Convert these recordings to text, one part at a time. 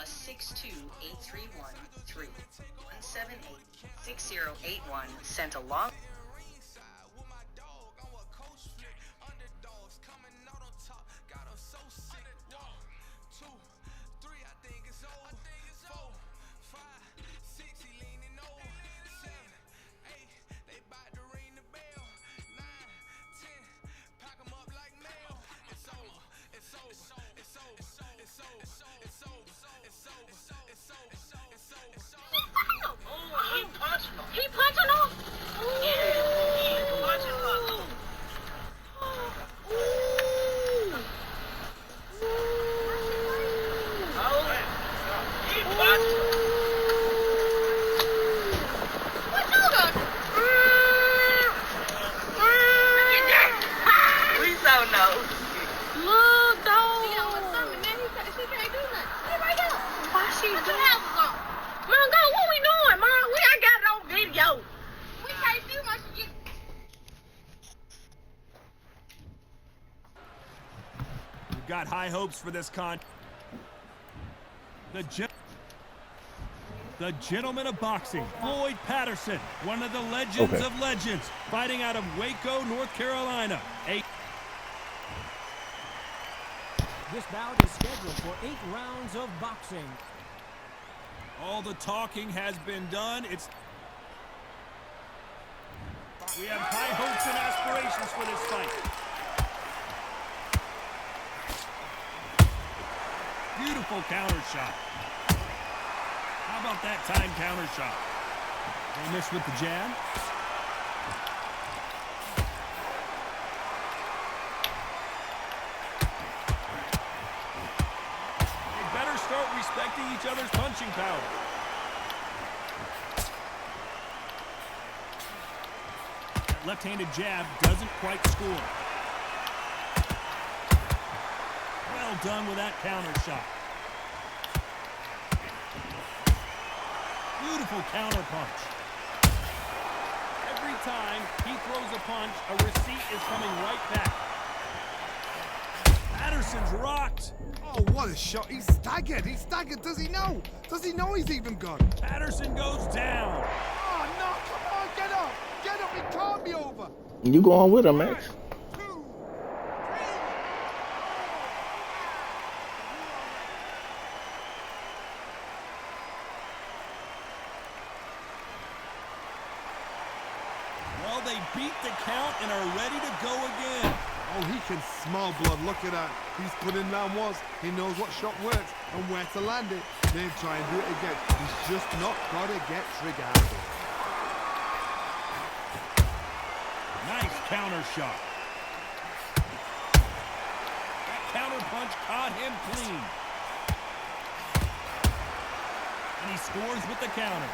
+628313 178 6081 sent a long. He punching off? Please don't know. Look, dog. She on stomach, man. She can't do nothing. Get right here. Why she Put your doing? house on. Mom, go. What we doing, Mom? I got it on video. We can't see much shit. We've got high hopes for this The gentleman of boxing, Floyd Patterson, one of the legends of legends, fighting out of Waco, North Carolina. This bout is scheduled for 8 rounds of boxing. All the talking has been done. We have high hopes and aspirations for this fight. Beautiful counter shot. How about that time counter shot? They missed with the jab. They better start respecting each other's punching power. That left-handed jab doesn't quite score. Well done with that counter shot. Beautiful counter punch. Every time he throws a punch, a receipt is coming right back. Patterson's rocked. Oh, what a shot. He's staggered. He's staggered. Does he know? Does he know he's even gone? Patterson goes down. Oh, no. Come on. Get up. Get up. It can't be over. You go on with him, Max. 1, 2, 3. Well, they beat the count and are ready to go again. Oh, he can smell blood. Look at that. He's put in round ones. He knows what shot works and where to land it. Then try and do it again. He's just not got to get trigger happy. Nice counter shot. That counter punch caught him clean. And he scores with the counter.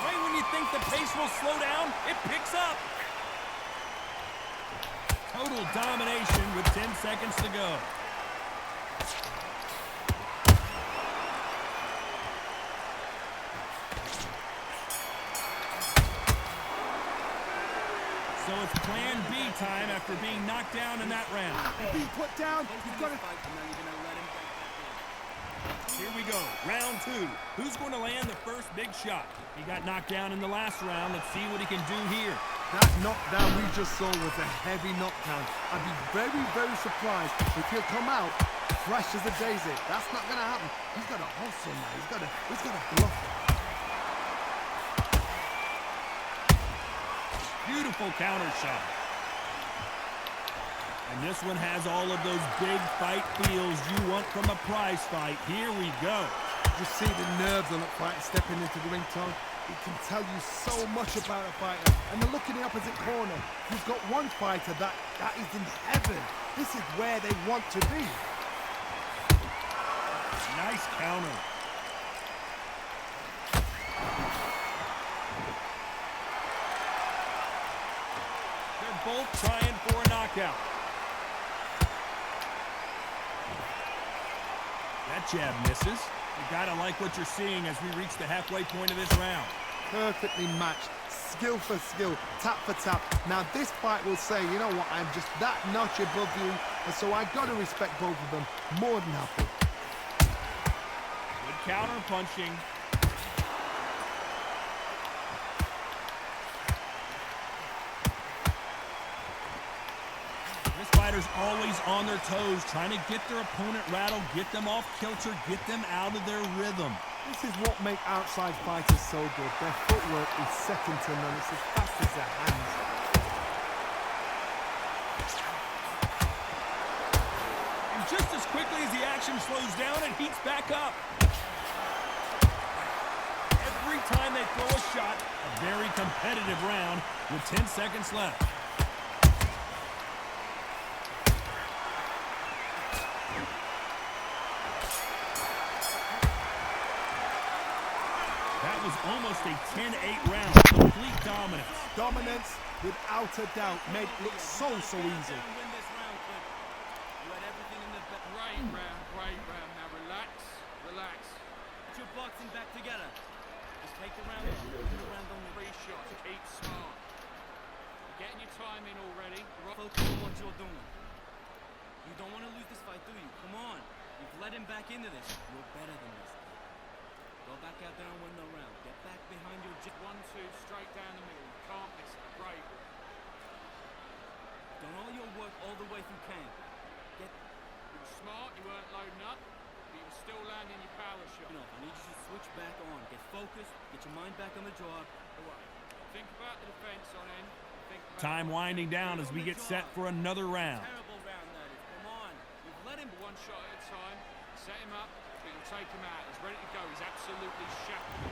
Right when you think the pace will slow down, it picks up. Total domination with 10 seconds to go. So it's plan B time after being knocked down in that round. Being put down. You've got to... Here we go, round 2. Who's going to land the first big shot? He got knocked down in the last round. Let's see what he can do here. That knockdown we just saw was a heavy knockdown. I'd be very, very surprised if he'll come out fresh as a daisy. That's not going to happen. He's got to hustle now. He's got to bluff it. Beautiful counter shot. And this one has all of those big fight feels you want from a prize fight. Here we go. You see the nerves on that fighter stepping into the ring, Tom. It can tell you so much about a fighter. And then look in the opposite corner. You've got one fighter that is in heaven. This is where they want to be. Nice counter. They're both trying for a knockout. That jab misses. You gotta like what you're seeing as we reach the halfway point of this round. Perfectly matched. skill for skill, tap for tap. Now this fight will say, you know what, I'm just that notch above you, and so I got to respect both of them more than happy. Good counter punching. This fighter's always on their toes, trying to get their opponent rattled, get them off kilter, get them out of their rhythm. This is what makes outside fighters so good. Their footwork is second to none. It's as fast as their hands. And just as quickly as the action slows down, it heats back up. Every time they throw a shot, a very competitive round with 10 seconds left. That was almost a 10-8 round. Complete dominance. Dominance, without a doubt, made it look so easy. Great round. Now relax. Put your boxing back together. Just take the round. Put the round on the 3 shots. Keep smart. You're getting your time in already. Focus on what you're doing. You don't want to lose this fight, do you? Come on. You've led him back into this. You're better than this. Go back out there and win the round. Get back behind your 1-2, straight down the middle. You can't miss it. Great. Done all your work all the way through camp. Get You were smart, you weren't loading up, but you were still landing your power shot. enough. I need you to switch back on. Get focused. Get your mind back on the job. Think about the defense on end. Think about Time winding down as we get set for another round. Terrible round, that is. Come on. You've let him. one shot at a time. Set him up, but you'll take him out. He's ready to go. He's absolutely shattered.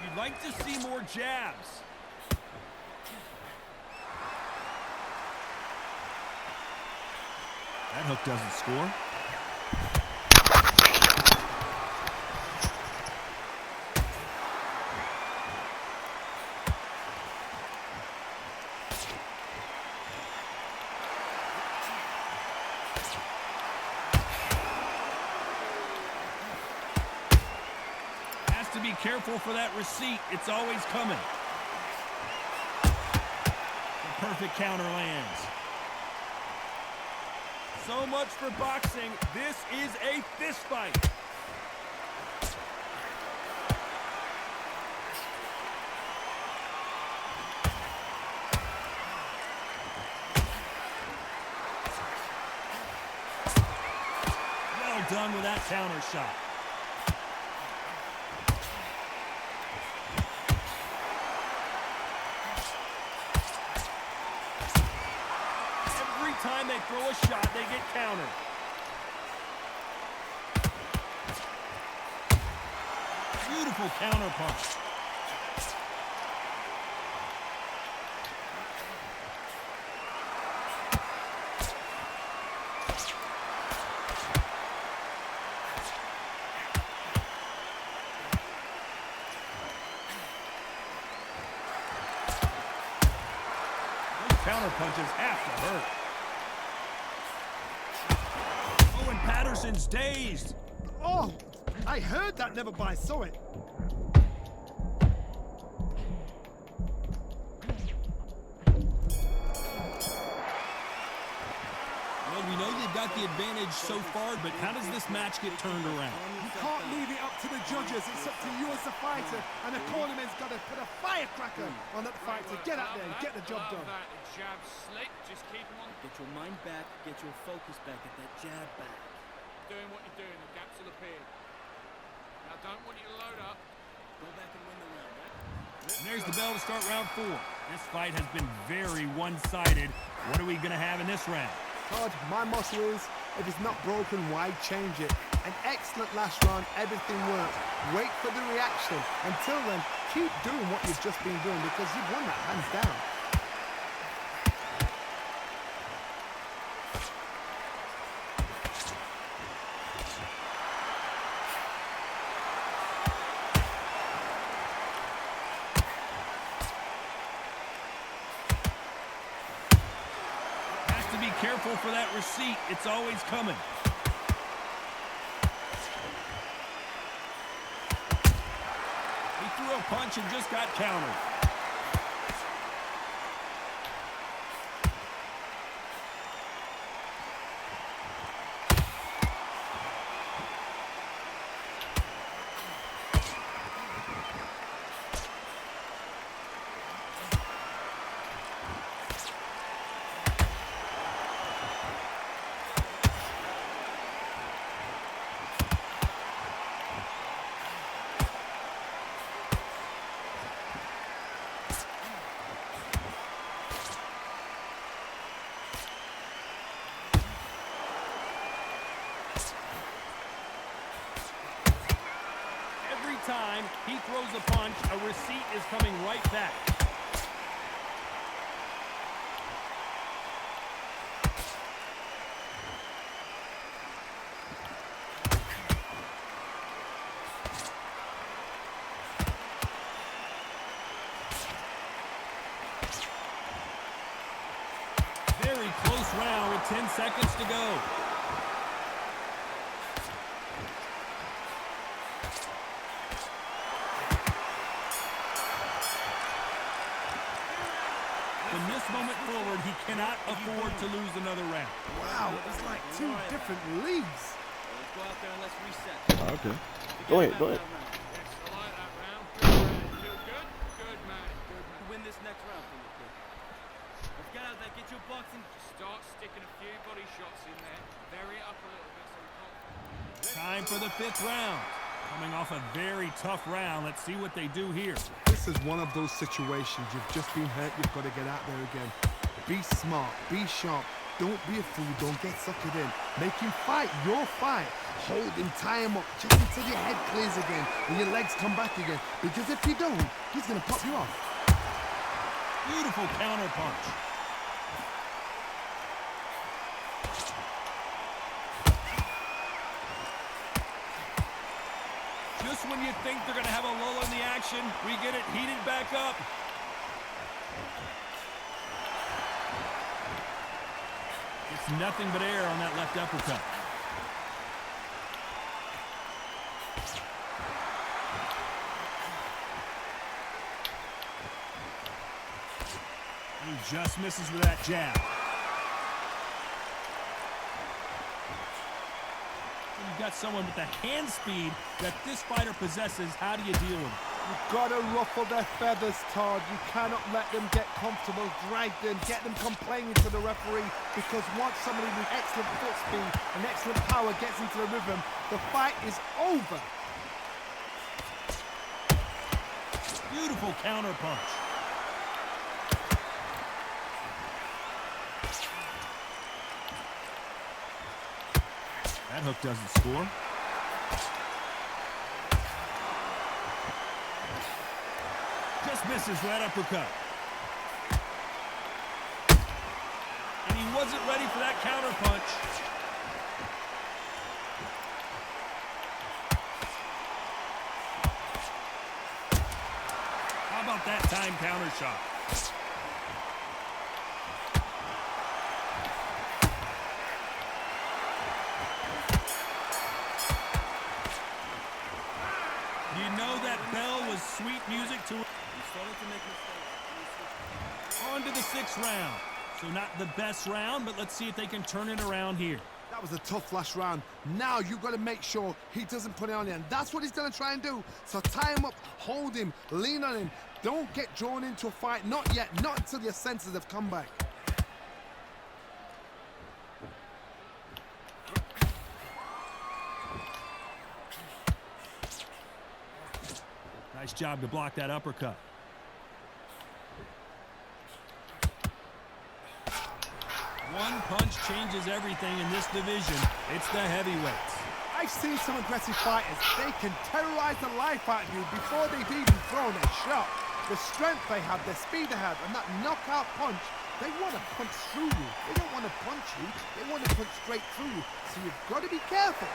You'd like to see more jabs. That hook doesn't score. Has to be careful for that receipt. It's always coming. The perfect counter lands. So much for boxing. This is a fist fight. Well done with that counter shot. Every time they throw a shot, they get countered. Beautiful counter punch. Those counter punches have to hurt. Owen Patterson's dazed. Oh, I heard that, never but I saw it. Well, we know they've got the advantage so far, but how does this match get turned around? You can't leave it up to the judges. It's up to you as the fighter, and the cornerman's got to put a firecracker on that fight to get out there and get the job done. That. The jab slick. Just keep him on. Get your mind back. Get your focus back. Get that jab back. Doing what you're doing. The gaps will appear. Now, don't want you to load up. Go back and win the round, right? And there's the bell to start round 4. This fight has been very one-sided. What are we going to have in this round? Todd, my motto is, if it's not broken, why change it? An excellent last round, everything worked. Wait for the reaction. Until then, keep doing what you've just been doing because you've won that hands down. to be careful for that receipt. It's always coming. He threw a punch and just got countered. Every time he throws a punch, a receipt is coming right back. Very close round with 10 seconds to go. From this moment forward, he cannot afford to lose another round. Wow, it's like two different leagues. Let's go out there and let's reset. Okay. Go ahead. Go ahead. Yes, I like that round. Good round. Feel good? Good man. Good man. Win this next round for me, kid. Let's get out there, get your boxing. Start sticking a few body shots in there. Vary it up a little bit so we can't... Time for the 5th round. Coming off a very tough round. Let's see what they do here. This is one of those situations. You've just been hurt. You've got to get out there again. Be smart. Be sharp. Don't be a fool. Don't get suckered in. Make him fight your fight. Hold him, tie him up, just until your head clears again and your legs come back again. Because if you don't, he's going to pop you off. Beautiful counter punch. Just when you think they're going to have a lull in the action, we get it heated back up. It's nothing but air on that left uppercut. He just misses with that jab. You've got someone with the hand speed that this fighter possesses. How do you deal with it? You've got to ruffle their feathers, Todd. You cannot let them get comfortable, drag them, get them complaining to the referee, because once somebody with excellent foot speed and excellent power gets into the rhythm, the fight is over. Beautiful counter punch. That hook doesn't score. Just misses that uppercut. And he wasn't ready for that counter punch. How about that time counter shot? You know that bell was sweet music to it. On to the 6th round. So not the best round, but let's see if they can turn it around here. That was a tough last round. Now you've got to make sure he doesn't put it on you, and that's what he's going to try and do. So tie him up, hold him, lean on him. Don't get drawn into a fight. Not yet. Not until your senses have come back. Nice job to block that uppercut. One punch changes everything in this division. It's the heavyweights. I've seen some aggressive fighters. They can terrorize the life out of you before they've even thrown a shot. The strength they have, the speed they have, and that knockout punch, they want to punch through you. They don't want to punch you. They want to punch straight through you. So you've got to be careful.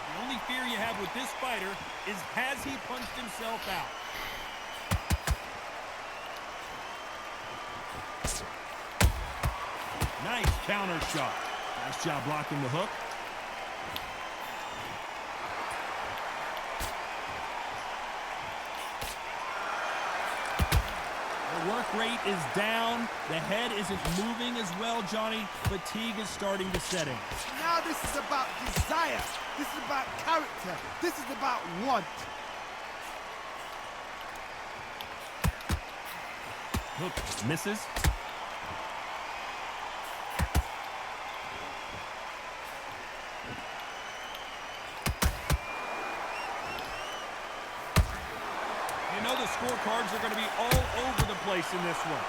The only fear you have have with this fighter is, has he punched himself out? Nice counter shot. Nice job blocking the hook. The work rate is down. The head isn't moving as well, Johnny. Fatigue is starting to set in. Now this is about desire. This is about character. This is about want. Hook misses. You know the scorecards are going to be all over the place in this one.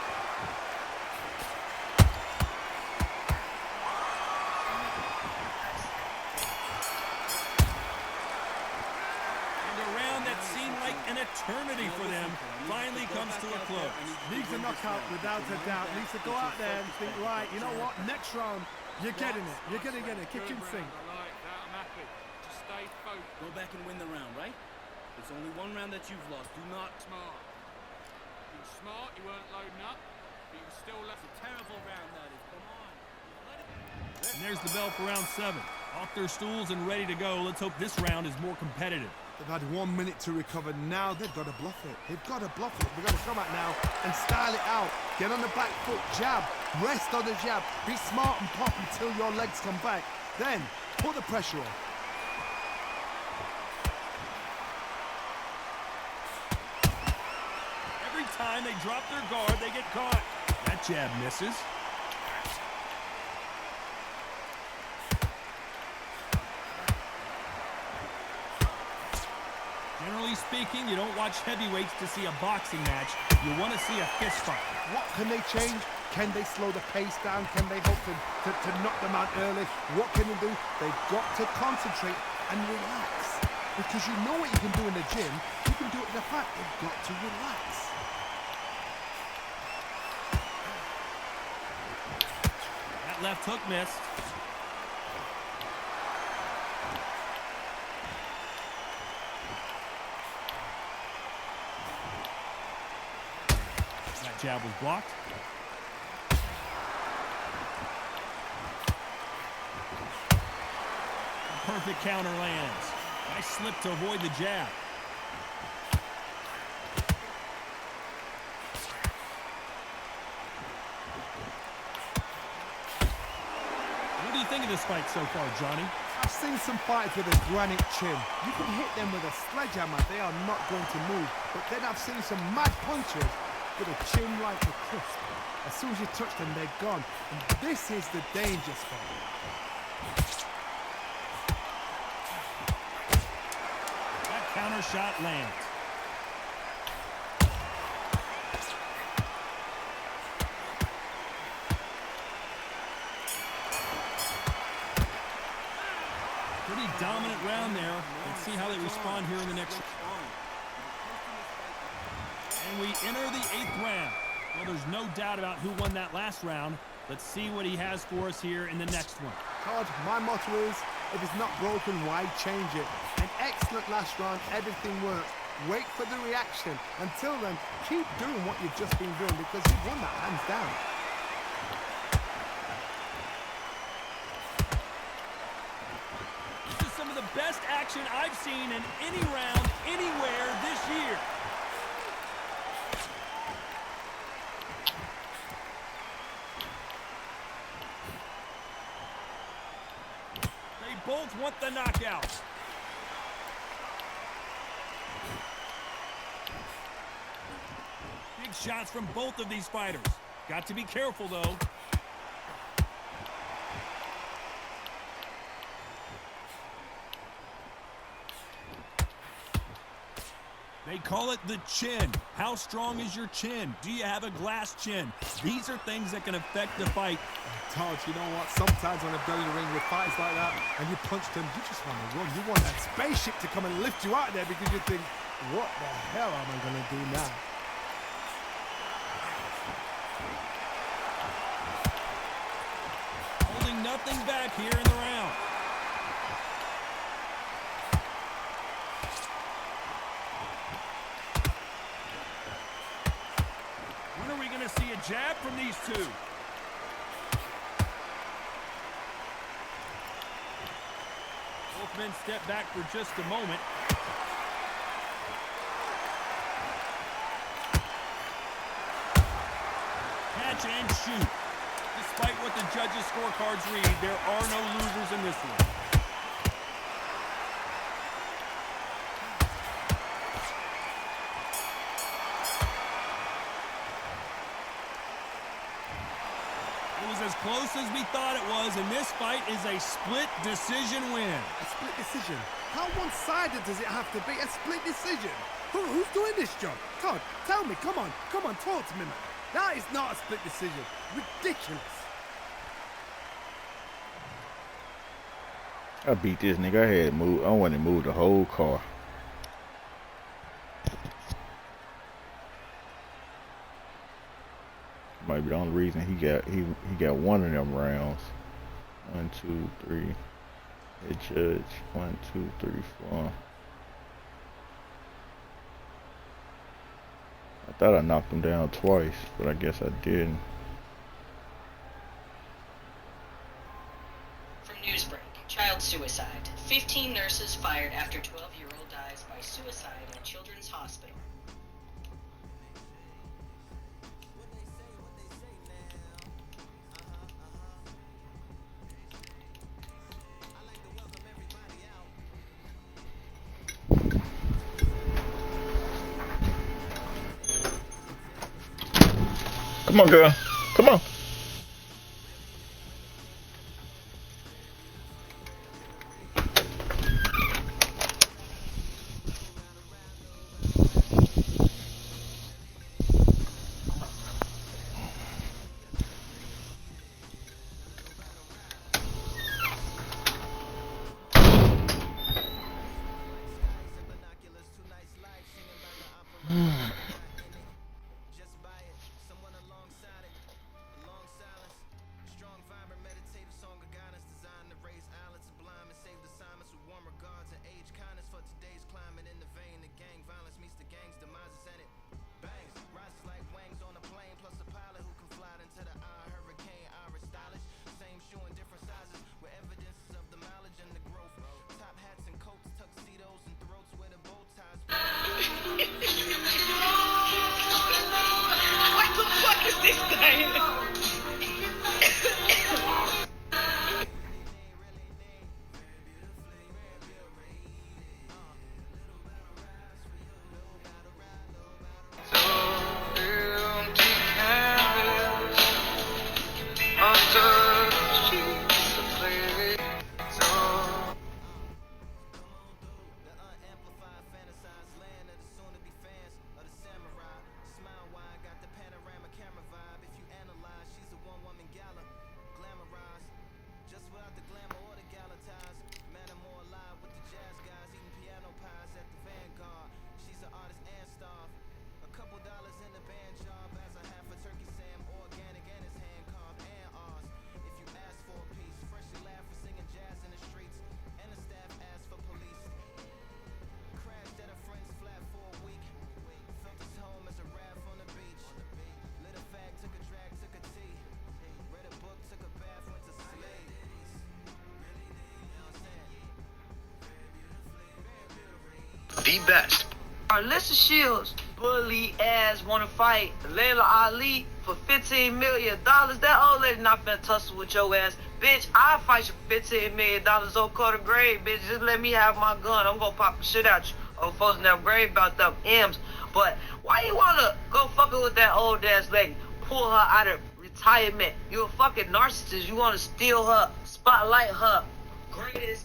And a round that seemed like an eternity for them finally comes to a close. Needs a knockout without a doubt. Needs to go out there and think, right, you know what, next round, you're getting it. You're going to get it. Kitchen sink. I like that. I'm happy. Just stay focused. Go back and win the round, right? It's only one round that you've lost. Do not... Smart. You were smart, you weren't loading up, but you still left a Terrible round, that is. Come on. Let it... And there's the bell for round 7. Off their stools and ready to go. Let's hope this round is more competitive. They've had 1 minute to recover. Now they've got to bluff it. They've got to bluff it. They've got to come out now and style it out. Get on the back foot, jab, rest on the jab. Be smart and pop until your legs come back. Then put the pressure on. Every time they drop their guard, they get caught. That jab misses. Generally speaking, you don't watch heavyweights to see a boxing match. You want to see a fist fight. What can they change? Can they slow the pace down? Can they hope to knock them out early? What can they do? They've got to concentrate and relax. Because you know what you can do in the gym. You can do it in the fight. They've got to relax. That left hook missed. That jab was blocked. A perfect counter lands. Nice slip to avoid the jab. What do you think of this fight so far, Johnny? I've seen some fighters with a granite chin. You can hit them with a sledgehammer. They are not going to move. But then I've seen some mad punchers with a chin like a crisp. As soon as you touch them, they're gone. And this is the danger spot. That counter shot lands. Pretty dominant round there. Let's see how they respond here in the next. And we enter the 8th round. Well, there's no doubt about who won that last round. Let's see what he has for us here in the next one. Todd, my motto is, if it's not broken, why change it? An excellent last round, everything worked. Wait for the reaction. Until then, keep doing what you've just been doing because you've won that hands down. This is some of the best action I've seen in any round, anywhere this year. They both want the knockout. Big shots from both of these fighters. Got to be careful, though. They call it the chin. How strong is your chin? Do you have a glass chin? These are things that can affect the fight. Todd, you know what? Sometimes when I go in the ring with fights like that and you punch them, you just want to run. You want that spaceship to come and lift you out of there because you think, what the hell am I going to do now? Holding nothing back here in the round. jab from these two. Both men step back for just a moment. Catch and shoot. Despite what the judges' scorecards read, there are no losers in this one. It was as close as we thought it was, and this fight is a split decision win. A split decision? How one-sided does it have to be? A split decision? Who's doing this job? Todd, tell me. Come on, talk to me, man. That is not a split decision. Ridiculous. I beat this nigga. I had to move. I wanted to move the whole car. Might be the only reason he got one of them rounds. 1, 2, 3. Hey judge. 1, 2, 3, 4. I thought I knocked him down twice, but I guess I didn't. From Newsbreak, child suicide. 15 nurses fired after 12-year-old dies by suicide at Children's Hospital. Come on, girl. Come on. The best. Alyssa Shields, bully ass, wanna fight Layla Ali for $15 million. That old lady not finna tussle with your ass. Bitch, I'll fight you for $15 million on quarter grade, bitch. Just let me have my gun. I'm gonna pop the shit out you. I'm folks in that grave about them M's. But why you wanna go fucking with that old ass lady? Pull her out of retirement. You a fucking narcissist. You wanna steal her, spotlight her greatest.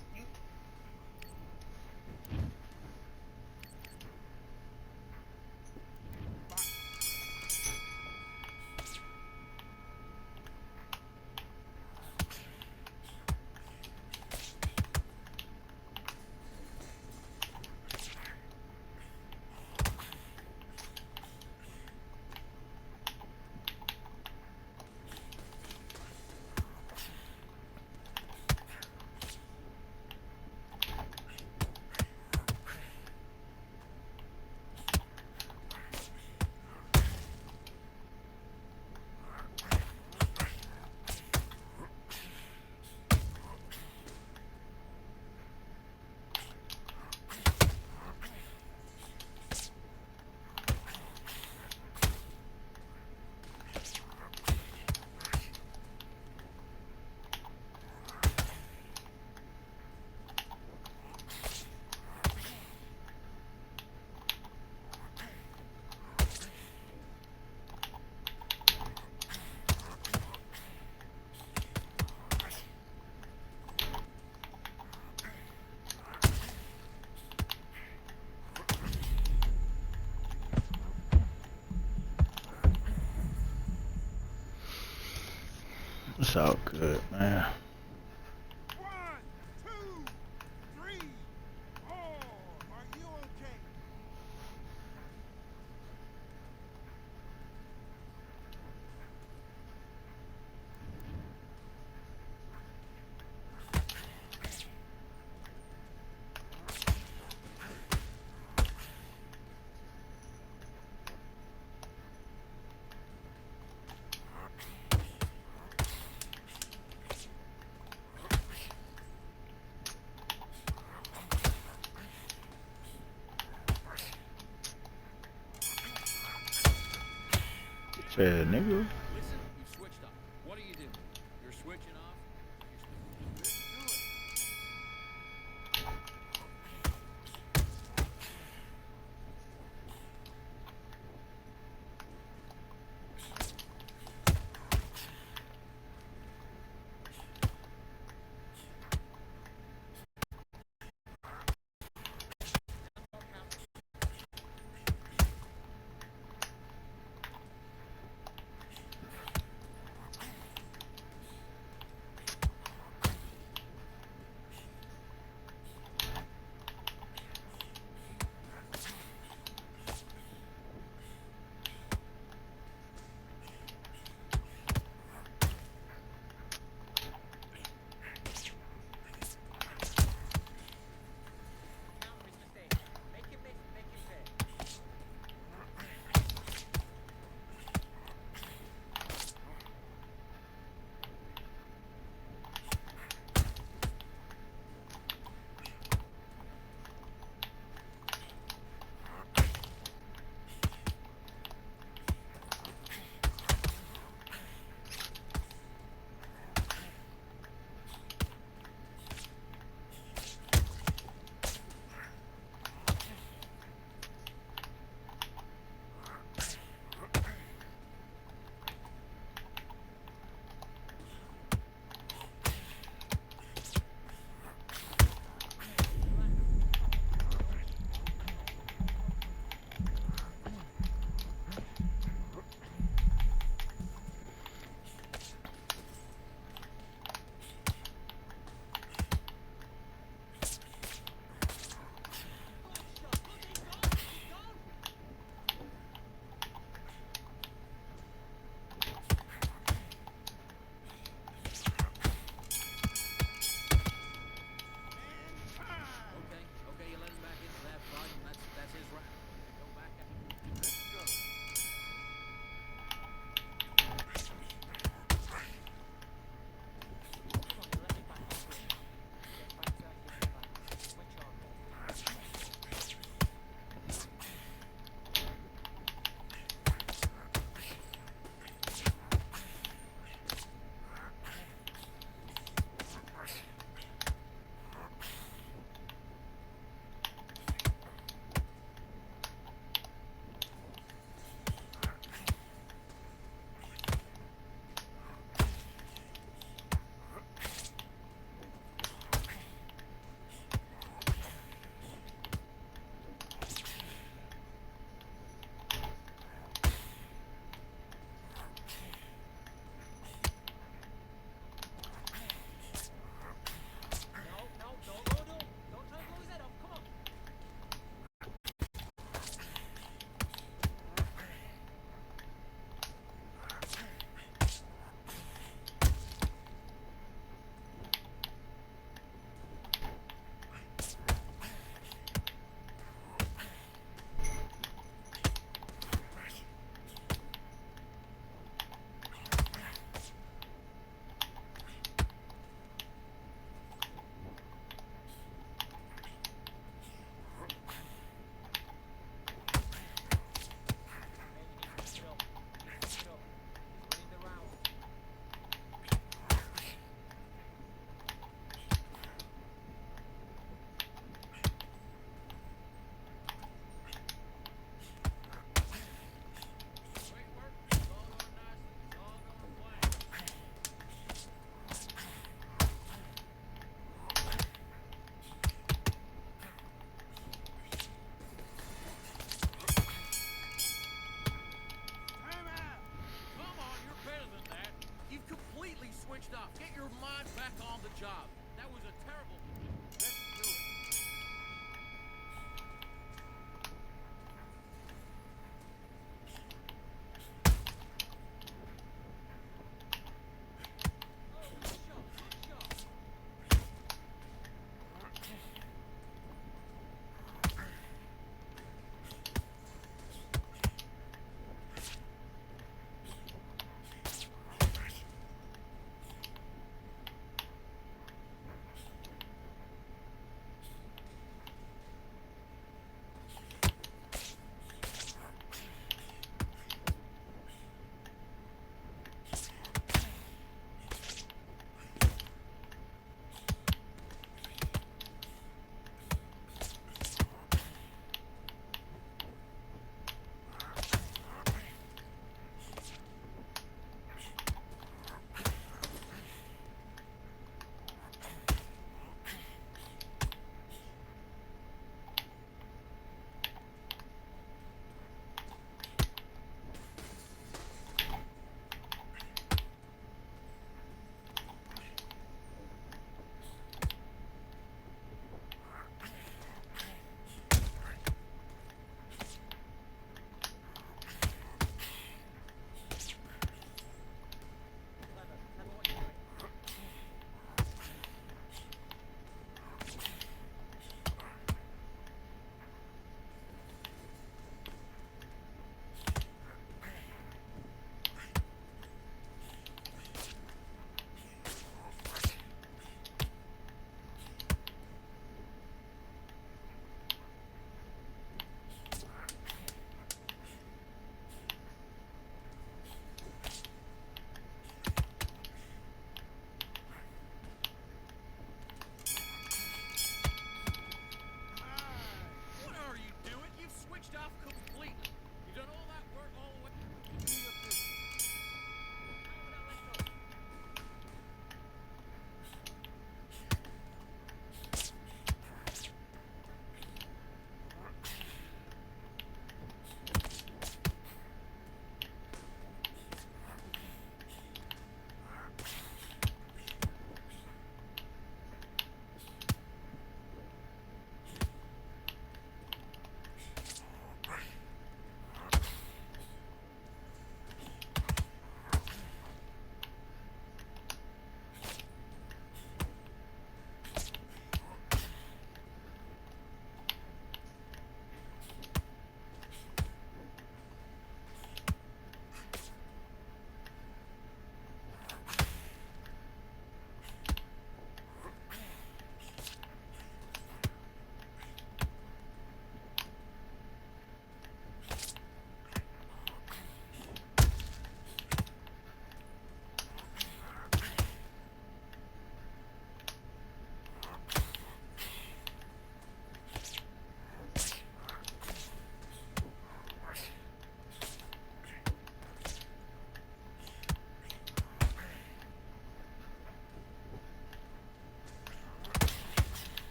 This out good, man. 1, 2, 3, 4. Are you okay? Yeah, nigga. Listen, you switched up. What are you doing? You're switching off? Let's do it.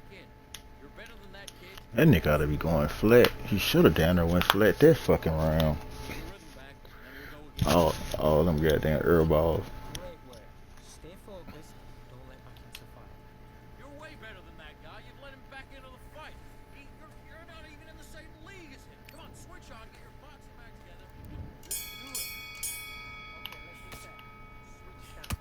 back in. You're better than that, kid. That nigga ought to be going flat. He should have down there went flat that fucking round. Get your rhythm back, and then we'll go again. All them goddamn air balls. Great work. Stay focused. Don't let back into fire. You're way better than that guy. You've let him back into the fight. You're not even in the same league as him. Come on, switch on. Get your boxing back together. Let's do it. Okay, let's reset. Switch stance.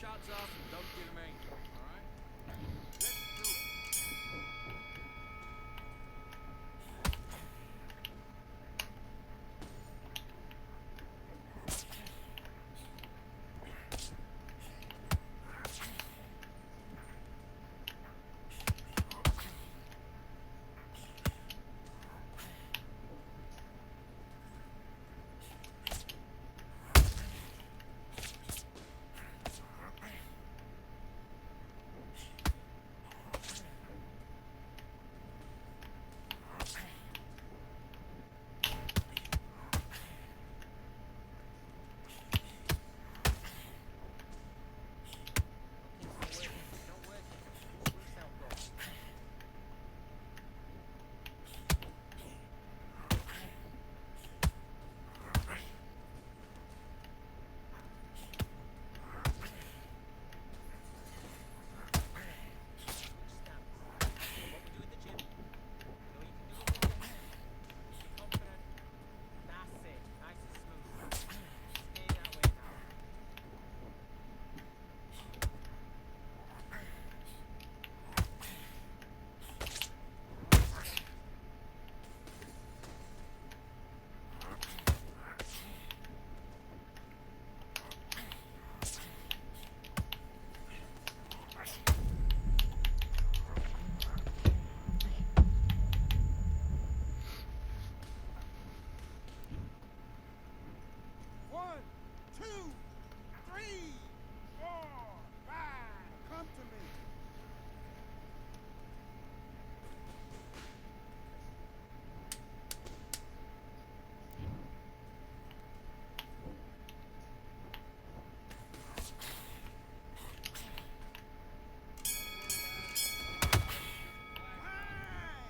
shots off and don't get him angry, all right? Let's do it.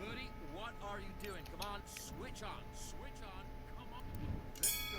Buddy, what are you doing? Come on, switch on. Switch on. Come on. Let's go.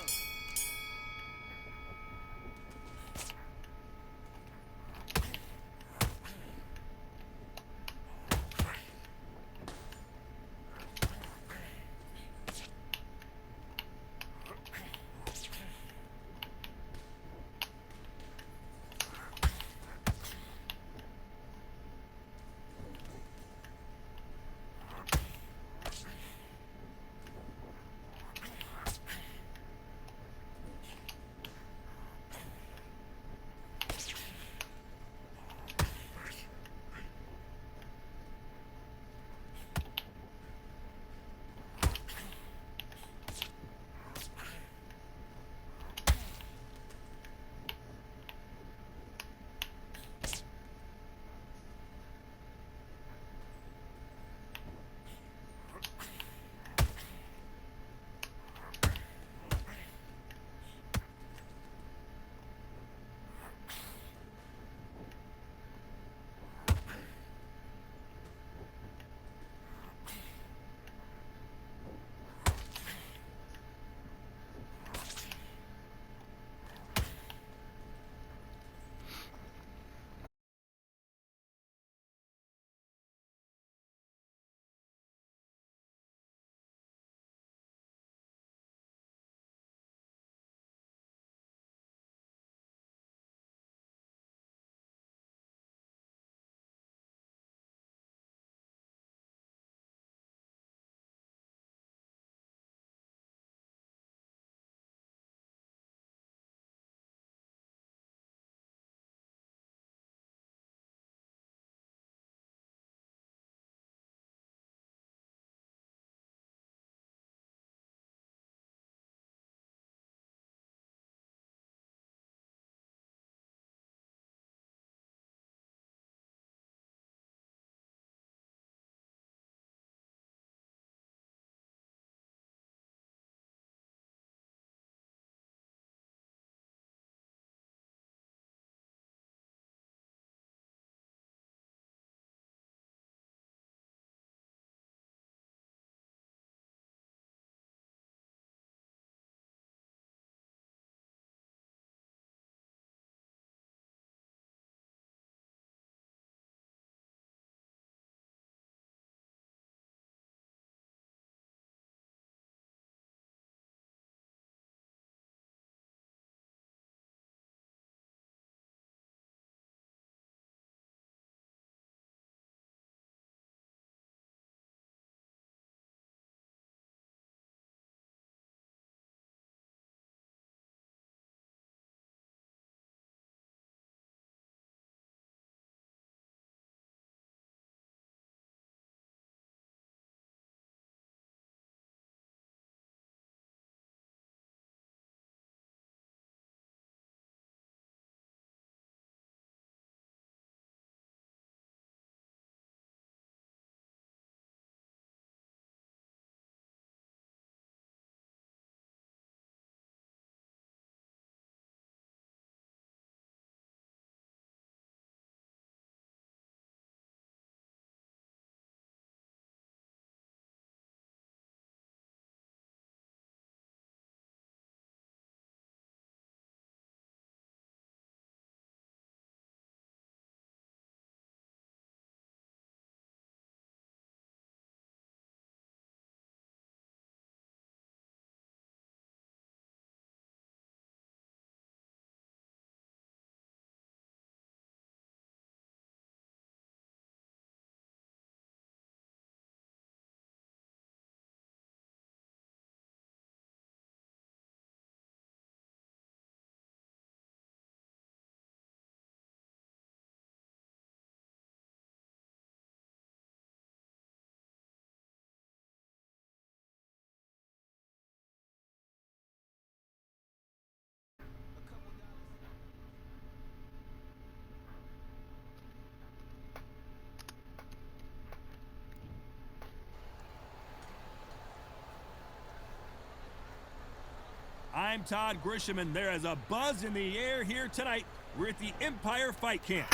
I'm Todd Grisham, and there is a buzz in the air here tonight. We're at the Empire Fight Camp.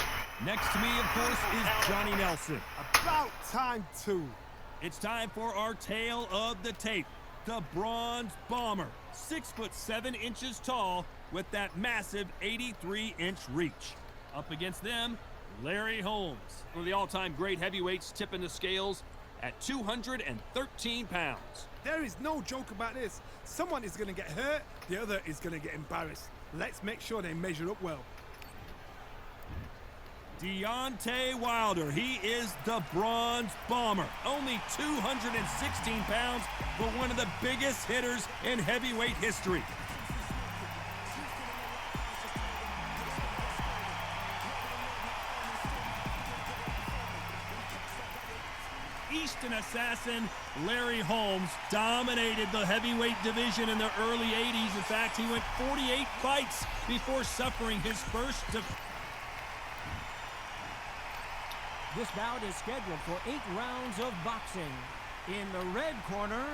Next to me, of course, is Johnny Nelson. About time, too. It's time for our tale of the tape. The Bronze Bomber, 6'7" tall with that massive 83-inch reach. Up against them, Larry Holmes, one of the all-time great heavyweights, tipping the scales at 213 pounds. There is no joke about this. Someone is going to get hurt, the other is going to get embarrassed. Let's make sure they measure up well. Deontay Wilder, he is the Bronze Bomber. Only 216 pounds, but one of the biggest hitters in heavyweight history. Eastern assassin Larry Holmes dominated the heavyweight division in the early 80s. In fact, he went 48 fights before suffering his first defeat. This bout is scheduled for 8 rounds of boxing. In the red corner,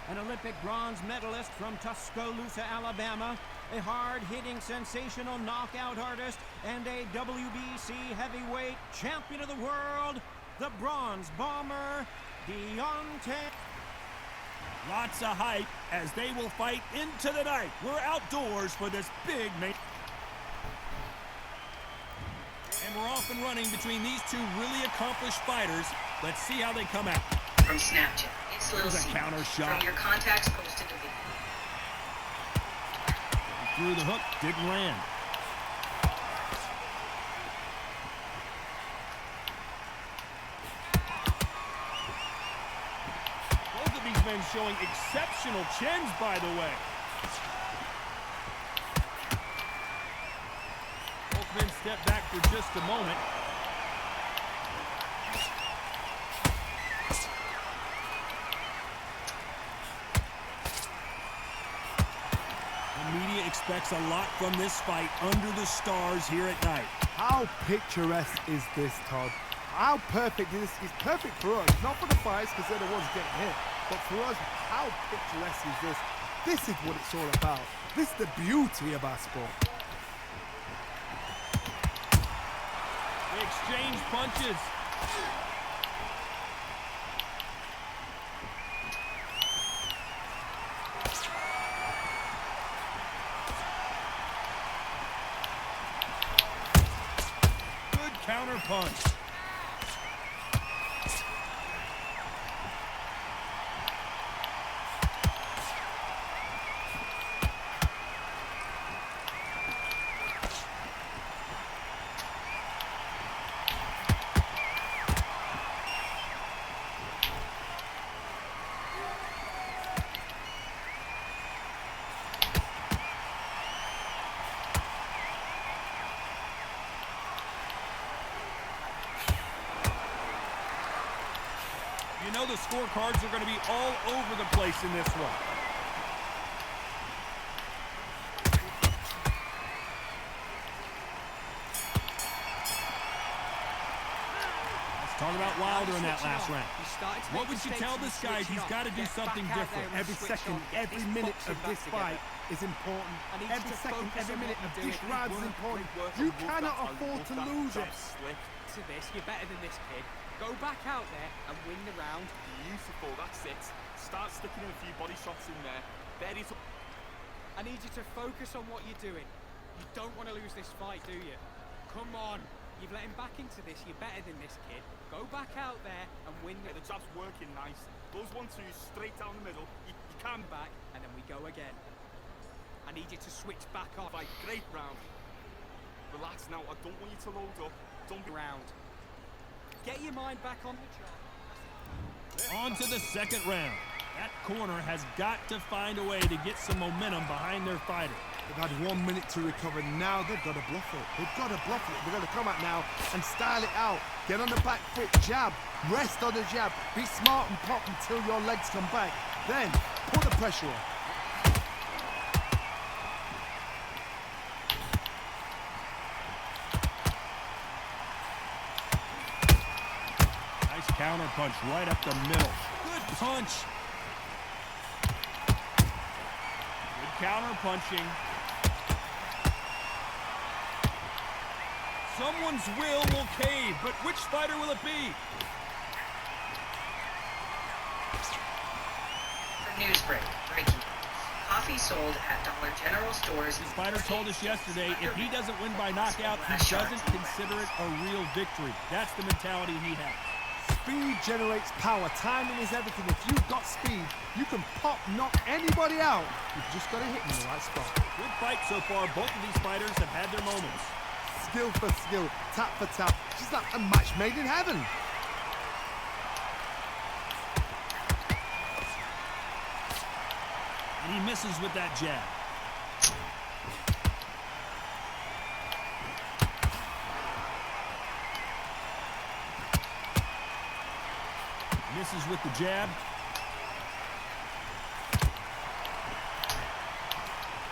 an Olympic bronze medalist from Tuscaloosa, Alabama, a hard-hitting, sensational knockout artist, and a WBC heavyweight champion of the world, the Bronze Bomber, Deontay. Lots of hype as they will fight into the night. We're outdoors for this big match. And we're off and running between these two really accomplished fighters. Let's see how they come out. From Snapchat, it's Little There's a C. counter shot. From your contacts posted to video. Through the hook, didn't land. Both of these men showing exceptional chins, by the way. Both men step back for just a moment. The media expects a lot from this fight under the stars here at night. How picturesque is this, Todd? How perfect is this? It's perfect for us, not for the fighters because they're the ones getting hit, but for us, how picturesque is this? This is what it's all about. This is the beauty of our sport. They exchange punches. Good counter punch. You know the scorecards are going to be all over the place in this one. Let's talk about Wilder in that last round. What would you tell this guy? He's got to do something different. Every second, every minute of this fight is important. Every second, every minute of this round is important. You cannot afford to lose it. To this, you're better than this, kid. Go back out there and win the round. Beautiful, that's it. Start sticking in a few body shots in there. There is. I need you to focus on what you're doing. You don't want to lose this fight, do you? Come on. You've let him back into this. You're better than this, kid. Go back out there and win The jab's working nice. Those 1-2s straight down the middle. You can back, and then we go again. I need you to switch back off. fight. Great round. Relax now. I don't want you to load up. Don't be Round. Get your mind back on the job. On to the second round. That corner has got to find a way to get some momentum behind their fighter. They've had 1 minute to recover. Now they've got to bluff it. They've got to bluff it. They've got to come out now and style it out. Get on the back foot, jab, rest on the jab. Be smart and pop until your legs come back. Then put the pressure on. Nice counter punch right up the middle. Good punch. Good counter-punching. Someone's will cave, but which fighter will it be? For Newsbreak, breaking news. Coffee sold at Dollar General stores. This fighter told us yesterday if he doesn't win by knockout, he doesn't consider it a real victory. That's the mentality he has. Speed generates power. Timing is everything. If you've got speed, you can knock anybody out. You've just got to hit them in the right spot. Good fight so far. Both of these fighters have had their moments. Skill for skill, tap for tap. Just like a match made in heaven. And he misses with that jab. Misses with the jab.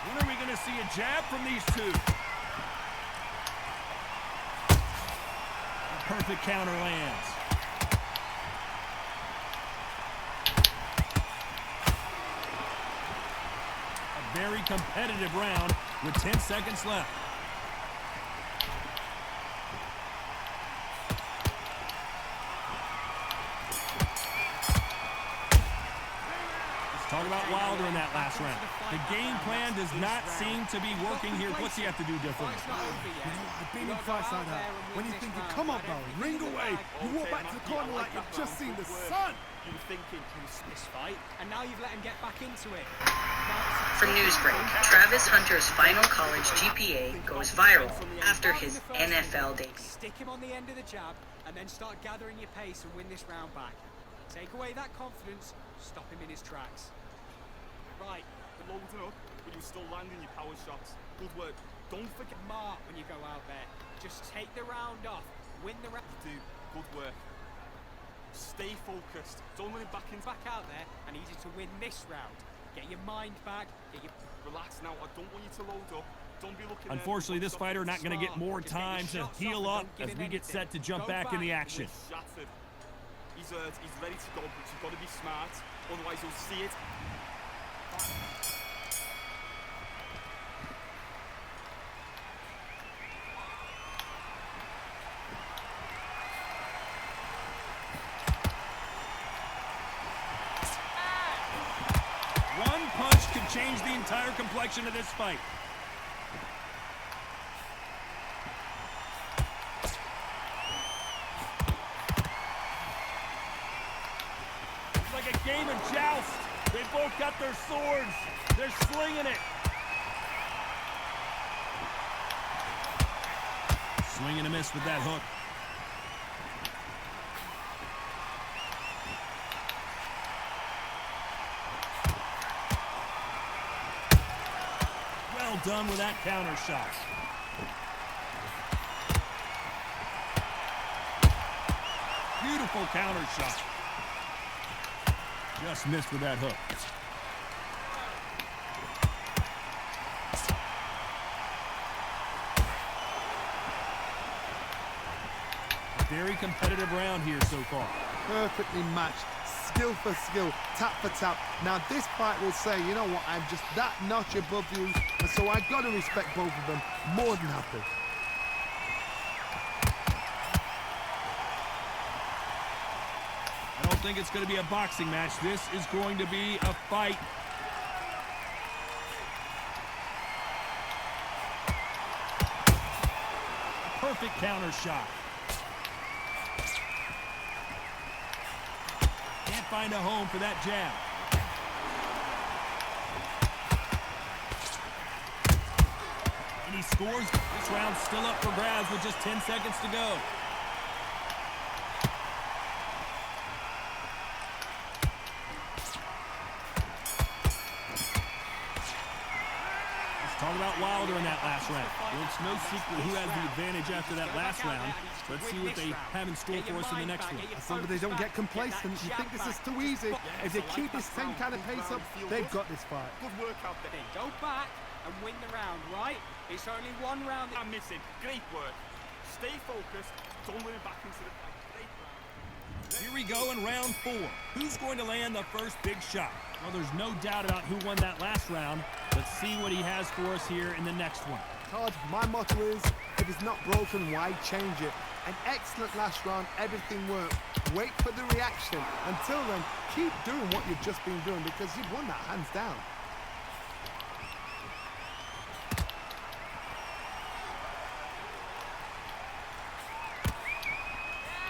When are we going to see a jab from these two? A perfect counter lands. A very competitive round with 10 seconds left. Talk about Wilder in that last round. The game plan does not seem to be working here. What's he have to do differently? You know, I've been in fights like that. When you're thinking, come on, Barry, ring away. You walk back to the corner like you've just seen the sun. You were thinking this fight, and now you've let him get back into it. For Newsbreak, Travis Hunter's final college GPA goes viral after his NFL debut. Stick him on the end of the jab, and then start gathering your pace and win this round back. Take away that confidence, stop him in his tracks. Right, you're loading up, but you're still landing your power shots. Good work. Don't forget Mark when you go out there. Just take the round off. Win the round. Dude, good work. Stay focused. Don't let it back out there. I need you to win this round. Get your mind back. Relax now. I don't want you to load up. Don't be looking. Unfortunately, this fighter not going to get more time to heal up as we get set to jump back in the action. Shattered. He's ready to go, but you've got to be smart. Otherwise, you'll see it. One punch could change the entire complexion of this fight. It's like a game of joust. They both got their swords. They're slinging it. Swing and a miss with that hook. Well done with that counter shot. Beautiful counter shot. Just missed with that hook. A very competitive round here so far. Perfectly matched. Skill for skill, tap for tap. Now this fight will say, you know what, I'm just that notch above you, and so I've got to respect both of them. More than happy. I don't think it's going to be a boxing match. This is going to be a fight. A perfect counter shot. Can't find a home for that jab. And he scores. This round's still up for grabs with just 10 seconds to go. Talk about Wilder in that last round. Well, it's no secret who has the advantage after that last round. Let's see what they have in store for us in the next one. As long as they don't get complacent, you think this is too easy. If they keep this same kind of pace up, they've got this fight. Good work out there. Go back and win the round, right? It's only one round. I'm missing. Great work. Stay focused. Don't let it back into the fight. Great round. Here we go in round 4. Who's going to land the first big shot? Well, there's no doubt about who won that last round. Let's see what he has for us here in the next one. Todd, my motto is, if it's not broken, why change it? An excellent last round, everything worked. Wait for the reaction. Until then, keep doing what you've just been doing because you've won that hands down.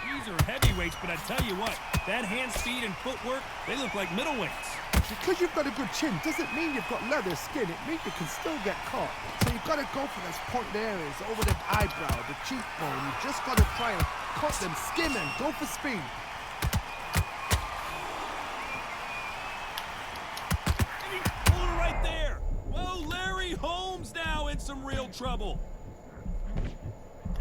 These are heavyweights, but I tell you what, that hand speed and footwork, they look like middleweights. Because you've got a good chin doesn't mean you've got leather skin. It means you can still get caught. So you've got to go for those pointed areas over the eyebrow, the cheekbone. You've just got to try and cut them, skim them, go for speed. And he pulled it right there. Whoa, Larry Holmes now in some real trouble.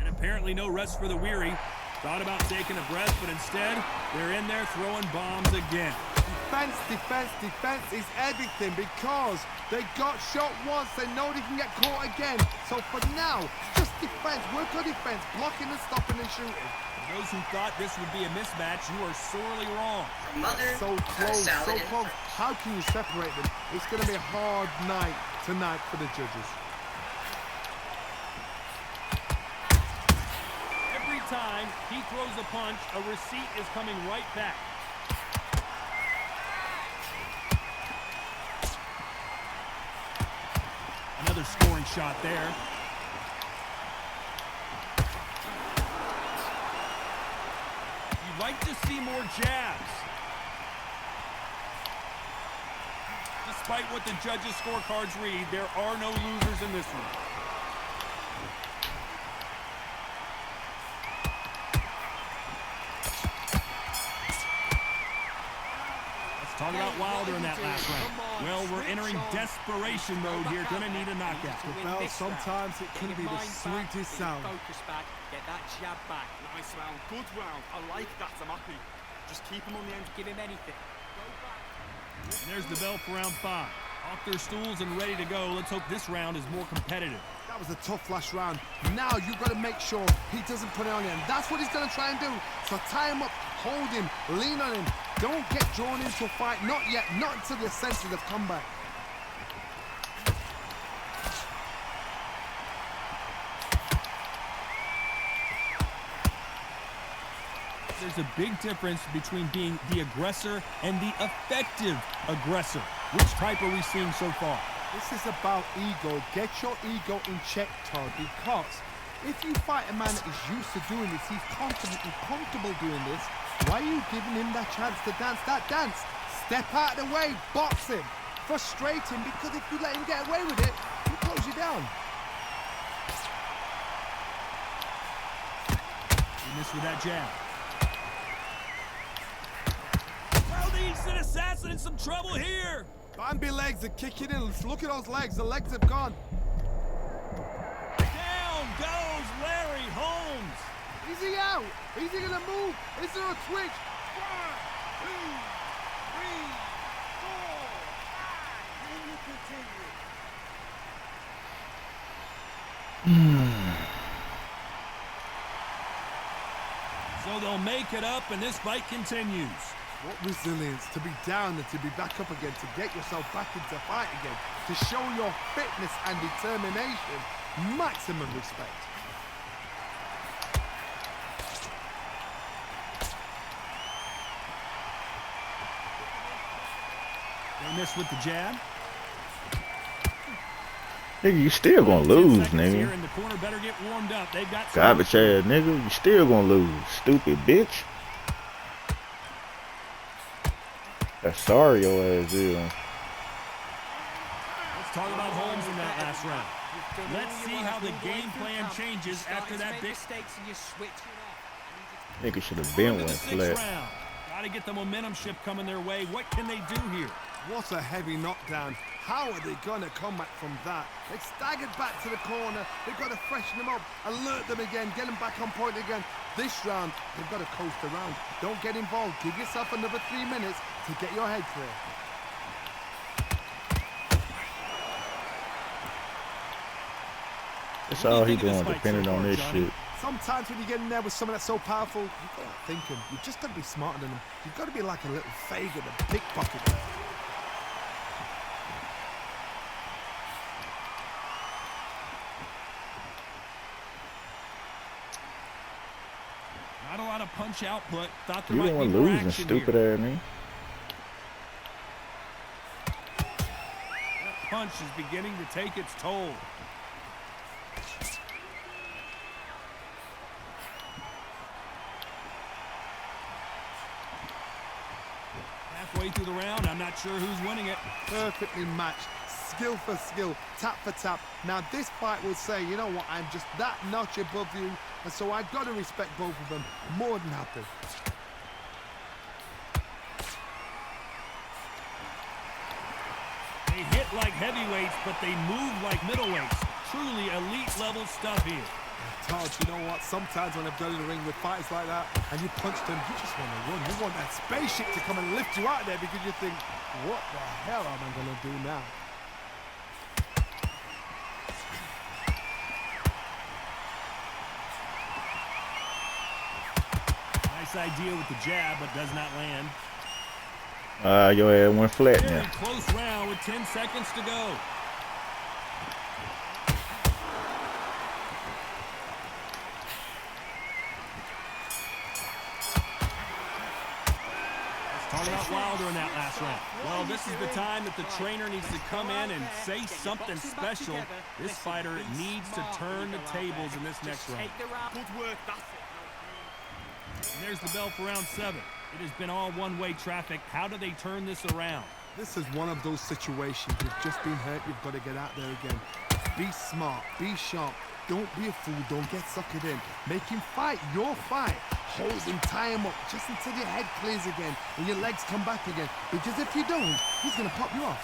And apparently no rest for the weary. Thought about taking a breath, but instead, they're in there throwing bombs again. Defense, defense, defense is everything because they got shot once. They know they can get caught again. So for now, just defense. Work on defense, blocking and stopping and shooting. For those who thought this would be a mismatch, you are sorely wrong. So close, so close. How can you separate them? It's going to be a hard night tonight for the judges. Every time he throws a punch, a receipt is coming right back. Another scoring shot there. You'd like to see more jabs. Despite what the judges' scorecards read, there are no losers in this one. Talk about Wilder in that last round. Well, we're entering desperation mode here. Gonna need a knockout. Well, sometimes it can be the sweetest sound. Focus back, get that jab back. Nice round, good round. I like that, I'm happy. Just keep him on the end. Give him anything. And there's the bell for round 5. Off their stools and ready to go. Let's hope this round is more competitive. That was a tough last round. Now you've got to make sure he doesn't put it on you. And that's what he's going to try and do. So tie him up, hold him, lean on him. Don't get drawn into a fight. Not yet. Not until your senses have come back. There's a big difference between being the aggressor and the effective aggressor. Which type are we seeing so far? This is about ego. Get your ego in check, Todd, because if you fight a man that is used to doing this, he's confident and comfortable doing this, why are you giving him that chance to dance that dance? Step out of the way, box him, frustrate him, because if you let him get away with it, he'll close you down. He missed with that jab. Well, the instant assassin in some trouble here. Bambi legs are kicking in. Look at those legs. The legs have gone. Down goes Larry Holmes. Is he out? Is he going to move? Is there a twitch? 1, 2, 3, 4, 5. And you continue. So they'll make it up, and this fight continues. What resilience to be down and to be back up again, to get yourself back into fight again, to show your fitness and determination. Maximum respect. They missed with the jab. Nigga, you still gonna lose, nigga. In the corner, better get warmed up. They've got garbage ass nigga, you still gonna lose, stupid bitch. That's sorry your ass is. Let's talk about Holmes in that last round. Let's see how the game plan changes after that big mistakes and you switch it up. Nigga should have been one flat. Got to get the momentum shift coming their way. What can they do here? What a heavy knockdown. How are they going to come back from that? They staggered back to the corner. They've got to freshen them up, alert them again, get them back on point again. This round, they've got to coast around. Don't get involved. Give yourself another 3 minutes to get your head clear. That's all he doing, depending on this shit. Sometimes when you get in there with someone that's so powerful, you've got to think him. You've just got to be smarter than him. You've got to be like a little Fagin, a pickpocket. punch output. Thought there You might don't be want more losing, action stupid here. ass me. That punch is beginning to take its toll. Halfway through the round, I'm not sure who's winning it. Perfectly matched, skill for skill, tap for tap. Now this fight will say, you know what, I'm just that notch above you, and so I've got to respect both of them. More than happy. They hit like heavyweights, but they move like middleweights. Truly elite level stuff here. Todd, you know what? Sometimes when I've done in the ring with fighters like that, and you punch them, you just want to run. You want that spaceship to come and lift you out of there because you think, what the hell am I going to do now? Nice idea with the jab, but does not land. Your ass went flat Very now. close round with 10 seconds to go. Talking about Wilder in that last round. Well, this is the time that the trainer needs to come in and say something special. This fighter needs to turn the tables in this next round. Good work, that's it. And there's the bell for round 7. It has been all one-way traffic. How do they turn this around? This is one of those situations. You've just been hurt. You've got to get out there again. Be smart. Be sharp. Don't be a fool. Don't get suckered in. Make him fight your fight. Hold him, tie him up just until your head clears again and your legs come back again. Because if you don't, he's going to pop you off.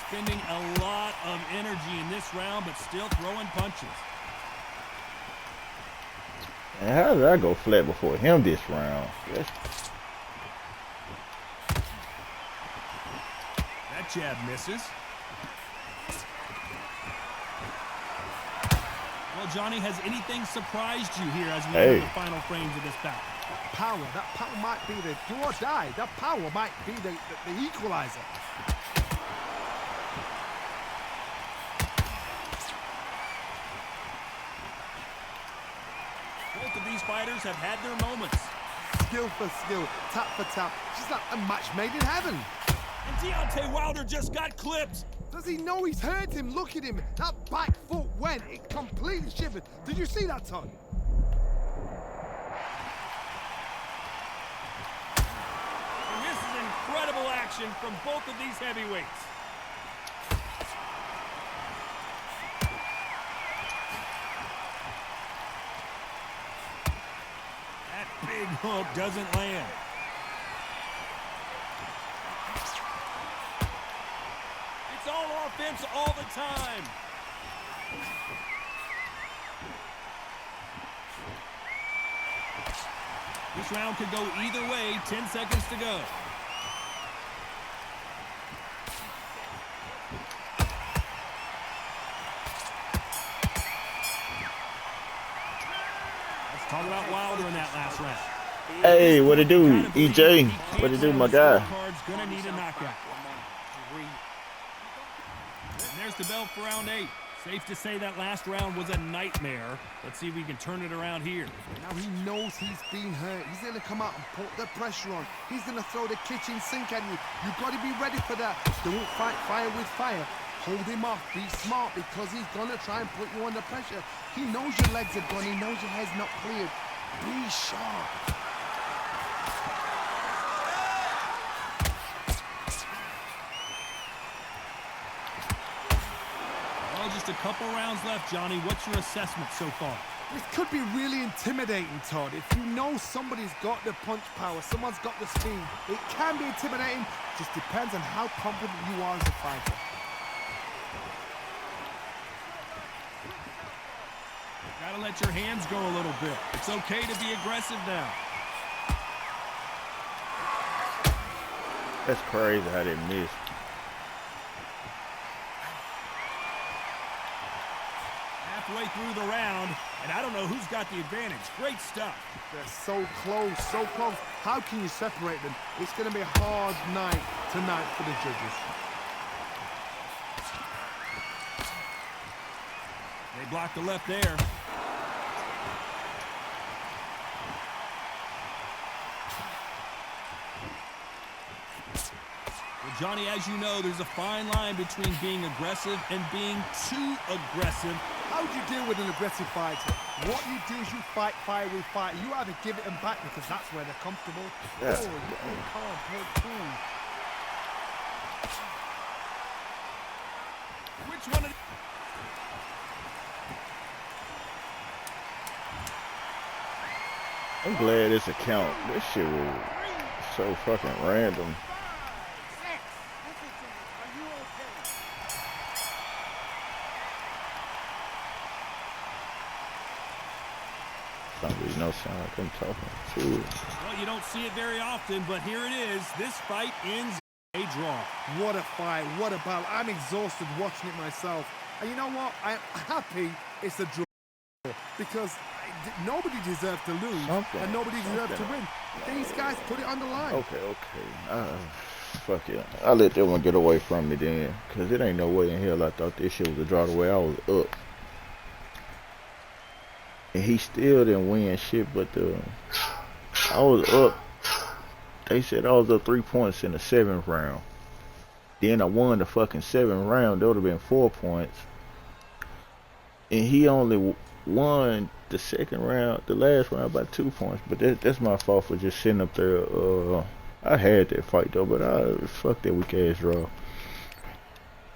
Expending a lot of energy in this round, but still throwing punches. And how did I go flat before him this round? Yes. That jab misses. Well, Johnny, has anything surprised you here as we enter the final frames of this bout? Power. That power might be the do or die. That power might be the equalizer. Both of these fighters have had their moments. Skill for skill, tap for tap. She's like a match made in heaven. And Deontay Wilder just got clipped. Does he know he's hurt him? Look at him. That back foot went. It completely shivered. Did you see that, Todd? And this is incredible action from both of these heavyweights. That big hook doesn't land. It's all offense all the time. This round could go either way. 10 seconds to go. Let's talk about Wilder in that last round. Hey, what it do, EJ? What it do, my guy? Gonna need a knockout. And there's the bell for round 8. Safe to say that last round was a nightmare. Let's see if we can turn it around here. Now he knows he's been hurt. He's going to come out and put the pressure on. He's going to throw the kitchen sink at you. You've got to be ready for that. Don't fight fire with fire. Hold him off. Be smart because he's going to try and put you under pressure. He knows your legs are gone. He knows your head's not cleared. Be sharp. Just a couple rounds left, Johnny. What's your assessment so far? This could be really intimidating, Todd. If you know somebody's got the punch power, someone's got the speed, it can be intimidating. Just depends on how confident you are as a fighter. Gotta let your hands go a little bit. It's okay to be aggressive now. That's crazy how they missed. Halfway through the round, and I don't know who's got the advantage. Great stuff. They're so close, so close. How can you separate them? It's going to be a hard night tonight for the judges. They blocked the left there. Well, Johnny, as you know, there's a fine line between being aggressive and being too aggressive. How do you deal with an aggressive fighter? What you do is you fight fire with fire. You either give it them back because that's where they're comfortable. Yeah. Oh, you can't play cool. Which one of I'm glad this account. This shit was so fucking random. Don't really no sound like I'm talking to it. Well, you don't see it very often, but here it is. This fight ends a draw. What a fight, what a battle. I'm exhausted watching it myself. And you know what? I'm happy it's a draw because nobody deserved to lose and nobody deserved to win. These guys put it on the line. Okay. Fuck it. I let that one get away from me then. Because it ain't no way in hell I thought this shit was a draw the way I was up. And he still didn't win shit, but I was up. They said I was up 3 points in the 7th round. Then I won the fucking 7th round. That would have been 4 points. And he only won the 2nd round, the last round, by 2 points. But that's my fault for just sitting up there. I had that fight though, but fuck that weak ass draw.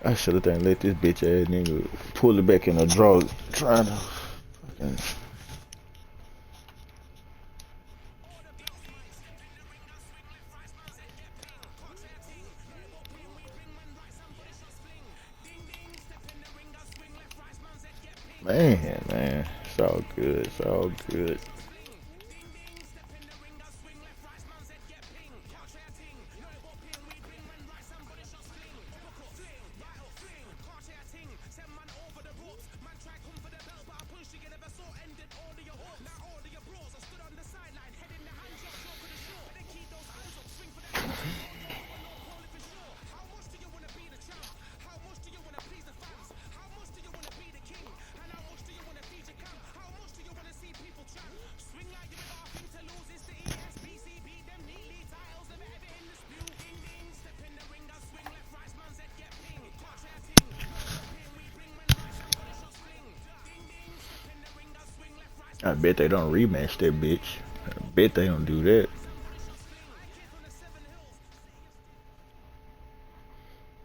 I should have let this bitch ass nigga pull it back in a draw, trying to fucking. Man, it's all good. It's all good. I bet they don't rematch that bitch. I bet they don't do that.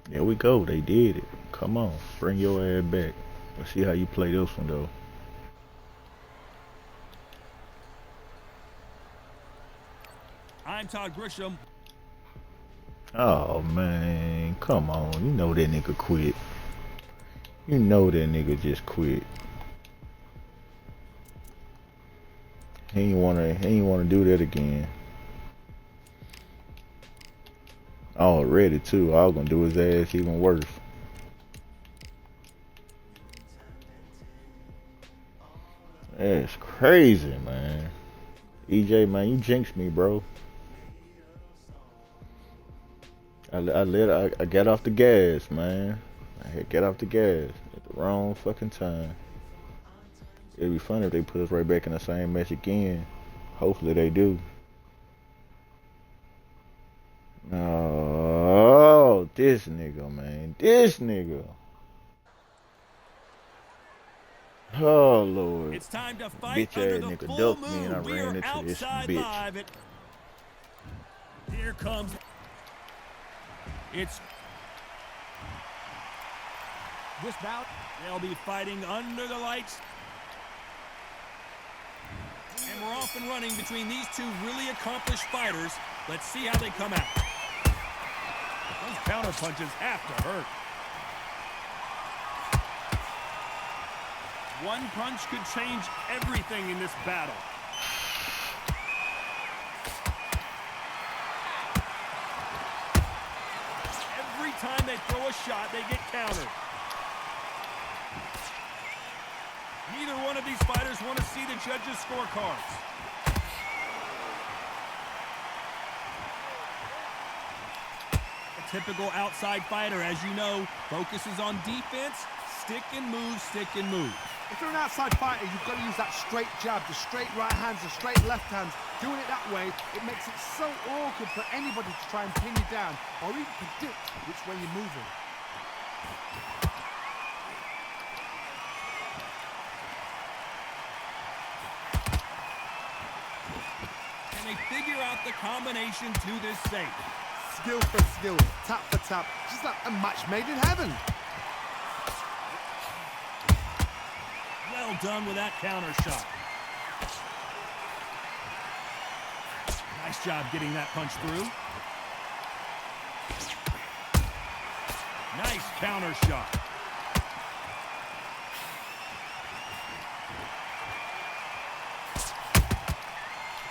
There we go. They did it. Come on. Bring your ass back. Let's see how you play this one, though. I'm Todd Grisham. Oh, man. Come on. You know that nigga quit. You know that nigga just quit. He ain't wanna do that again. Already too. I was gonna do his ass even worse. That's crazy, man. EJ, man, you jinxed me, bro. I got off the gas, man. I had got off the gas at the wrong fucking time. It'd be funny if they put us right back in the same match again. Hopefully they do. Oh, this nigga, man. This nigga. Oh, Lord. It's time to fight Bitch under ass the nigga full ducked me moon. and I We ran are into this outside bitch. live. Here comes. It's. This bout, They'll be fighting under the lights. And we're off and running between these two really accomplished fighters. Let's see how they come out. Those counter punches have to hurt. One punch could change everything in this battle. Every time they throw a shot, they get countered. Neither one of these fighters want to see the judges' scorecards. A typical outside fighter, as you know, focuses on defense, stick and move, stick and move. If you're an outside fighter, you've got to use that straight jab, the straight right hands, the straight left hands. Doing it that way, it makes it so awkward for anybody to try and pin you down or even predict which way you're moving. Can they figure out the combination to this safe? Skill for skill, tap for tap, just like a match made in heaven. Well done with that counter shot. Nice job getting that punch through. Nice counter shot.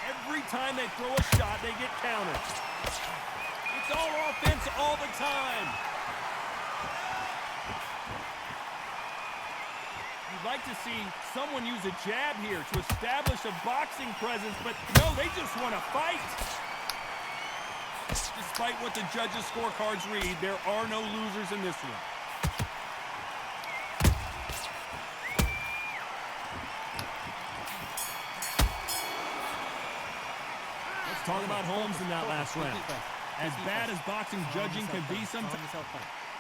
Every time they throw a shot, they get countered. It's all offense all the time. You'd like to see someone use a jab here to establish a boxing presence, but no, they just want to fight. Despite what the judges' scorecards read, there are no losers in this one. Let's talk about Holmes in that last round. As bad as boxing judging can be sometimes.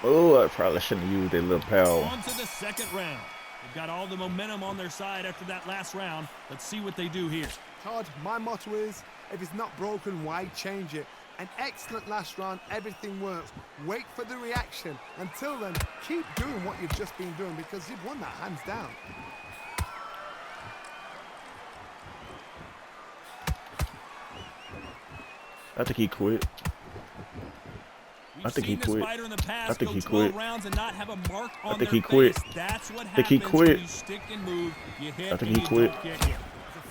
Oh, I probably shouldn't have used that little power. On to the second round. They've got all the momentum on their side after that last round. Let's see what they do here. Todd, my motto is, if it's not broken, why change it? An excellent last round, everything works. Wait for the reaction. Until then, keep doing what you've just been doing because you've won that hands down. I think he quit. I think he quit. I think he quit. I think he quit. I think he quit. I think he quit.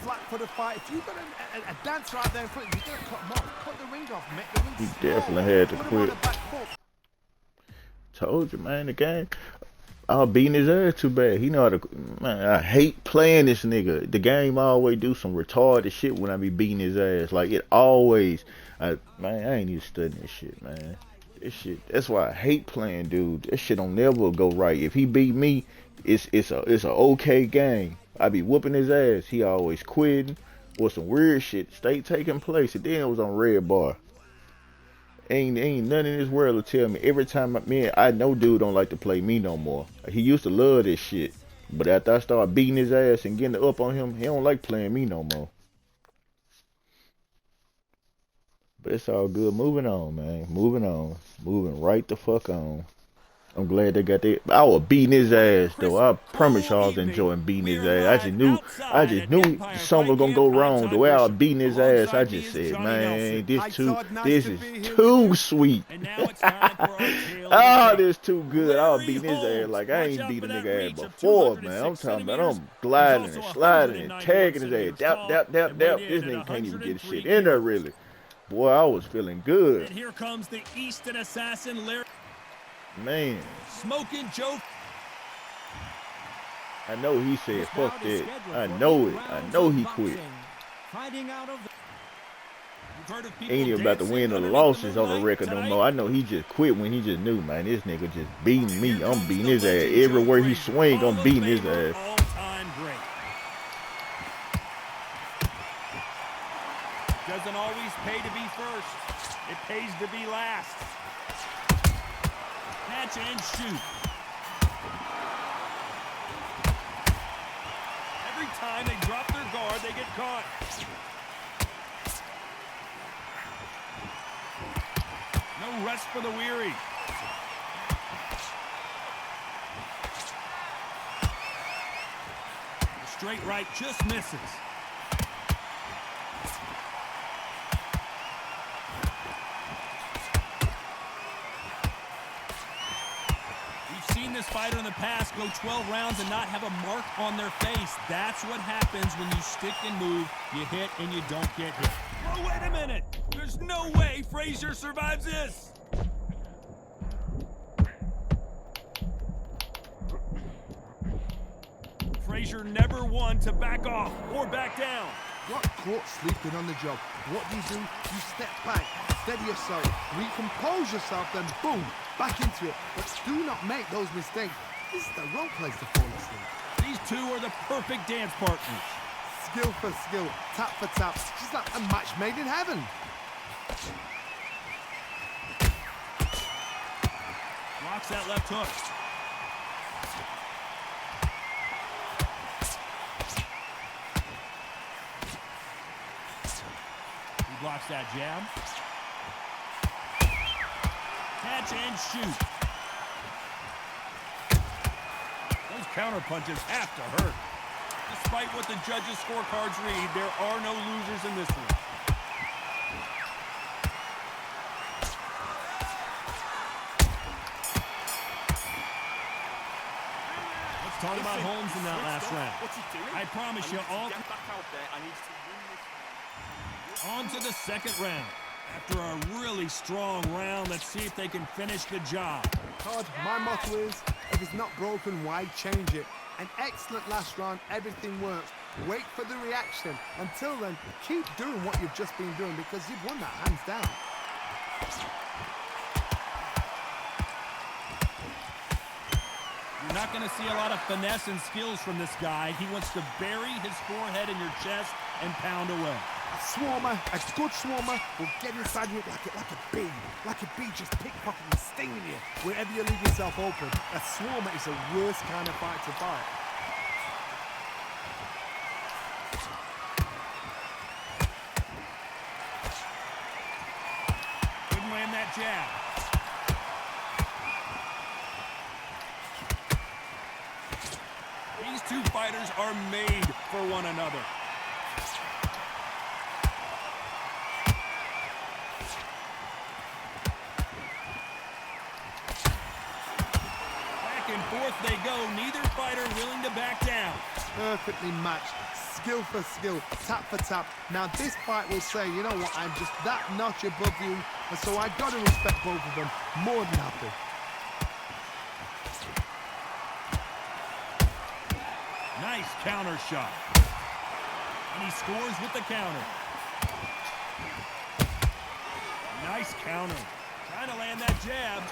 Flat-footed fight. If you've got a dancer out there in front, you've got to cut him off. Cut the ring off. Make the ring He definitely had to quit. Told you, man. The game. I was beating his ass too bad. He know how to. Man, I hate playing this nigga. The game always do some retarded shit when I be beating his ass. Like it always. Man, I ain't even studying this shit, man. This shit. That's why I hate playing, dude. This shit don't never go right. If he beat me, it's a okay game. I be whooping his ass. He always quitting or some weird shit stay taking place. And then it was on red bar. Ain't nothing in this world will tell me. Every time I know dude don't like to play me no more. He used to love this shit. But after I start beating his ass and getting up on him, he don't like playing me no more. But it's all good. Moving on, man. Moving on. Moving right the fuck on. I'm glad they got that. I was beating his ass though. I promise y'all I was enjoying beating his ass. I just knew something was gonna go wrong. The way I was beating his ass, I just said, man, this is too sweet. Oh, this too good. I was beating his ass like I ain't beat a nigga ass before, man. I'm talking about I'm gliding and sliding and tagging his ass. Dap, dap, dap, dap. This nigga can't even get shit in there really. Boy, I was feeling good. And here comes the Easton assassin, Larry. Man. Smoking Joe. I know he said, fuck that. I know it. I know he quit. Ain't even about to win or the losses on the record no more. I know he just quit when he just knew, man, this nigga just beating me. I'm beating his ass. Everywhere he swing, I'm beating his ass. All-time great. Doesn't always pay to be first. It pays to be last. Catch and shoot. Every time they drop their guard, they get caught. No rest for the weary. The straight right just misses. This fighter in the past go 12 rounds and not have a mark on their face. That's what happens when you stick and move. You hit and you don't get hit. Oh, wait a minute. There's no way Frazier survives this. Frazier never won to back off or back down. Got caught sleeping on the job. What do? You step back, steady yourself, recompose yourself, then boom, back into it. But do not make those mistakes. This is the wrong place to fall asleep. These two are the perfect dance partners. Skill for skill, tap for tap. Just like a match made in heaven. Blocks that left hook. He blocks that jab. Catch and shoot. Those counter punches have to hurt. Despite what the judges' scorecards read, there are no losers in this one. Let's talk about Holmes in that last round. What's he doing? I promise you all. Get back out there. I need to win this. On to the second round. After a really strong round, let's see if they can finish the job. Todd, my motto is, if it's not broken, why change it? An excellent last round, everything works. Wait for the reaction. Until then, keep doing what you've just been doing because you've won that hands down. You're not going to see a lot of finesse and skills from this guy. He wants to bury his forehead in your chest and pound away. A swarmer, a good swarmer, will get inside you like a bee. Like a bee just pickpocketing, stinging you wherever you leave yourself open. A swarmer is the worst kind of fight to fight. Couldn't land that jab. These two fighters are made for one another. Back and forth they go, neither fighter willing to back down. Perfectly matched, skill for skill, tap for tap. Now this fight will say, you know what, I'm just that notch above you, and so I gotta respect both of them more than happy. Nice counter shot. And he scores with the counter. Nice counter. Trying to land that jab.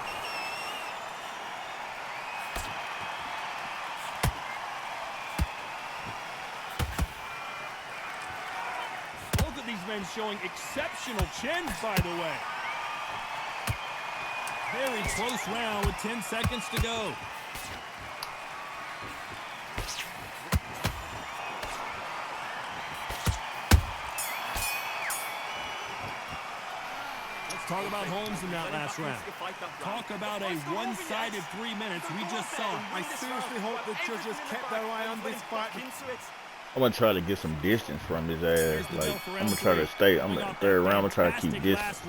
Both of these men showing exceptional chins, by the way. Very close round with 10 seconds to go. Talk about Holmes in that last round. Talk about a one-sided 3 minutes we just saw. I seriously hope the judges kept their eye on this fight. I'm gonna try to get some distance from his ass. Like, I'm gonna try to stay. I'm in the third round. I'm gonna try to keep distance.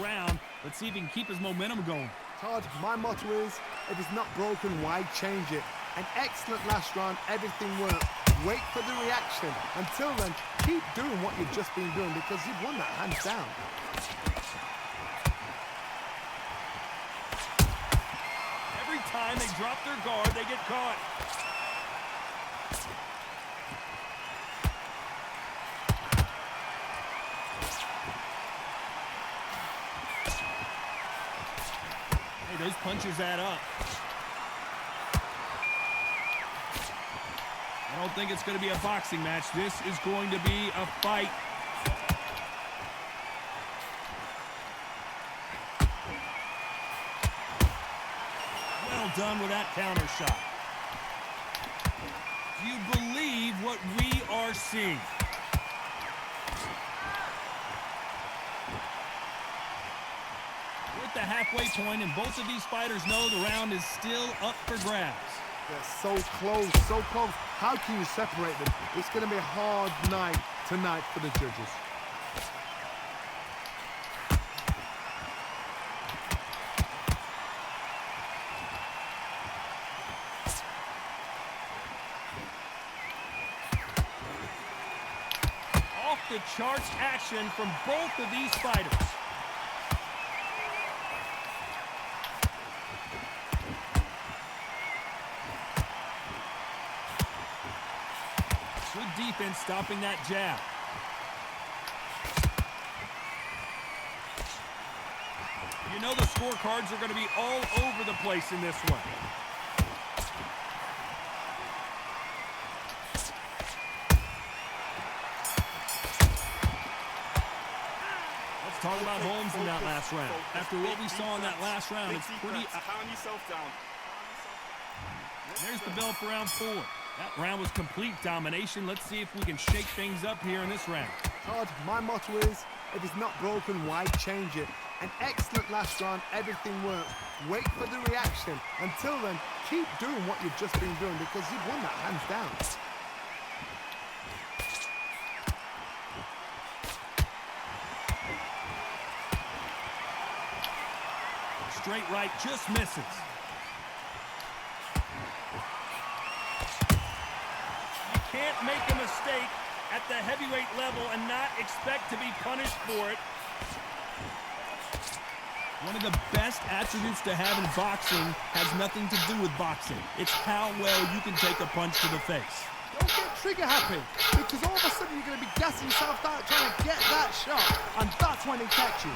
Let's see if he can keep his momentum going. Todd, my motto is, if it's not broken, why change it? An excellent last round, everything worked. Wait for the reaction. Until then, keep doing what you've just been doing because you've won that hands down. Time they drop their guard, they get caught. Hey, those punches add up. I don't think it's going to be a boxing match. This is going to be a fight. Done with that counter shot. Do you believe what we are seeing? We're at the halfway point, and both of these fighters know the round is still up for grabs. They're so close, so close. How can you separate them? It's going to be a hard night tonight for the judges. The charts action from both of these fighters. Good defense stopping that jab. You know the scorecards are going to be all over the place in this one. talk about Holmes in that last round. After what we saw in that last round, it's pretty... Calm yourself down. There's the bell for round 4. That round was complete domination. Let's see if we can shake things up here in this round. Todd, my motto is, if it's not broken, why change it? An excellent last round, everything works. Wait for the reaction. Until then, keep doing what you've just been doing because you've won that hands down. Straight right just misses. You can't make a mistake at the heavyweight level and not expect to be punished for it. One of the best attributes to have in boxing has nothing to do with boxing. It's how well you can take a punch to the face. Don't get trigger happy, because all of a sudden you're going to be gassing yourself out trying to get that shot, and that's when it catch you.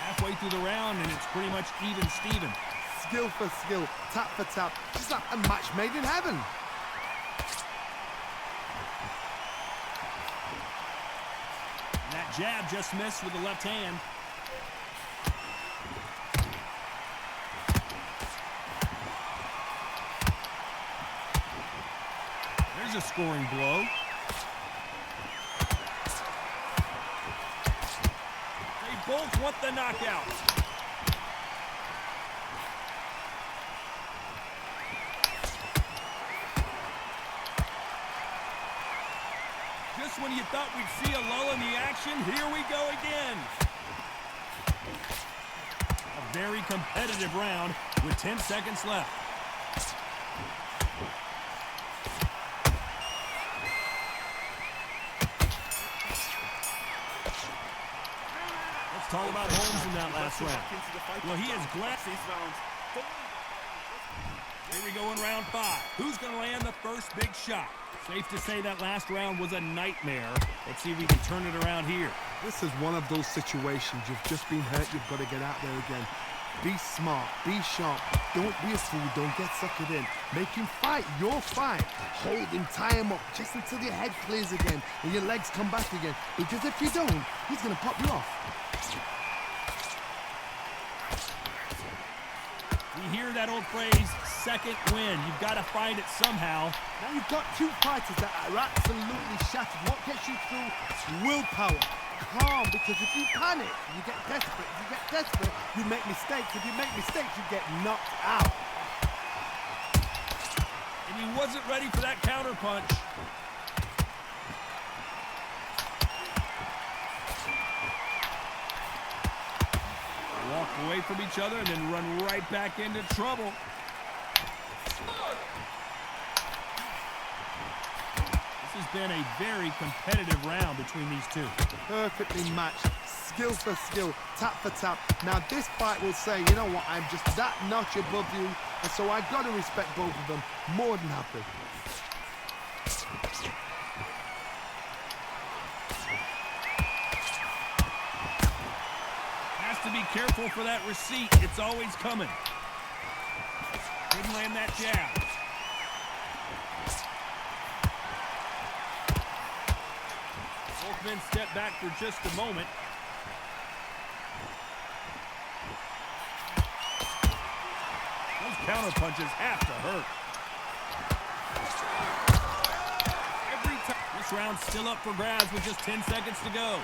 Halfway through the round, and it's pretty much even Steven. Skill for skill, tap for tap, just like a match made in heaven. That jab just missed with the left hand. There's a scoring blow. They both want the knockout. Just when you thought we'd see a lull in the action, here we go again. A very competitive round with 10 seconds left. Let's talk about Holmes in that last round. Well, he has glassed these rounds. Here we go in round 5. Who's going to land the first big shot? Safe to say that last round was a nightmare. Let's see if we can turn it around here. This is one of those situations. You've just been hurt. You've got to get out there again. Be smart. Be sharp. Don't be a fool. Don't get suckered in. Make him fight your fight. Hold him. Tie him up just until your head clears again and your legs come back again. Because if you don't, he's going to pop you off. We hear that old phrase, second win. You've got to find it somehow. Now you've got two fighters that are absolutely shattered. What gets you through? Willpower. Calm, because if you panic, you get desperate. If you get desperate, you make mistakes. If you make mistakes, you get knocked out. And he wasn't ready for that counter punch. Walk away from each other and then run right back into trouble. This has been a very competitive round between these two. Perfectly matched. Skill for skill, tap for tap. Now this fight will say, you know what, I'm just that notch above you, and so I got to respect both of them. More than happy. To be careful for that receipt. It's always coming. Didn't land that jab. Both men step back for just a moment. Those counter punches have to hurt. Every time. This round's still up for grabs with just 10 seconds to go.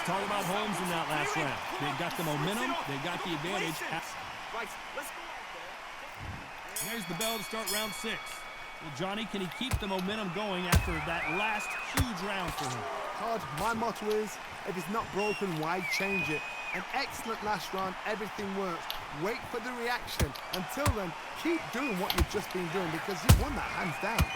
Talk about Holmes in that last round. They got the momentum. They got the advantage. There's the bell to start round 6. Well, Johnny, can he keep the momentum going after that last huge round for him? Todd, my motto is, if it's not broken, why change it? An excellent last round. Everything works. Wait for the reaction. Until then, keep doing what you've just been doing because you've won that hands down.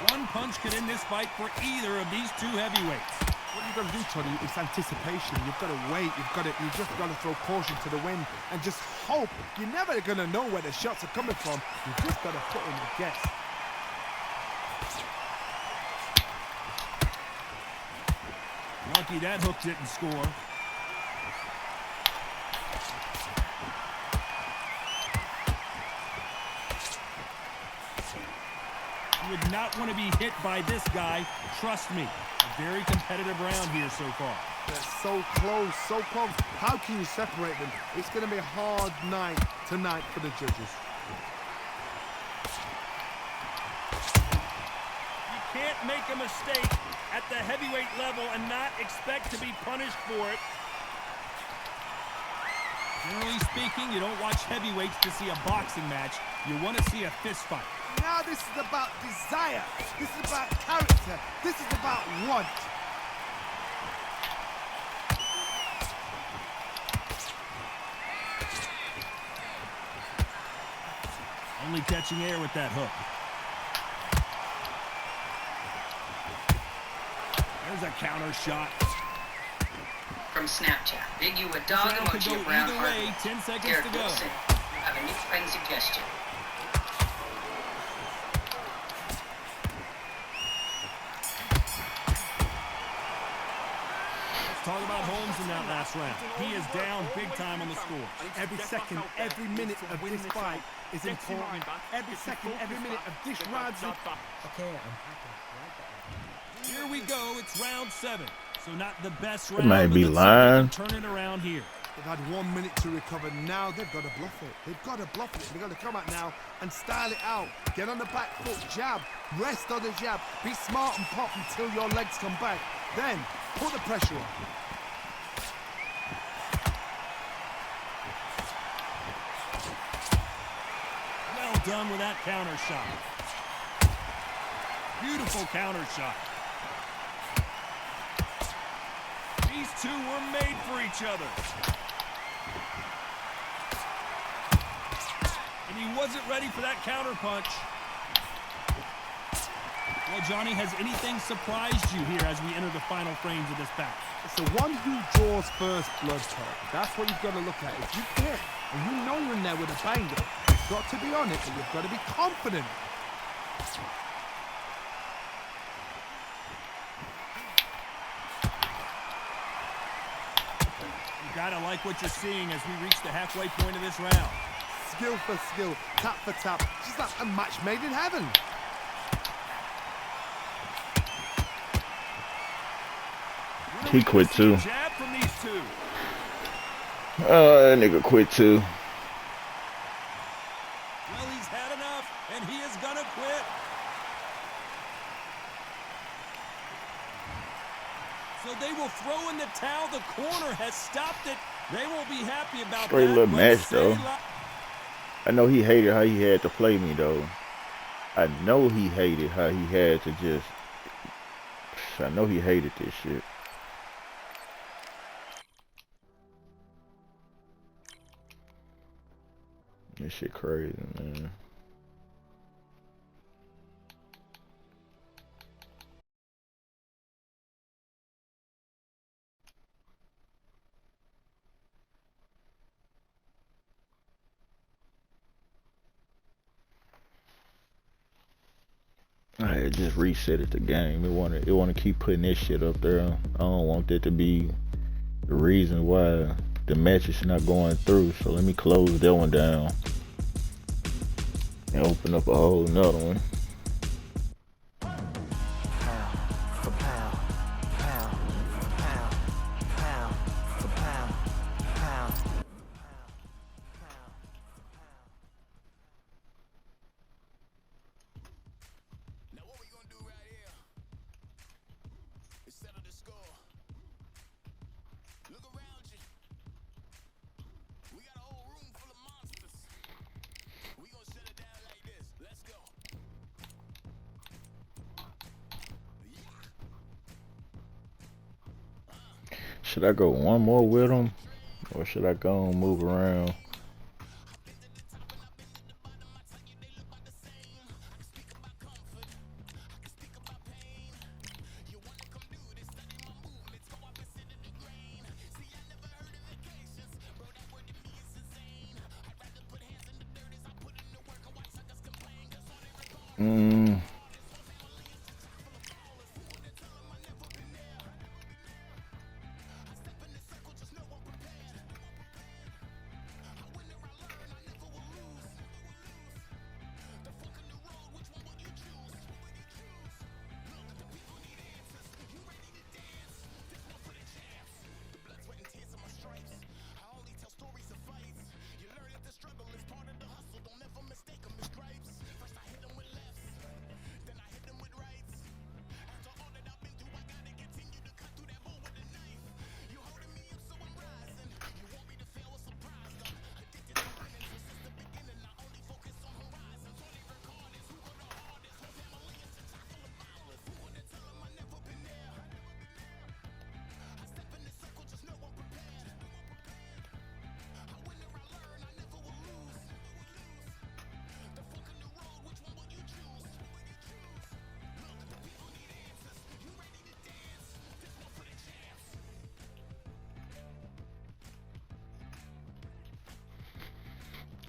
One punch could end this fight for either of these two heavyweights. What you've got to do, Tony, is anticipation. You've got to wait. You've just got to throw caution to the wind and just hope. You're never going to know where the shots are coming from. You've just got to put in a guess. Lucky that hook didn't score. You would not want to be hit by this guy. Trust me. A very competitive round here so far. They're so close, so close. How can you separate them? It's going to be a hard night tonight for the judges. You can't make a mistake at the heavyweight level and not expect to be punished for it. Generally speaking, you don't watch heavyweights to see a boxing match. You want to see a fist fight. Now this is about desire. This is about character. This is about want. Only catching air with that hook. There's a counter shot. From Snapchat, Big U a dog Round could emoji go of brown either heart. way. 10 seconds Derek to go. Wilson, you have a new friend suggestion. Let's talk about Holmes in that last round. He is down big time on the score. Every second, every minute of this fight is important. Every second, every minute of this round is Okay, I'm happy. Here we go. It's round 7. So not the best It round. might but be let's see if they lying. can turn it around here. They've had 1 minute to recover. Now they've got to bluff it. They've got to bluff it. They've got to come out now and style it out. Get on the back foot, jab. Rest on the jab. Be smart and pop until your legs come back. Then put the pressure on. Well done with that counter shot. Beautiful counter shot. These two were made for each other. And he wasn't ready for that counter punch. Well, Johnny, has anything surprised you here as we enter the final frames of this bout? It's the one who draws first blood, Todd. That's what you've got to look at. If you get, and you know you're in there with a banger, you've got to be on it, and you've got to be confident. You gotta like what you're seeing as we reach the halfway point of this round. Skill for skill, tap for tap. Just like a match made in heaven. He quit too. Jab from these two. That nigga quit too. Well, he's had enough, and he is gonna quit. So they will throw in the towel. The corner has stopped it. They won't be happy about Straight that. little but match, say though. I know he hated how he had to play me, though. I know he hated how he had to just... I know he hated this shit. This shit crazy, man. I had just reset the game. It wanna keep putting this shit up there. I don't want that to be the reason why the match is not going through. So let me close that one down and open up a whole nother one. Should I go one more with him, or should I go and move around? Mm.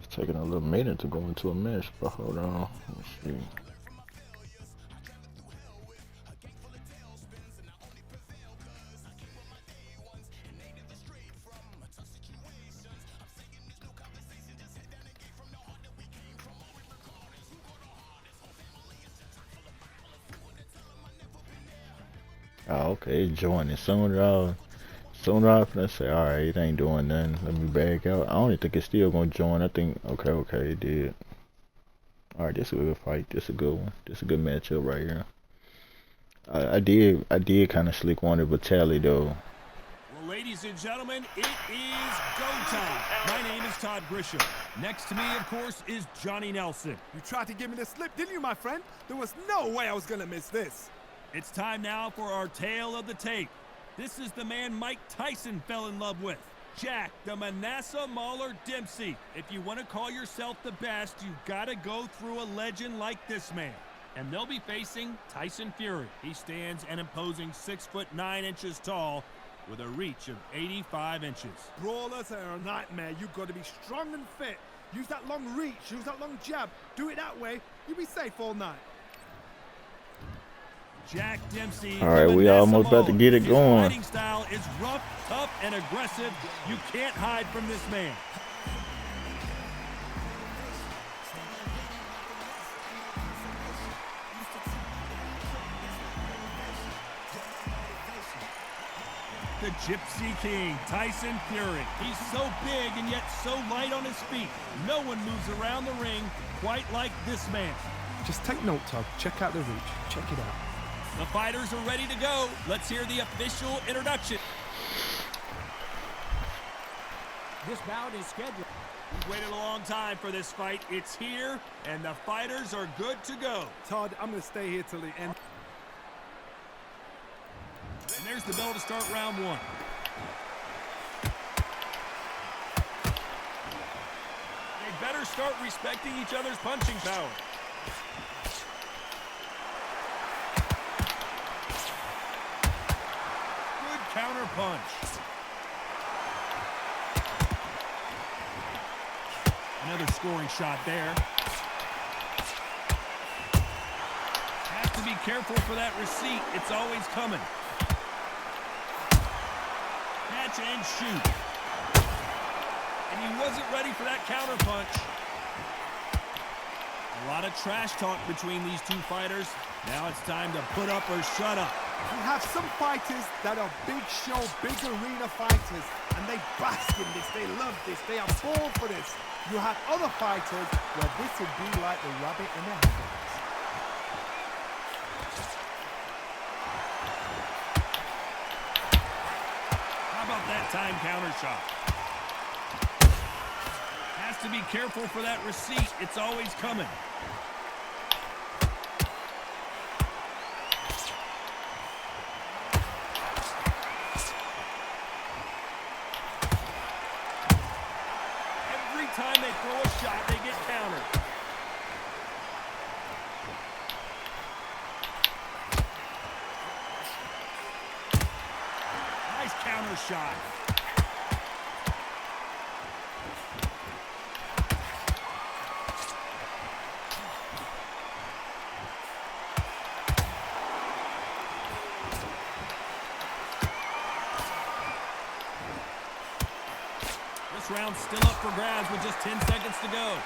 It's taking a little minute to go into a match, but hold on. Let's see. Oh, okay, it's joining. Soon as I say, alright, it ain't doing nothing. Let me back out. I don't even think it's still gonna join. I think, okay, it did. Alright, this is a good fight. This is a good one. This is a good matchup right here. I did kind of slick one with Tally though. Well, ladies and gentlemen, it is go time. My name is Todd Grisham. Next to me, of course, is Johnny Nelson. You tried to give me the slip, didn't you, my friend? There was no way I was gonna miss this. It's time now for our tale of the tape. This is the man Mike Tyson fell in love with. Jack the Manasseh Mauler Dempsey. If you want to call yourself the best, you gotta go through a legend like this man. And they'll be facing Tyson Fury. He stands an imposing 6'9" tall with a reach of 85 inches. Brawlers are a nightmare. You've got to be strong and fit. Use that long reach, use that long jab. Do it that way, you'll be safe all night. Jack Dempsey. All right, we almost about to get it going. His fighting style is rough, tough, and aggressive. You can't hide from this man. The Gypsy King, Tyson Fury. He's so big and yet so light on his feet. No one moves around the ring quite like this man. Just take note, Todd. Check out the reach. Check it out. The fighters are ready to go. Let's hear the official introduction. This bout is scheduled. We've waited a long time for this fight. It's here, and the fighters are good to go. Todd, I'm going to stay here till the end. And there's the bell to start round one. They better start respecting each other's punching power. Good counter punch. Another scoring shot there. Have to be careful for that receipt. It's always coming. Catch and shoot. And he wasn't ready for that counter punch. A lot of trash talk between these two fighters. Now it's time to put up or shut up. We have some fighters that are big show, big arena fighters, and they bask in this, they love this, they are born for this. You have other fighters where this would be like the rabbit in the headlights. How about that time counter shot? Has to be careful for that receipt. It's always coming. Every time they throw a shot, they get countered. Nice counter shot. round still up for grabs with just 10 seconds to go.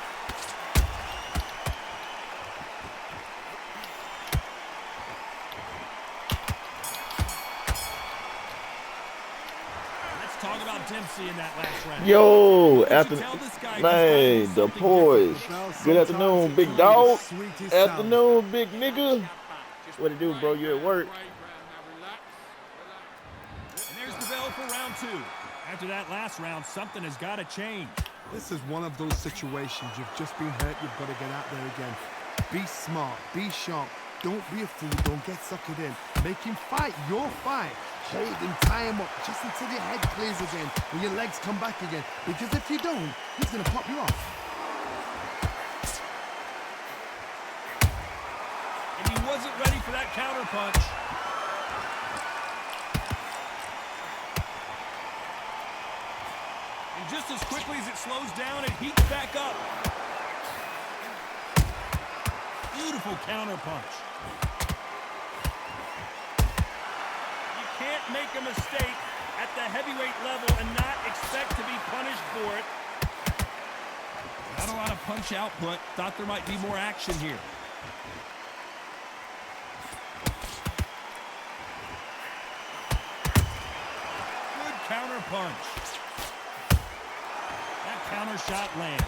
Let's talk about Dempsey in that last round. Yo, man, the boys. Good afternoon, big dog. Afternoon, big nigga. What it do, bro? You at work? And there's the bell for round 2. After that last round, something has got to change. This is one of those situations. You've just been hurt. You've got to get out there again. Be smart. Be sharp. Don't be a fool. Don't get suckered in. Make him fight your fight. Hold him, tie him up, just until your head clears again and your legs come back again. Because if you don't, he's going to pop you off. And he wasn't ready for that counter punch. And just as quickly as it slows down, it heats back up. Beautiful counter punch. You can't make a mistake at the heavyweight level and not expect to be punished for it. Not a lot of punch output. Thought there might be more action here. Good counter punch. That counter shot lands.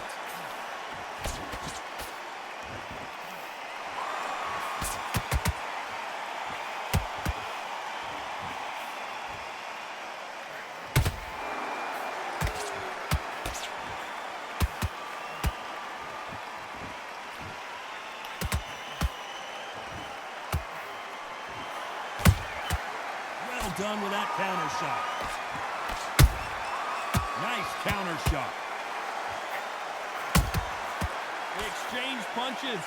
Done with that counter shot. Nice counter shot. They exchange punches.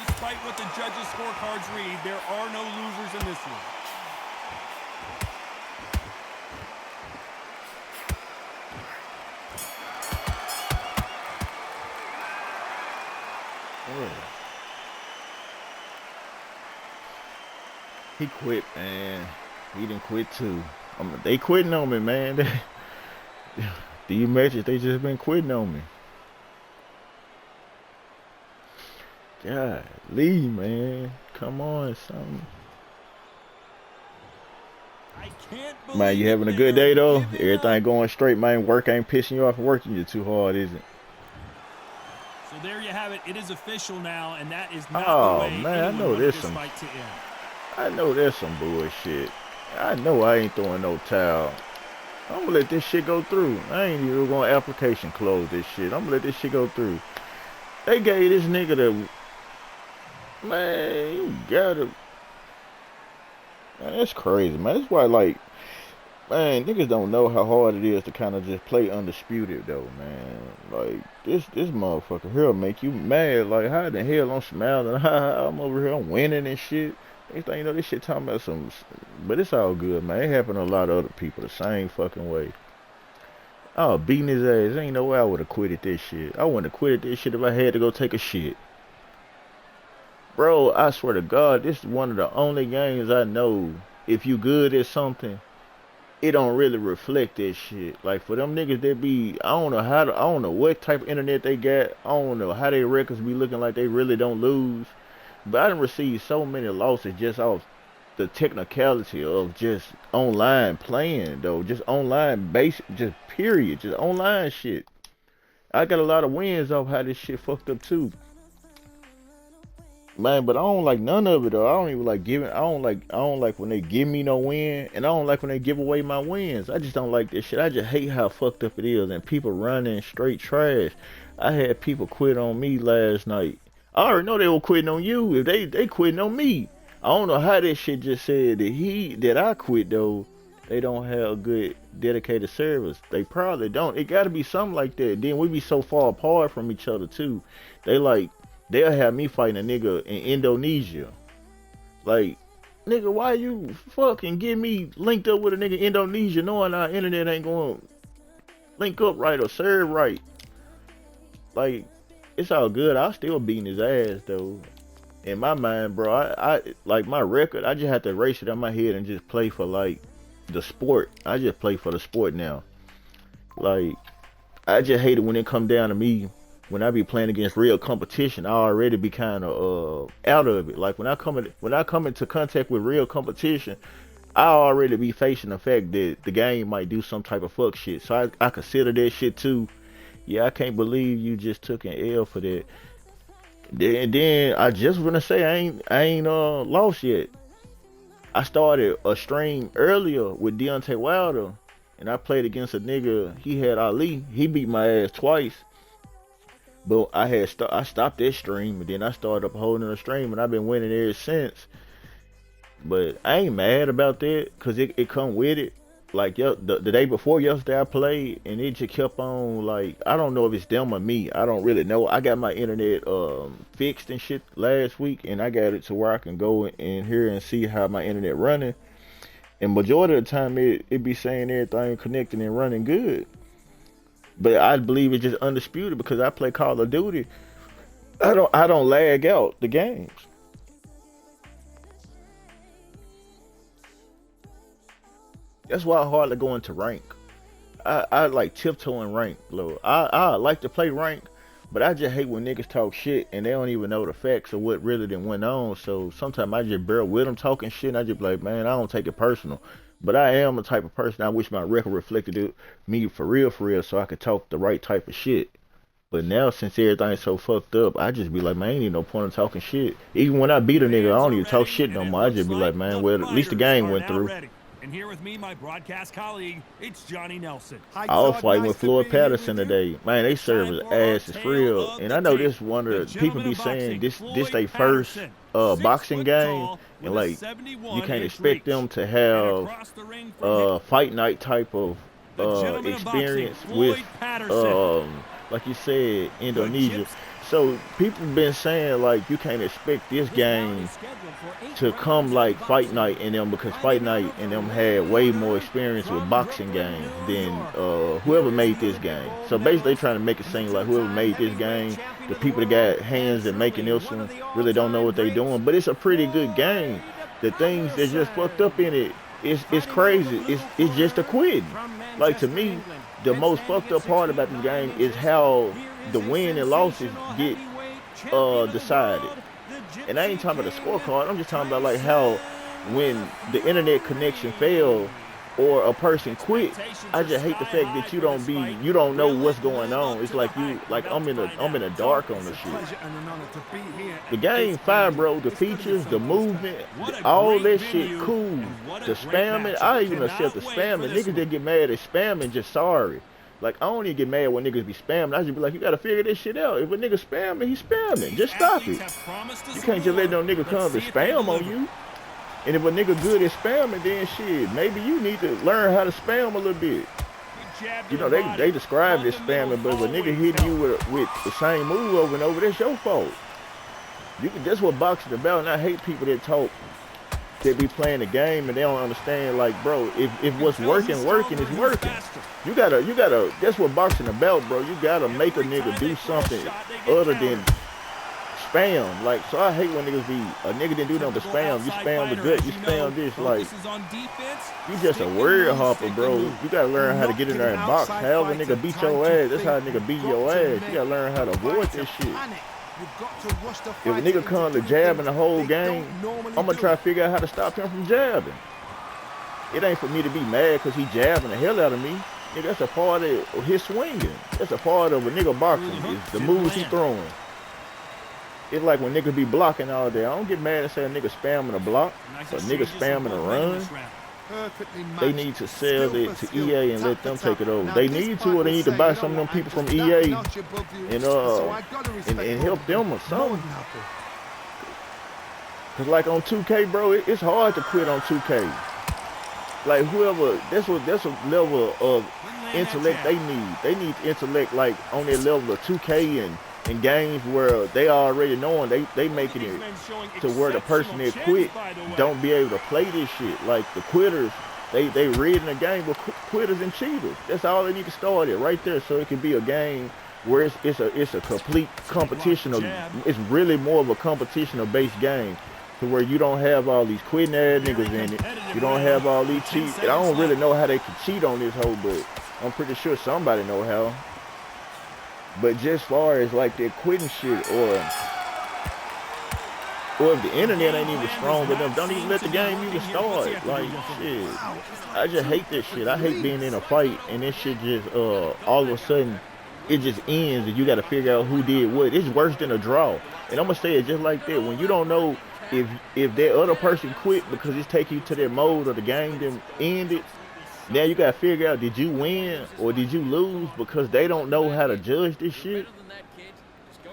Despite what the judges' scorecards read, there are no losers in this one. He quit, man. He didn't quit too. They quitting on me, man. These matches, they just been quitting on me. Golly, man. Come on, son. I can't Man, you having a good day, though? Everything going straight, man. Work ain't pissing you off. Working you too hard, is it? So there you have it. It is official now, and that is not Oh, the way man, I know this there's some fight to end. I know there's some bullshit. I know I ain't throwing no towel. I'm gonna let this shit go through. I ain't even gonna application close this shit. I'm gonna let this shit go through. They gave this nigga the... Man, you gotta... Man, that's crazy, man. That's why, like... Man, niggas don't know how hard it is to kind of just play Undisputed, though, man. Like, this motherfucker here will make you mad. Like, how the hell I'm smiling? I'm over here, I'm winning and shit. Next thing you know, this shit talking about some... But it's all good, man. It happened to a lot of other people the same fucking way. I was beating his ass. Ain't no way I would have quitted this shit. I wouldn't have quitted this shit if I had to go take a shit. Bro, I swear to God, this is one of the only games I know. If you good at something, it don't really reflect that shit. Like, for them niggas that be... I don't know what type of internet they got. I don't know how their records be looking like they really don't lose. But I done received so many losses just off the technicality of just online playing, though. Just online basic, just period. Just online shit. I got a lot of wins off how this shit fucked up, too. Man, but I don't like none of it, though. I don't even like giving... I don't like when they give me no win. And I don't like when they give away my wins. I just don't like this shit. I just hate how fucked up it is. And people running straight trash. I had people quit on me last night. I already know they were quitting on you. If they quitting on me. I don't know how this shit just said that I quit, though. They don't have good dedicated service. They probably don't. It gotta be something like that. Then we be so far apart from each other too. They'll have me fighting a nigga in Indonesia. Like, nigga, why you fucking get me linked up with a nigga in Indonesia knowing our internet ain't going to link up right or serve right? Like, it's all good. I'll still beating his ass though. In my mind, bro, I like my record. I just have to erase it out my head and just play for like the sport. I just play for the sport now. Like I just hate it when it come down to me. When I be playing against real competition, I already be kind of out of it. Like when I come into contact with real competition, I already be facing the fact that the game might do some type of fuck shit. So I consider that shit too. Yeah, I can't believe you just took an L for that. Then I just wanna say I ain't lost yet. I started a stream earlier with Deontay Wilder, and I played against a nigga. He had Ali. He beat my ass twice. But I stopped that stream, and then I started upholding a stream, and I've been winning ever since. But I ain't mad about that, cause it come with it. Like the day before yesterday I played, and it just kept on, like, I don't know if it's them or me. I don't really know. I got my internet fixed and shit last week, and I got it to where I can go in here and see how my internet running. And majority of the time it be saying everything connecting and running good. But I believe it's just Undisputed because I play Call of Duty. I don't lag out the games. That's why I hardly go into rank. I like tiptoeing rank, Lord. I like to play rank, but I just hate when niggas talk shit and they don't even know the facts of what really done went on. So sometimes I just bear with them talking shit, and I just be like, man, I don't take it personal. But I am the type of person, I wish my record reflected me for real, so I could talk the right type of shit. But now, since everything's so fucked up, I just be like, man, ain't even no point in talking shit. Even when I beat a nigga, I don't even talk shit no more. I just be like, man, well, at least the game went through. And here with me, my broadcast colleague, it's Johnny Nelson. I was fighting with Floyd Patterson today. Man, they serve his ass is real. And I know this one of the people be saying this they first boxing game, and like you can't expect them to have fight night type of experience with like you said, Indonesia. So people been saying like you can't expect this game to come like Fight Night in them, because Fight Night in them had way more experience with boxing games than whoever made this game. So basically trying to make it seem like whoever made this game, the people that got hands in making this one really don't know what they doing. But it's a pretty good game. The things that just fucked up in it, it's crazy. It's just a quitting. Like to me, the most fucked up part about this game is how the win and losses get decided. And I ain't talking about the scorecard. I'm just talking about like how when the internet connection fails or a person quit, I just hate the fact that you don't know what's going on. It's like I'm in the dark on the shit. The game fire, bro. The features, the movement, all that shit cool. The spamming, I even accept the spamming. Niggas that get mad at spamming just sorry. Like, I don't even get mad when niggas be spamming. I just be like, you gotta figure this shit out. If a nigga spamming, he spamming. Just stop it. You can't just let no nigga come and spam on you. And if a nigga good at spamming, then shit, maybe you need to learn how to spam a little bit. You know, they describe this spamming, but if a nigga hitting you with the same move over and over, that's your fault. That's what boxing about, and I hate people that talk, that be playing the game and they don't understand, like, bro, if what's working is working. You gotta, that's what boxing about, bro. You gotta make a nigga do something other than spam. Like, so I hate when niggas be, a nigga didn't do nothing but spam. You spam the gut, you spam this, like, you just a word hopper, bro. You gotta learn how to get in there and box. However a nigga beat your ass, that's how a nigga beat your ass. You gotta learn how to avoid this shit. If a nigga come to jabbing the whole game, I'm gonna try to figure out how to stop him from jabbing. It ain't for me to be mad because he jabbing the hell out of me. Nigga, that's a part of his swinging. That's a part of a nigga boxing. It's the moves he throwing. It's like when niggas be blocking all day. I don't get mad and say a nigga spamming a block, but nigga spamming a run. They need to sell it to EA and let them take it over. They need to, or they need to buy some of them people from EA and help them or something. Cause like on 2K, bro, it's hard to quit on 2K. Like whoever, that's what level of intellect they need. They need intellect like on their level of 2K and games where they already knowing they making it to where the person that quit don't be able to play this shit. Like the quitters, they reading the game with quitters and cheaters. That's all they need to start it right there, so it can be a game where it's a complete competition of, it's really more of a competitional based game, to where you don't have all these quitting ass niggas in it. You don't have all these cheats. I don't really know how they can cheat on this hoe, but I'm pretty sure somebody know how. But just far as like that quitting shit, or if the internet ain't even strong enough, don't even let the game even start. Like, shit, I just hate this shit. I hate being in a fight and this shit just all of a sudden it just ends and you got to figure out who did what. It's worse than a draw. And I'm gonna say it just like that. When you don't know if that other person quit because it's taking you to their mode or the game then ended, now you gotta figure out, did you win or did you lose, because they don't know how to judge this shit.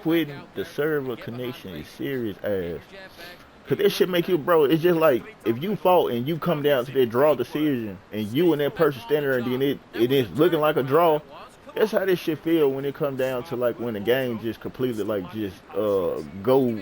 Quitting the server connection is serious ass. Cause this shit make you, bro, it's just like if you fought and you come down to that draw decision and you and that person standing there and then it is looking like a draw. That's how this shit feel when it come down to like when the game just completely like just go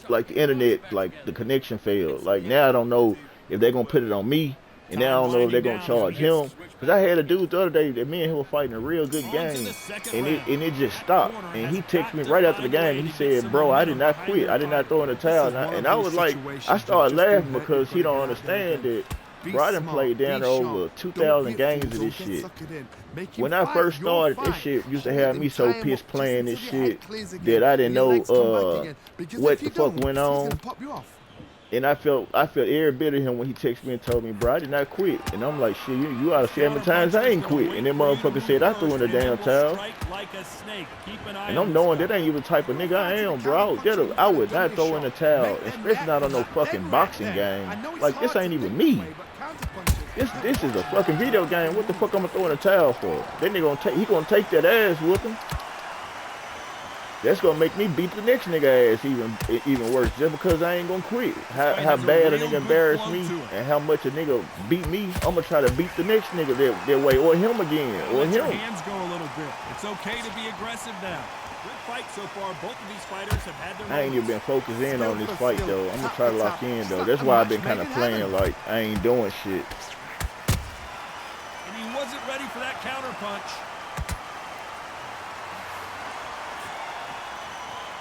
like the internet, like the connection failed. Like now I don't know if they're gonna put it on me, and now I don't know if they're gonna charge him. Cause I had a dude the other day that me and him were fighting a real good game, and it just stopped. And he texted me right after the game. And he said, "Bro, I did not quit. I did not throw in the towel." And I was like, I started laughing because he don't understand that. Bro, I done played down over 2,000 games of this shit. When I first started, this shit used to have me so pissed playing this shit that I didn't know what the fuck went on. And I felt every bit of him when he texted me and told me, "Bro, I did not quit." And I'm like, "Shit, you ought to see how many times I ain't quit." And that motherfucker said, "I threw in the damn towel." And I'm knowing that ain't even the type of nigga I am, bro. I would not throw in the towel, especially not on no fucking boxing game. Like, this ain't even me. This is a fucking video game. What the fuck I'm gonna throw in the towel for? That nigga gonna take that ass whooping. That's gonna make me beat the next nigga ass even worse, just because I ain't gonna quit. How bad a nigga embarrassed me and how much a nigga beat me, I'm gonna try to beat the next nigga that way, or him again, or him. Hands go a little bit. It's okay to be aggressive now. Good fight so far. Both of these fighters have had their I ain't even been focused in on this fight though. I'm gonna try to lock in though. That's why I've been kind of playing like I ain't doing shit. And he wasn't ready for that counter punch.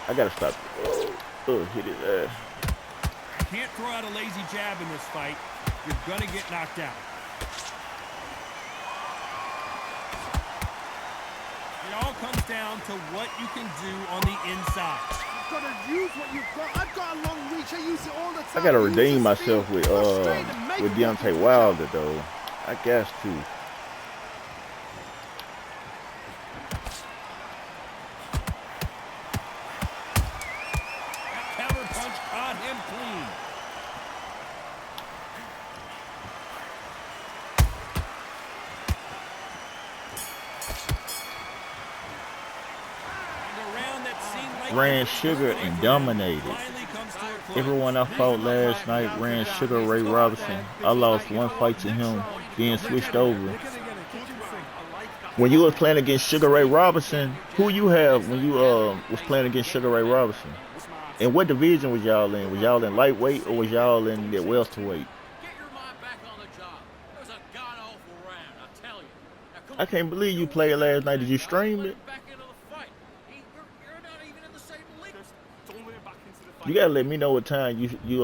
I gotta stop. Oh, hit his ass. Can't throw out a lazy jab in this fight. You're gonna get knocked out. It all comes down to what you can do on the inside. You've got to use what you've got. I've got a long reach. I use it all the time. I gotta redeem myself with Deontay Wilder though. I guess to. Ran Sugar and dominated. Everyone I fought last night ran Sugar Ray Robinson. I lost one fight to him, then switched over. When you was playing against Sugar Ray Robinson, who you have when you was playing against Sugar Ray Robinson? And what division was y'all in? Was y'all in lightweight or was y'all in the welterweight? I can't believe you played last night. Did you stream it? You gotta let me know what time you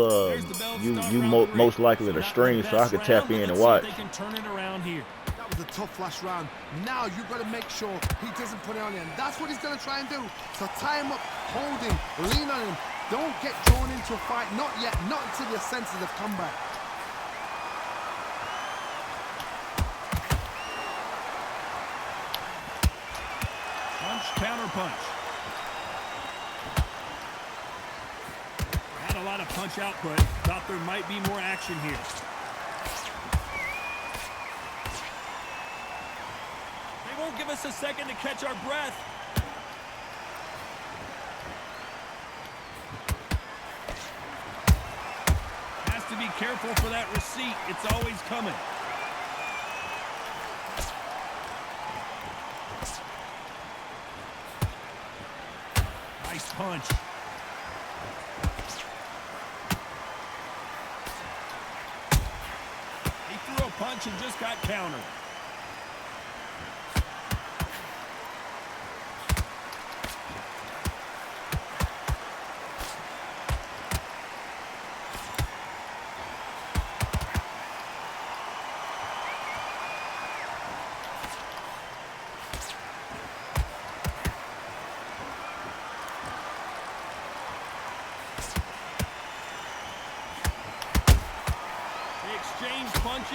most likely to stream so I can tap in and watch. That was a tough last round. Now you've got to make sure he doesn't put it on you, and that's what he's gonna try and do. So tie him up, hold him, lean on him. Don't get drawn into a fight. Not yet. Not until your senses have come back. Punch, counter punch. A lot of punch output. Thought there might be more action here. They won't give us a second to catch our breath. Has to be careful for that receipt. It's always coming. Nice punch. Punch and just got countered.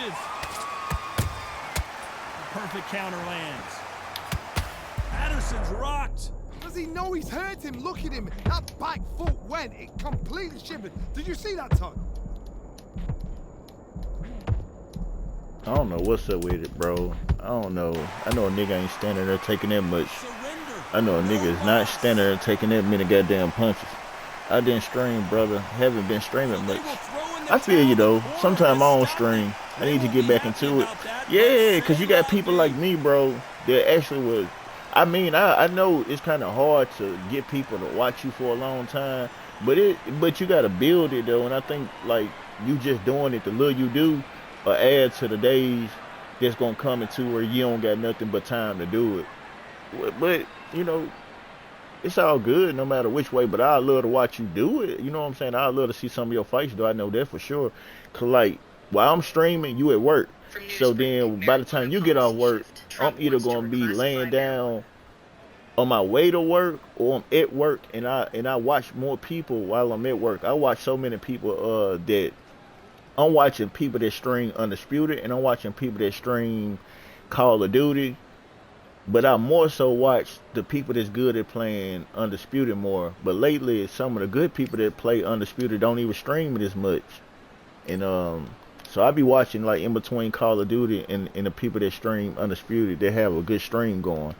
punches. The perfect counter lands. Patterson's rocked. Does he know he's hurt him? Look at him. That back foot went. It completely shivered. Did you see that, Todd? I don't know what's up with it, bro. I don't know. I know a nigga ain't standing there taking that much. I know a nigga is not standing there taking that many goddamn punches. I didn't stream, brother. Haven't been streaming much. I feel you though. Sometimes I don't stream. I need to get back into it. Yeah, cause you got people like me, bro, that actually was. I mean, I know it's kind of hard to get people to watch you for a long time, but you gotta build it though. And I think like you just doing it, the little you do, add to the days that's gonna come into where you don't got nothing but time to do it. But you know, it's all good no matter which way. But I love to watch you do it. You know what I'm saying? I love to see some of your fights though. I know that for sure. Cause like while I'm streaming, you at work. So then by the time you get off work, I'm either gonna be laying down on my way to work or I'm at work, and I watch more people while I'm at work. I watch so many people that I'm watching people that stream Undisputed, and I'm watching people that stream Call of Duty. But I more so watch the people that's good at playing Undisputed more. But lately, some of the good people that play Undisputed don't even stream it as much. And so I be watching like in between Call of Duty and the people that stream Undisputed. They have a good stream going.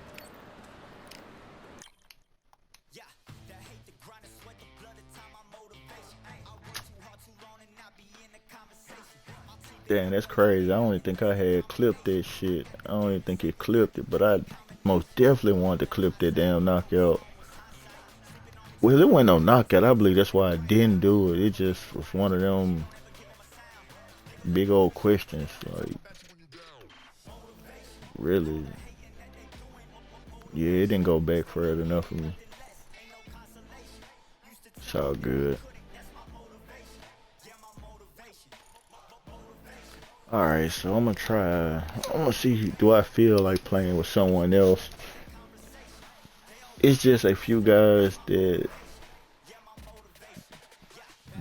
Damn, that's crazy. I don't even think I had clipped that shit. I don't even think it clipped it, but I most definitely wanted to clip that damn knockout. Well, it wasn't no knockout. I believe that's why I didn't do it. It just was one of them big old questions. Like, really? Yeah, it didn't go back further enough for me. It's all good. Alright, so I'm gonna see, do I feel like playing with someone else? It's just a few guys that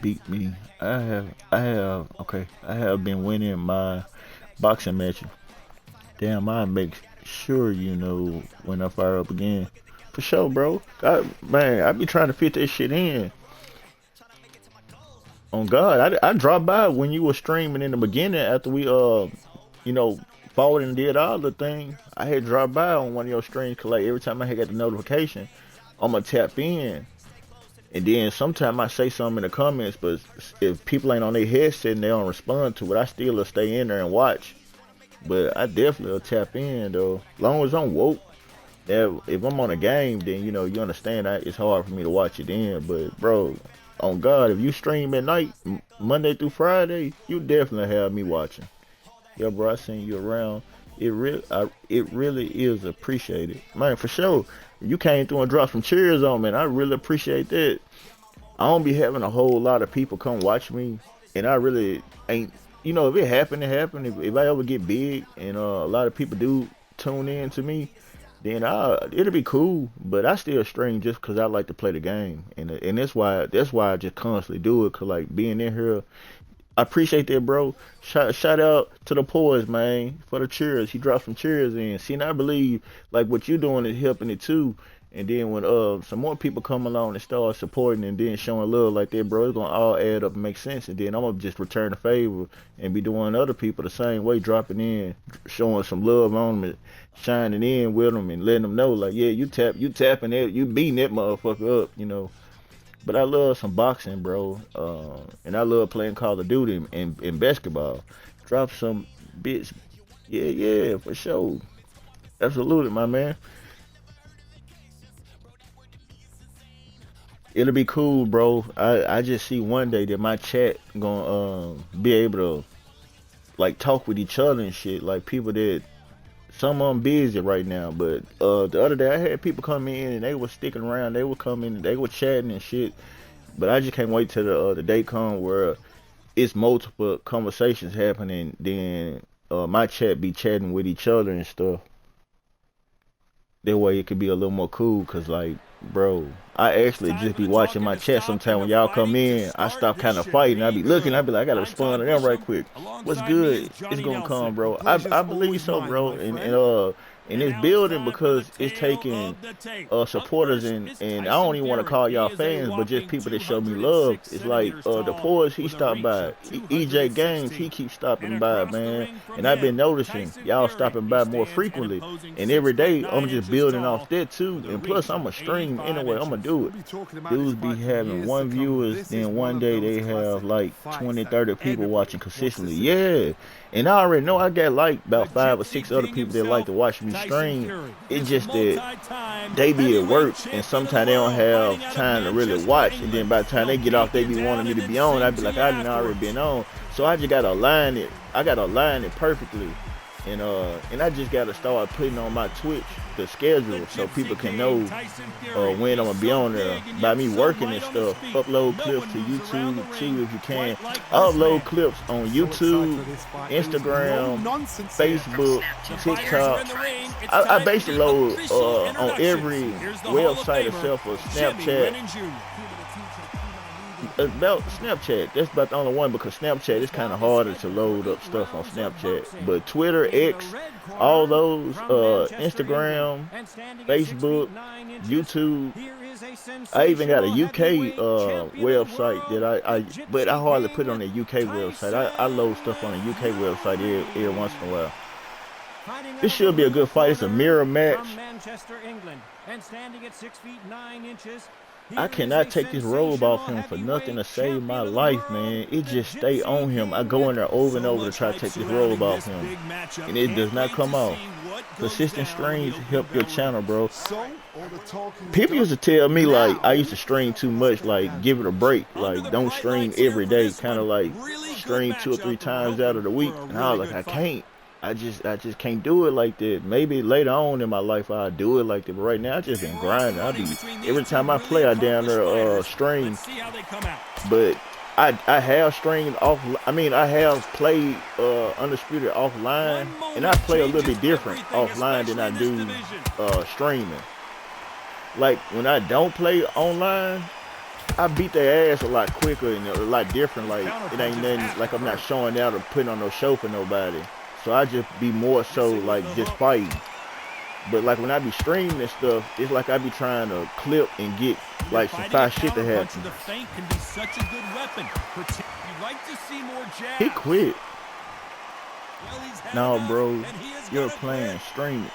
beat me. I have been winning my boxing matches. Damn, I make sure you know when I fire up again. For sure, bro. I be trying to fit that shit in. On God, I dropped by when you were streaming in the beginning after we forward and did all the thing. I had dropped by on one of your streams cause like every time I had got the notification, I'ma tap in. And then sometimes I say something in the comments, but if people ain't on their headset and they don't respond to it, I still will stay in there and watch. But I definitely will tap in though. As long as I'm woke. If I'm on a game, then you understand it's hard for me to watch it in. But bro, on God, if you stream at night, Monday through Friday, you definitely have me watching. Yo, bro, I seen you around. It really is appreciated, man, for sure. You came through and dropped some cheers on me, and I really appreciate that. I don't be having a whole lot of people come watch me, and I really ain't. If it happen, it happen. If I ever get big, and a lot of people do tune in to me, then it'll be cool. But I still stream just because I like to play the game, and that's why I just constantly do it. Cause like being in here, I appreciate that, bro. Shout out to the boys, man, for the cheers. He dropped some cheers in. See, and I believe like what you doing is helping it too. And then when some more people come along and start supporting and then showing love like that, bro, it's gonna all add up and make sense. And then I'm gonna just return the favor and be doing other people the same way, dropping in, showing some love on them, shining in with them, and letting them know like, yeah, you tapping it, you beating that motherfucker up, But I love some boxing, bro, and I love playing Call of Duty and basketball. Drop some bits, yeah, for sure, absolutely, my man. It'll be cool, bro. I just see one day that my chat gonna be able to like talk with each other and shit. Like people that some of them busy right now, but the other day I had people come in and they were sticking around. They were coming, they were chatting and shit. But I just can't wait till the day come where it's multiple conversations happening. Then my chat be chatting with each other and stuff. That way it could be a little more cool, cause like Bro, I actually just be watching my chat sometime when y'all come in. I stop kind of fighting. I be looking. I be like, I gotta respond to them right quick. What's good? It's gonna come, bro. I believe so, bro. And it's building because it's taking supporters and I don't even want to call y'all fans, but just people that show me love. It's like the Poise, he stopped by. EJ Games, he keeps stopping by, man. And I've been noticing y'all stopping by more frequently. And every day I'm just building off that too. And plus I'm a stream anyway. I'm gonna do it. Dudes be having one viewers, then one day they have like 20, 30 people watching consistently. Yeah. And I already know I got like about 5 or 6 other people that like to watch me stream. It's just that they be at work and sometimes they don't have time to really watch. And then by the time they get off, they be wanting me to be on. I be like, I done already been on. So I just gotta align it. I gotta align it perfectly. And I just gotta start putting on my Twitch the schedule so people can know when I'm gonna be on there. By me working and stuff, upload clips to YouTube too if you can. I upload clips on YouTube, Instagram, Facebook, TikTok. I basically load on every website except for Snapchat. About Snapchat, that's about the only one because Snapchat is kind of harder to load up stuff on Snapchat. But Twitter, X, all those, Instagram, Facebook, YouTube. I even got a UK website that but I hardly put it on the UK website. I load stuff on the UK website every once in a while. This should be a good fight. It's a mirror match. I cannot take this robe off him for nothing to save my life, man. It just stay on him. I go in there over and over to try to take this robe off him, and it does not come off. Consistent streams help your channel, bro. People used to tell me, like, I used to stream too much, like, give it a break. Like, don't stream every day, kind of like stream 2 or 3 times out of the week. And I was like, I can't. I just can't do it like that. Maybe later on in my life I'll do it like that, but right now I just been grinding. Every time I play, I down there stream. But I have streamed off. I mean, I have played Undisputed offline, and I play a little bit different offline than I do streaming. Like when I don't play online, I beat their ass a lot quicker and a lot different. Like it ain't nothing. Like I'm not showing out or putting on no show for nobody. So I just be more so like just fighting. But like when I be streaming and stuff, it's like I be trying to clip and get like some fire shit to happen. He quit. No, bro, you're playing streaming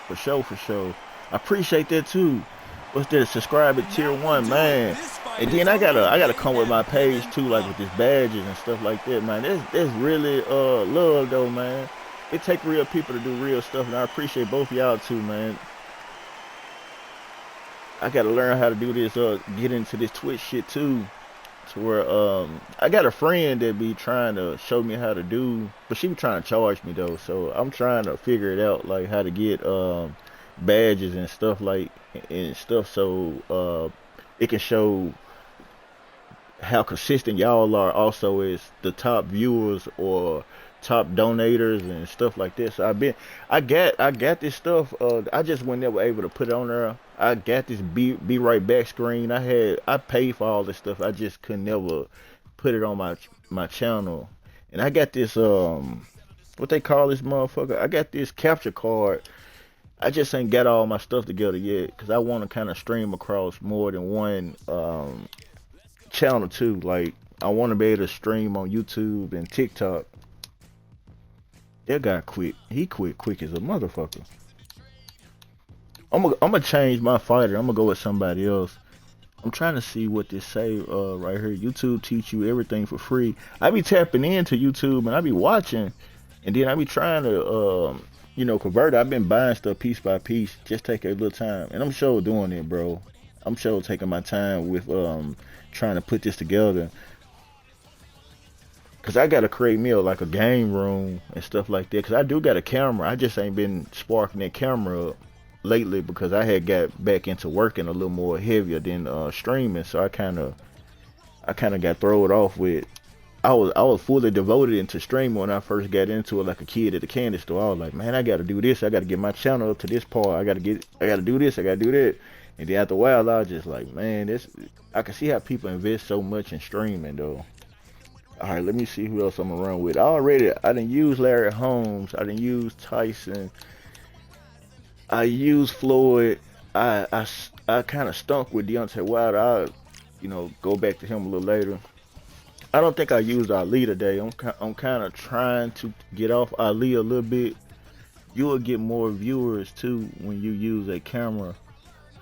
for sure, for sure. I appreciate that too. What's that? Subscribe at tier 1, man. And then I gotta come with my page too, like with these badges and stuff like that, man. That's really love though, man. It take real people to do real stuff, and I appreciate both of y'all too, man. I gotta learn how to do this, get into this Twitch shit too. To where I got a friend that be trying to show me how to do, but she be trying to charge me though. So I'm trying to figure it out, like how to get badges and stuff so it can show how consistent y'all are also as the top viewers or top donators and stuff like this. So I got this stuff. I just was never able to put it on there. I got this be right back screen. I paid for all this stuff. I just could never put it on my channel. And I got this what they call this motherfucker. I got this capture card. I just ain't got all my stuff together yet because I want to kind of stream across more than one channel too. Like I want to be able to stream on YouTube and TikTok. That guy quit. He quit quick as a motherfucker. I'm gonna change my fighter. I'm gonna go with somebody else. I'm trying to see what this say right here. YouTube teach you everything for free. I be tapping into YouTube and I be watching, and then I be trying to convert. I've been buying stuff piece by piece. Just take a little time, and I'm sure doing it, bro. I'm sure taking my time with trying to put this together. Cause I gotta create me like a game room and stuff like that. Cause I do got a camera. I just ain't been sparking that camera up lately because I had got back into working a little more heavier than streaming. So I kind of got thrown off with. I was fully devoted into streaming when I first got into it, like a kid at the candy store. I was like, man, I gotta do this. I gotta get my channel up to this part. I gotta do this. I gotta do that. And then after a while, I was just like, man, this. I can see how people invest so much in streaming, though. All right, let me see who else I'm gonna run with. I didn't use Larry Holmes. I didn't use Tyson. I used Floyd. I kind of stunk with Deontay Wilder. I go back to him a little later. I don't think I used Ali today. I'm kind of trying to get off Ali a little bit. You will get more viewers too when you use a camera.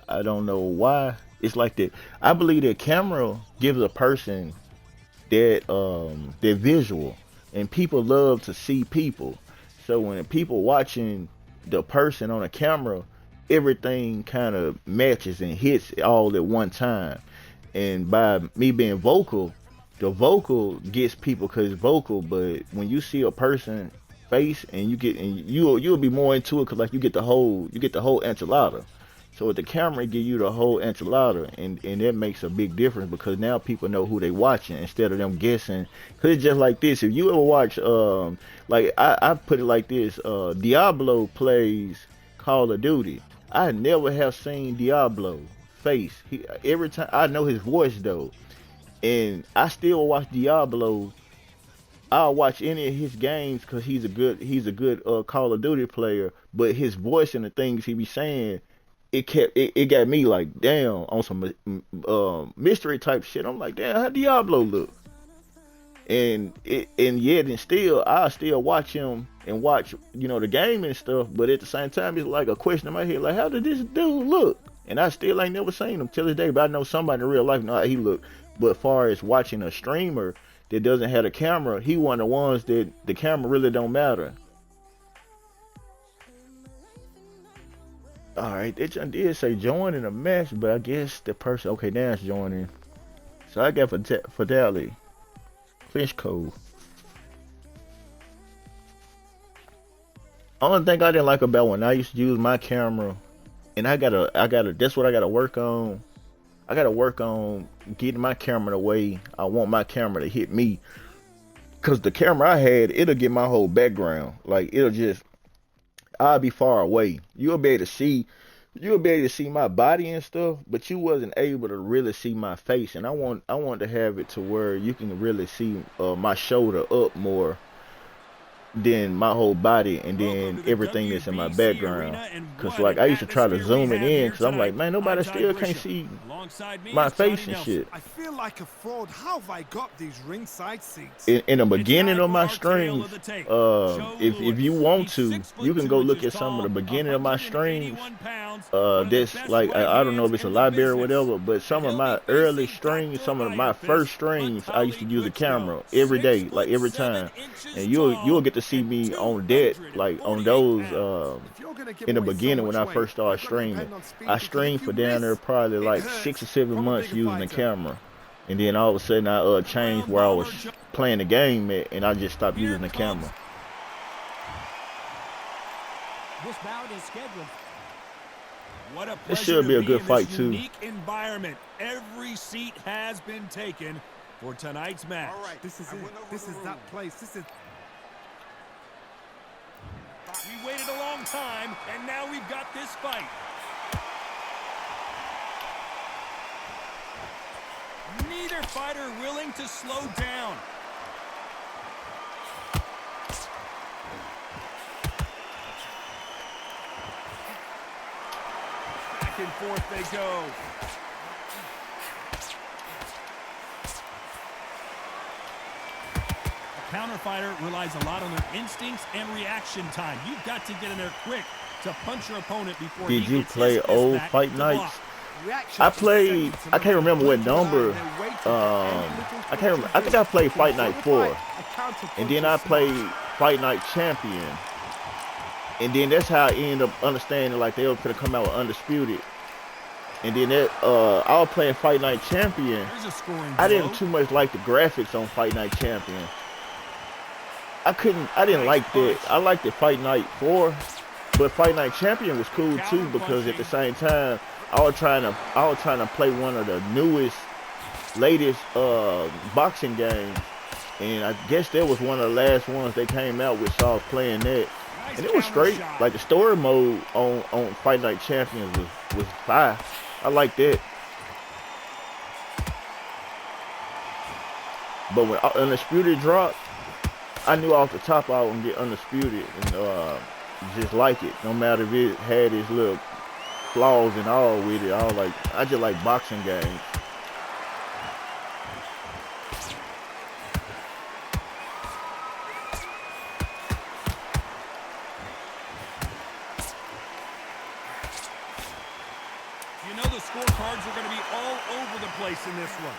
I don't know why. It's like that. I believe that camera gives a person that visual, and people love to see people. So when people watching the person on a camera, everything kind of matches and hits all at one time. And by me being vocal, the vocal gets people because it's vocal. But when you see a person face and you'll be more into it because like you get the whole enchilada. So with the camera, it give you the whole enchilada, and that makes a big difference because now people know who they watching instead of them guessing. Cause it's just like this. If you ever watch, like I put it like this, Diablo plays Call of Duty. I never have seen Diablo face. Every time I know his voice though, and I still watch Diablo. I'll watch any of his games because he's a good Call of Duty player. But his voice and the things he be saying. It got me like, damn, on some mystery type shit. I'm like, damn, how Diablo look? And still I still watch him and watch the game and stuff, but at the same time it's like a question in my head, like, how did this dude look? And I still ain't never seen him till this day, but I know somebody in real life know how he look. But as far as watching a streamer that doesn't have a camera, he one of the ones that the camera really don't matter. Alright, they just did say join in a match, but I guess the person, okay, now it's joining. So I got Fideli. Clinch code. Only thing I didn't like about when I used to use my camera, and I gotta, that's what I gotta work on. I gotta work on getting my camera the way I want my camera to hit me. Cause the camera I had, it'll get my whole background. Like, I'll be far away. You'll be able to see my body and stuff, but you wasn't able to really see my face. And I want to have it to where you can really see my shoulder up more than my whole body, and then everything that's in my background. Cause like I used to try to zoom it in, cause I'm like, man, nobody still can't see my face and shit. I feel like a fraud. How have I got these ringside seats? In the beginning of my streams, if you want to, you can go look at some of the beginning of my streams. That's like I don't know if it's a library or whatever, but some of my early streams, some of my first streams, I used to use a camera every day, like every time, and you'll get to see me on that, like on those in the beginning when I first started streaming. I streamed for down there probably like 6 or 7 months using the camera, and then all of a sudden I changed where I was playing the game at, and I just stopped using the camera. This bout is scheduled. What a This should be a good fight too. Unique environment. Every seat has been taken for tonight's match. All right, this is it. This is that place. This is. We waited a long time, and now we've got this fight. Neither fighter willing to slow down. Back and forth they go. Counter fighter relies a lot on their instincts and reaction time. You've got to get in there quick to punch your opponent before Did you play old Fight Nights? I played, I can't remember what number. I can't remember. I think I played Fight Night 4. And then I played Fight Night Champion. And then that's how I ended up understanding like they were gonna come out with Undisputed. And then that I was playing Fight Night Champion. I didn't too much like the graphics on Fight Night Champion. I didn't like that. I liked the Fight Night 4, but Fight Night Champion was cool too because at the same time I was trying to play one of the latest boxing games, and I guess that was one of the last ones they came out with, so I was playing that, and it was straight. Like the story mode on Fight Night Champions was fire. I like that. But when Undisputed dropped, I knew off the top I was gonna get Undisputed and just like it. No matter if it had its little flaws and all with it. I just like boxing games. You know the scorecards are going to be all over the place in this one.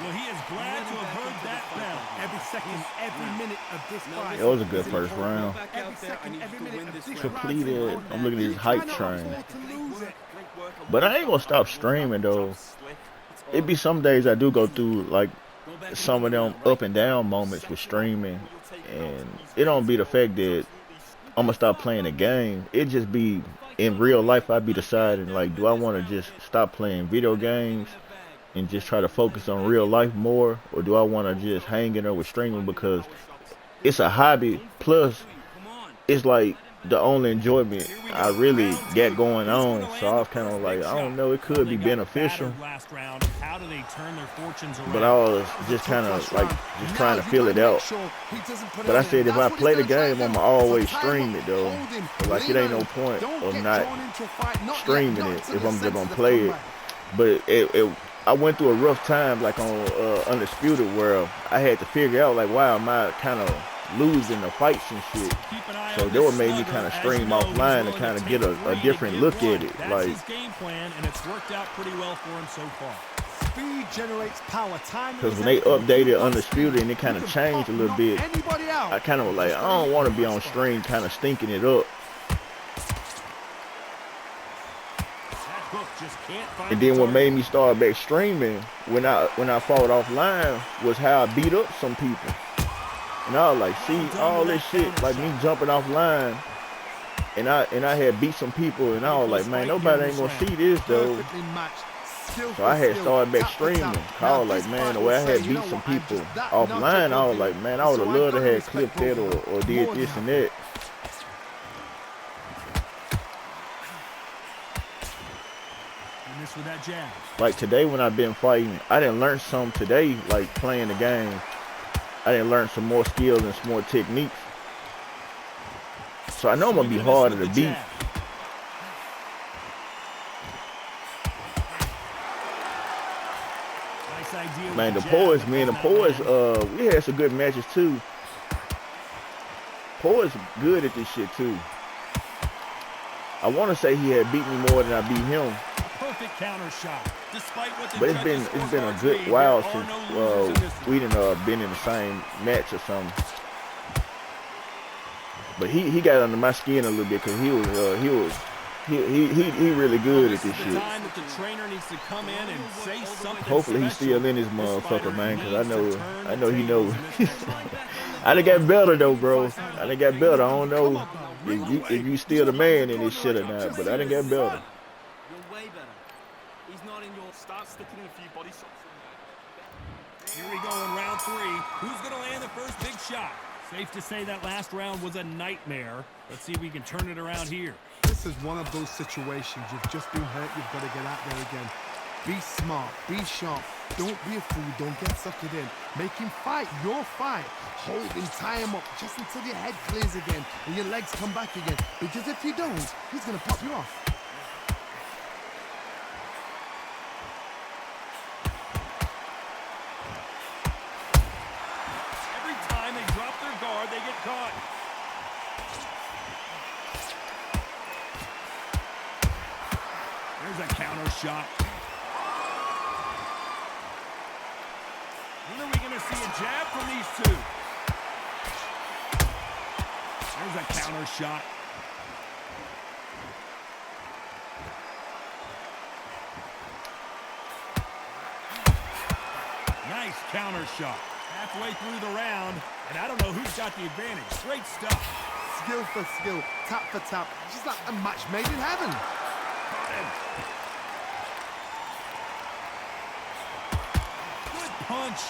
Well, he is glad to have heard that bell. Every second, every minute of this fight. It was a good first round. Every second, every minute of this Completed. I'm looking at this hype train. to lose it. But I ain't gonna stop streaming though. It be some days I do go through like some of them up and down moments with streaming, and it don't be the fact that I'm gonna stop playing the game. It just be in real life I be deciding like, do I want to just stop playing video games and just try to focus on real life more, or do I want to just hang in there with streaming because it's a hobby, plus it's like the only enjoyment I really get going on. So I was kind of like, I don't know, it could be beneficial, but I was just kind of like just trying to feel it out. But I said if I play the game, I'ma always stream it though. Like it ain't no point of not streaming it if I'm just gonna play it. But I went through a rough time like on Undisputed where I had to figure out like, wow, am I kind of losing the fights and shit. So that would make me kind of stream offline and kind of get a different look at it. Like, his game plan, and it's worked out pretty well for him so far. Speed generates power. Time. Because when they updated Undisputed and it kind of changed a little bit, I kind of was like, I don't want to be on stream kind of stinking it up. And then what made me start back streaming when I fought offline was how I beat up some people. And I was like, see, all this shit, like me jumping offline, and I had beat some people, and I was like, man, nobody ain't gonna see this though. So I had started back streaming. I was like, man, the way I had beat some people offline, I was like, man, I would have loved to have clipped that or did this and that. With that jab. Like today when I've been fighting, I didn't learn some today, like playing the game. I didn't learn some more skills and some more techniques. So I know I'm gonna be harder to beat. Man, the Poise, we had some good matches too. Poise good at this shit too. I want to say he had beat me more than I beat him. Perfect counter shot. Despite what the But it's been a good while since we didn't been in the same match or something. But he got under my skin a little bit because he really good at this shit. Hopefully he's still in this motherfucker, man, because I know he knows. I done got better though, bro. I done got better. I don't know if you still the man in this shit or not, but I done got better. Sticking in a few body shots. Here we go in round 3. Who's going to land the first big shot? Safe to say that last round was a nightmare. Let's see if we can turn it around here. This is one of those situations. You've just been hurt. You've got to get out there again. Be smart. Be sharp. Don't be a fool. Don't get suckered in. Make him fight your fight. Hold him, tie him up just until your head clears again and your legs come back again. Because if you don't, he's going to pop you off. They get caught. There's a counter shot. When are we going to see a jab from these two? There's a counter shot. Nice counter shot. Halfway through the round, and I don't know who's got the advantage. Great stuff. Skill for skill, tap for tap. Just like a match made in heaven. Good punch.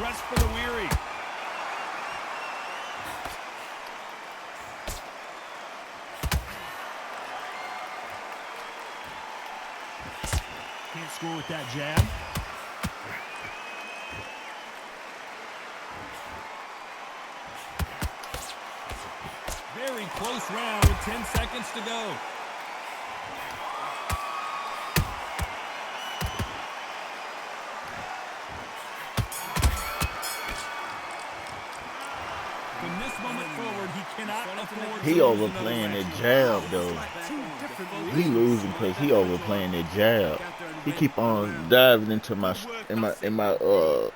rest for the weary. Can't score with that jab. Very close round with 10 seconds to go. From this moment forward, he cannot afford to He lose overplaying another that jab though. He losing because he overplaying that jab. He keep on diving into my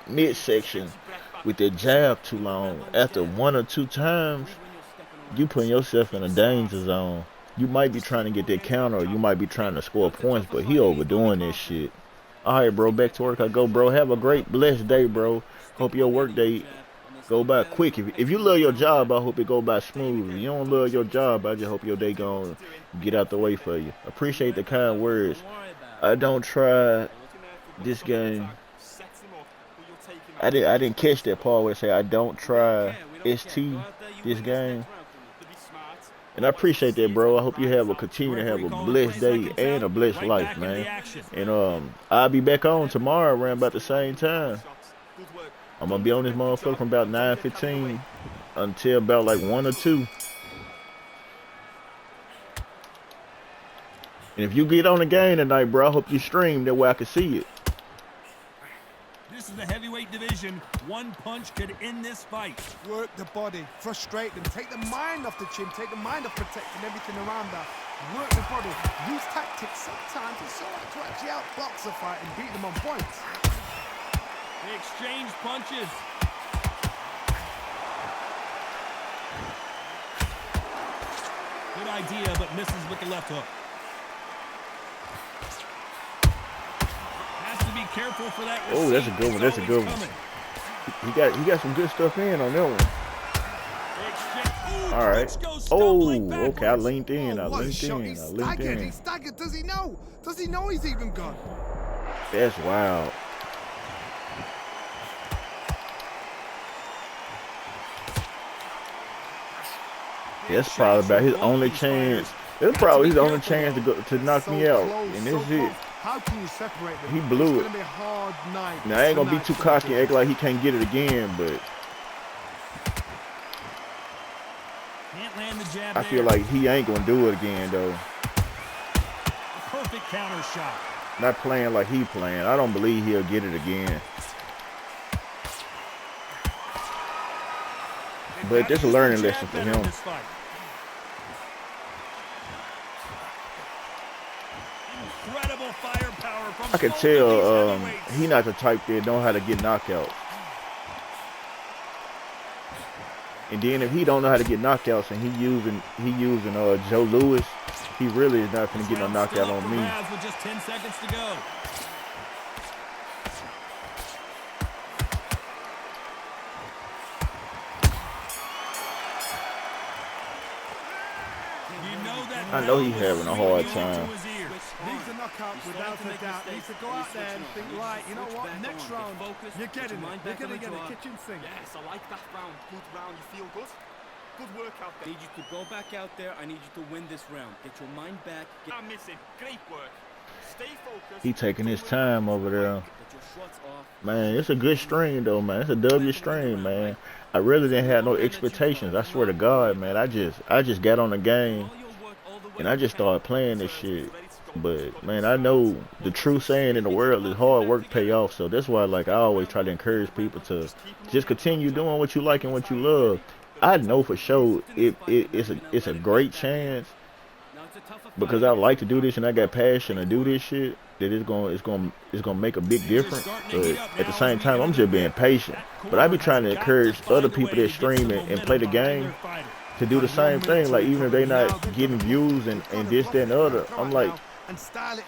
midsection with that jab too long. After 1 or 2 times, you putting yourself in a danger zone. You might be trying to get that counter, or you might be trying to score points, but he overdoing this shit. All right, bro, back to work I go, bro. Have a great, blessed day, bro. Hope your work day go by quick. If you love your job, I hope it go by smooth. If you don't love your job, I just hope your day gonna get out the way for you. Appreciate the kind words. I don't try this game. I didn't catch that part where it say I don't try ST this game. And I appreciate that, bro. I hope you continue to have a blessed day and a blessed life, man. And I'll be back on tomorrow around about the same time. I'm gonna be on this motherfucker from about 9:15 until about like 1 or 2. And if you get on the game tonight, bro, I hope you stream that way I can see it. This is the heavyweight division. One punch could end this fight. Work the body, frustrate them, take the mind off the chin, take the mind off protecting everything around that. Work the body, use tactics. Sometimes it's alright to actually outbox a fight and beat them on points. They exchange punches. Good idea, but misses with the left hook. Has to be careful for that. Oh, that's a good one. That's a good one. He got some good stuff in on that one. All right. Oh, okay. I leaned in. I leaned in. He's staggered. Does he know? Does he know he's even gone? That's wild. That's probably about his only chance. That's probably his only chance to knock me out, and that's it. How can you separate them? He blew it. It's gonna be a hard night. Now I ain't gonna be too cocky and act like he can't get it again, but Can't land the jab I feel like he ain't gonna do it again though. A perfect counter shot. Not playing like he playing. I don't believe he'll get it again. But that's a learning lesson for him. Incredible firepower from I can tell he not the type that know how to get knockouts. And then if he don't know how to get knockouts and he using Joe Louis, he really is not gonna get no knockout on me. With just 10 seconds to go. I know he's having a hard time. Needs a knockout without a doubt. Needs to go out there and think, right, you know what, next round, you're getting it. You're going to get a kitchen sink. Yes, I like that round. Good round. You feel good? Good work out there. I need you to go back out there. I need you to win this round. Get your mind back. I'm missing. Great work. Stay focused. He taking his time over there. Man, it's a good stream though, man. It's a W stream, man. I really didn't have no expectations. I swear to God, man. I just got on the game and I just started playing this shit. But man, I know the true saying in the world is hard work pay off. So that's why, like, I always try to encourage people to just continue doing what you like and what you love. I know for sure it's a great chance because I like to do this and I got passion to do this shit. That it's gonna make a big difference. But at the same time, I'm just being patient. But I be trying to encourage other people that stream and play the game to do the same thing. Like, even if they not getting views and this, that, and the other, I'm like,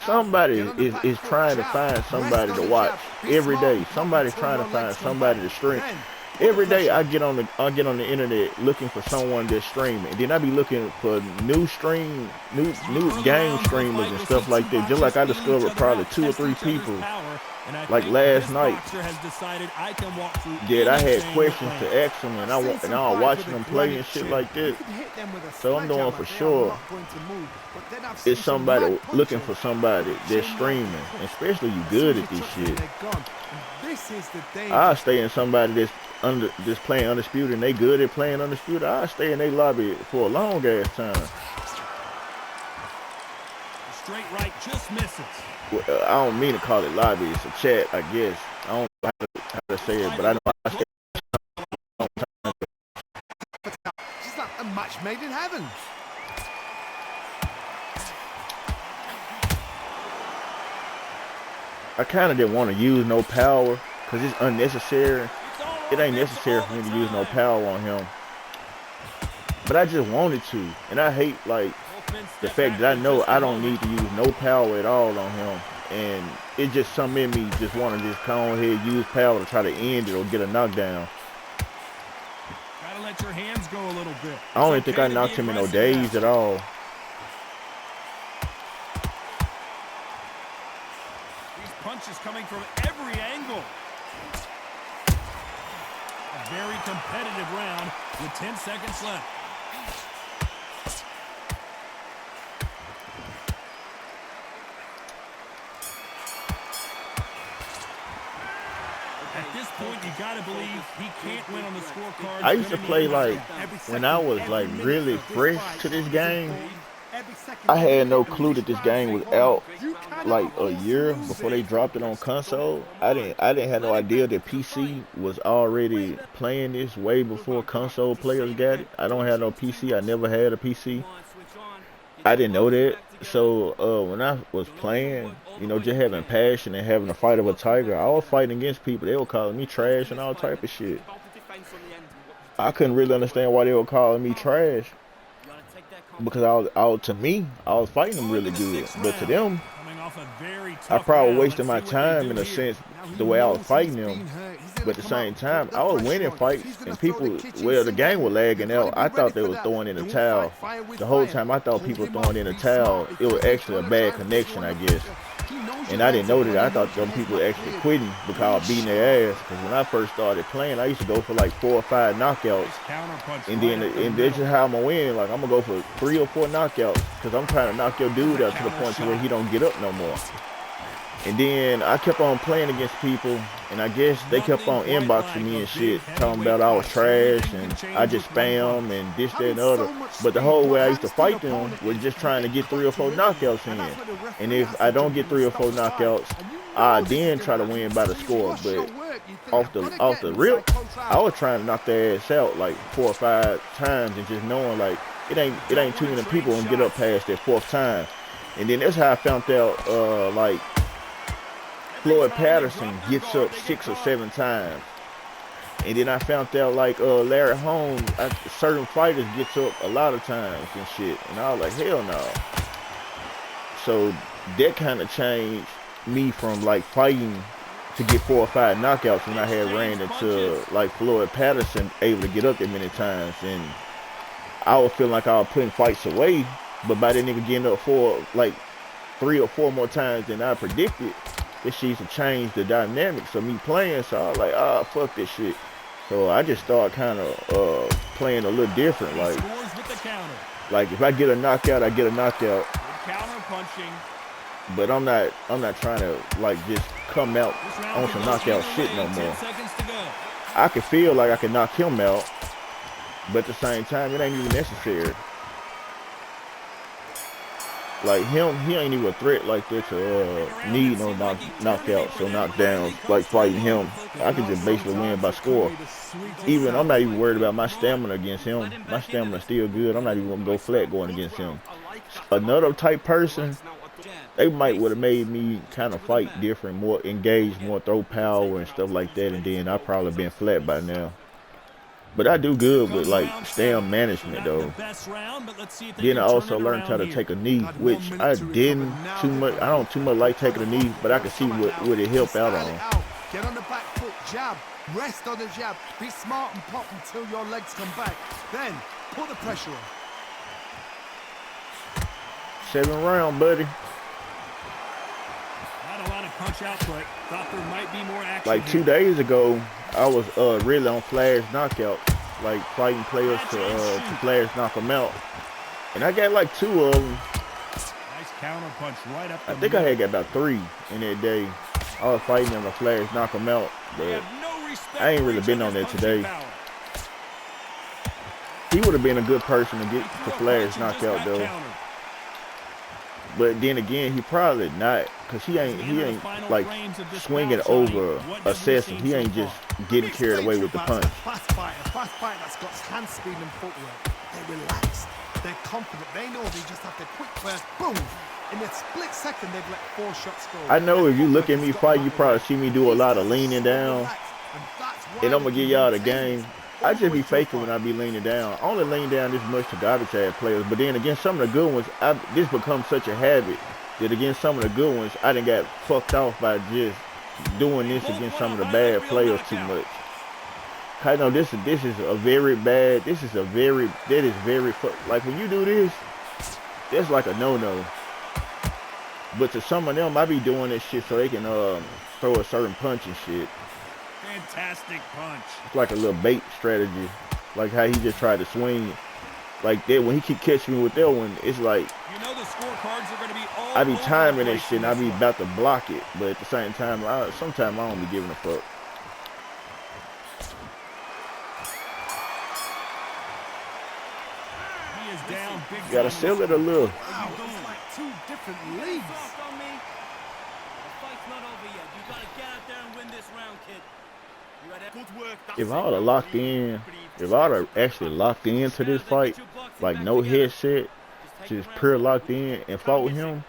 somebody is trying to find somebody to watch every day. Somebody's trying to find somebody to stream. Every day I get on the internet looking for someone that's streaming. Then I be looking for new game streamers and stuff like that. Just like I discovered probably 2 or 3 people And I Like think last this night, boxer has decided I can walk through that I had anything questions with to Lance. ask him, and I've seen and some I was fighters watching with a them play and granite shit chin. like You this. could hit them with a So I'm knowing for sledgehammer, they are sure not going to move. But then I've it's seen some somebody mad looking punches for somebody with that's chin streaming, like this. especially you As soon good as at you this touch them, shit. they're gone. And this is the danger. I stay in somebody that's playing Undisputed and they good at playing Undisputed. I stay in their lobby for a long ass time. The straight right just misses. Well, I don't mean to call it lobby. It's a chat, I guess. I don't know how to say it, but I know I stay. It's like a match made in heaven. I kind of didn't want to use no power because it's unnecessary. It ain't necessary for me to use no power on him. But I just wanted to. And I hate, like, the fact that I know I don't need to use no power at all on him. And it's just something in me just want to just come on ahead, use power to try to end it or get a knockdown. Gotta let your hands go a little bit. I don't even think I knocked him in no days at all. These punches coming from every angle. A very competitive round with 10 seconds left. At this point, you gotta believe he can't win on the scorecard. I used to play, like, when I was, like, really fresh to this game, I had no clue that this game was out like a year before they dropped it on console. I didn't have no idea that PC was already playing this way before console players got it. I don't have no PC. I never had a PC. I didn't know that. So when I was playing, you know, just having passion and having a fight of a tiger, I was fighting against people. They were calling me trash and all type of shit. I couldn't really understand why they were calling me trash. Because to me, I was fighting them really good. But to them, I probably wasted my time in a sense, the way I was fighting them. But at the same time, I was winning fights, and people, well, the game was lagging out. I thought they were throwing in the towel. The whole time I thought people were throwing in the towel. It was actually a bad connection, I guess. And I didn't know that. I thought them people were actually quitting because I was beating their ass. Because when I first started playing, I used to go for like 4 or 5 knockouts. And that's just how I'm going to win. Like, I'm going to go for 3 or 4 knockouts because I'm trying to knock your dude out to the point to where he don't get up no more. And then I kept on playing against people, and I guess they kept on inboxing me and shit, talking about I was trash and I just spam and this, that, and the other. But the whole way I used to fight them was just trying to get 3 or 4 knockouts in. And if I don't get 3 or 4 knockouts, I then try to win by the score. But off the rip, I was trying to knock their ass out like 4 or 5 times and just knowing like it ain't too many people gonna get up past that 4th time. And then that's how I found out like Floyd Patterson gets up 6 or 7 times. And then I found out like Larry Holmes, certain fighters gets up a lot of times and shit. And I was like, hell no. So that kind of changed me from like fighting to get 4 or 5 knockouts when I had ran into like Floyd Patterson able to get up that many times. And I was feeling like I was putting fights away. But by that nigga getting up for like 3 or 4 more times than I predicted, this shit used to change the dynamics of me playing. So I was like, fuck this shit. So I just started kind of playing a little different. Like if I get a knockout, I get a knockout. Counter punching. But I'm not trying to like just come out on some knockout shit no more. I can feel like I can knock him out, but at the same time, it ain't even necessary. Like him, he ain't even a threat like that to need no knockouts or knockdowns. Like fighting him, I can just basically win by score. Even I'm not even worried about my stamina against him. My stamina's still good. I'm not even gonna go flat going against him. Another type person, they might would have made me kind of fight different, more engaged, more throw power and stuff like that, and then I probably been flat by now. But I do good with like stamina management though. Then I also learned how to take a knee, which I didn't too much. I don't too much like taking a knee, but I can see what it help out on. Get on the back foot, jab, rest on the jab. Be smart and pop until your legs come back. Then put the pressure on. 7th round, buddy. Not a lot of punch output. Thought there might be more action. Like 2 here. days ago, I was really on Flash knockout, like fighting players to Flash knock them out, and I got like 2 of them. Nice counter punch right up the I think I had got about 3 in that day. I was fighting them to Flash knock them out, but I ain't really been on that today. He would have been a good person to get to Flash knockout though. But then again, he probably not, cause he ain't like swinging over assessing. He ain't just getting carried away with the punch. Fast fighter that's got hand speed and footwork. They're relaxed. They're confident. They know they just have to quick burst, boom. In a split second, they've let 4 shots go. I know if you look at me fight, you probably see me do a lot of leaning down, and I'm gonna give y'all the game. I just be faking when I be leaning down. I only lean down this much to garbage ass players, but then against some of the good ones, this becomes such a habit that against some of the good ones, I done got fucked off by just doing this against some of the bad players too much. I know this is a very bad. That is very like when you do this, that's like a no-no. But to some of them, I be doing this shit so they can throw a certain punch and shit. Fantastic punch. It's like a little bait strategy, like how he just tried to swing like that. When he keep catching me with that one, it's like, you know, the scorecards are going to be all I be timing that shit and I be about to block it, but at the same time, sometimes I don't be giving a fuck. He is down big. You gotta sell it a little. Wow, it's like 2 different leagues. If I would have locked in, if I would have actually locked into this fight, like no headset, just pure locked in and fought with him,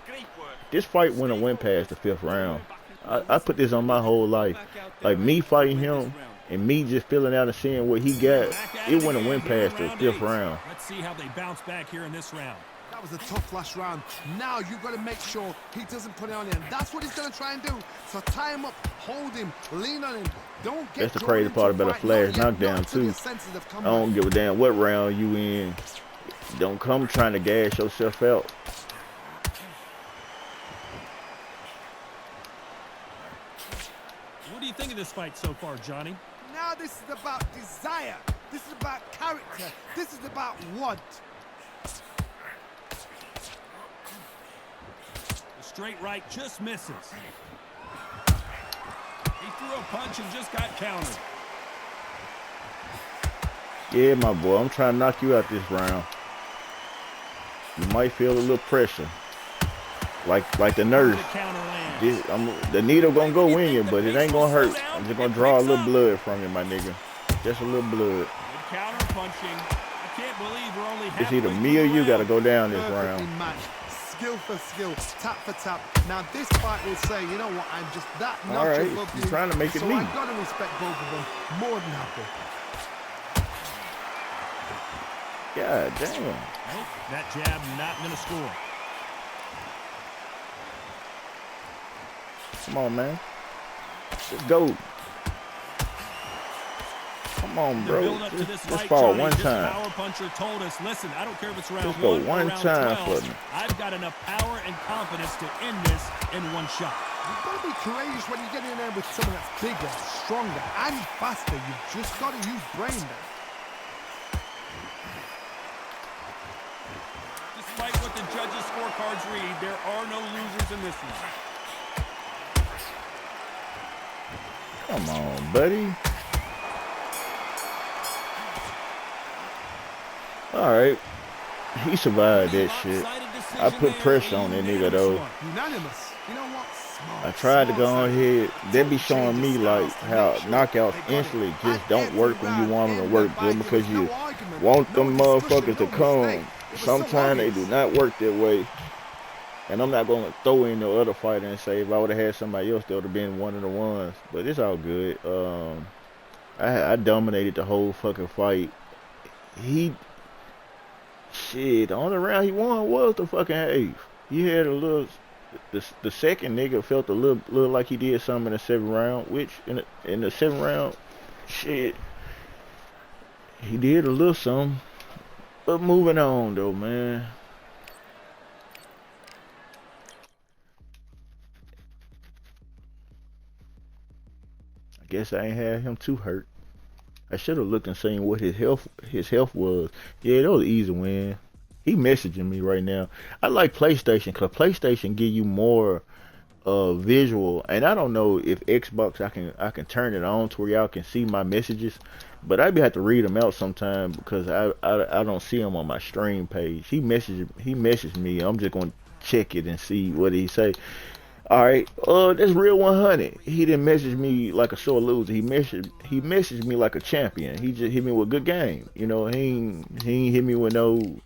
this fight wouldn't have went past the 5th round. I put this on my whole life. Like me fighting him and me just filling out and seeing what he got, it wouldn't have went past the 5th round. Let's see how they bounce back here in this round. That was a tough last round. Now you've got to make sure he doesn't put it on you, and that's what he's going to try and do. So tie him up, hold him, lean on him. Don't get. That's the crazy part about a Flash knockdown too. I don't give a damn what round you in. Don't come trying to gas yourself out. What do you think of this fight so far, Johnny? Now this is about desire. This is about character. This is about want. Straight right just misses. He threw a punch and just got countered. Yeah, my boy, I'm trying to knock you out this round. You might feel a little pressure, like the nurse. The needle gonna go in you, but it ain't gonna hurt. I'm just gonna draw a little blood from you, my nigga. Just a little blood. Counter punching. I can't believe we're only halfway. It's either me or you gotta go down this round. Skill for skill, tap for tap. Now this fight will say, you know what, I'm just that all right, above you're trying to make it so neat. I've got to respect both of them. More than happy. God damn. Nope, that jab not gonna score. Come on, man. Let's go. Come on, bro. Let's fall one time. Power puncher told us, listen, I don't care if it's round Let's go 1 or one round time 12. for me. I've got enough power and confidence to end this in one shot. You've got to be courageous when you get in there with someone that's bigger, stronger, and faster. You've just got to use brain there. Despite what the judges' scorecards read, there are no losers in this one. Come on, buddy. All right, he survived that shit. I put pressure on that nigga though. Unanimous. You know what? Smart. I tried to go on ahead. They be showing me like how knockouts instantly just don't work when you want them to work, just because you want them motherfuckers to come. Sometimes they do not work that way. And I'm not gonna throw in no other fighter and say if I would have had somebody else, that would have been one of the ones. But it's all good. I dominated the whole fucking fight. Shit, the only round he won was the fucking 8th. He had a little, the second nigga felt a little like he did something in the 7th round, which in the 7th round, shit, he did a little something. But moving on though, man. guess I ain't had him too hurt. I should have looked and seen what his health was. Yeah, that was an easy win. He messaging me right now. I like PlayStation because PlayStation give you more visual, and I don't know if Xbox I can turn it on to where y'all can see my messages, but I be have to read them out sometime because I don't see them on my stream page. He messaged me. I'm just gonna check it and see what he say. All right, that's real 100. He didn't message me like a sore loser. He messaged me like a champion. He just hit me with a good game. You know, he ain't hit me with no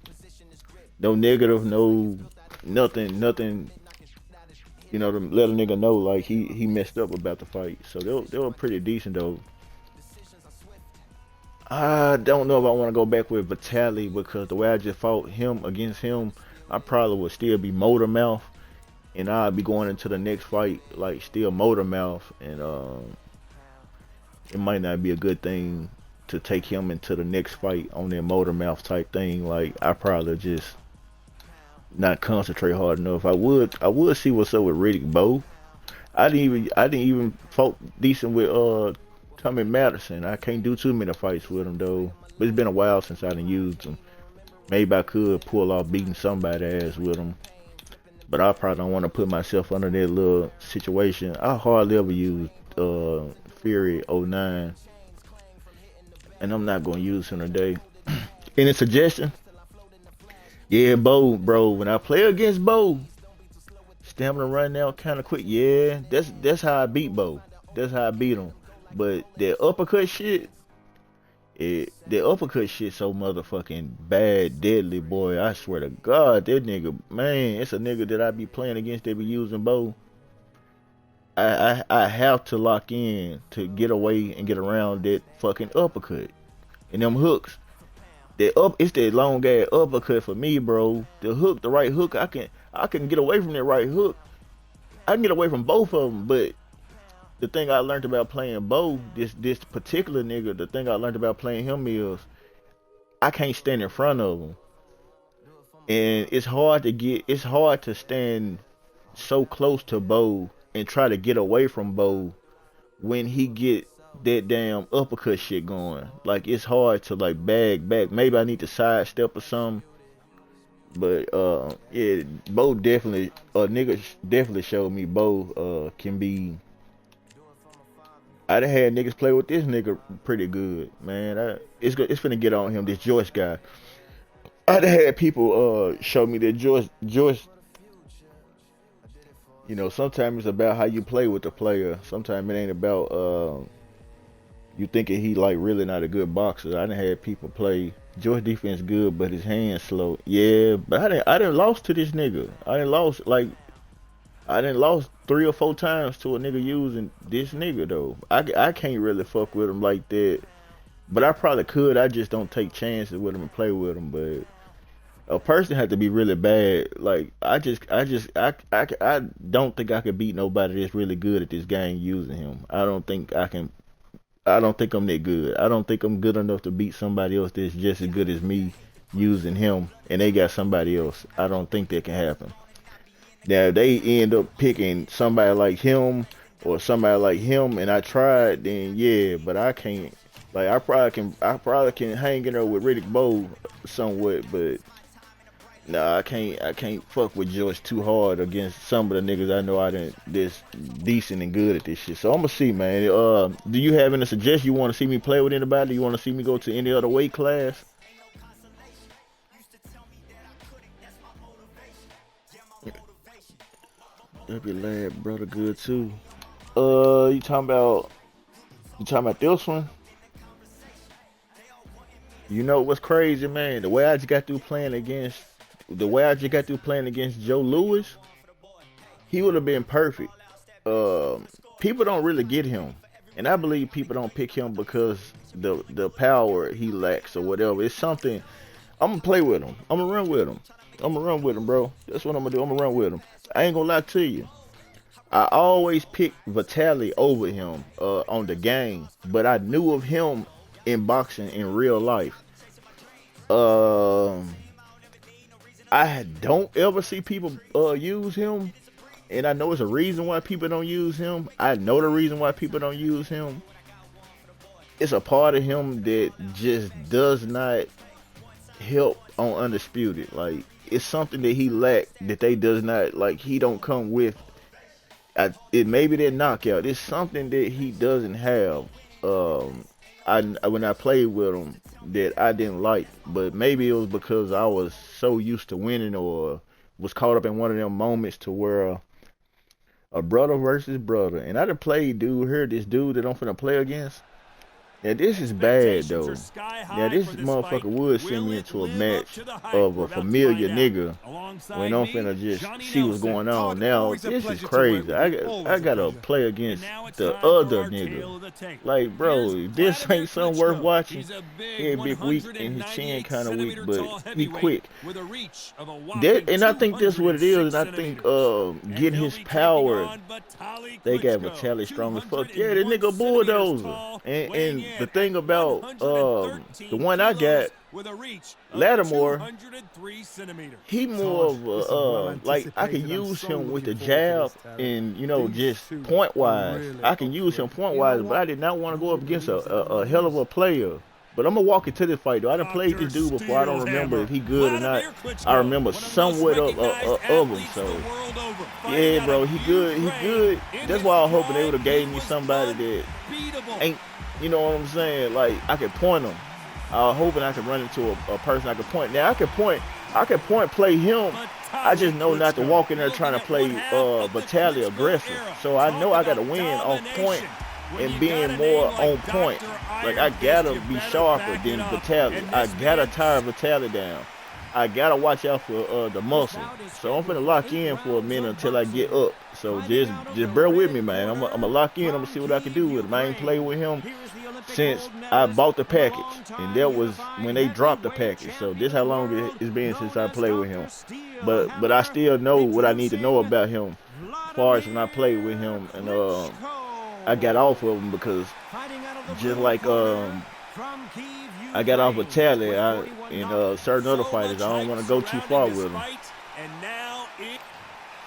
negative, no nothing. You know, to let a nigga know like he messed up about the fight. So they were pretty decent though. I don't know if I want to go back with Vitaly because the way I just fought him against him, I probably would still be motor mouth, and I'd be going into the next fight like still motor mouth, and it might not be a good thing to take him into the next fight on that motor mouth type thing. Like I probably just not concentrate hard enough. I would see what's up with Riddick Bowe. I didn't even fought decent with Tommy Madison. I can't do too many fights with him though. But it's been a while since I done used him. Maybe I could pull off beating somebody's ass with him. But I probably don't want to put myself under that little situation. I hardly ever use Fury 09. And I'm not gonna use him today. Any suggestion? Yeah, Bo, bro. When I play against Bo, stamina run out kind of quick. Yeah, that's how I beat Bo. That's how I beat him. But that uppercut shit, the uppercut shit so motherfucking bad, deadly, boy. I swear to God, that nigga, man, it's a nigga that I be playing against. They be using Bo. I have to lock in to get away and get around that fucking uppercut and them hooks. It's that long ass uppercut for me, bro. The hook, the right hook, I can get away from that right hook. I can get away from both of them, but the thing I learned about playing Bo, this particular nigga, the thing I learned about playing him is I can't stand in front of him, and it's hard to stand so close to Bo and try to get away from Bo when he get that damn uppercut shit going. Like it's hard to like bag back. Maybe I need to sidestep or something. But yeah, Bo definitely nigga definitely showed me Bo can be. I done had niggas play with this nigga pretty good, man. It's finna get on him, this Joyce guy. I done had people show me that Joyce. You know, sometimes it's about how you play with the player. Sometimes it ain't about you thinking he like really not a good boxer. I done had people play Joyce defense good, but his hands slow. Yeah, but I didn't lost to this nigga. I didn't lost 3 or 4 times to a nigga using this nigga though. I can't really fuck with him like that. But I probably could. I just don't take chances with him and play with him. But a person had to be really bad. Like I don't think I could beat nobody that's really good at this game using him. I don't think I'm that good. I don't think I'm good enough to beat somebody else that's just as good as me using him, and they got somebody else. I don't think that can happen. Now, if they end up picking somebody like him or somebody like him, and I tried, then yeah, but I can't. Like I probably can hang in there with Riddick Bowe somewhat, but nah, I can't fuck with Joyce too hard against some of the niggas I know this decent and good at this shit. So I'm gonna see, man. Do you have any suggestions? You want to see me play with anybody? You want to see me go to any other weight class? That'd be lad, brother, good too. You talking about this one? You know what's crazy, man? The way I just got through playing against Joe Louis, he would have been perfect. People don't really get him, and I believe people don't pick him because the power he lacks or whatever. It's something. I'm gonna play with him. I'm gonna run with him, bro. That's what I'm gonna do. I'm gonna run with him. I ain't gonna lie to you. I always pick Vitaly over him on the game, but I knew of him in boxing in real life. I don't ever see people use him, and I know it's a reason why people don't use him. I know the reason why people don't use him. it's a part of him that just does not help on Undisputed. Like, it's something that he lacked that they does not, like, he don't come with. It maybe that knockout. It's something that he doesn't have. When I played with him that I didn't like, but maybe it was because I was so used to winning or was caught up in one of them moments to where a brother versus brother, and I done played this dude that I'm finna play against. Now this is bad though. Now this motherfucker would send me into a match of a familiar nigga when I'm finna just see what's going on. Now this is crazy. I gotta play against the other nigga. Like, bro, this ain't something worth watching. He a bit weak and his chin kind of weak, but he quick. And I think that's what it is. And I think getting his power, they got Vitaly strong as fuck. Yeah, that nigga bulldozer. And the thing about the one I got, Lattimore, he more of a, like, I can use him with the jab and, you know, just point-wise. I can use him point-wise, but I did not want to go up against a hell of a player. But I'm going to walk into this fight, though. I done played this dude before. I don't remember if he good or not. I remember somewhat of him, so. Yeah, bro, he good. He good. That's why I was hoping they would have gave me somebody that ain't, you know what I'm saying? Like, I could point him. I was hoping I could run into a person I could point. Now, I could point play him. I just know not to walk in there trying to play Vitaly aggressive. So I know I got to win off point and being more on point. Like, I gotta be sharper than Vitaly. I gotta tire Vitaly down. I gotta watch out for the muscle. So I'm finna lock in for a minute until I get up. So just bear with me, man. I'm gonna lock in. I'm gonna see what I can do with him. I ain't played with him since I bought the package, and that was when they dropped the package. So this how long it's been since I played with him. But I still know what I need to know about him as far as when I played with him, and I got off of him because just like I got off with Tally and certain other fighters, I don't want to go too far with them.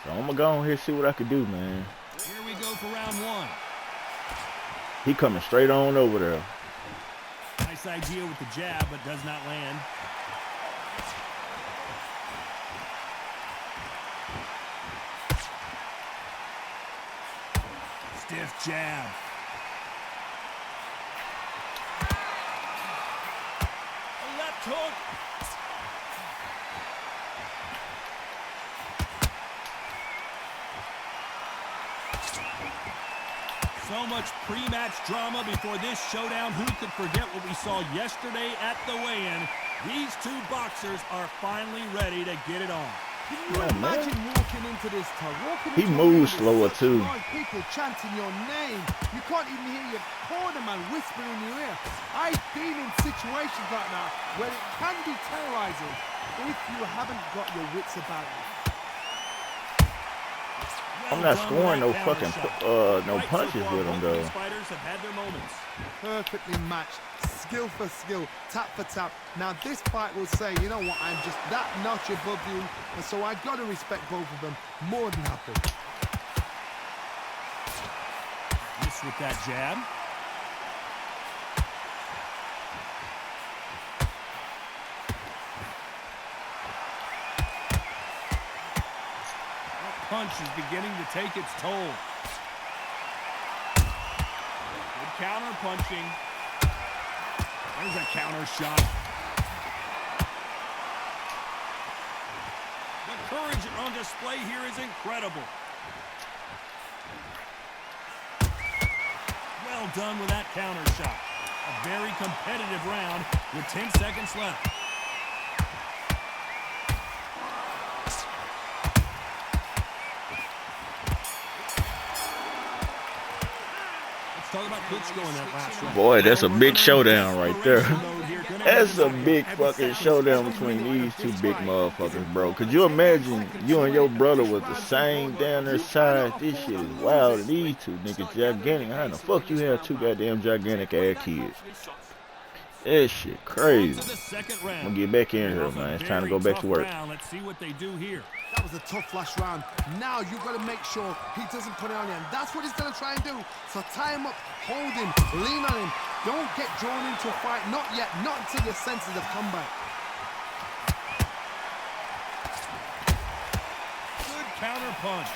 So I'm gonna go on here and see what I can do, man. Here we go for round one. He coming straight on over there. Nice idea with the jab, but does not land. Stiff jab. A left hook. So much pre-match drama before this showdown. Who could forget what we saw yesterday at the weigh-in? These two boxers are finally ready to get it on. Can you imagine walking into this time? He moves slower too. People chanting your name. You can't even hear your corner man whispering in your ear. I've been in situations like that where it can be terrorizing if you haven't got your wits about you. I'm not scoring no fucking no punches with him though. Perfectly matched, skill for skill, tap for tap. Now this fight will say, you know what, I'm just that notch above you, and so I got to respect both of them more than happy. Miss with that jab. Punch is beginning to take its toll. Good counter punching. There's a counter shot. The courage on display here is incredible. Well done with that counter shot. A very competitive round with 10 seconds left. Boy, that's a big showdown right there. That's a big fucking showdown between these two big motherfuckers, bro. Could you imagine you and your brother with the same down their size? This shit is wild. These two niggas gigantic. How the fuck you have two goddamn gigantic ass kids? That shit On crazy. to the second I'm round. gonna get back in Coming here, off a man. It's time to very go back tough to work. round. Let's see what they do here. That was a tough last round. Now you've got to make sure he doesn't put it on you. And that's what he's going to try and do. So tie him up, hold him, lean on him. Don't get drawn into a fight. Not yet. Not until your senses have come back. Good counter punch.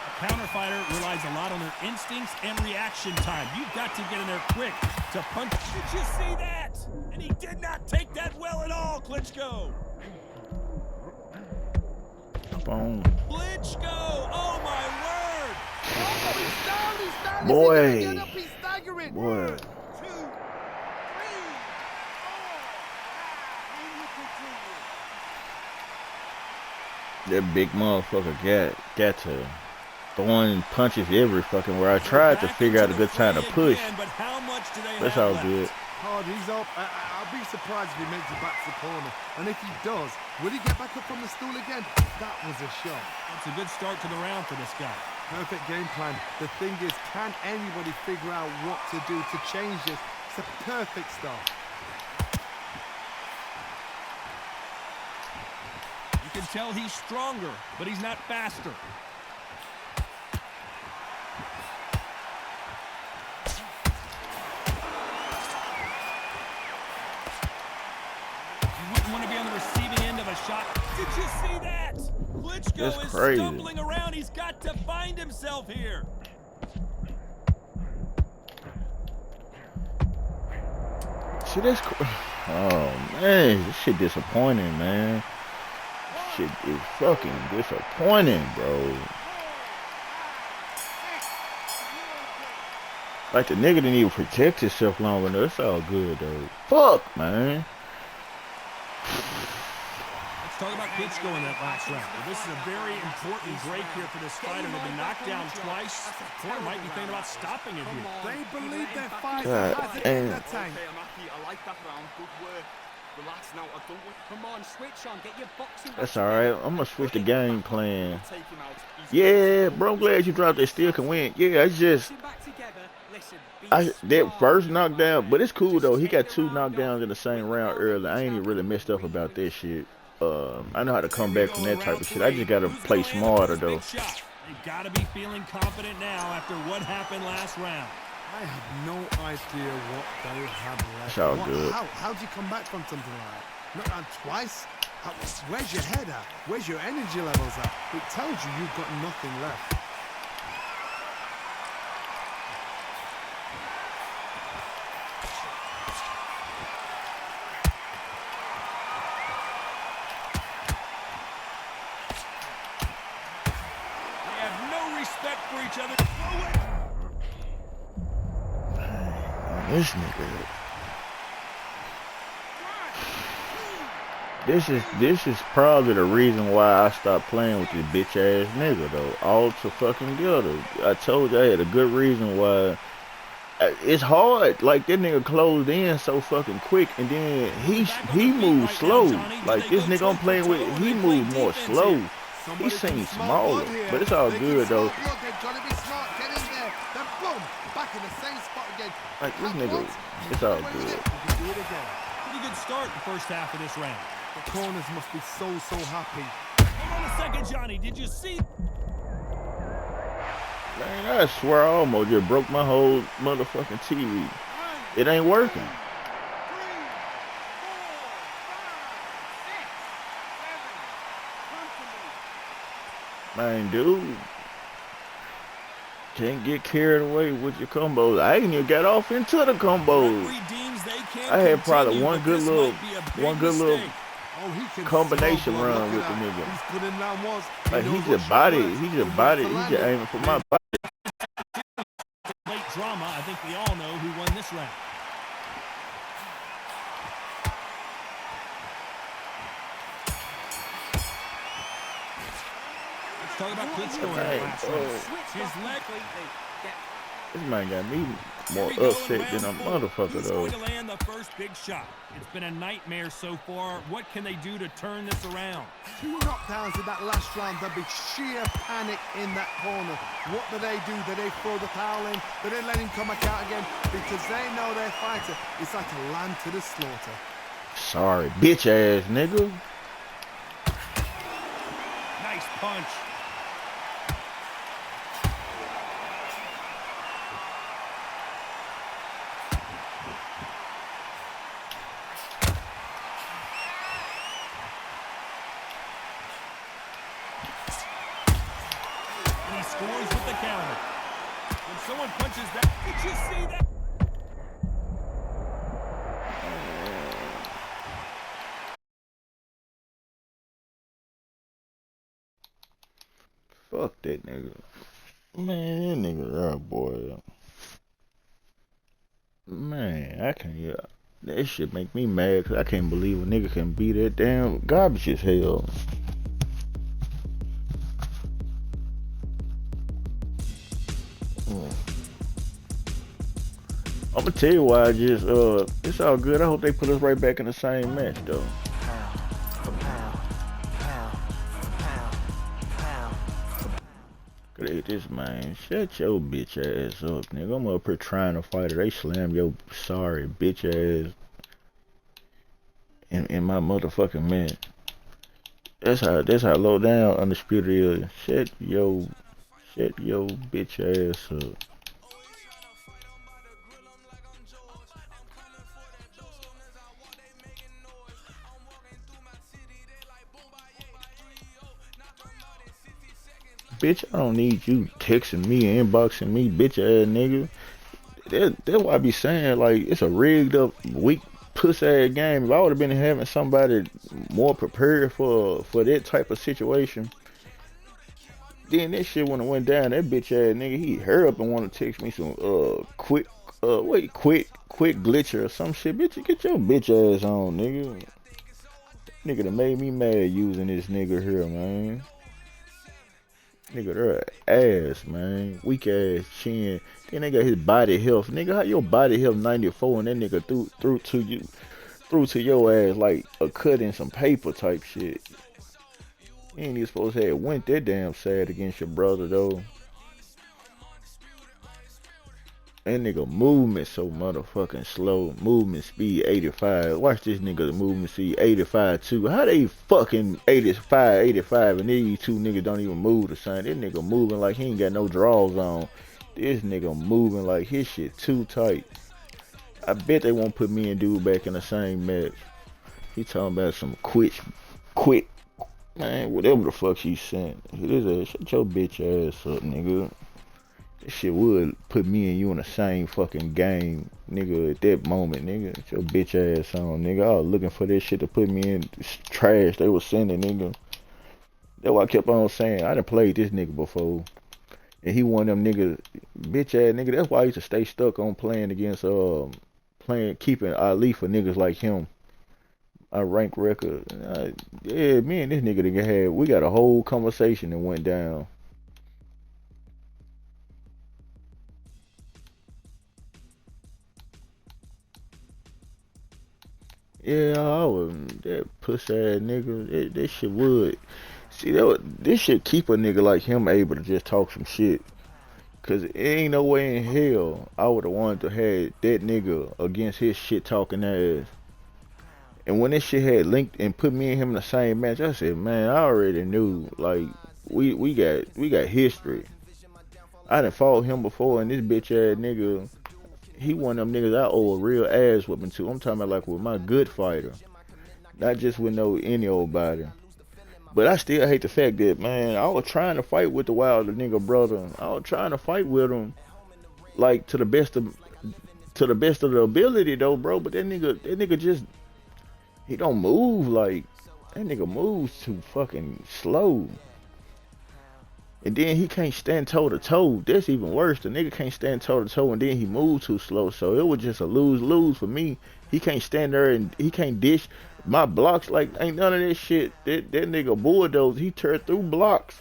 A counter fighter relies a lot on their instincts and reaction time. You've got to get in there quick to punch. Did you see that? And he did not take that well at all, Klitschko. Boom. Klitschko! Oh, my word! Oh, he's down, he's down. Boy. Is he gonna get up? He's staggering. Boy. 2, 3, 4. That big motherfucker got to throwing punches every fucking where. I tried to figure out a good time to push. But how much do they That's have all left? good. Hard, he's up. I'll be surprised if he makes it back to the corner. And if he does, will he get back up from the stool again? That was a shot. It's a good start to the round for this guy. Perfect game plan. The thing is, can anybody figure out what to do to change this? It's a perfect start. You can tell he's stronger, but he's not faster. You wouldn't want to be on the receiving end of a shot. Did you see that? Klitschko That's is crazy. stumbling around. He's got to find himself here. See, that's oh man, this shit disappointing, man. Shit is fucking disappointing, bro. Like the nigga didn't even protect himself long enough. It's all good though. Fuck, man. Let's talk about Klitschko in that last round. Well, this is a very important break here for this fighter. They've been knocked down twice. Corner might be thinking about stopping it here. They believe their fight God has it damn. in the tank. Okay, I'm happy. I like that round. Good work. Relax now. I've done with. Come on, switch on. Get your boxing back That's alright. I'm gonna switch the game plan. Take him out. Yeah, bro, I'm glad you dropped that. Still can win. Yeah, it's just back together. Listen, be that smart. first knockdown, but it's cool though. He got 2 knockdowns in the same round earlier. I ain't even really messed up about that shit. I know how to come back from that type of shit. I just gotta play smarter though. They gotta be feeling confident now after what happened last round. I have no idea what they have left. It's all good. How'd you come back from something like that? Not down twice? Where's your head at? Where's your energy levels at? It tells you you've got nothing left. They have no respect for each other. This nigga. This is probably the reason why I stopped playing with this bitch ass nigga though. All to fucking together. I told you I had a good reason why. It's hard. Like that nigga closed in so fucking quick, and then he moves slow. Like this nigga I'm playing with, he moves more slow. He seems smaller, but it's all good though. They've got to be smart. Get in there. Then boom, back in the same spot again. Like this nigga, it's all good. You can do it again. Pretty good start the first half of this round. The corners must be so happy. Hold on a second, Johnny. Did you see? Man, I swear I almost just broke my whole motherfucking TV. It ain't working. 3, 4, 5, 6, 7. Man, dude. Can't get carried away with your combos. I ain't even got off into the combos. Referee deems they can't I had probably continue, one but good this little, might be a big one good little mistake. Oh, he can combination so good. run Look with at the that. nigga. He's good in round one. Like He he knows just what body, works. he He just knows body, where to he land just it. aiming for my body. Late drama. I think we all know who won this round. Let's talk about Klitschko in the Hey, last oh. round. Switch His back leg. completely. Get This man got me more Here we go in upset than a round 4. motherfucker, Who's though. going to land the first big shot? It's been a nightmare so far. What can they do to turn this around? 2 knockdowns in that last round. There'll be sheer panic in that corner. What do? Do they throw the towel in? Do they let him come back out again? Because they know their fighter is like a lamb to the slaughter. Sorry, bitch ass nigga. Nice punch. And he scores with the counter. When someone punches that, did you see that? Fuck that nigga. Man, that nigga that boy. Man, I can't. Yeah, that shit make me mad because I can't believe a nigga can be that damn garbage as hell. I'm gonna tell you why I just it's all good. I hope they put us right back in the same match though. Look at this man. Shut your bitch ass up, nigga. I'm up here trying to fight her. They slam your sorry bitch ass in my motherfucking match. That's how low down Undisputed is. Shut your bitch ass up. Bitch, I don't need you texting me, inboxing me, bitch ass nigga. That's why I be saying, like, it's a rigged up, weak, puss ass game. If I would have been having somebody more prepared for that type of situation, then that shit wouldn't have went down. That bitch ass nigga, he hurry up and want to text me some quick glitcher or some shit. Bitch, get your bitch ass on, nigga. Nigga that made me mad using this nigga here, man. Nigga, they're ass, man. Weak ass chin. Then they got his body health. Nigga, how your body health 94 and that nigga through to your ass like a cut in some paper type shit. You ain't even supposed to have went that damn sad against your brother though. That nigga movement so motherfucking slow. Movement speed 85. Watch this nigga movement speed 85 too. How they fucking 85 and these two niggas don't even move the same. This nigga moving like he ain't got no draws on. This nigga moving like his shit too tight. I bet they won't put me and dude back in the same match. He talking about some quit. Man, whatever the fuck he saying. Shut your bitch ass up, nigga. This shit would put me and you in the same fucking game, nigga, at that moment, nigga. Get your bitch ass on, nigga. I was looking for this shit to put me in trash they was sending, nigga. That's why I kept on saying, I done played this nigga before. And he one of them niggas, bitch ass nigga. That's why I used to stay stuck on playing against, keeping Ali for niggas like him. I rank record. Yeah, me and this nigga we got a whole conversation that went down. Yeah, I was that puss ass nigga. That shit would. See, this shit keep a nigga like him able to just talk some shit. Cause it ain't no way in hell I would have wanted to have that nigga against his shit talking ass. And when this shit had linked and put me and him in the same match, I said, man, I already knew. Like we got history. I done fought him before, and this bitch ass nigga. He one of them niggas I owe a real ass whipping to. I'm talking about like with my good fighter. Not just with no any old body. But I still hate the fact that, man, I was trying to fight with the Wilder nigga brother. I was trying to fight with him like to the best of the ability though, bro. But that nigga just he don't move like that nigga moves too fucking slow. And then he can't stand toe to toe. That's even worse. The nigga can't stand toe to toe, and then he moves too slow. So it was just a lose for me. He can't stand there and he can't dish my blocks like ain't none of that shit. That nigga bulldoze. He turned through blocks.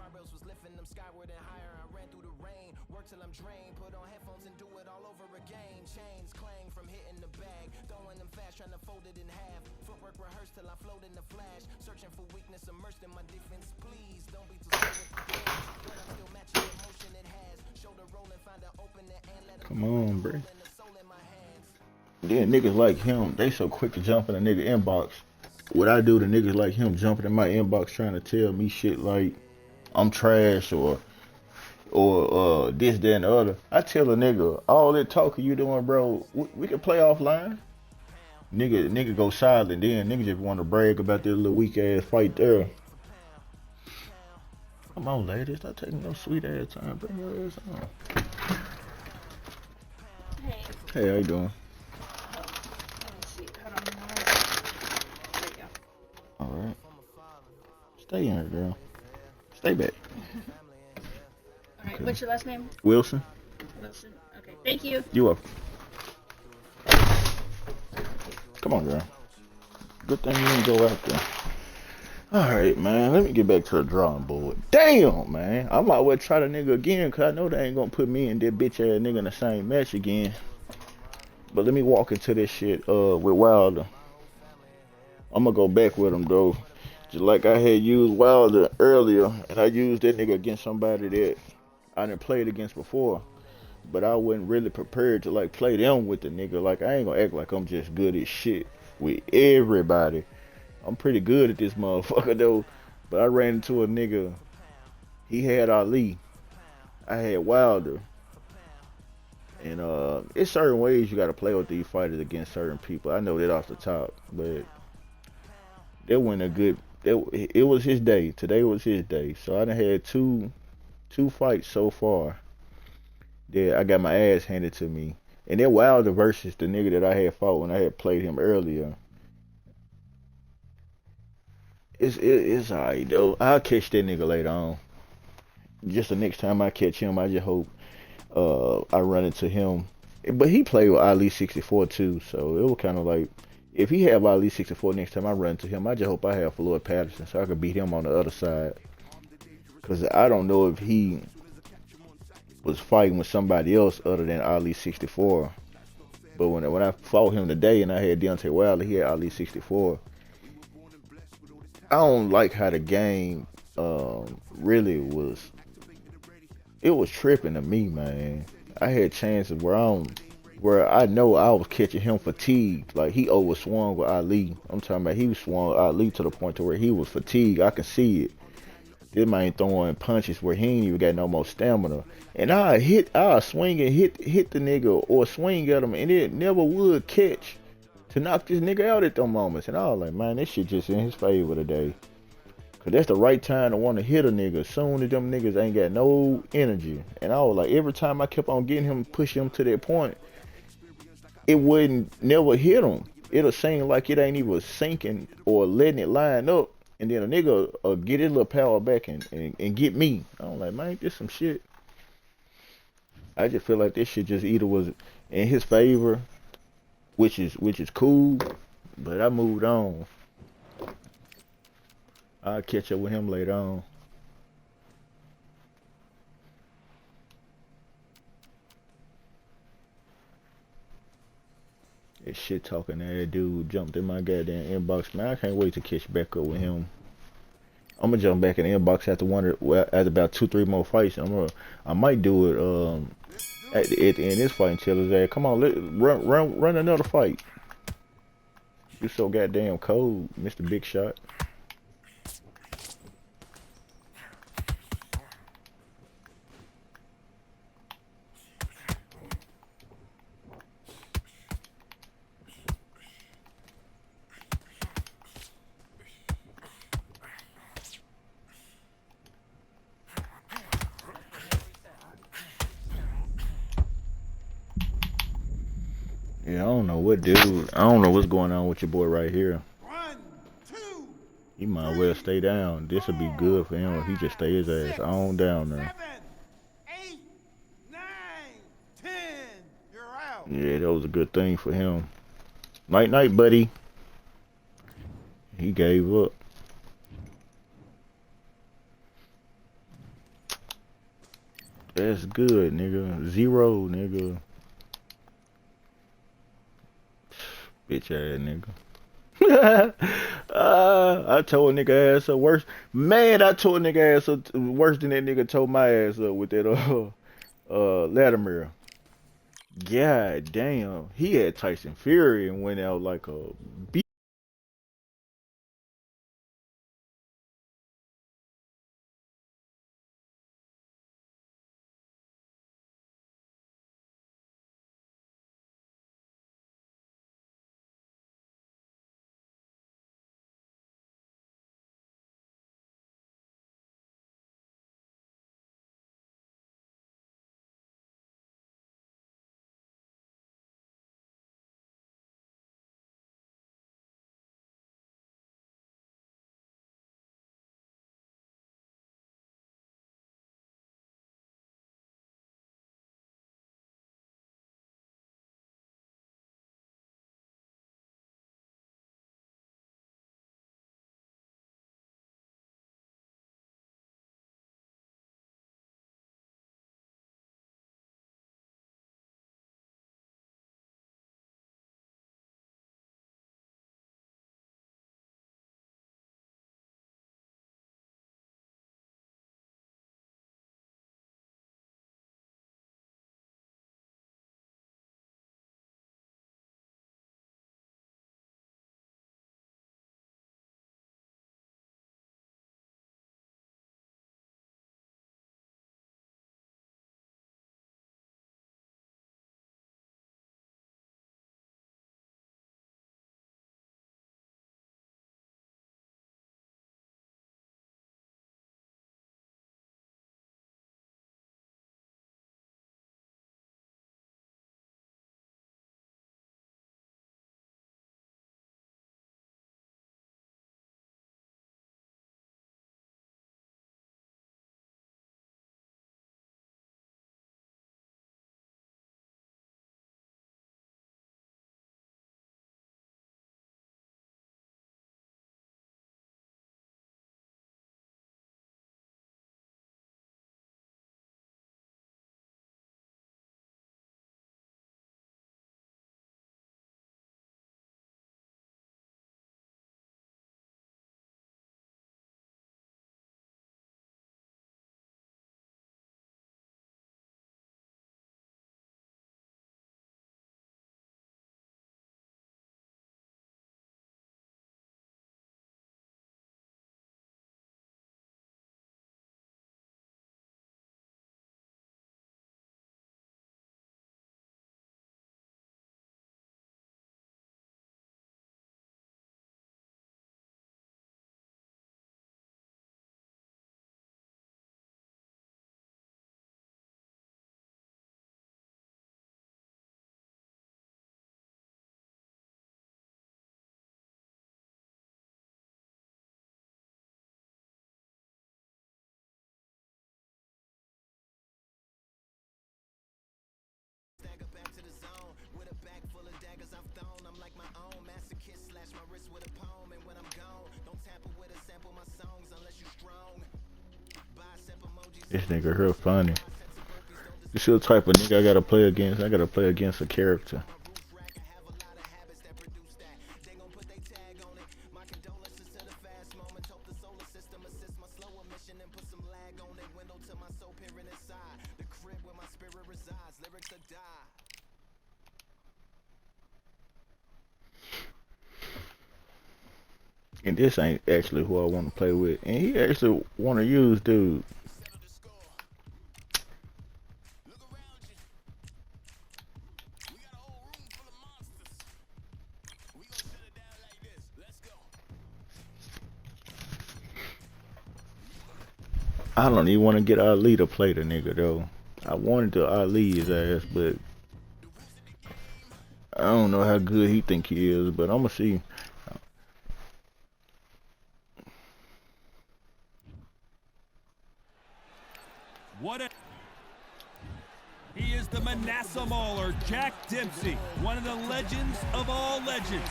barbells was lifting them skyward and higher. I ran through the rain, work till I'm drained, put on headphones and do it all over again. Chains clang from hitting the bag, throwing them fast, trying to fold it in half. Footwork rehearsed till I float in the flash, searching for weakness, immersed in my defense. Please don't be too slow with the games, but I'm still matching the motion it has. Shoulder rolling, find an opening and let it Come on, bro. Then niggas like him, they so quick to jump in a nigga inbox. What I do to niggas like him jumping in my inbox trying to tell me shit like I'm trash or this, that, and the other. I tell a nigga, all that talking you doing, bro, we can play offline. Nigga go silent then. Nigga just want to brag about this little weak ass fight there. Come on, ladies, stop taking no sweet ass time. Bring your ass on. Hey. Hey, how you doing? Alright. Stay in here, girl. Stay back. Alright, okay. What's your last name? Wilson. Wilson. Okay, thank you. You're welcome. Come on, girl. Good thing you didn't go out there. Alright, man. Let me get back to the drawing board. Damn, man. I might well try the nigga again, because I know they ain't going to put me and that bitch ass nigga in the same match again. But let me walk into this shit with Wilder. I'm going to go back with him, though. Just like I had used Wilder earlier, and I used that nigga against somebody that I didn't play it against before. But I wasn't really prepared to, like, play them with the nigga. Like, I ain't going to act like I'm just good as shit with everybody. I'm pretty good at this motherfucker, though. But I ran into a nigga. He had Ali. I had Wilder. And it's certain ways you got to play with these fighters against certain people. I know that off the top. But that wasn't a good... It was his day. Today was his day. So I done had two fights so far that I got my ass handed to me. And then Wilder versus the nigga that I had fought when I had played him earlier. It's alright though. I'll catch that nigga later on. Just the next time I catch him, I just hope I run into him. But he played with Ali 64 too, so it was kind of like, if he have Ali 64 next time I run into him, I just hope I have Floyd Patterson so I could beat him on the other side. Cause I don't know if he was fighting with somebody else other than Ali 64. But when I fought him today and I had Deontay Wilder, he had Ali 64. I don't like how the game really was. It was tripping to me, man. I had chances where I know I was catching him fatigued. Like he overswung with Ali. I'm talking about he was swung Ali to the point to where he was fatigued. I can see it. This man throwing punches where he ain't even got no more stamina. And I swing and hit the nigga or swing at him, and it never would catch to knock this nigga out at them moments. And I was like, man, this shit just in his favor today. Cause that's the right time to want to hit a nigga. Soon as them niggas ain't got no energy. And I was like, every time I kept on getting him, pushing him to that point, it wouldn't never hit him. It'll seem like it ain't even sinking or letting it line up. And then a nigga get his little power back and get me. I'm like, man, ain't this some shit? I just feel like this shit just either was in his favor, which is cool, but I moved on. I'll catch up with him later on. That shit talking that dude jumped in my goddamn inbox. Man, I can't wait to catch back up with him. I'm gonna jump back in the inbox after about 2-3 more fights. I might do it at the end of this fight and tell his ass, come on, run another fight. You so goddamn cold, Mr. Big Shot. Yeah, I don't know what dude. I don't know what's going on with your boy right here. 1, 2, he might well stay down. This would be good for him if he just stay his ass on down there. 7, 8, 9, 10. You're out. Yeah, that was a good thing for him. Night, night, buddy. He gave up. That's good, nigga. 0, nigga. Bitch ass nigga. I told a nigga ass up worse. Man, I told a nigga ass up worse than that nigga told my ass up with that Latimer. God damn. He had Tyson Fury and went out like a beast. This nigga real funny. This is the type of nigga I gotta play against. I gotta play against a character. And this ain't actually who I want to play with. And he actually want to use dude. I don't even want to get Ali to play the nigga though. I wanted to Ali his ass, but I don't know how good he think he is. But I'm gonna see. He is the Manasseh Mauler, Jack Dempsey, one of the legends of all legends.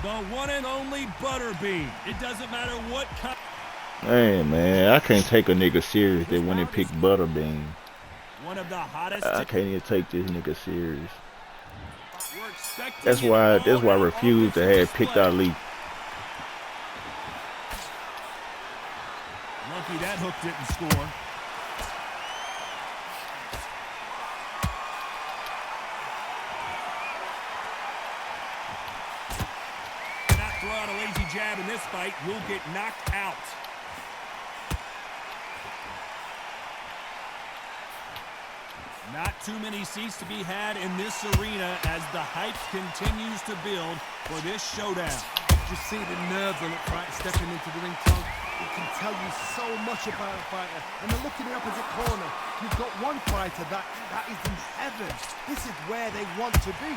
The one and only Butterbean. It doesn't matter what kind. Hey man, I can't take a nigga serious that when they pick Butterbean. One of the hottest. I can't even take this nigga serious. We're expecting That's it why I all refuse to have picked display. Ali. Lucky that hook didn't score. Not throw out a lazy jab in this fight, you'll get knocked out. Not too many seats to be had in this arena as the hype continues to build for this showdown. You see the nerves on the fight stepping into the ring, Tom. It can tell you so much about a fighter. And then look in the opposite corner. You've got one fighter that is in heaven. This is where they want to be.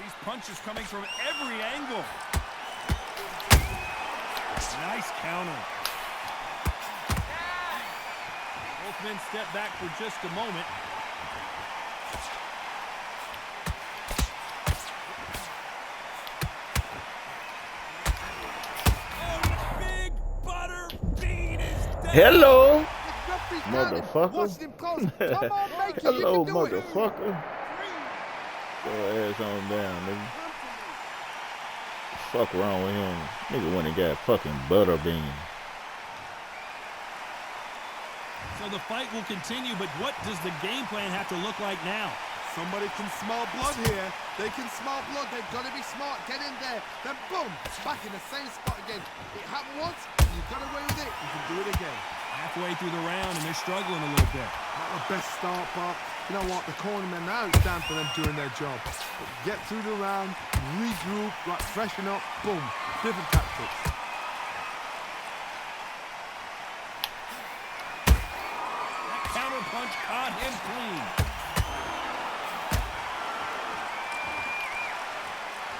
These punches coming from every angle. Nice counter. Both men step back for just a moment. Oh, big butter bean is down. Hello, Motherfucker. motherfucker. Come on, make it. Hello, You can do it. motherfucker. Your ass on down, nigga. Fuck wrong with him? Nigga went and got fucking Butterbean. So the fight will continue, but what does the game plan have to look like now? Somebody can smell blood here. They can smell blood. They've got to be smart. Get in there. Then boom, back in the same spot again. It happened once. You got away with it. You can do it again. Halfway through the round, and they're struggling a little bit. Not the best start, but you know what? The cornermen now it's down for them doing their job. But get through the round, regroup, like freshen up. Boom, different tactics. That counter punch caught him clean.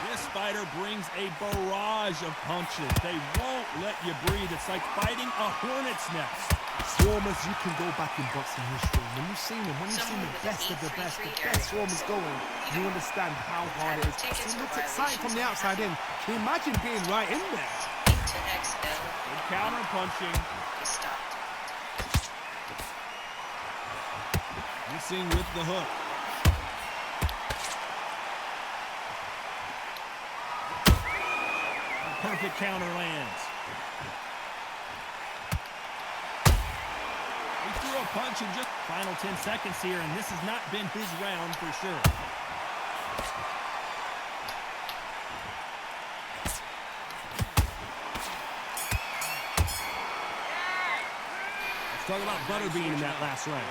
This fighter brings a barrage of punches. They won't let you breathe. It's like fighting a hornet's nest. Swarmers, you can go back in boxing history. When you've seen them, when you've seen the best of the best swarmers going, you understand how hard it is. It looks exciting from the outside in. Can you imagine being right in there? Good counter punching. Missing with the hook. Perfect counter lands. He threw a punch in just final 10 seconds here, and this has not been his round for sure. Let's talk about Butterbean in that last round.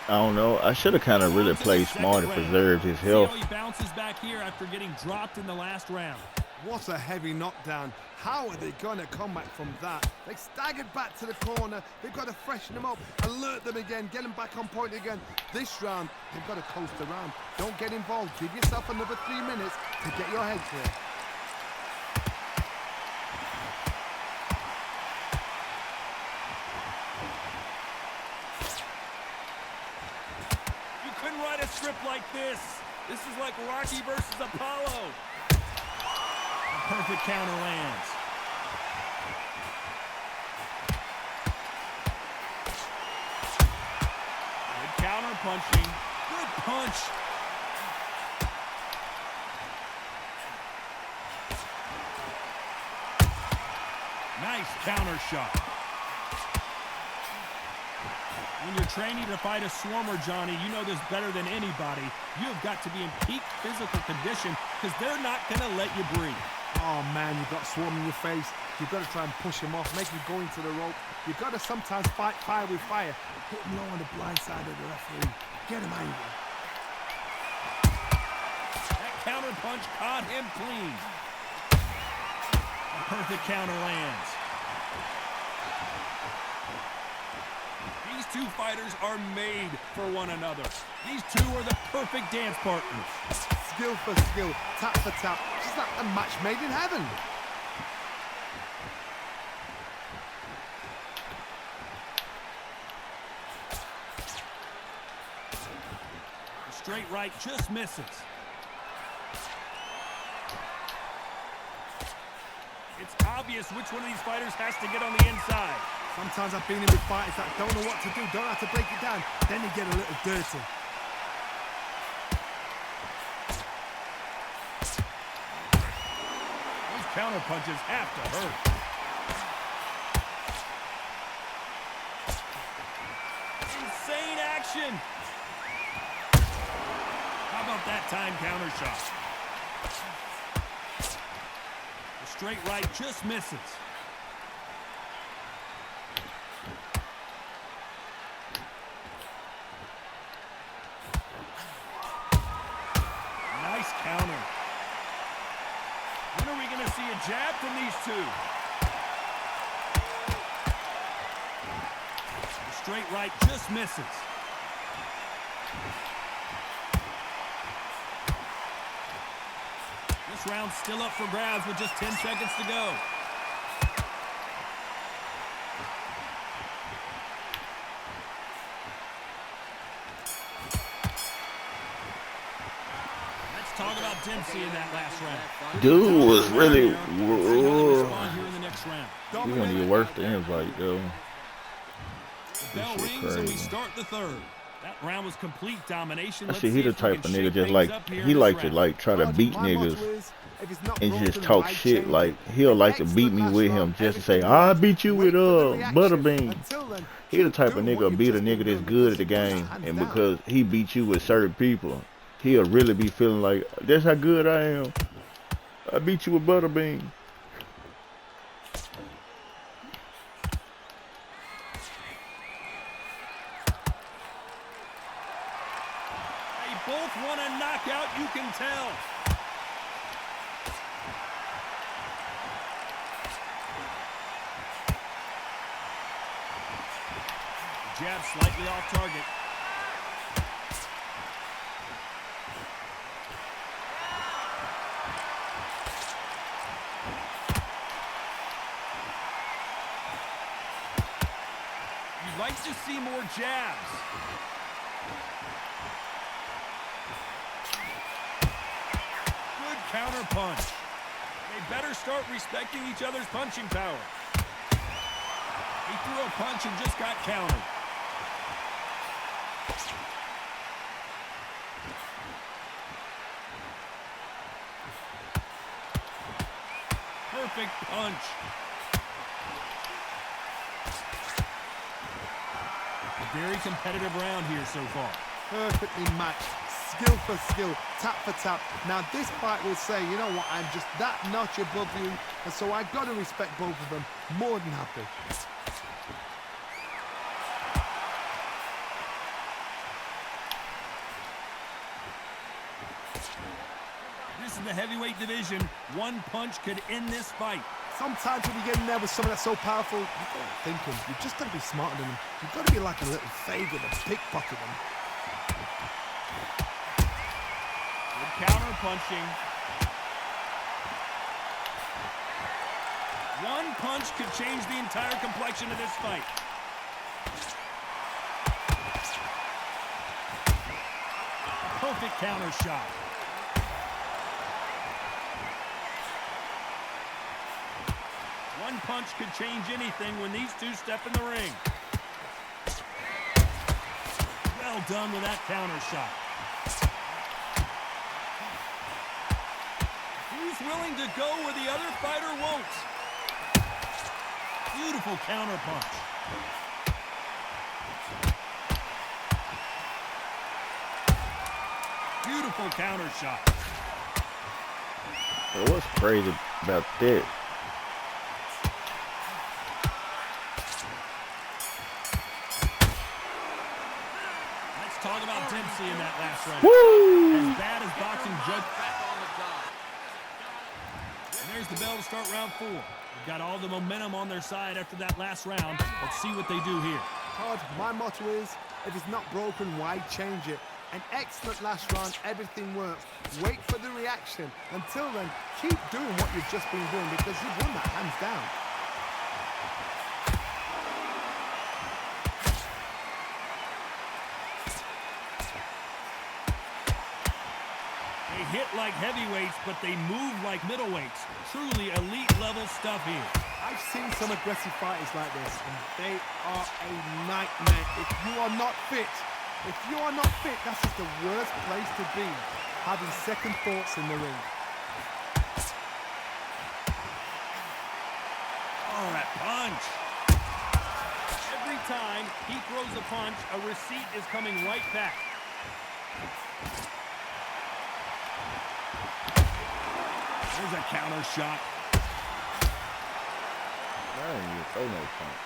I don't know. I should have kind of really played smart and preserved his health. See how he bounces back here after getting dropped in the last round. What a heavy knockdown. How are they going to come back from that? They staggered back to the corner. They've got to freshen them up, alert them again, get them back on point again. This round, they've got to coast around. Don't get involved. Give yourself another 3 minutes to get your head clear. You couldn't write a script like this. This is like Rocky versus Apollo. Perfect counter lands. Good counter punching. Good punch. Nice counter shot. When you're training to fight a swarmer, Johnny, you know this better than anybody. You've got to be in peak physical condition because they're not going to let you breathe. Oh man, you've got swarm in your face. You've got to try and push him off, make him go into the rope. You've got to sometimes fight fire with fire. Hit him low on the blind side of the referee. Get him angry. That counter punch caught him clean. A perfect counter lands. These two fighters are made for one another. These two are the perfect dance partners. Skill for skill, tap for tap. Just like a match made in heaven. straight right just misses. It's obvious which one of these fighters has to get on the inside. Sometimes I've been in with fighters that don't know what to do, don't have to break it down, then they get a little dirty. Those counter punches have to hurt. Insane action. How about that time counter shot? The straight right just misses. Nice counter. When are we going to see a jab from these two? The straight right just misses. This round's still up for grabs with just 10 seconds to go. Talk about Dempsey in that last round. Dude was really. He wasn't even worth the invite, though. The bell rings and we start the third. That round was complete domination. I see he the type of nigga just like he like to like try to beat niggas and just talk shit. Like he'll like to beat me with him just to say I'll beat you with Butterbean. He the type of nigga beat a nigga that's good at the game, and because he beat you with certain people, he'll really be feeling like, that's how good I am. I beat you with Butterbean. They both want a knockout, you can tell. Jab slightly off target. Like to see more jabs. Good counter punch. They better start respecting each other's punching power. He threw a punch and just got countered. Perfect punch. A very competitive round here so far. Perfectly matched, skill for skill, tap for tap. Now this fight will say, you know what, I'm just that notch above you, and so I've got to respect both of them. More than happy. This is the heavyweight division. One punch could end this fight. Sometimes when you get in there with someone that's so powerful, you've got to think him. You've just got to be smarter than him. You've got to be like a little faggot and pickpocket him. Good counter punching. One punch could change the entire complexion of this fight. Perfect counter shot. One punch could change anything when these two step in the ring. Well done with that counter shot. Who's willing to go where the other fighter won't? Beautiful counter punch. Beautiful counter shot. So what's crazy about that? Talk about Dempsey in that last round. Woo! As bad as boxing judge. And there's the bell to start round 4. They've got all the momentum on their side after that last round. Let's see what they do here. Todd, my motto is, if it's not broken, why change it? An excellent last round, everything works. Wait for the reaction. Until then, keep doing what you've just been doing because you've won that hands down. hit like heavyweights, but they move like middleweights. Truly elite level stuff here. I've seen some aggressive fighters like this, and they are a nightmare. If you are not fit, that's just the worst place to be, having second thoughts in the ring. Oh, that punch. Every time he throws a punch, a receipt is coming right back. There's a counter shot. I didn't even throw no punch.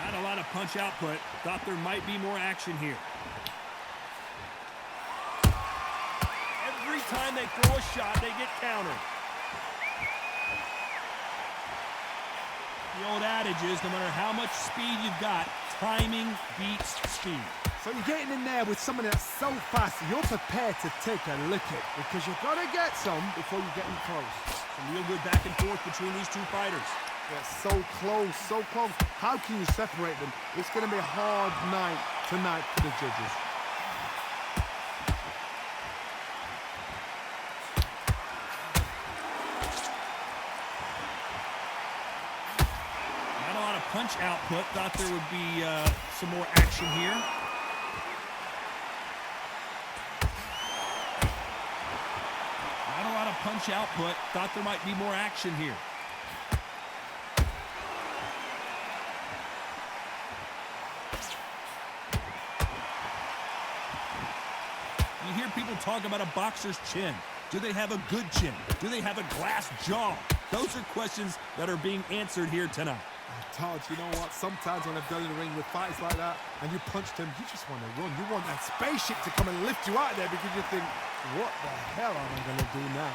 Not a lot of punch output. Thought there might be more action here. Every time they throw a shot, they get countered. The old adage is, no matter how much speed you've got, timing beats speed. So you're getting in there with someone that's so fast, you're prepared to take a licking because you've got to get some before you get in close. Some real good back and forth between these two fighters. They're so close, so close. How can you separate them? It's going to be a hard night tonight for the judges. Not a lot of punch output. Thought there would be some more action here. Not a lot of punch output. Thought there might be more action here. You hear people talk about a boxer's chin. Do they have a good chin? Do they have a glass jaw? Those are questions that are being answered here tonight. Todd, you know what? Sometimes when I've done in the ring with fights like that and you punch them, you just want to run. You want that spaceship to come and lift you out of there because you think, what the hell am I going to do now?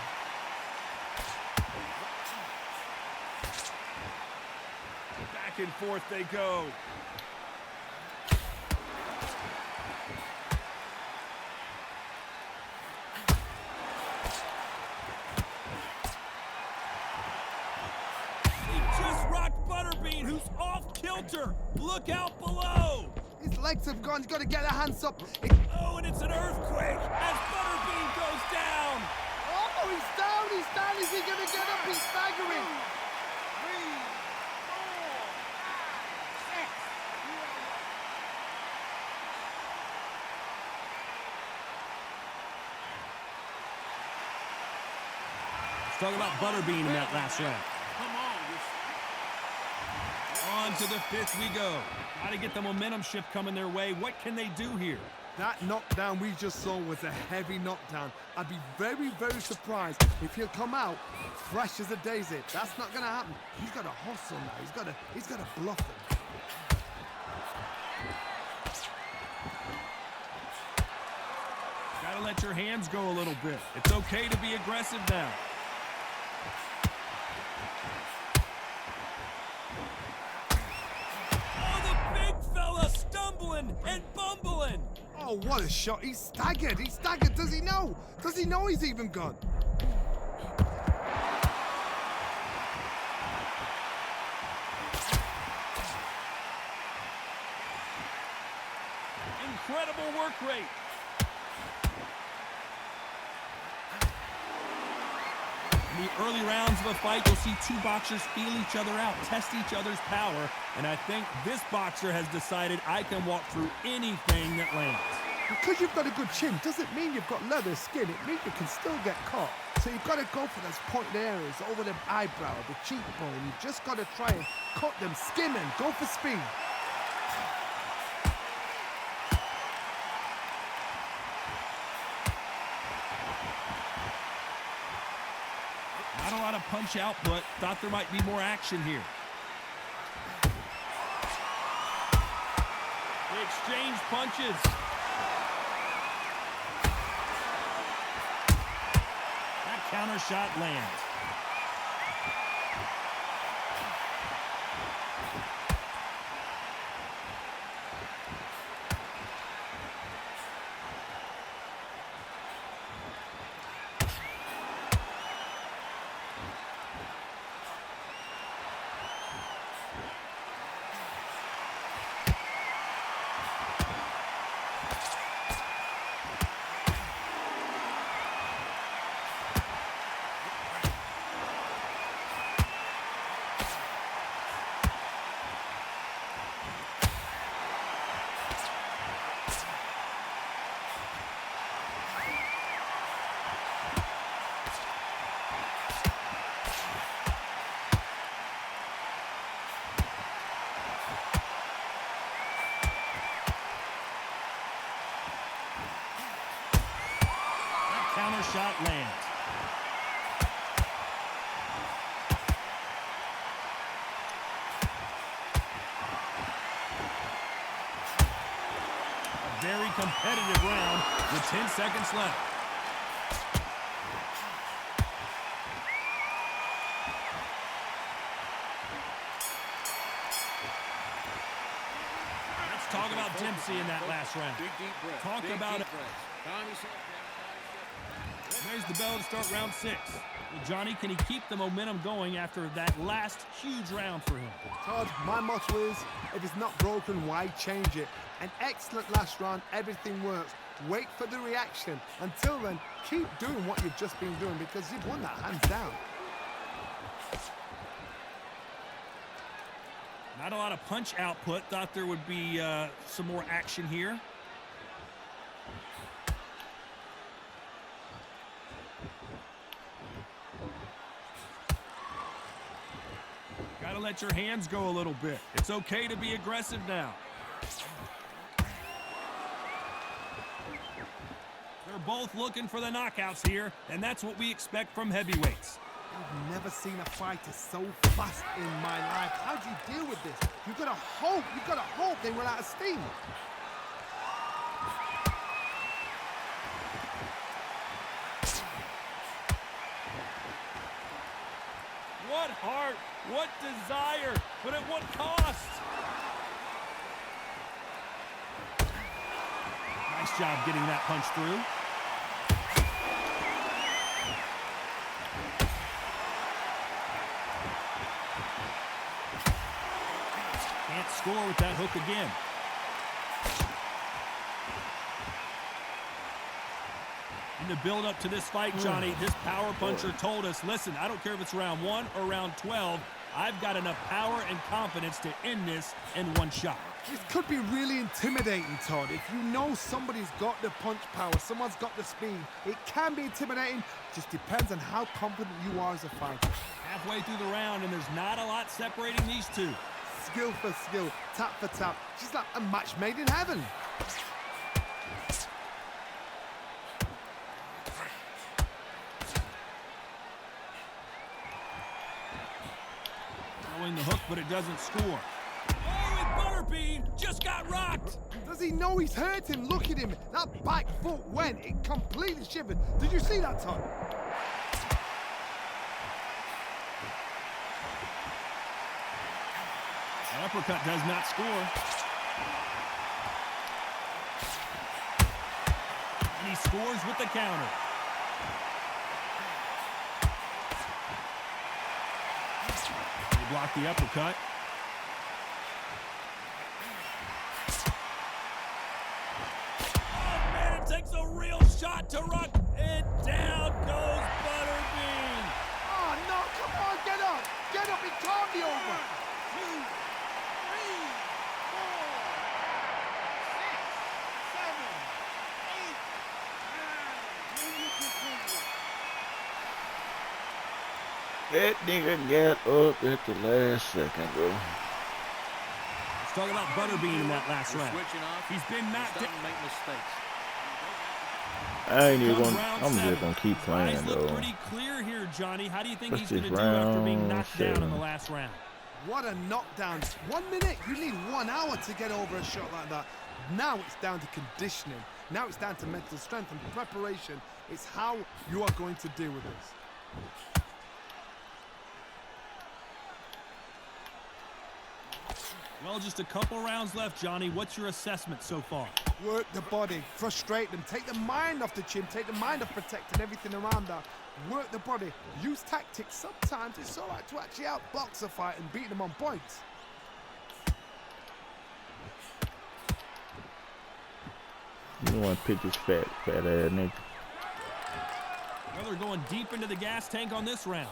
Back and forth they go. Who's off kilter. Look out below. His legs have gone. He's got to get the hands up. Oh, and it's an earthquake as Butterbean goes down. Oh, he's down. He's down. Is he going to get up? He's staggering. 3, 4, 6. Let's talk about Butterbean in that last round. On to the fifth we go. Got to get the momentum shift coming their way. What can they do here? That knockdown we just saw was a heavy knockdown. I'd be very, very surprised if he'll come out fresh as a daisy. That's not going to happen. He's got to hustle now. He's got to bluff him. Got to let your hands go a little bit. It's okay to be aggressive now. And bumbling. Oh, what a shot. He's staggered. He's staggered. Does he know? Does he know he's even gone? Incredible work rate. In the early rounds of a fight, you'll see two boxers feel each other out, test each other's power, and I think this boxer has decided I can walk through anything that lands. Because you've got a good chin doesn't mean you've got leather skin. It means you can still get caught. So you've got to go for those pointed areas, over the eyebrow, the cheekbone. You've just got to try and cut them, skim them, go for speed. Not a lot of punch output. Thought there might be more action here. They exchange punches. That counter shot lands. shot lands. A very competitive round with 10 seconds left. Let's talk about Dempsey in that last round. Big deep breath. Talk Big about deep it. breaths. Calm yourself down. Raise the bell to start round 6. Well, Johnny, can he keep the momentum going after that last huge round for him? Todd, my motto is, if it's not broken, why change it? An excellent last round, everything works. Wait for the reaction. Until then, keep doing what you've just been doing because you've won that hands down. Not a lot of punch output. Thought there would be some more action here. Gotta let your hands go a little bit. It's okay to be aggressive now. They're both looking for the knockouts here, and that's what we expect from heavyweights. I've never seen a fighter so fast in my life. How do you deal with this? You've got to hope they run out of steam. What heart, what desire, but at what cost? Nice job getting that punch through. Can't score with that hook again. In the build-up to this fight, Johnny, this power puncher told us, listen, I don't care if it's round 1 or round 12, I've got enough power and confidence to end this in one shot. This could be really intimidating, Todd. If you know somebody's got the punch power, someone's got the speed, it can be intimidating. Just depends on how confident you are as a fighter. Halfway through the round, and there's not a lot separating these two. Skill for skill, tap for tap. She's like a match made in heaven. Throwing the hook, but it doesn't score. Oh, and Butterbean just got rocked. Does he know he's hurting? Look at him. That back foot went. It completely shivered. Did you see that, Todd? An uppercut does not score. And he scores with the counter. He blocked the uppercut. Oh, man, it takes a real shot to rock. And down goes Butterbean. Oh, no, come on, get up. Get up, it can't be over. 2, 3, 4, 6, 7, 8, 9. That nigga got up at the last second, bro. Let's talk about Butterbean in that last round. Switching off. He's been knocked Starting out. to make mistakes. I ain't even Come gonna, round I'm seven. just gonna keep playing, Eyes look though. pretty clear here, Johnny. How do you think What's he's going to this, do after being round knocked down in the 7? last round? What a knockdown. 1 minute, you need 1 hour to get over a shot like that. Now it's down to conditioning. Now it's down to mental strength and preparation. It's how you are going to deal with this. Well, just a couple rounds left, Johnny. What's your assessment so far? Work the body, frustrate them, take the mind off the chin, take the mind off protecting everything around that. Work the body, use tactics. Sometimes it's all right to actually outbox a fight and beat them on points. You don't want to pick this fat ass nigga. Well, they're going deep into the gas tank on this round.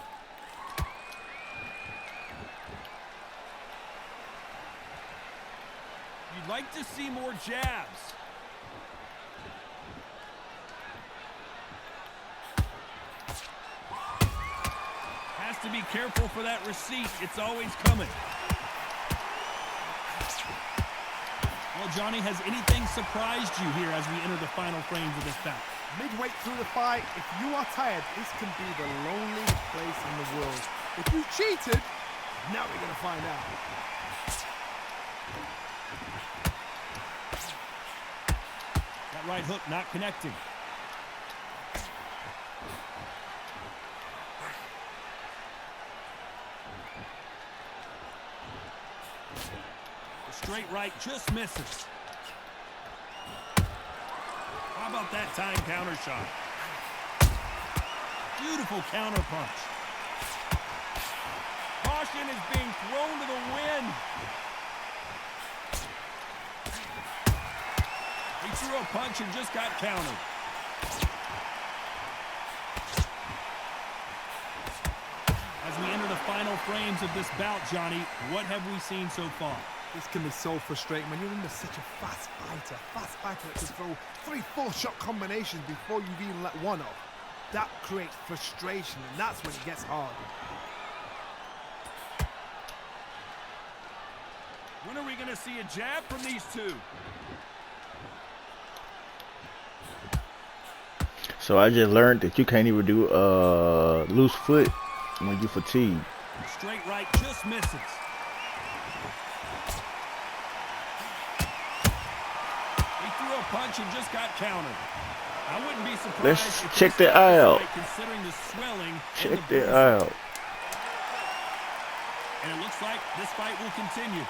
You'd like to see more jabs. Has to be careful for that receipt. It's always coming. Well, Johnny, has anything surprised you here as we enter the final frames of this bout? Midway through the fight, if you are tired, this can be the loneliest place in the world. If you cheated, now we're gonna find out. That right hook not connecting. The straight right just misses. How about that time counter shot? Beautiful counter punch. Caution is being thrown to the wind. He threw a punch and just got countered. As we enter the final frames of this bout, Johnny, what have we seen so far? This can be so frustrating when you're under such a fast fighter that can throw 3-4 shot combinations before you've even let one off. That creates frustration, and that's when it gets hard. When are we going to see a jab from these two? So I just learned that you can't even do loose foot when you fatigue. Straight right just misses. He threw a punch and just got countered. I wouldn't be surprised. Let's if check the eye out. Considering the swelling. Check the eye out. And it looks like this fight will continue.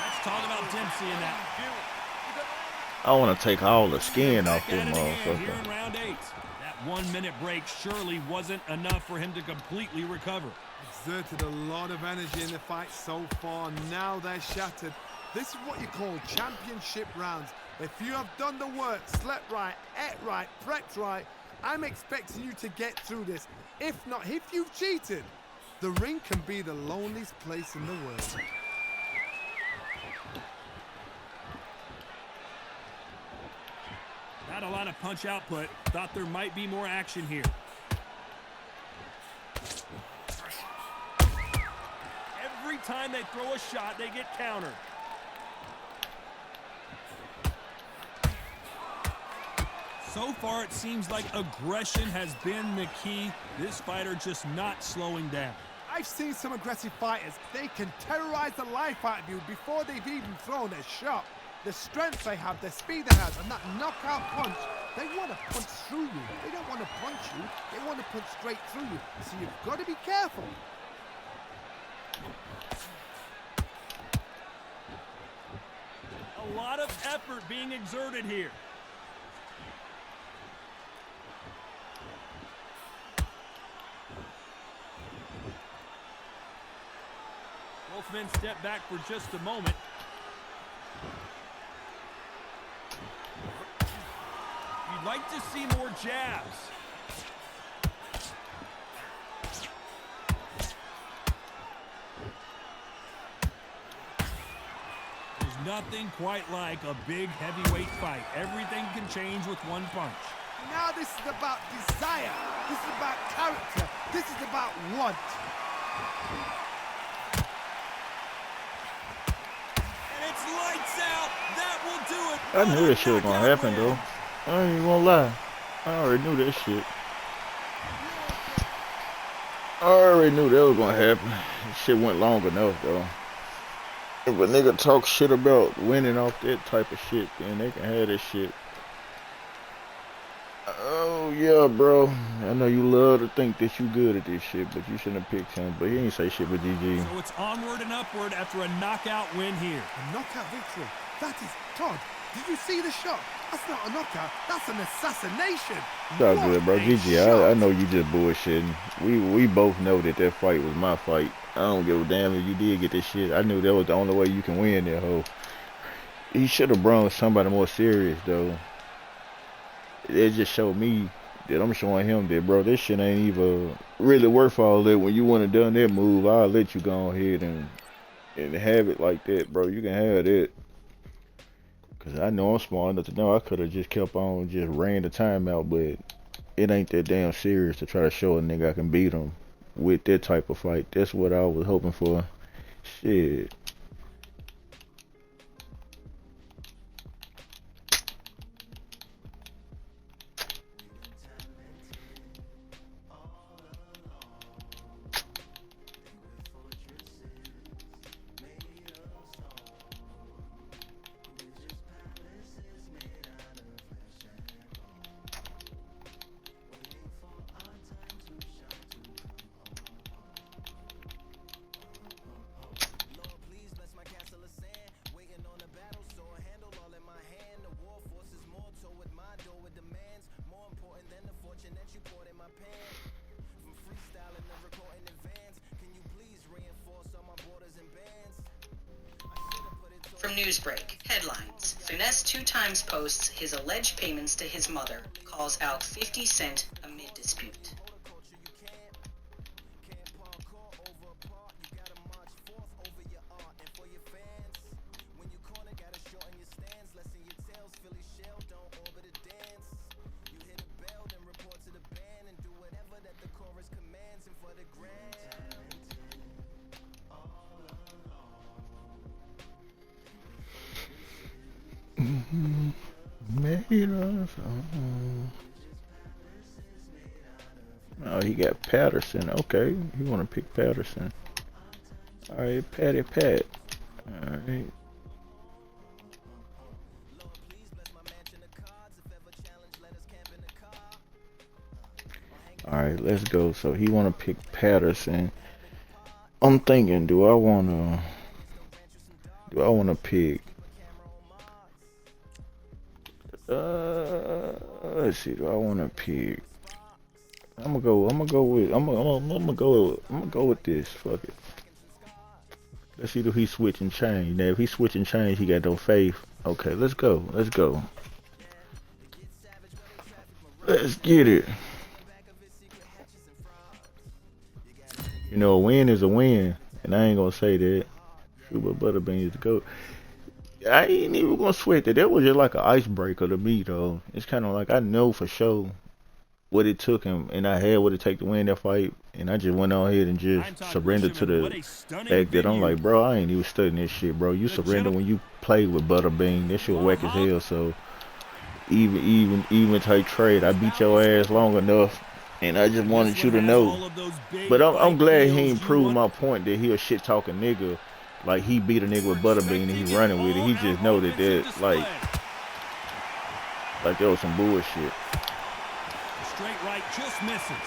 Let's talk about Dempsey in that. I want to take all the skin off Back them at it again here in motherfucker. round 8. That 1 minute break surely wasn't enough for him to completely recover. Exerted a lot of energy in the fight so far. Now they're shattered. This is what you call championship rounds. If you have done the work, slept right, ate right, prepped right, I'm expecting you to get through this. If not, if you've cheated, the ring can be the loneliest place in the world. Not a lot of punch output. Thought there might be more action here. Every time they throw a shot, they get countered. So far, it seems like aggression has been the key. This fighter just not slowing down. I've seen some aggressive fighters. They can terrorize the life out of you before they've even thrown a shot. The strength they have, the speed they have, and that knockout punch, they want to punch through you. They don't want to punch you. They want to punch straight through you. So you've got to be careful. A lot of effort being exerted here. Both men step back for just a moment. You'd like to see more jabs. There's nothing quite like a big heavyweight fight. Everything can change with one punch. Now this is about desire. This is about character. This is about want. And it's lights out. That will do it. I knew this shit was gonna happen though. I ain't even gonna lie. I already knew that shit. I already knew that was gonna happen. This shit went long enough though. If a nigga talk shit about winning off that type of shit, then they can have that shit. Oh yeah, bro. I know you love to think that you good at this shit, but you shouldn't have picked him. But he ain't say shit but GG. So it's onward and upward after a knockout win here. A knockout victory. That is Todd. Did you see the shot? That's not a knockout. That's an assassination. It's all good, bro. GG. I know you just bullshitting. We both know that that fight was my fight. I don't give a damn if you did get this shit. I knew that was the only way you can win that hoe. He should have brought somebody more serious though. It just showed me that I'm showing him that, bro, this shit ain't even really worth all that. When you want to done that move, I'll let you go ahead and have it like that, bro. You can have that. Cause I know I'm smart enough to know I could have just kept on, just ran the time out, but it ain't that damn serious to try to show a nigga I can beat him with that type of fight. That's what I was hoping for. Shit. From Newsbreak, headlines. Finesse 2 times posts his alleged payments to his mother, calls out 50 Cent amid dispute. Oh, he got Patterson. Okay, you want to pick Patterson. All right, Patty Pat. All right. All right, let's go. So he want to pick Patterson. I'm thinking, do I want to pick? Let's see. Do I want to pick? I'm gonna go with this. Fuck it. Let's see if he switch and change. Now, if he switch and change, he got no faith. Okay, let's go. Let's go. Let's get it. You know, a win is a win, and I ain't gonna say that. Super Butterbean is the GOAT. I ain't even gonna sweat that. That was just like an icebreaker to me, though. It's kind of like I know for sure what it took him, and I had what it take to win that fight, and I just went on ahead and just surrendered to the fact that I'm like, bro, I ain't even studying this shit, bro. You surrender when you play with Butterbean. That shit whack as hell. So even type trade, I beat your ass long enough, and I just wanted you to know. But I'm glad he improved my point that he a shit talking nigga. Like he beat a nigga with Butterbean and he running with it. He just know that like that was some bullshit. Straight right just misses.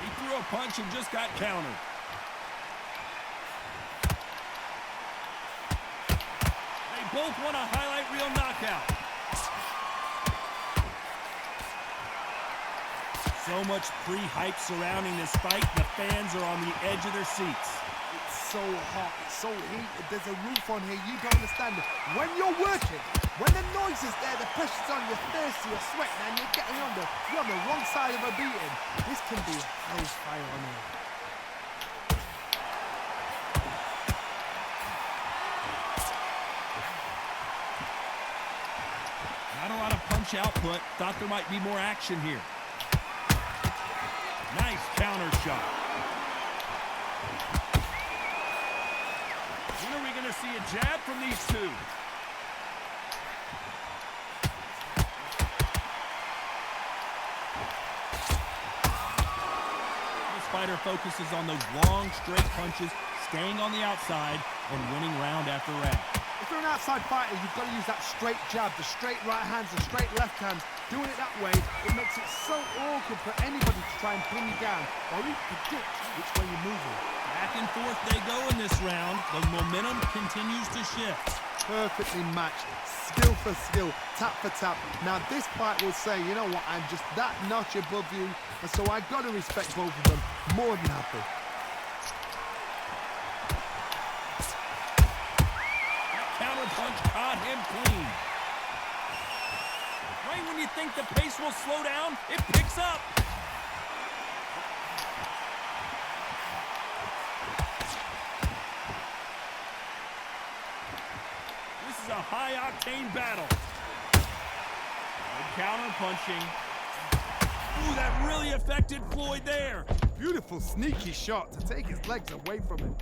He threw a punch and just got countered. They both want a highlight reel knockout. So much pre-hype surrounding this fight. The fans are on the edge of their seats. It's so hot, it's so heated. There's a roof on here, you don't understand it. When you're working, when the noise is there, the pressure's on, you're thirsty, you're sweating, and you're on the wrong side of a beating. This can be hell's fire on here. Not a lot of punch output. Thought there might be more action here. Nice counter shot. When are we going to see a jab from these two? This fighter focuses on those long, straight punches, staying on the outside, and winning round after round. If you're an outside fighter, you've got to use that straight jab, the straight right hands, the straight left hands. Doing it that way, it makes it so awkward for anybody to try and pin you down or even predict which way you're moving. Back and forth they go in this round. The momentum continues to shift. Perfectly matched, skill for skill, tap for tap. Now this fight will say, you know what, I'm just that notch above you, and so I got to respect both of them more than happy. Counter punch caught him clean. Right when you think the pace will slow down, it picks up. This is a high-octane battle. Good counter punching. Ooh, that really affected Floyd there. Beautiful, sneaky shot to take his legs away from him.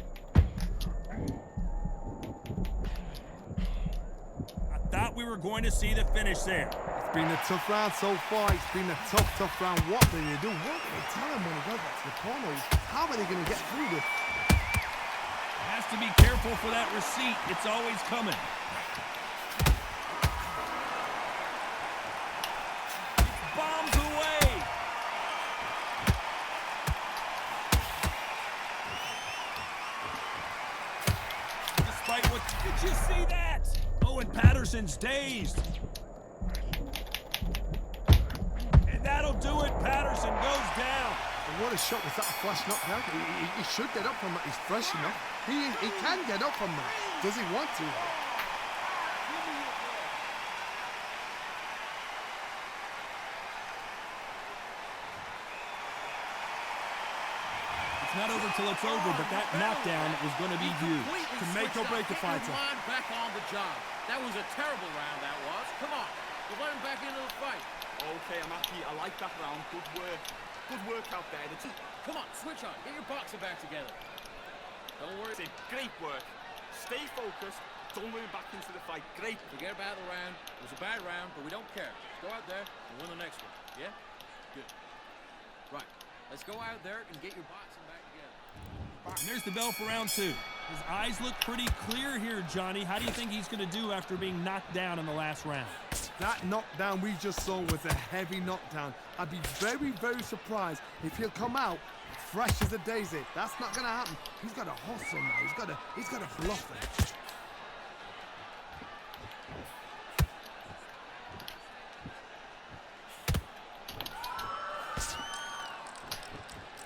I thought we were going to see the finish there. It's been a tough round so far. It's been a tough round. What do they do? What do they tell him when he goes back to the corner? How are they going to get through this? Has to be careful for that receipt. It's always coming. Bombs away. Despite what, did you see that? Oh, and Patterson's dazed. And that'll do it. Patterson goes down. And what a shot. Was that a flash knockdown? He should get up from that. He's fresh enough. He can get up from that. Does he want to? It's not over till it's over, but that knockdown was going to be huge. To make or break a fighter. Back on the job. That was a terrible round, that was. Come on. You let him back into the fight. Okay, I'm happy. I like that round. Good work. Good work out there. Come on, switch on. Get your boxing back together. Don't worry. Great work. Stay focused. Don't worry back into the fight. Great. Forget about the round. It was a bad round, but we don't care. Let's go out there and win the next one. Yeah? Good. Right. Let's go out there and get your boxing back together. And there's the bell for round two. His eyes look pretty clear here, Johnny. How do you think he's going to do after being knocked down in the last round? That knockdown we just saw was a heavy knockdown. I'd be very, very surprised if he'll come out fresh as a daisy. That's not going to happen. He's got to hustle now. He's got to bluff it.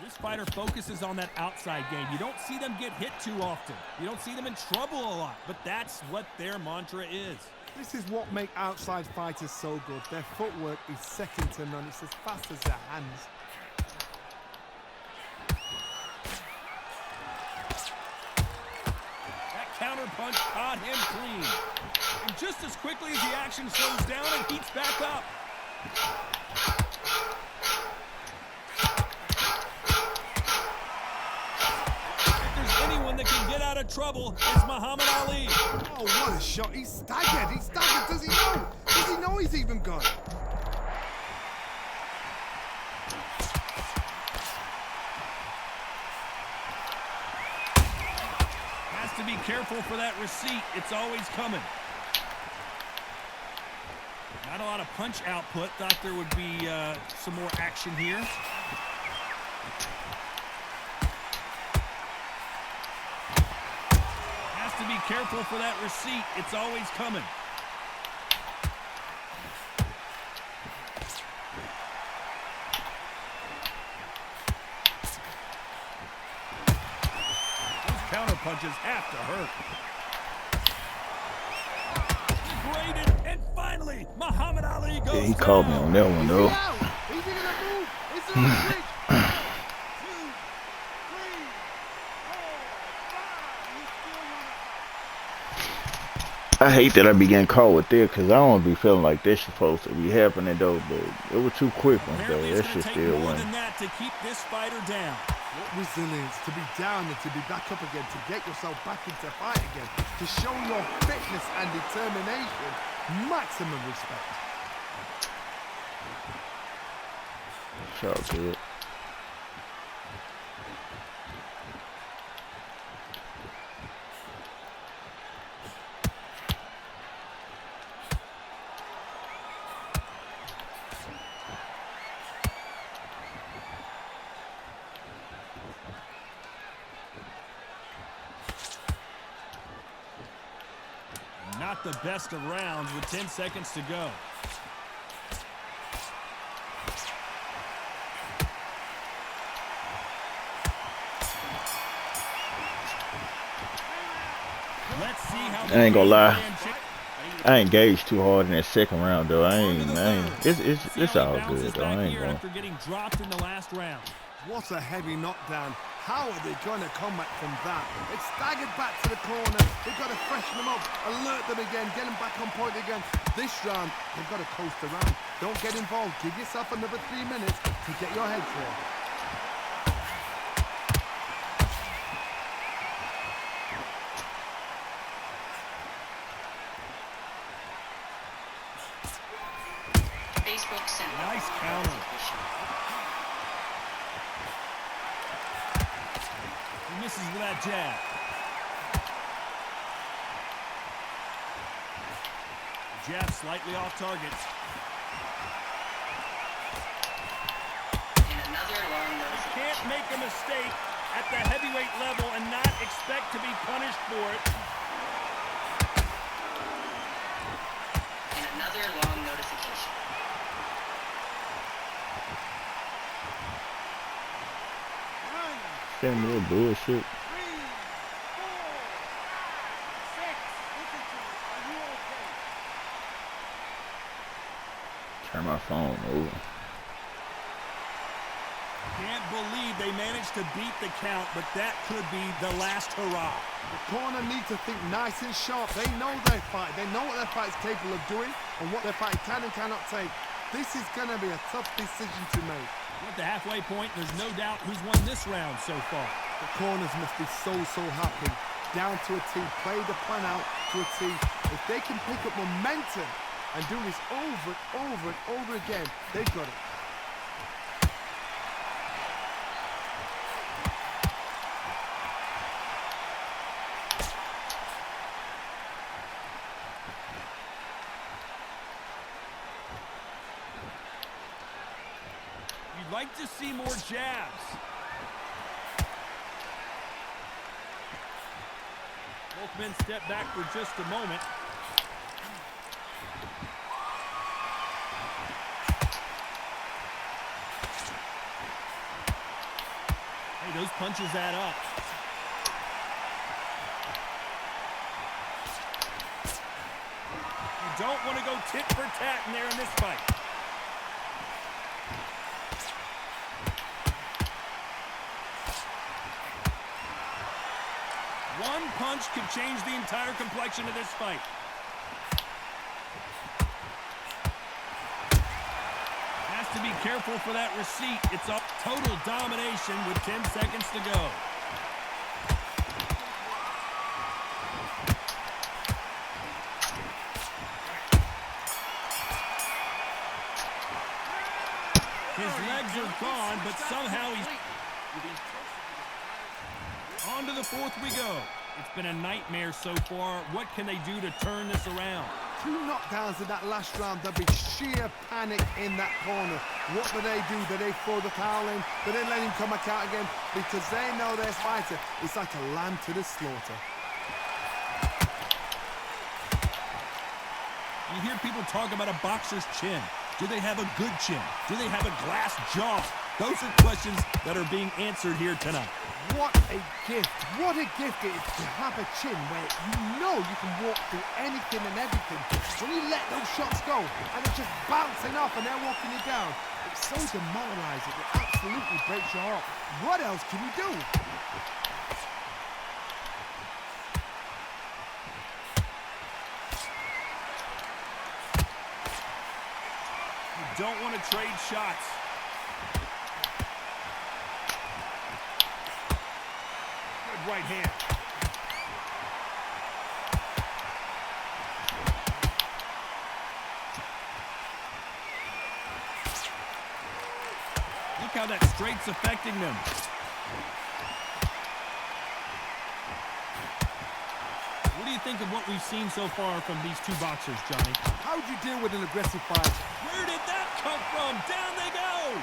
This fighter focuses on that outside game. You don't see them get hit too often. You don't see them in trouble a lot, but that's what their mantra is. This is what makes outside fighters so good. Their footwork is second to none. It's as fast as their hands. That counter punch caught him clean. And just as quickly as the action slows down, it heats back up. That can get out of trouble is Muhammad Ali. Oh, what a shot. He's staggered. He's staggered. Does he know? Does he know he's even gone? Has to be careful for that receipt. It's always coming. Not a lot of punch output. Thought there would be some more action here. To be careful for that receipt. It's always coming. Those counter punches have to hurt. Graded, and finally, Muhammad Ali goes. Yeah, he called me on that one though. He's gonna move. It's on the switch. I hate that I began caught with that because I don't be feeling like that's supposed to be happening though, but it was too quick one though. That shit still more went. than that to keep this fighter down. What resilience to be down and to be back up again, to get yourself back into fight again, to show your fitness and determination. Maximum respect. Shout out to it. Not the best of rounds with 10 seconds to go. Let's see how I ain't gonna lie. I engaged too hard in that second round though. It's all good though. I ain't going. After getting dropped in the last round. What a heavy knockdown. How are they going to come back from that? It's staggered back to the corner. They've got to freshen them up, alert them again, get them back on point again. This round, they've got to coast around. Don't get involved. Give yourself another 3 minutes to get your head clear. Facebook sent Nice counter. He misses with that jab. Jab slightly off target. And another long notification. Can't make a mistake at the heavyweight level and not expect to be punished for it. And another long notification. Send me that bullshit. Turn my phone over. Can't believe they managed to beat the count, but that could be the last hurrah. The corner needs to think nice and sharp. They know their fight. They know what their fight is capable of doing and what their fight can and cannot take. This is going to be a tough decision to make. At the halfway point, there's no doubt who's won this round so far. The corners must be so happy. Down to a T. Play the plan out to a T. If they can pick up momentum and do this over and over and over again, they've got it. You'd like to see more jabs. Both men step back for just a moment. Hey, those punches add up. You don't want to go tit for tat in there in this fight. One punch could change the entire complexion of this fight. Has to be careful for that receipt. It's a total domination with 10 seconds to go. His legs are gone, but somehow he's... On to the fourth we go. It's been a nightmare so far. What can they do to turn this around? 2 knockdowns in that last round. There'll be sheer panic in that corner. What do? Do they throw the towel in? Do they let him come back out again? Because they know their fighter is like a lamb to the slaughter. You hear people talk about a boxer's chin. Do they have a good chin? Do they have a glass jaw? Those are questions that are being answered here tonight. What a gift. What a gift it is to have a chin where you know you can walk through anything and everything. When you let those shots go and it's just bouncing off and they're walking you down, it's so demoralizing. It absolutely breaks your heart. What else can you do? You don't want to trade shots. Right hand. Look how that straight's affecting them. What do you think of what we've seen so far from these two boxers, Johnny? How would you deal with an aggressive fight? Where did that come from? Down they go!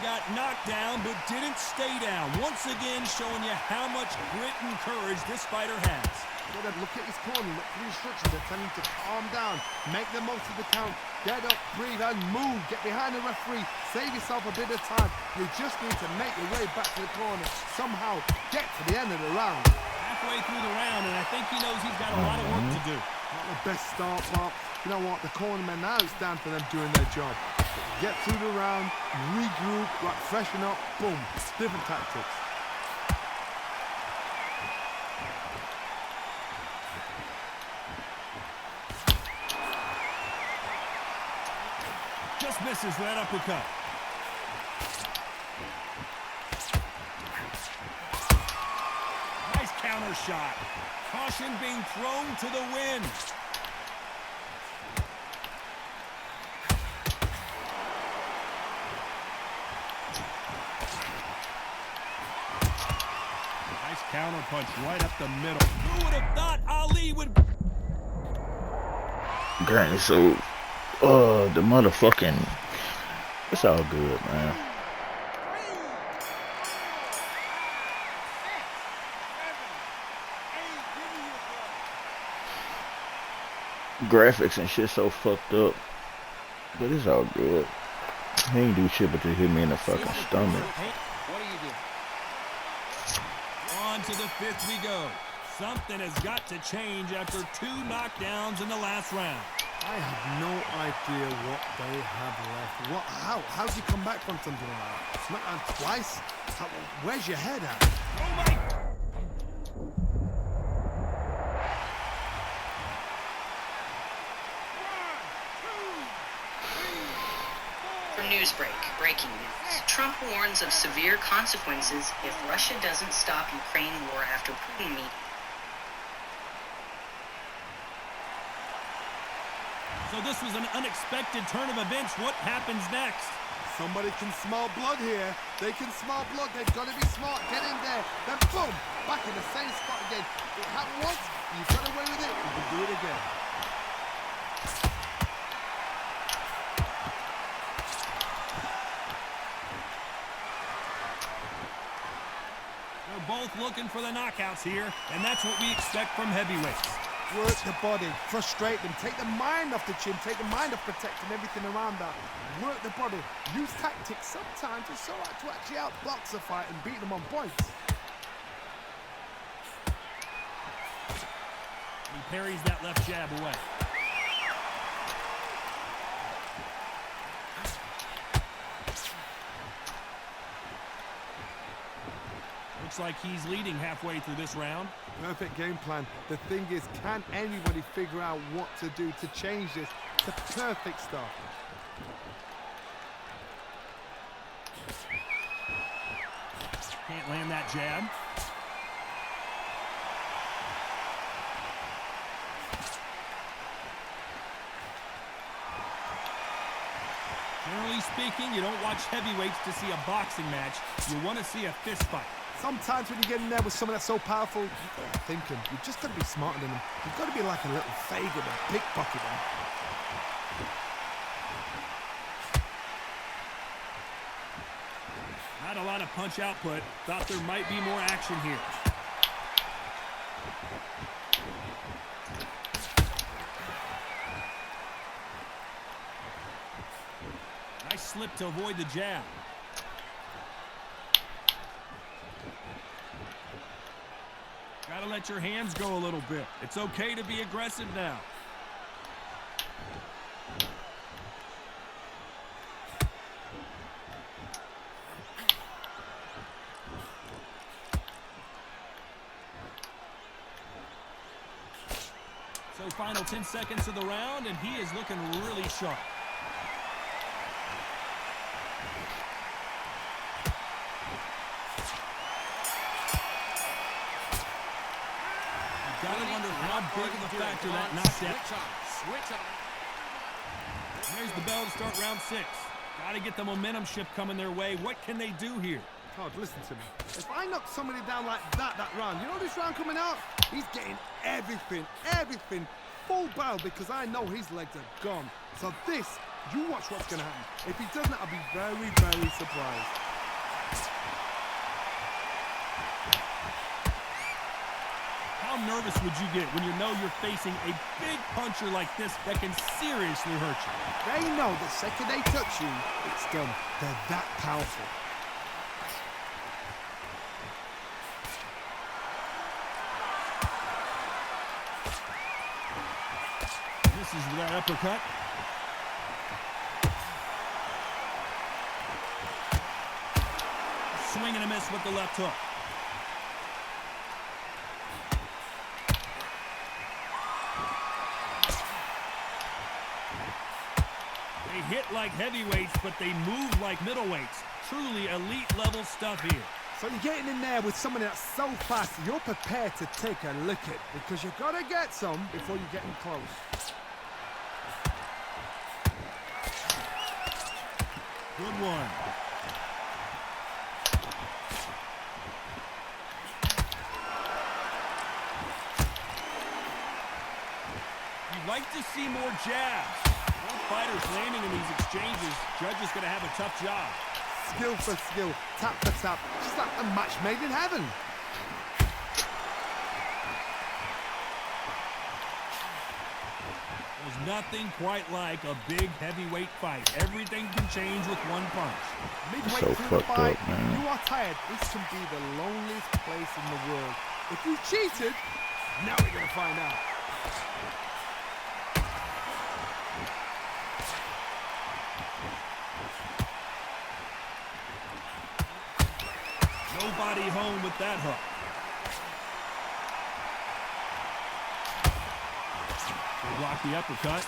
Got knocked down, but didn't stay down. Once again, showing you how much grit and courage this fighter has. Well, look at his corner, look for the instructions. They're telling him to calm down, make the most of the count, get up, breathe, and move. Get behind the referee, Save yourself a bit of time. You just need to make your way back to the corner. Somehow get to the end of the round. Halfway through the round, and I think he knows he's got a lot of work to do. Not the best start, but you know what? The cornermen, now it's down for them doing their job. Get through the round, regroup, like freshen up, boom. Different tactics. Just misses that uppercut. Nice counter shot. Caution being thrown to the wind. Nice counter punch right up the middle. Who would have thought Ali would... Granny, so the motherfucking, it's all good, man. Graphics and shit so fucked up, but it's all good. He ain't do shit but to hit me in the fucking stomach. What do you do? On to the fifth we go. Something has got to change after 2 knockdowns in the last round. I have no idea what they have left. How do you come back from something like that? Smackdown twice? Where's your head at? Oh my! For Newsbreak, breaking news. Trump warns of severe consequences if Russia doesn't stop Ukraine war after Putin meets. So this was an unexpected turn of events. What happens next? Somebody can smell blood here. They can smell blood. They've got to be smart. Get in there. Then boom, back in the same spot again. It happened once. You got away with it. You can do it again. They're both looking for the knockouts here, and that's what we expect from heavyweights. Work the body, frustrate them, take the mind off the chin, take the mind off protecting everything around that. Work the body, use tactics. Sometimes it's so hard to actually outbox a fight and beat them on points. He parries that left jab away. Looks like he's leading halfway through this round. Perfect game plan. The thing is, can anybody figure out what to do to change this to perfect stuff? Can't land that jab. Generally speaking, you don't watch heavyweights to see a boxing match. You want to see a fist fight. Sometimes when you get in there with someone that's so powerful, you've got to think them. You've just got to be smarter than them. You've got to be like a little Fagin and pickpocket them. Not a lot of punch output. Thought there might be more action here. Nice slip to avoid the jab. Gotta let your hands go a little bit. It's okay to be aggressive now. So final 10 seconds of the round, and he is looking really sharp. Gotta wonder how big of a factor that knockdown. Switch on. There's the bell to start round 6. Gotta get the momentum shift coming their way. What can they do here? Todd, listen to me. If I knock somebody down like that round, you know this round coming out? He's getting everything, full barrel, because I know his legs are gone. So this, you watch what's going to happen. If he doesn't, I'll be very, very surprised. How nervous would you get when you know you're facing a big puncher like this that can seriously hurt you? They know the second they touch you, it's done. They're that powerful. Misses with that uppercut. Swing and a miss with the left hook. They hit like heavyweights, but they move like middleweights. Truly elite level stuff here. So you're getting in there with someone that's so fast, you're prepared to take a licking because you got to get some before you get in close. Good one. You'd like to see more jabs. Both fighters landing in these exchanges. Judge is going to have a tough job. Skill for skill, tap for tap, just like a match made in heaven. There's nothing quite like a big heavyweight fight. Everything can change with one punch. Midway So through the fucked fight, up, man. you are tired. This can be the loneliest place in the world. If you cheated, now we're going to find out. Nobody home with that hook. They block the uppercut.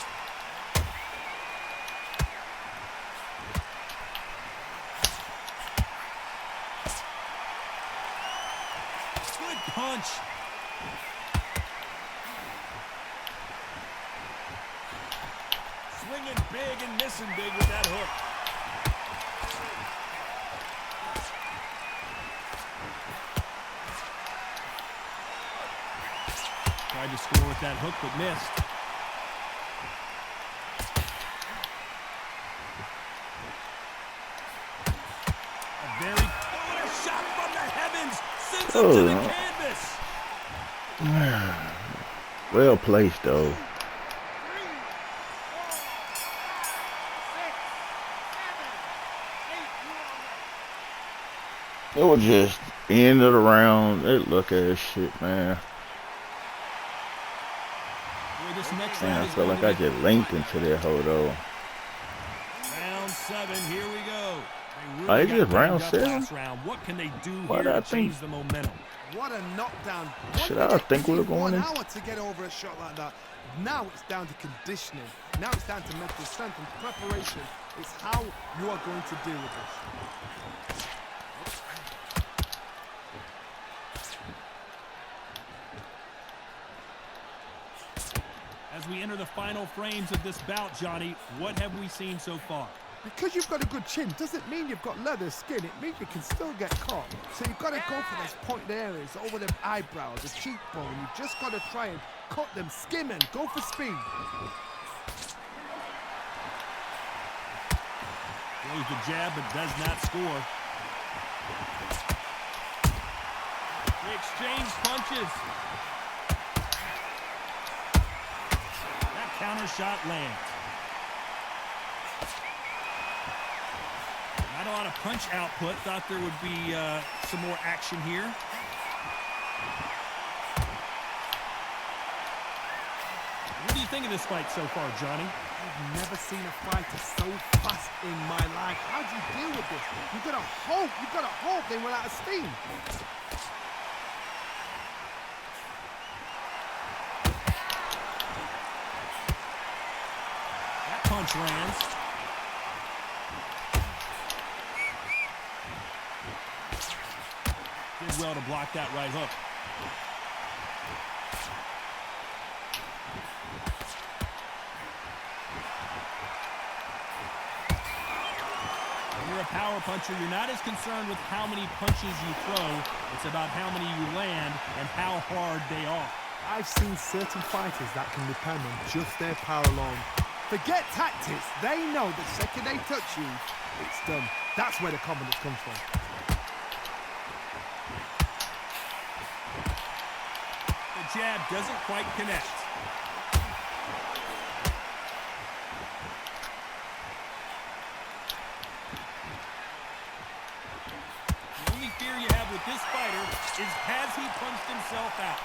Good punch. Swinging big and missing big with that hook. Tried to score with that hook, but missed. A very a shot from the heavens sends him to the canvas. Well placed, though. It was just end of the round. It look at this shit, man. Man, I feel like I just linked into that hole, though. Round 7, here we go. Oh, it's just round 7? What can they do Why here did I to think? change the momentum? What a knockdown. Shit, I think we were going 1 in. hour to get over a shot like that. Now it's down to conditioning. Now it's down to mental strength and preparation. It's how you are going to deal with this. As we enter the final frames of this bout, Johnny, what have we seen so far? Because you've got a good chin doesn't mean you've got leather skin. It means you can still get caught. So you've got to go for those pointed areas, over the eyebrows, the cheekbone. You've just got to try and cut them, skim and go for speed. Throws the jab but does not score. They exchange punches. That counter shot lands. Not a lot of punch output. Thought there would be some more action here. What do you think of this fight so far, Johnny? I've never seen a fighter so fast in my life. How do you deal with this? You've got to hope they run out of steam. That punch lands. Did well to block that right hook. When you're a power puncher, you're not as concerned with how many punches you throw. It's about how many you land and how hard they are. I've seen certain fighters that can depend on just their power alone. Forget tactics. They know the second they touch you, it's done. That's where the confidence comes from. The jab doesn't quite connect. The only fear you have with this fighter is, has he punched himself out?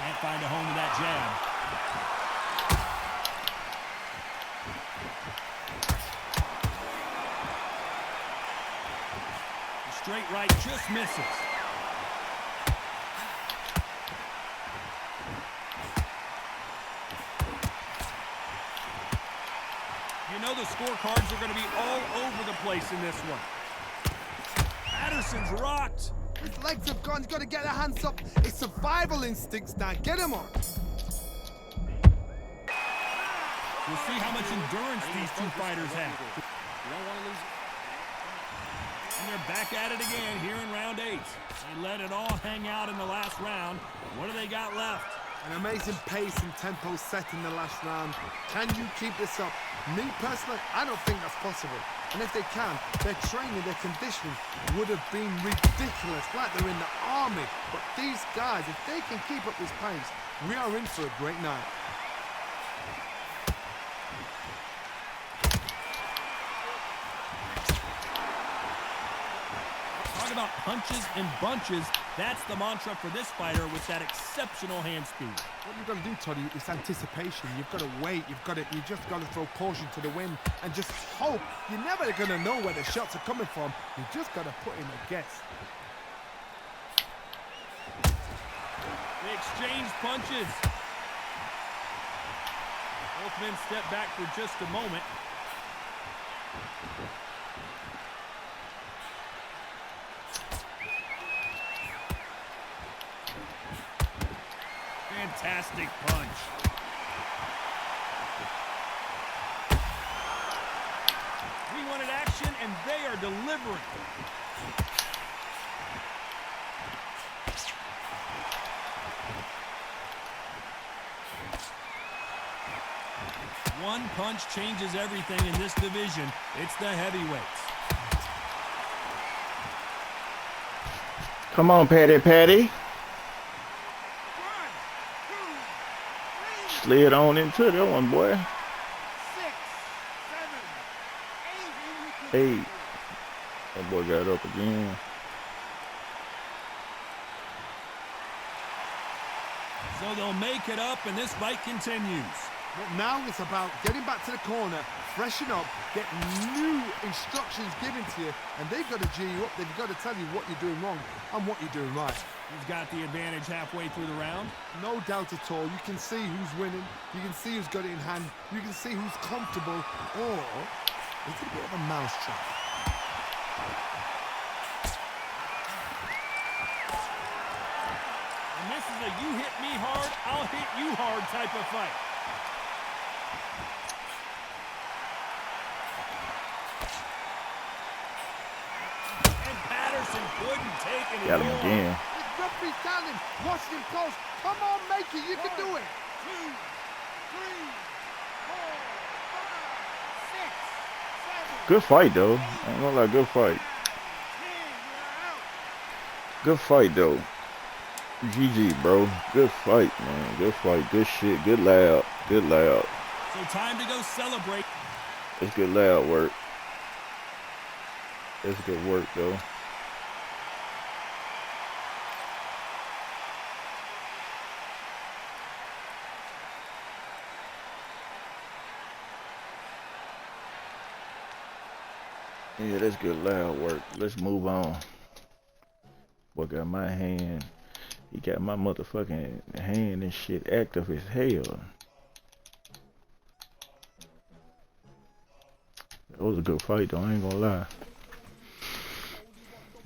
Can't find a home to that jab. Straight right just misses. You know the scorecards are going to be all over the place in this one. Patterson's rocked. His legs have gone. He's got to get their hands up. It's survival instincts now. Get him up. We'll see how much endurance these two fighters have. You don't want to lose. And they're back at it again here in round 8. They let it all hang out in the last round. What do they got left? An amazing pace and tempo set in the last round. Can you keep this up? Me personally, I don't think that's possible. And if they can, their training, their conditioning would have been ridiculous, like they're in the army. But these guys, if they can keep up this pace, we are in for a great night. About punches and bunches. That's the mantra for this fighter with that exceptional hand speed. What you've got to do, Toddy, is anticipation. You've got to wait. You just got to throw caution to the wind and just hope. You're never going to know where the shots are coming from. You just got to put in a guess. They exchange punches. Both men step back for just a moment. Fantastic punch. We wanted action, and they are delivering. One punch changes everything in this division. It's the heavyweights. Come on, Patty. Slid on into that one, boy. 6, 7, 8. 8. That boy got up again. So they'll make it up, and this fight continues. But now it's about getting back to the corner, freshen up, get new instructions given to you, and they've got to G you up. They've got to tell you what you're doing wrong and what you're doing right. He's got the advantage halfway through the round. No doubt at all. You can see who's winning. You can see who's got it in hand. You can see who's comfortable. Or is it a bit of a mousetrap? And this is a you hit me hard, I'll hit you hard type of fight. And Patterson couldn't take it. Got him again. The referee's down him. Watch him close. Come on, make it. You can do it. 2, 3, 4, 5, 6, 7. Good fight, though. I ain't gonna lie, good fight. Good fight, though. GG, bro. Good fight, man. Good fight. Good shit. Good loud. Good loud. So time to go celebrate. It's good loud work. It's good work, though. Yeah, that's good loud work. Let's move on. Boy got my hand. He got my motherfucking hand and shit active as hell. That was a good fight though, I ain't gonna lie.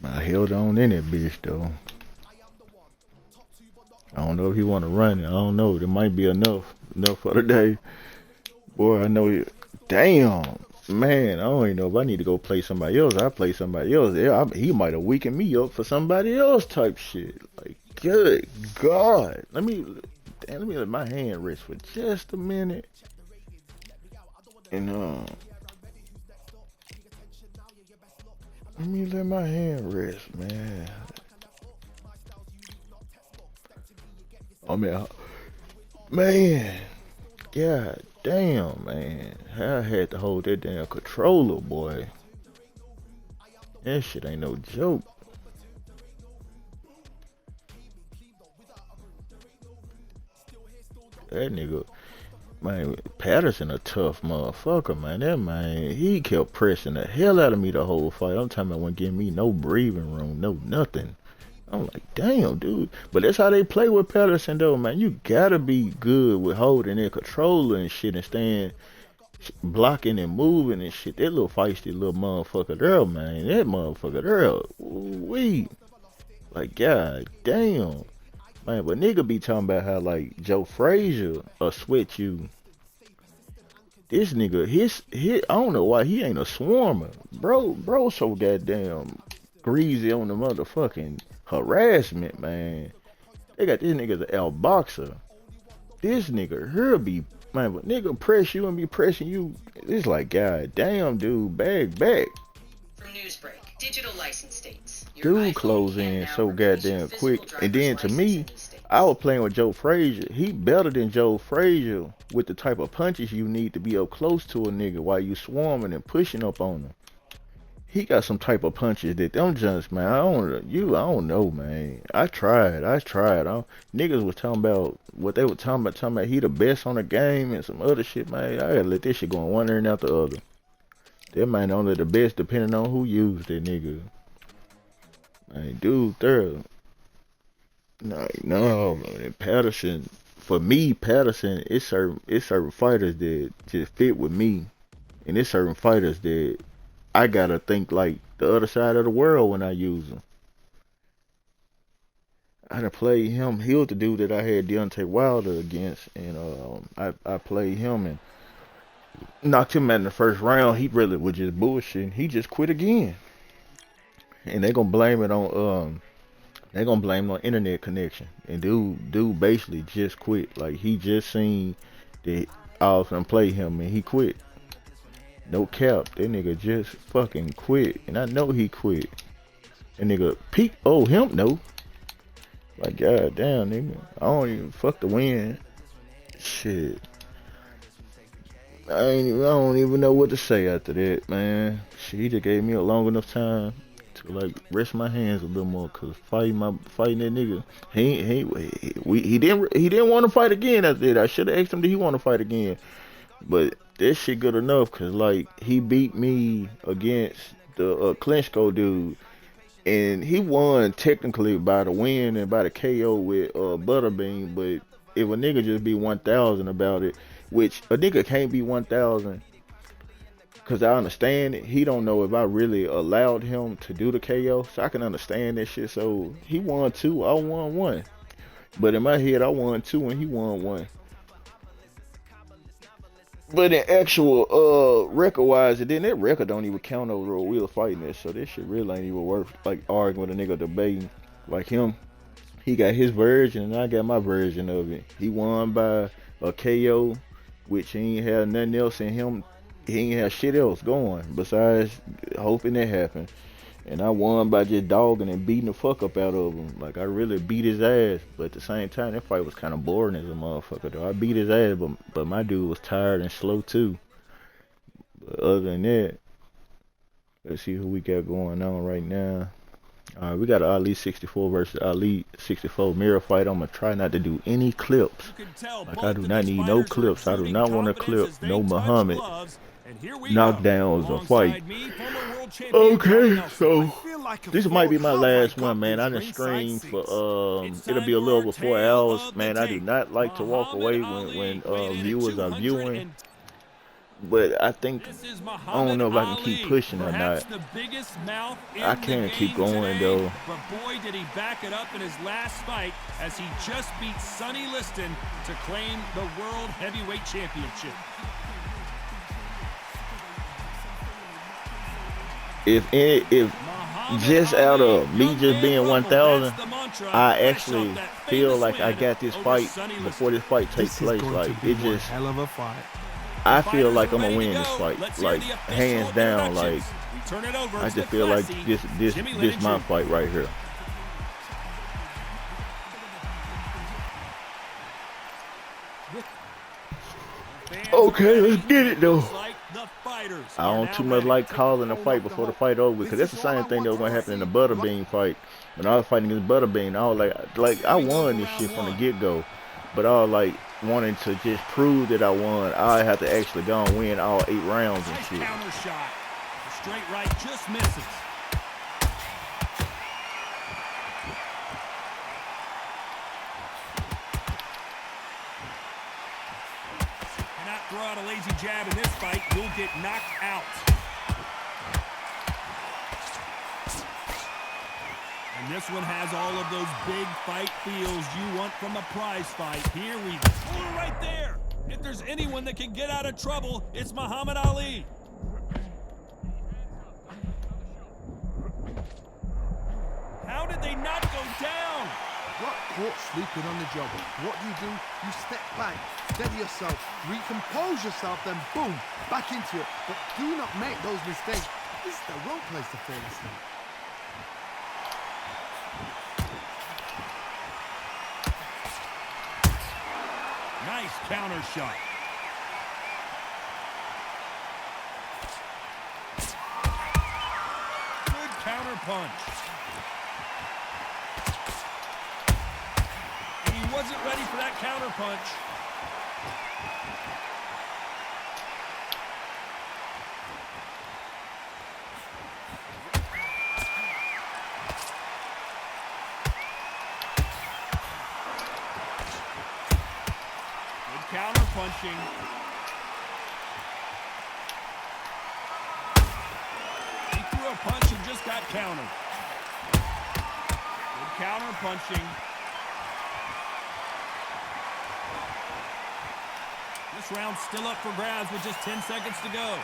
I held on in that bitch though. I don't know if he wanna run it. I don't know. There might be enough for the day. Boy, I know you. Damn. Man, I don't even know if I need to go play somebody else. I play somebody else. Yeah, he might have weakened me up for somebody else type shit. Like, good God. Let me let my hand rest for just a minute. Let me let my hand rest, man. I mean, man, god damn, man. I had to hold that damn controller, boy. That shit ain't no joke. That nigga, man, Patterson a tough motherfucker, man. That man, he kept pressing the hell out of me the whole fight. I'm talking about wasn't giving me no breathing room, no nothing. I'm like, damn, dude. But that's how they play with Patterson, though, man. You gotta be good with holding that controller and shit and staying blocking and moving and shit. That little feisty little motherfucker there, man. That motherfucker there, we like, god damn. Man, but nigga be talking about how like Joe Frazier switch you. This nigga, his I don't know why he ain't a swarmer. Bro so goddamn greasy on the motherfucking harassment, man. They got this nigga as an outboxer. This nigga here be, man, but nigga press you and be pressing you. It's like, god damn, dude, back. From Newsbreak, digital license dates. Dude close in so goddamn quick. And then to me, I was playing with Joe Frazier. He better than Joe Frazier with the type of punches you need to be up close to a nigga while you swarming and pushing up on him. He got some type of punches that them junks, man. I don't know, man. I tried. Niggas was talking about what they were talking about he the best on the game and some other shit, man. I gotta let this shit go on one ear and out the other. That man only the best depending on who used that nigga. Man, dude, third. No, man. Patterson, for me, Patterson, it's certain fighters that just fit with me, and it's certain fighters that I gotta think like the other side of the world when I use him. I done played him. He was the dude that I had Deontay Wilder against, and I played him and knocked him out in the first round. He really was just bullshitting. He just quit again, and they gonna blame it on internet connection. And dude basically just quit. Like he just seen that I was gonna play him and he quit. No cap, that nigga just fucking quit, and I know he quit. That nigga peak. Oh, him no. Like god damn, nigga, I don't even fuck the win. Shit, I don't even know what to say after that, man. Shit, he just gave me a long enough time to like rest my hands a little more, cause fighting that nigga, he didn't want to fight again after that. I should have asked him, did he want to fight again? But that shit good enough, cause like he beat me against the Klitschko dude, and he won technically by the win and by the KO with Butterbean. But if a nigga just be 1,000 about it, which a nigga can't be 1,000, cause I understand it. He don't know if I really allowed him to do the KO, so I can understand that shit. So he won 2, I won 1, but in my head I won 2 and he won 1. But in actual record wise, and then that record don't even count over we were fighting this, so this shit really ain't even worth like arguing with a nigga debating. Like him, he got his version and I got my version of it. He won by a KO, which he ain't had nothing else in him. He ain't have shit else going besides hoping that happened. And I won by just dogging and beating the fuck up out of him. Like I really beat his ass, but at the same time that fight was kind of boring as a motherfucker though. I beat his ass, but my dude was tired and slow too. But other than that, let's see who we got going on right now. Alright, we got an Ali 64 versus Ali 64 mirror fight. I'm gonna try not to do any clips. Like I do not need no clips. I do not want to clip no Muhammad knockdowns or fight. Okay, so this might be my last one, man. I done streamed for it'll be a little over 4 hours, man. I do not like to walk away when viewers are viewing, but I think I don't know if I can keep pushing or not. I can't keep going though. But boy, did he back it up in his last fight as he just beat Sonny Liston to claim the World Heavyweight Championship. If just out of me just being 1,000, I actually feel like I got this fight before this fight takes place. Like it just, hell of a fight. I feel like I'm gonna win this fight, like hands down. Like turn it over. I to just the feel like classy this Jimmy Lennon my Jr. fight right here. Okay, let's get it though. I don't too much like calling a fight before the fight over because that's the same thing that was gonna happen in the Butterbean fight. When I was fighting against Butterbean, I was like I won this shit from the get-go, but I was like wanting to just prove that I won. I have to actually go and win all 8 rounds and shit. Counter shot. The straight right just misses. Throw out a lazy jab in this fight, you'll get knocked out. And this one has all of those big fight feels you want from a prize fight. Here we go. Right there. If there's anyone that can get out of trouble, it's Muhammad Ali. How did they not go down? Got caught sleeping on the job. What do? You step back, steady yourself, recompose yourself, then boom, back into it. But do not make those mistakes. This is the wrong place to fall asleep. Nice counter shot. Good counter punch. He wasn't ready for that counter punch. Good counter punching. He threw a punch and just got countered. Good counter punching. This round's still up for grabs with just 10 seconds to go.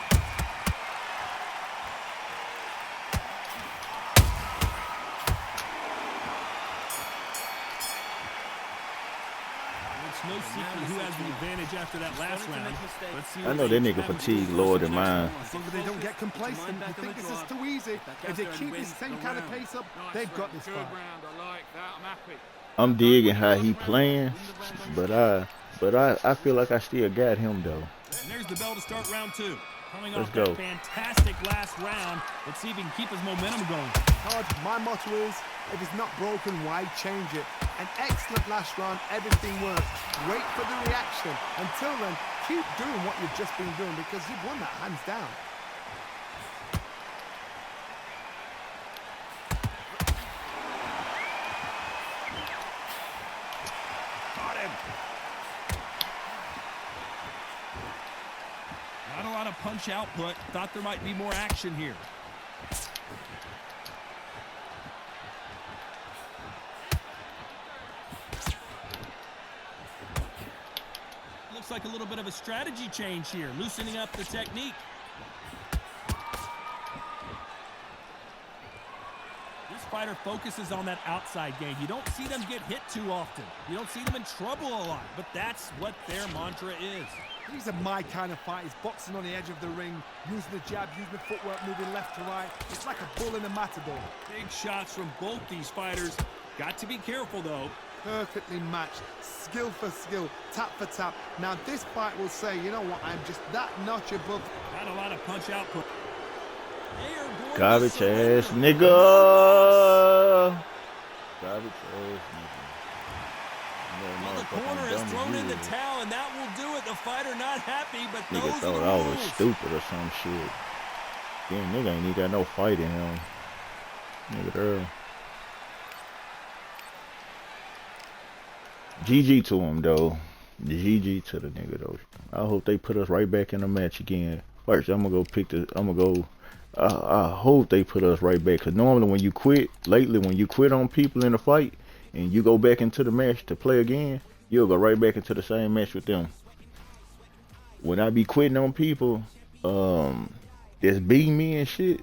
It's no secret who has the advantage after that last round. Let's see. I know that nigga fatigue lower than mine. As long as they don't get complacent, you think this is too easy. If they keep this same kind of pace up, they've got this fight. I'm digging how he playing, but I feel like I still got him though. And there's the bell to start round 2. Coming Let's off go. that fantastic last round. Let's see if he can keep his momentum going. Todd, my motto is, if it's not broken, why change it? An excellent last round, everything works. Wait for the reaction. Until then, keep doing what you've just been doing because you've won that hands down. Got him. Not a lot of punch output. Thought there might be more action here. Looks like a little bit of a strategy change here, loosening up the technique. This fighter focuses on that outside game. You don't see them get hit too often. You don't see them in trouble a lot, but that's what their mantra is. These are my kind of fighters, boxing on the edge of the ring, using the jab, using the footwork, moving left to right. It's like a bull in a matador. Big shots from both these fighters. Got to be careful, though. Perfectly matched, skill for skill, tap for tap. Now this fight will say, you know what, I'm just that notch above. Not a lot of punch output. Garbage ass nigga. Garbage ass nigga. Well, the corner has thrown in the towel, and that will do it. The fighter not happy, but Nigga those thought are the I rules. was stupid or some shit. Damn, nigga ain't even got no fight in him. Nigga there. GG to him though. GG to the nigga though. I hope they put us right back in the match again. First, I'm gonna go pick the. I hope they put us right back. Cause normally when you quit, lately when you quit on people in a fight and you go back into the match to play again, you'll go right back into the same match with them. When I be quitting on people, that's beating me and shit,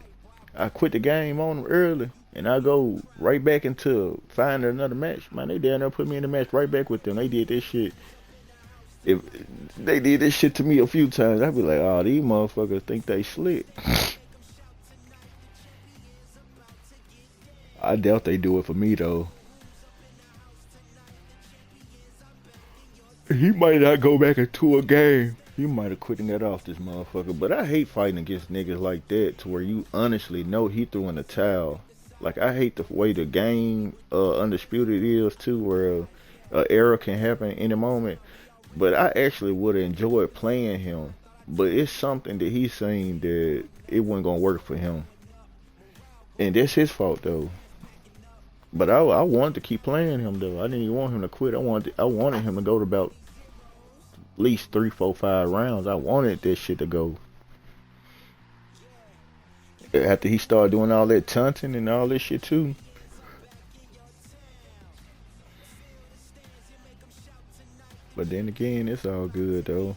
I quit the game on them early. And I go right back into finding another match. Man, they down there put me in the match right back with them. They did this shit. If they did this shit to me a few times, I'd be like, oh, these motherfuckers think they slick. I doubt they do it for me though. He might not go back into a game. He might have quitting that off this motherfucker. But I hate fighting against niggas like that to where you honestly know he threw in the towel. Like I hate the way the game Undisputed is too, where error can happen any moment. But I actually would have enjoyed playing him. But it's something that he's saying that it wasn't gonna work for him. And that's his fault though. But I wanted to keep playing him though. I didn't even want him to quit. I wanted him to go to about at least 3, 4, 5 rounds. I wanted this shit to go. After he started doing all that taunting and all this shit too. But then again, it's all good though.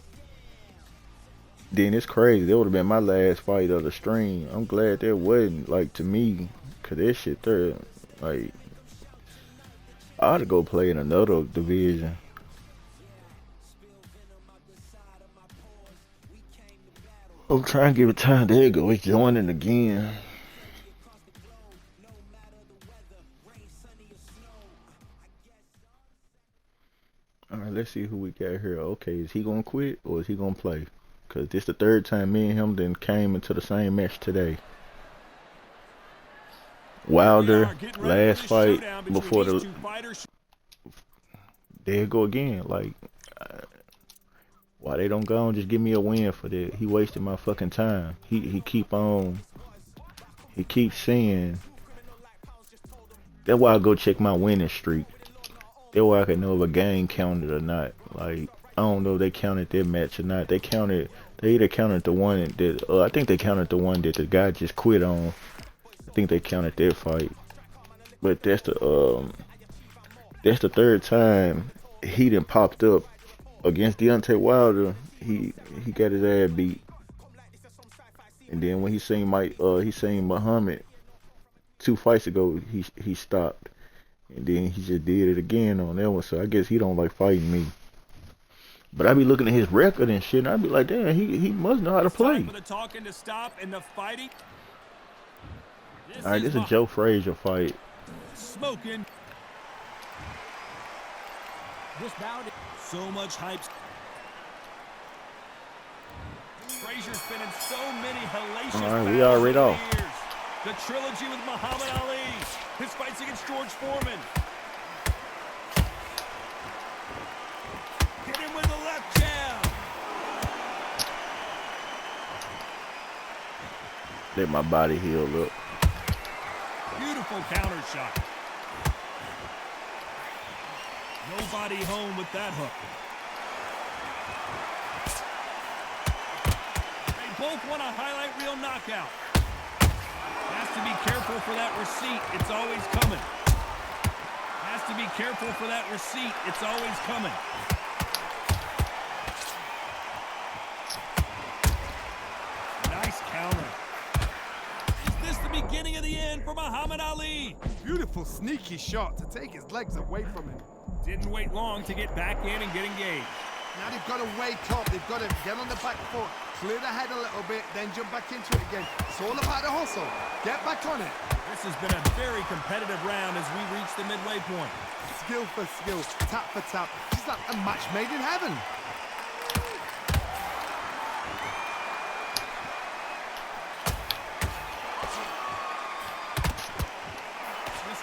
Then it's crazy. That would have been my last fight of the stream. I'm glad that wasn't, like, to me, cause that shit there, like, I ought to go play in another division. I'm trying to give it time. There you go. It's joining again. Alright, let's see who we got here. Okay, is he gonna quit or is he gonna play? Cause this the third time me and him then came into the same match today. Wilder, last fight before the... There you go again. Like, why they don't go and just give me a win for that? He wasted my fucking time. He keeps saying. That's why I go check my winning streak. That's why I can know if a game counted or not. Like, I don't know if they counted that match or not. They either counted the one that I think they counted the one that the guy just quit on. I think they counted that fight. But that's the third time he done popped up against Deontay Wilder. He got his ass beat. And then when he seen Muhammad 2 fights ago, he stopped. And then he just did it again on that one. So I guess he don't like fighting me. But I be looking at his record and shit, and I be like, damn, he must know how to play. For the talking to stop and the fighting. All right, this is a Joe Frazier fight. Smoking. This bout, so much hype. Frazier's been in so many hellacious all right, we already off. Years. The trilogy with Muhammad Ali. His fights against George Foreman. Hit him with a left jab. Let my body heal up. Beautiful counter shot. Nobody home with that hook. They both want a highlight reel knockout. Has to be careful for that receipt. It's always coming. Has to be careful for that receipt. It's always coming. Nice counter. Is this the beginning of the end for Muhammad Ali? Beautiful sneaky shot to take his legs away from him. Didn't wait long to get back in and get engaged. Now they've got to wake up. They've got to get on the back foot, clear the head a little bit, then jump back into it again. It's all about the hustle. Get back on it. This has been a very competitive round as we reach the midway point. Skill for skill, tap for tap. It's like a match made in heaven.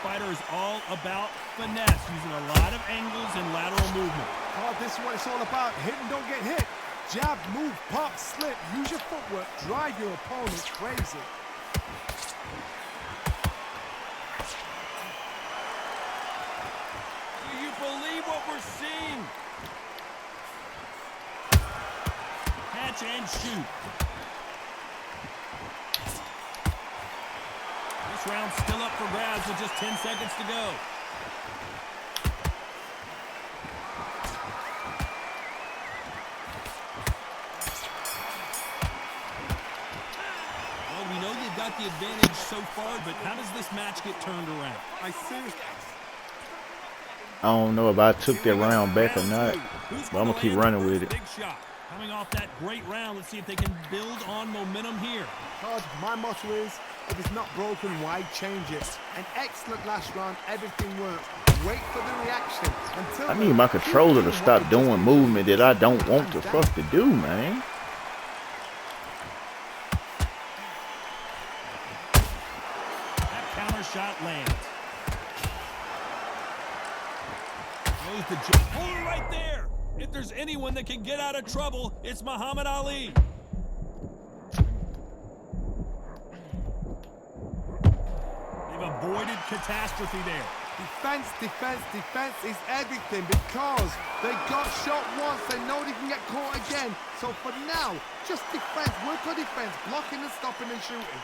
Fighter is all about finesse, using a lot of angles and lateral movement. Oh, this is what it's all about. Hit and don't get hit. Jab, move, pop, slip. Use your footwork. Drive your opponent crazy. Do you believe what we're seeing? Catch and shoot. This round's still up for grabs with just 10 seconds to go. Well, we know you've got the advantage so far, but how does this match get turned around? I don't know if I took that round back or not, but I'm going to keep running with it. Big shot. Coming off that great round, let's see if they can build on momentum here. God, my motto is If it's not broken, why change it? An excellent last round. Everything works. Wait for the reaction. Until I need my controller to stop doing movement that I don't want to fuck to do, man. That counter shot lands. Goes the hold it right there. If there's anyone that can get out of trouble, it's Muhammad Ali. They've avoided catastrophe there. Defense, defense, defense is everything because they got shot once. They know they can get caught again. So for now, just defense. Work on defense. Blocking and stopping and shooting.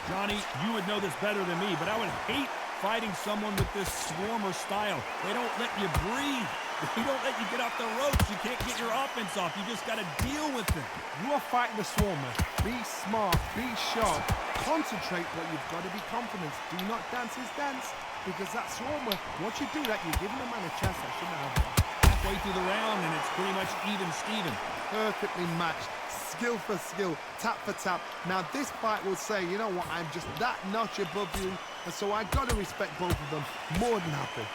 Johnny, you would know this better than me, but I would hate fighting someone with this swarmer style. They don't let you breathe. They don't let you get off the ropes. You can't get your offense off. You just got to deal with it. You are fighting the swarmer. Be smart. Be sharp. Concentrate, but you've got to be confident. Do not dance his dance, because that swarmer, once you do that, you're giving a man a chance that shouldn't have one. Halfway through the round, and it's pretty much even Steven. Perfectly matched. Skill for skill, tap for tap. Now this fight will say, you know what, I'm just that notch above you, and so I got to respect both of them. More than happy.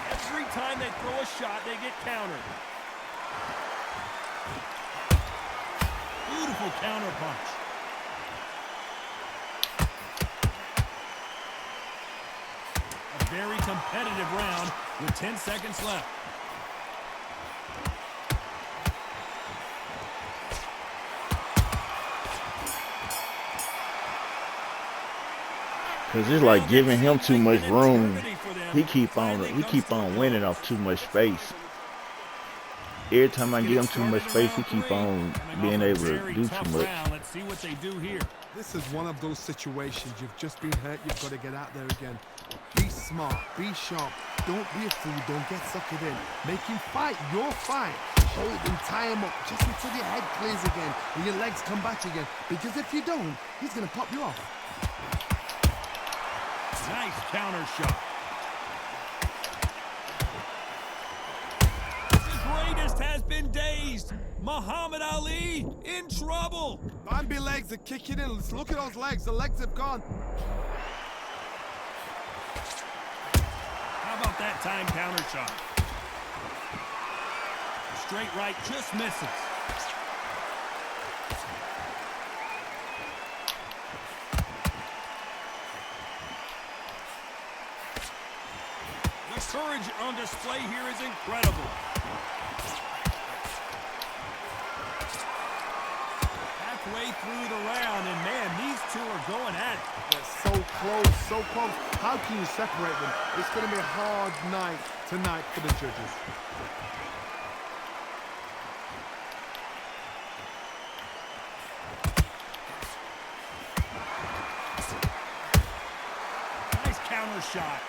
Every time they throw a shot, they get countered. Beautiful counter punch. A very competitive round with 10 seconds left. Cause it's like giving him too much room. He keep on winning off too much space. Every time I give him too much space, he keep on being able to do too much. Let's see what they do here. This is one of those situations. You've just been hurt. You've got to get out there again. Be smart. Be sharp. Don't be a fool. Don't get suckered in. Make him fight your fight. Hold him, tie him up just until your head clears again and your legs come back again. Because if you don't, he's going to pop you off. Nice counter shot. The greatest has been dazed. Muhammad Ali in trouble. Bambi legs are kicking in. Let's look at those legs. The legs have gone. How about that time counter shot? Straight right just misses. The courage on display here is incredible. Halfway through the round, and man, these two are going at it. They're so close, so close. How can you separate them? It's going to be a hard night tonight for the judges. Nice counter shot.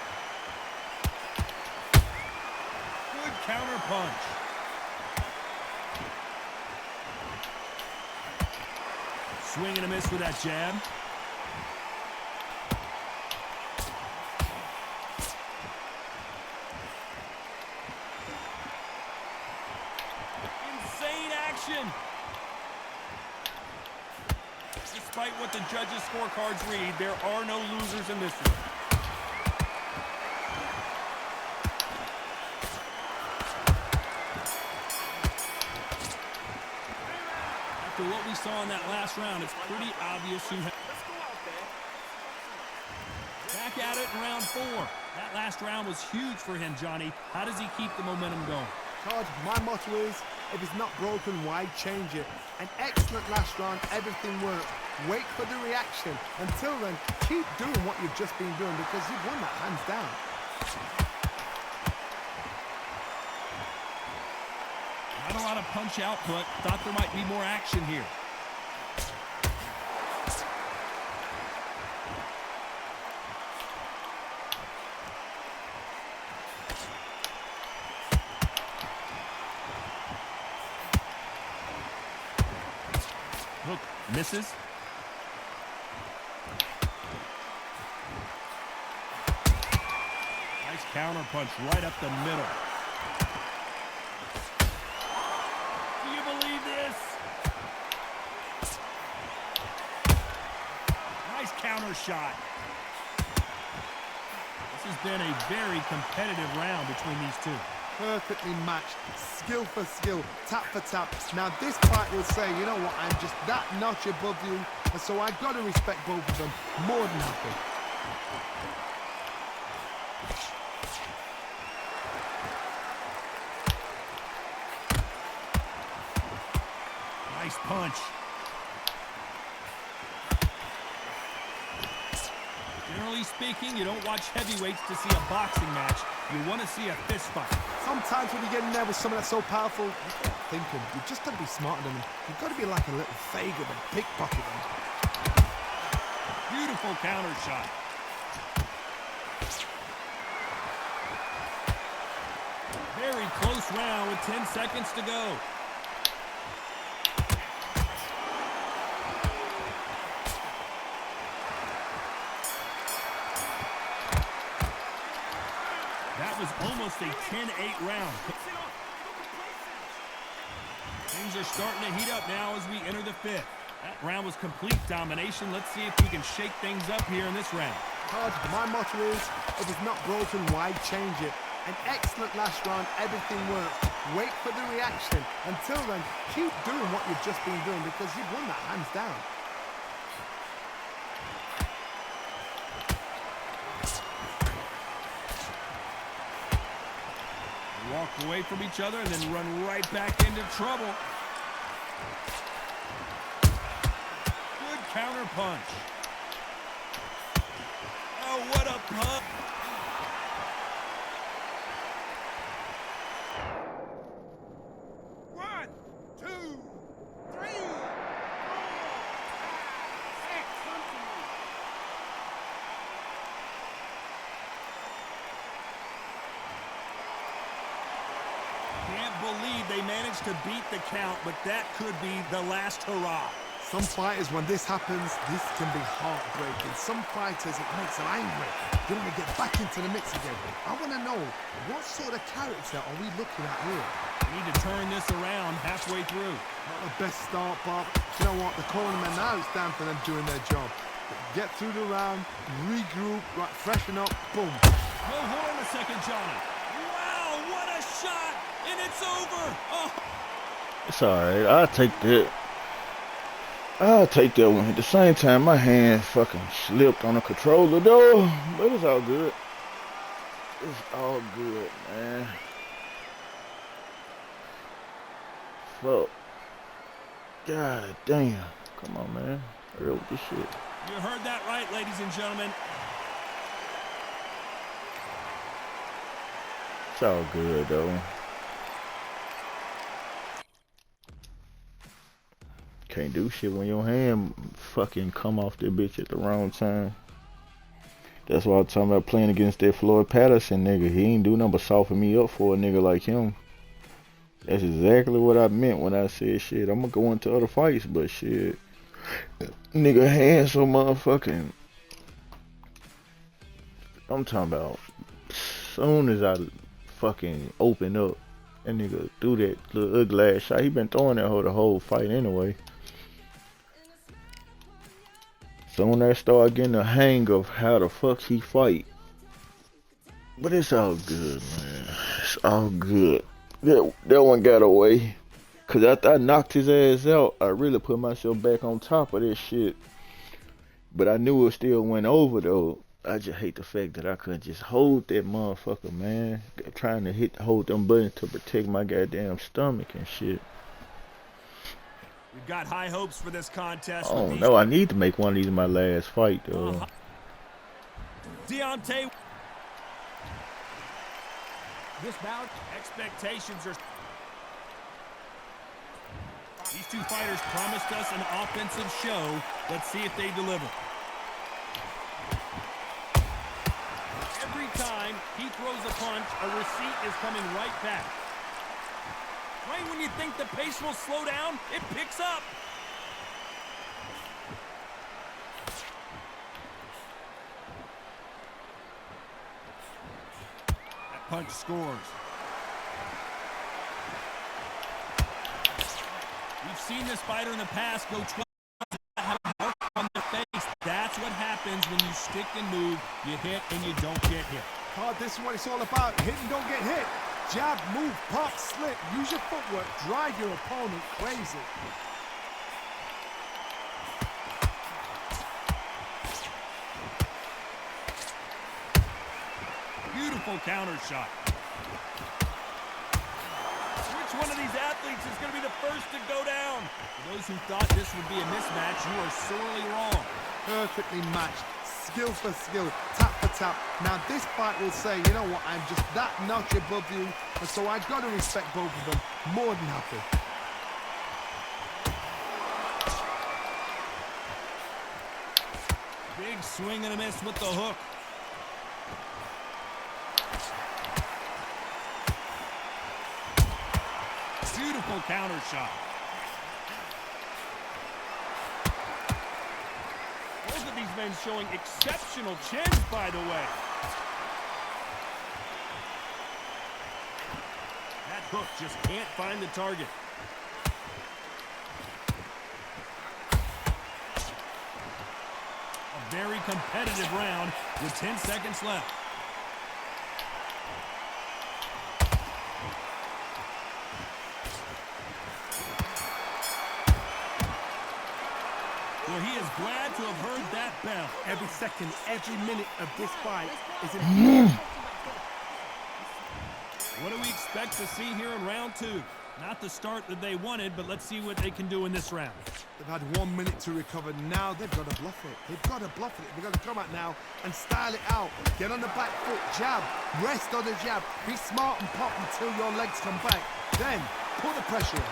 Good counter punch. Swing and a miss with that jab. Insane action. Despite what the judges' scorecards read, there are no losers in this one. After what we saw in that last round, it's pretty obvious who has... Back at it in round 4. That last round was huge for him, Johnny. How does he keep the momentum going? Todd, my motto is, if it's not broken, why change it? An excellent last round, everything worked. Wait for the reaction. Until then, keep doing what you've just been doing because you've won that hands down. Not a lot of punch output. Thought there might be more action here. Hook misses. Nice counter punch right up the middle. counter shot. This has been a very competitive round between these two. Perfectly matched, skill for skill, tap for tap. Now this fight will say, you know what, I'm just that notch above you, and so I've got to respect both of them more than happy. Nice punch. Generally speaking, you don't watch heavyweights to see a boxing match. You want to see a fist fight. Sometimes when you get in there with someone that's so powerful, you start thinking, you've just got to be smarter than them. You've got to be like a little faggot and pickpocket them. Beautiful counter shot. Very close round with 10 seconds to go. That was almost a 10-8 round. Things are starting to heat up now as we enter the fifth. That round was complete domination. Let's see if we can shake things up here in this round. My motto is, if it's not broken, why change it? An excellent last round, everything works. Wait for the reaction. Until then, keep doing what you've just been doing because you've won that hands down. Walk away from each other and then run right back into trouble. Good counter punch. Oh, what a punch. One, two, three, 4, 5, 6. Can't believe they managed to beat the count, but that could be the last hurrah. Some fighters, when this happens, this can be heartbreaking. Some fighters, it makes them angry. They want to get back into the mix again. I want to know, what sort of character are we looking at here? We need to turn this around halfway through. Not the best start, Bob. You know what? The cornermen, now it's down to them doing their job. Get through the round, regroup, right, freshen up, boom. No, hold on a second, Johnny. Wow, what a shot! And it's over! Oh. It's alright. I'll take that. I'll take that one. At the same time, my hand fucking slipped on the controller, though. But it's all good. It's all good, man. Fuck. God damn. Come on, man. Hurry up with this shit. You heard that right, ladies and gentlemen. It's all good, though. Can't do shit when your hand fucking come off that bitch at the wrong time. That's why I'm talking about playing against that Floyd Patterson nigga. He ain't do nothing but soften me up for a nigga like him. That's exactly what I meant when I said shit. I'm gonna go into other fights, but shit. Nigga hand so motherfucking. I'm talking about soon as I fucking open up, that nigga threw that little ugly ass shot. He been throwing that the whole fight anyway. So when I start getting a hang of how the fuck he fight. But it's all good, man. It's all good. That one got away. Cause after I knocked his ass out, I really put myself back on top of this shit. But I knew it still went over though. I just hate the fact that I couldn't just hold that motherfucker, man. Trying to hold them buttons to protect my goddamn stomach and shit. We've got high hopes for this contest. Oh no, I need to make one of these my last fight though. Deontay. This bout, Expectations are. These two fighters promised us an offensive show. Let's see if they deliver. Every time he throws a punch, a receipt is coming right back. Right when you think the pace will slow down, it picks up. That punch scores. We've seen this fighter in the past go 12 on the face. That's what happens happens when you stick and move, you hit and you don't get hit. Oh, this is what it's all about. Hit and don't get hit. Jab, move, pop, slip. Use your footwork. Drive your opponent crazy. Beautiful counter shot. Which one of these athletes is going to be the first to go down? For those who thought this would be a mismatch, you are sorely wrong. Perfectly matched. Skill for skill, tap for tap. Now this fight will say, you know what, I'm just that notch above you, and so I've got to respect both of them. More than happy. Big swing and a miss with the hook. Beautiful counter shot. Both of these men showing exceptional chins, by the way. That hook just can't find the target. A very competitive round with 10 seconds left. Well, he is glad to have heard that bell. Every second, every minute of this fight is important. What do we expect to see here in round two? Not the start that they wanted, but let's see what they can do in this round. They've had 1 minute to recover. Now they've got to bluff it. They've got to bluff it. They've got to come out now and style it out. Get on the back foot, jab, rest on the jab. Be smart and pop until your legs come back. Then put the pressure on.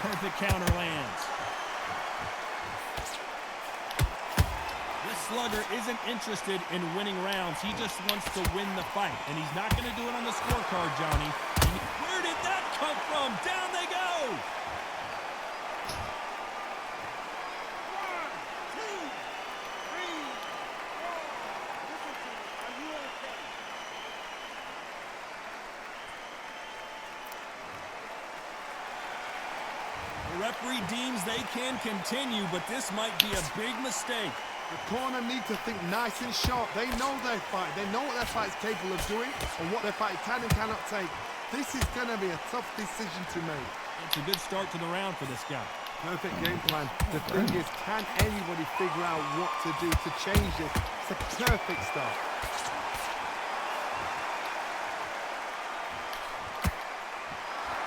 Perfect counter lands. This slugger isn't interested in winning rounds. He just wants to win the fight. And he's not going to do it on the scorecard, Johnny. Where did that come from? Down they go! 1, 2, 3, 4. Listen to me. Are you okay? The referee deems they can continue, but this might be a big mistake. The corner need to think nice and sharp. They know their fight. They know what their fight is capable of doing and what their fight can and cannot take. This is going to be a tough decision to make. It's a good start to the round for this guy. Perfect game plan. The thing is, can anybody figure out what to do to change this? It's a perfect start.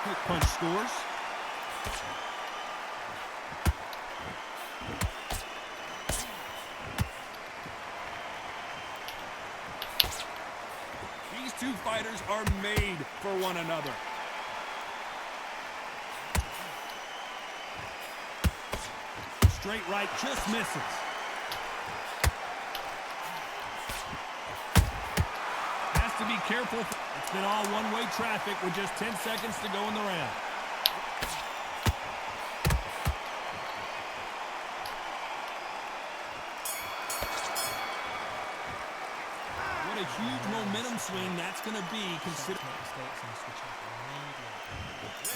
Quick punch scores. These two fighters are made for one another. Straight right just misses. Has to be careful. It's been all one-way traffic with just 10 seconds to go in the round. What a huge momentum swing that's going to be considering.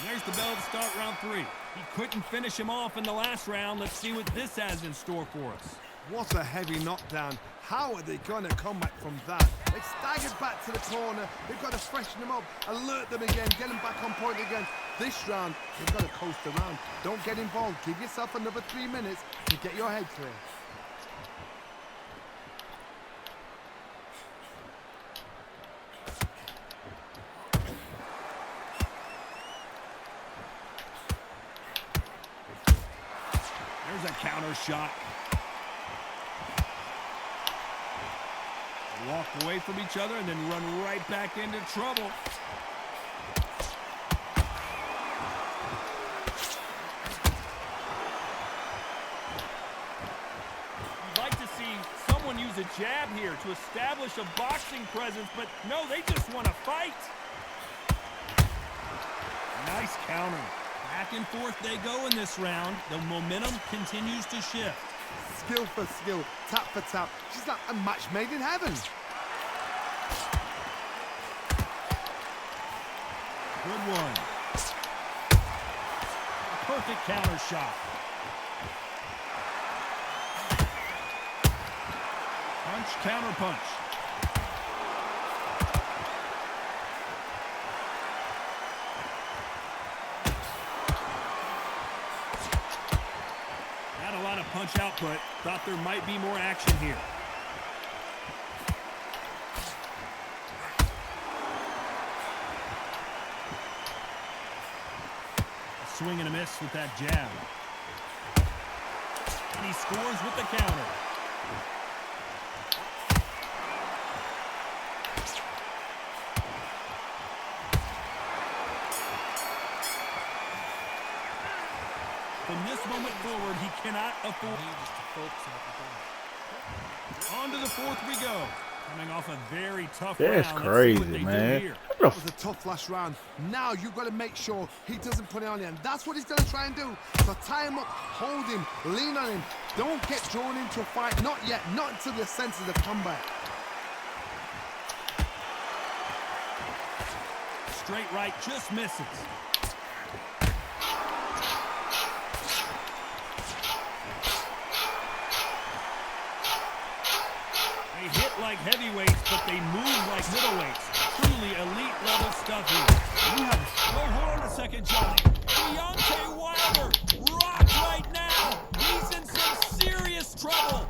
There's the bell to start round three. He couldn't finish him off in the last round. Let's see what this has in store for us. What a heavy knockdown. How are they going to come back from that? They've staggered back to the corner. They've got to freshen them up, alert them again, get them back on point again. This round, they've got to coast around. Don't get involved. Give yourself another 3 minutes to get your head clear. There's a counter shot. They walk away from each other and then run right back into trouble. You'd like to see someone use a jab here to establish a boxing presence, but no, they just want to fight. Nice counter. Back and forth they go in this round. The momentum continues to shift. Skill for skill, tap for tap. She's like a match made in heaven. Good one. perfect counter shot. Punch, counter punch. Not a lot of punch output. Thought there might be more action here. Swing and a miss with that jab. And he scores with the counter. From this moment forward, he cannot afford to focus on. On to the fourth we go. Coming off a very tough round. That's crazy, man. That was a tough last round. Now you've got to make sure he doesn't put it on you, and that's what he's going to try and do. So tie him up, hold him, lean on him. Don't get drawn into a fight. Not yet. Not until your senses have come back. Straight right, just misses. They hit like heavyweights, but they move like middleweights. Truly elite level stuff here. Oh, hold on a second, Johnny. Deontay Wilder rocks right now. He's in some serious trouble.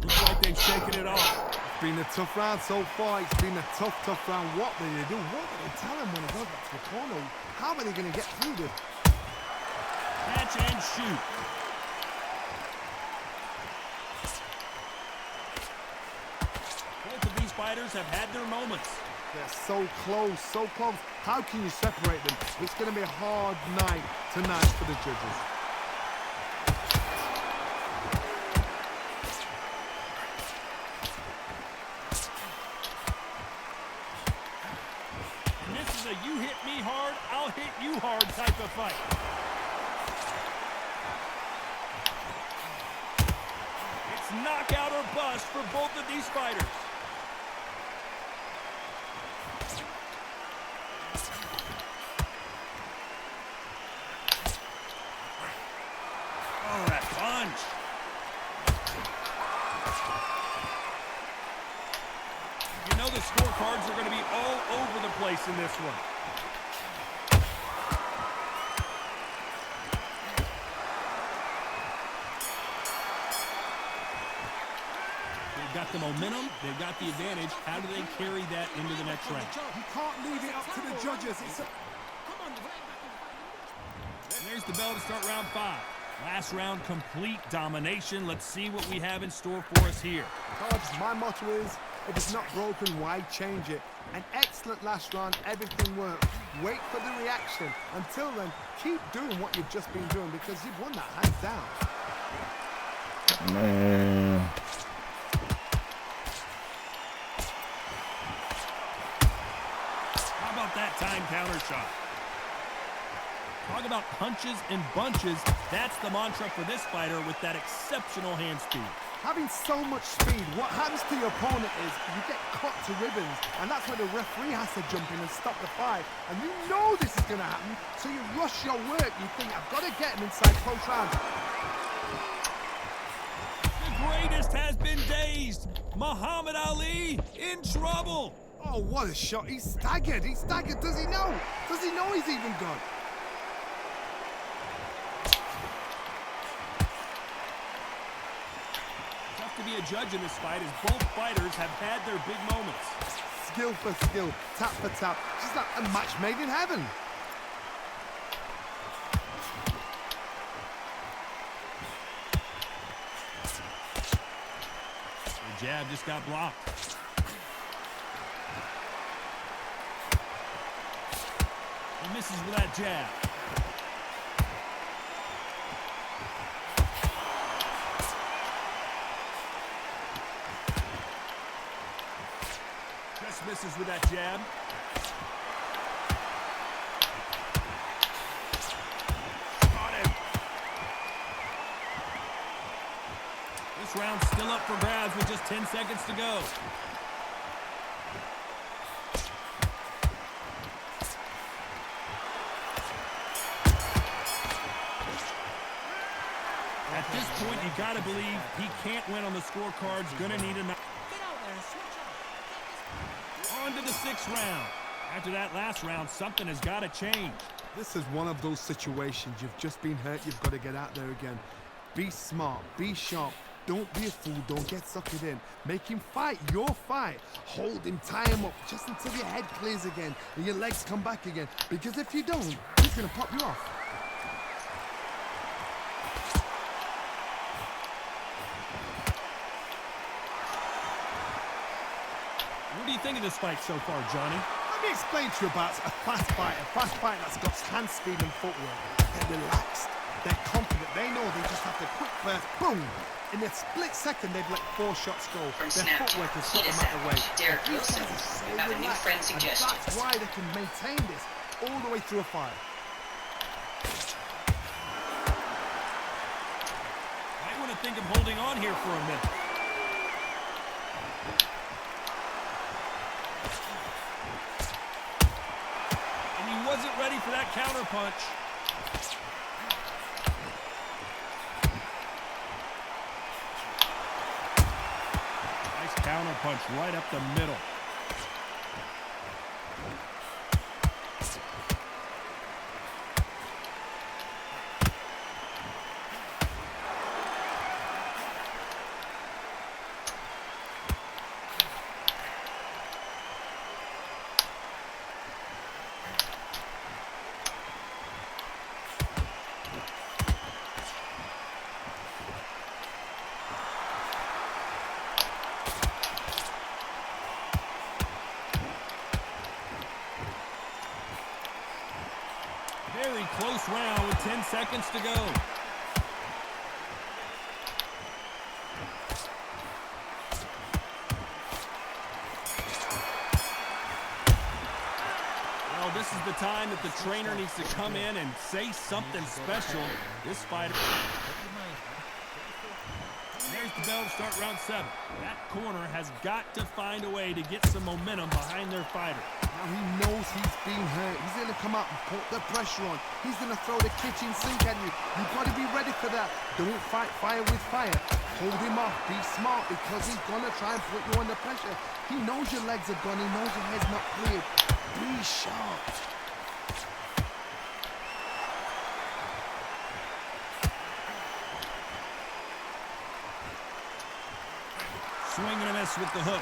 Looks like they've shaken it off. It's been a tough round so far. It's been a tough round. What will they do? What will they tell him when he goes back to the corner? How are they going to get through this? Catch and shoot. Both of these fighters have had their moments. They're so close, so close. How can you separate them? It's going to be a hard night tonight for the judges. And this is a you hit me hard, I'll hit you hard type of fight. It's knockout or bust for both of these fighters. Oh, that punch. You know the scorecards are going to be all over the place in this one. They've got the momentum, they've got the advantage. How do they carry that into the next round? You can't leave it up to the judges. And there's the bell to start round 5. Last round, complete domination. Let's see what we have in store for us here. Cards, my motto is, if it's not broken, why change it? An excellent last round, everything worked. Wait for the reaction. Until then, keep doing what you've just been doing because you've won that hands down. Man. How about that time counter shot? Talk about punches and bunches. That's the mantra for this fighter with that exceptional hand speed. Having so much speed, what happens to your opponent is you get cut to ribbons, and that's where the referee has to jump in and stop the fight. And you know this is going to happen, so you rush your work. You think, I've got to get him inside close round. The greatest has been dazed. Muhammad Ali in trouble. Oh, what a shot. He's staggered. He's staggered. Does he know? Does he know he's even gone? To be a judge in this fight as both fighters have had their big moments. Skill for skill, tap for tap. Just like a match made in heaven. The jab just got blocked. He misses with that jab. Misses with that jab. Got him. This round's still up for grabs with just 10 seconds to go. got to believe he can't win on the scorecard's going to need a... On to the 6th round. After that last round, something has got to change. This is one of those situations. You've just been hurt. You've got to get out there again. Be smart. Be sharp. Don't be a fool. Don't get suckered in. Make him fight your fight. Hold him. Tie him up just until your head clears again and your legs come back again. Because if you don't, he's going to pop you off. What do you think of this fight so far, Johnny? Let me explain to you about a fast fighter that's got hand speed and footwork. They're relaxed, they're confident, they know they just have to quick burst, boom! In a split second, they've let 4 shots go. From Their Snapchat, footwork has got Heat them out of the way. Derek These Wilson, guys are so you have a new relaxed, friend and suggestion. that's why they can maintain this all the way through a fight. Might want to think of holding on here for a minute. Wasn't ready for that counter punch. Nice counter punch right up the middle. Very close round with 10 seconds to go. Well, this is the time that the trainer needs to come in and say something special. This fighter... There's the bell to start round 7. That corner has got to find a way to get some momentum behind their fighter. Now he knows he's been hurt. He's going to come out and put the pressure on. He's going to throw the kitchen sink at you. You've got to be ready for that. Don't fight fire with fire. Hold him off. Be smart because he's going to try and put you under pressure. He knows your legs are gone. He knows your head's not cleared. Be sharp. Swing and a miss with the hook.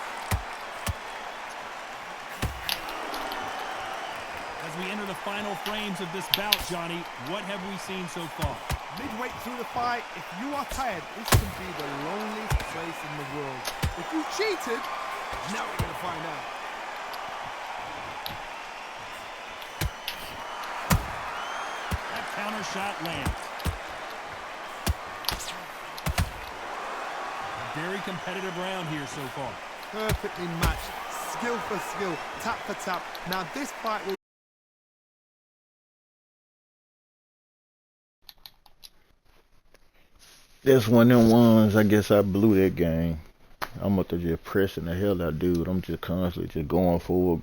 As we enter the final frames of this bout, Johnny, what have we seen so far? Midway through the fight, if you are tired, this can be the loneliest place in the world. If you cheated, now we're going to find out. That counter shot lands. Very competitive round here so far. Perfectly matched, skill for skill, tap for tap. Now this fight will... That's one of them ones, I guess I blew that game. I'm up there just pressing the hell out, dude. I'm just constantly just going forward.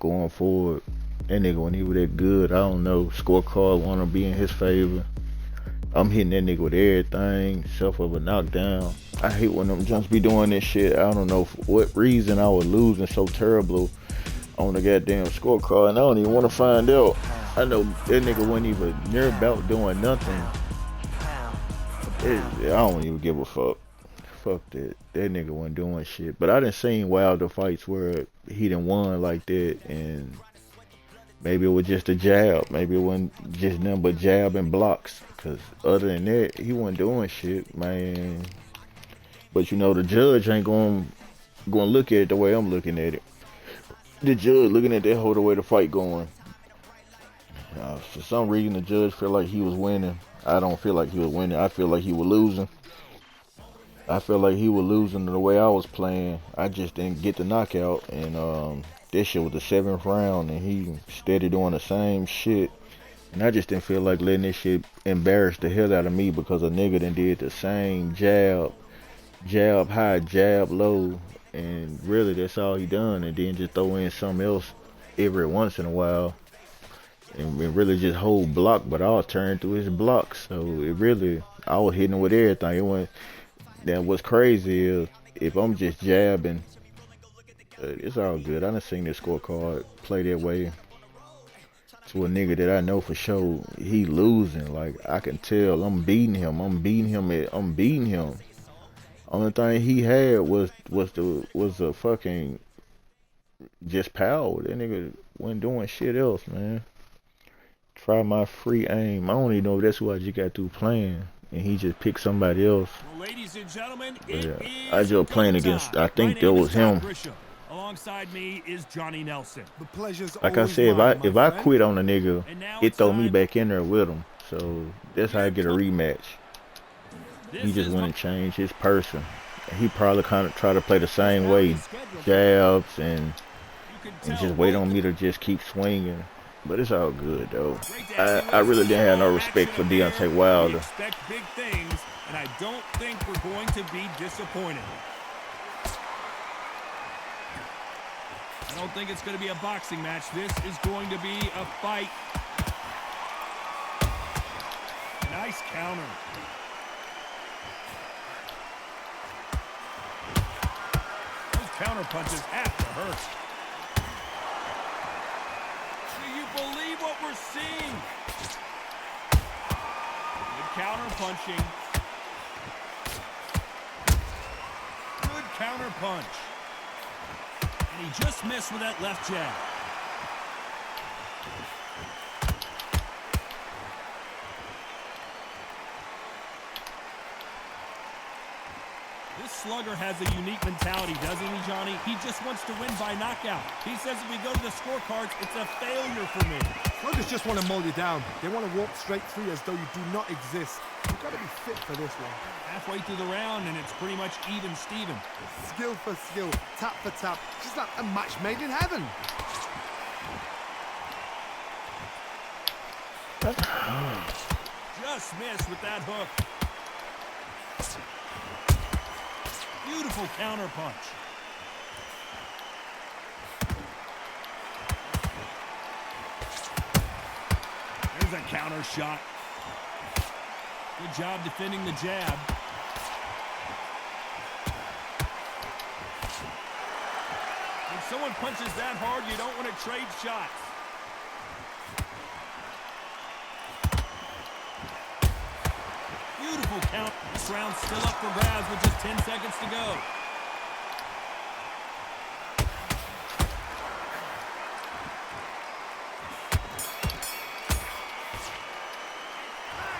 That nigga, when he was that good, I don't know, scorecard want to be in his favor. I'm hitting that nigga with everything, except for a knockdown. I hate when them junks be doing this shit. I don't know for what reason I was losing so terrible on the goddamn scorecard, and I don't even want to find out. I know that nigga wasn't even near about doing nothing. I don't even give a fuck. Fuck that. That nigga wasn't doing shit. But I done seen wilder fights where he done won like that, and maybe it was just a jab. Maybe it wasn't just nothing but jab and blocks. Because other than that, he wasn't doing shit, man. But you know, the judge ain't going to look at it the way I'm looking at it. The judge looking at that whole the way the fight going. For some reason, the judge felt like he was winning. I don't feel like he was winning. I feel like he was losing. I feel like he was losing the way I was playing. I just didn't get the knockout. And this shit was the 7th round, and he steady doing the same shit. And I just didn't feel like letting this shit embarrass the hell out of me because a nigga done did the same jab high, jab low, and really that's all he done. And then just throw in something else every once in a while, and really just hold block. But I was turning through his blocks, so it really, I was hitting with everything. It went Then what's crazy is if I'm just jabbing, it's all good. I done seen this scorecard play that way to a nigga that I know for sure he losing. Like I can tell I'm beating him. I'm beating him. Only thing he had was a fucking just power. That nigga wasn't doing shit else, man. Try my free aim. I don't even know if that's who I just got through playing, and he just picked somebody else. Well, ladies and gentlemen, I just playing against. I think that was him. Alongside me is Johnny Nelson. The pleasure's Like I said, if I quit on a nigga, it throw me back in there with him. So that's how I get a rematch. He just went and changed his person. He probably kind of try to play the same way, jabs and just wait on me to just keep swinging. But it's all good though. I really didn't have no respect for Deontay Wilder. Expect big things, and I don't think we're going to be disappointed. I don't think it's going to be a boxing match. This is going to be a fight. Nice counter. Those counter punches have to hurt. Do you believe what we're seeing? Good counter punching. Good counter punch. And he just missed with that left jab. This slugger has a unique mentality, doesn't he, Johnny? He just wants to win by knockout. He says if we go to the scorecards, it's a failure for me. Sluggers just want to mull you down. They want to walk straight through you as though you do not exist. You've got to be fit for this one. Halfway through the round, and it's pretty much even Steven. Skill for skill, tap for tap. Just like a match made in heaven. Just missed with that hook. Beautiful counter punch. There's a counter shot. Good job defending the jab. When someone punches that hard, you don't want to trade shots. Beautiful count. This round's still up for grabs with just 10 seconds to go.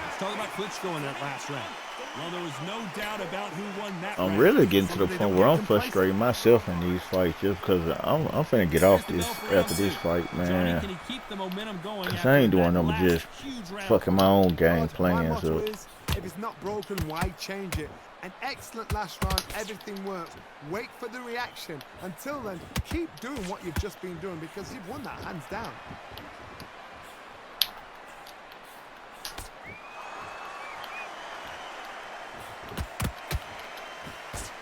Let's talk about Klitschko in that last round. Well, there was no doubt about who won that round. I'm really getting to the point where I'm frustrating myself in these fights just because I'm finna get off this after this fight, man. Cause I ain't doing nothing but just fucking my own game plans up. If it's not broken, why change it? An excellent last round, everything works. Wait for the reaction. Until then, keep doing what you've just been doing because you've won that hands down.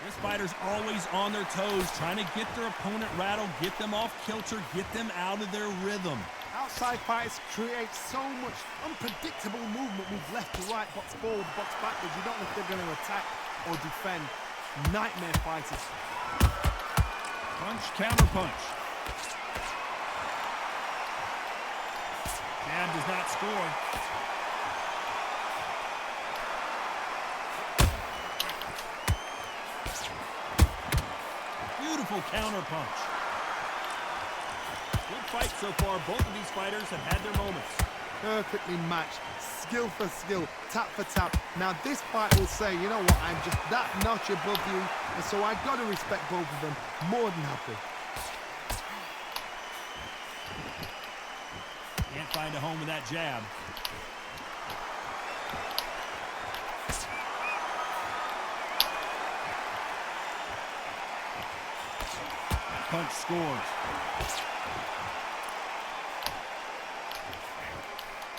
This fighter's always on their toes, trying to get their opponent rattled, get them off kilter, get them out of their rhythm. Outside fights create so much unpredictable movement with left to right, box forward, box backwards. You don't know if they're going to attack or defend. Nightmare fighters. Punch, counter punch. Jab does not score. Beautiful counter punch. Good fight so far. Both of these fighters have had their moments. Perfectly matched. Skill for skill. Tap for tap. Now this fight will say, you know what, I'm just that notch above you. And so I've got to respect both of them. More than happy. Can't find a home with that jab. Punch scores.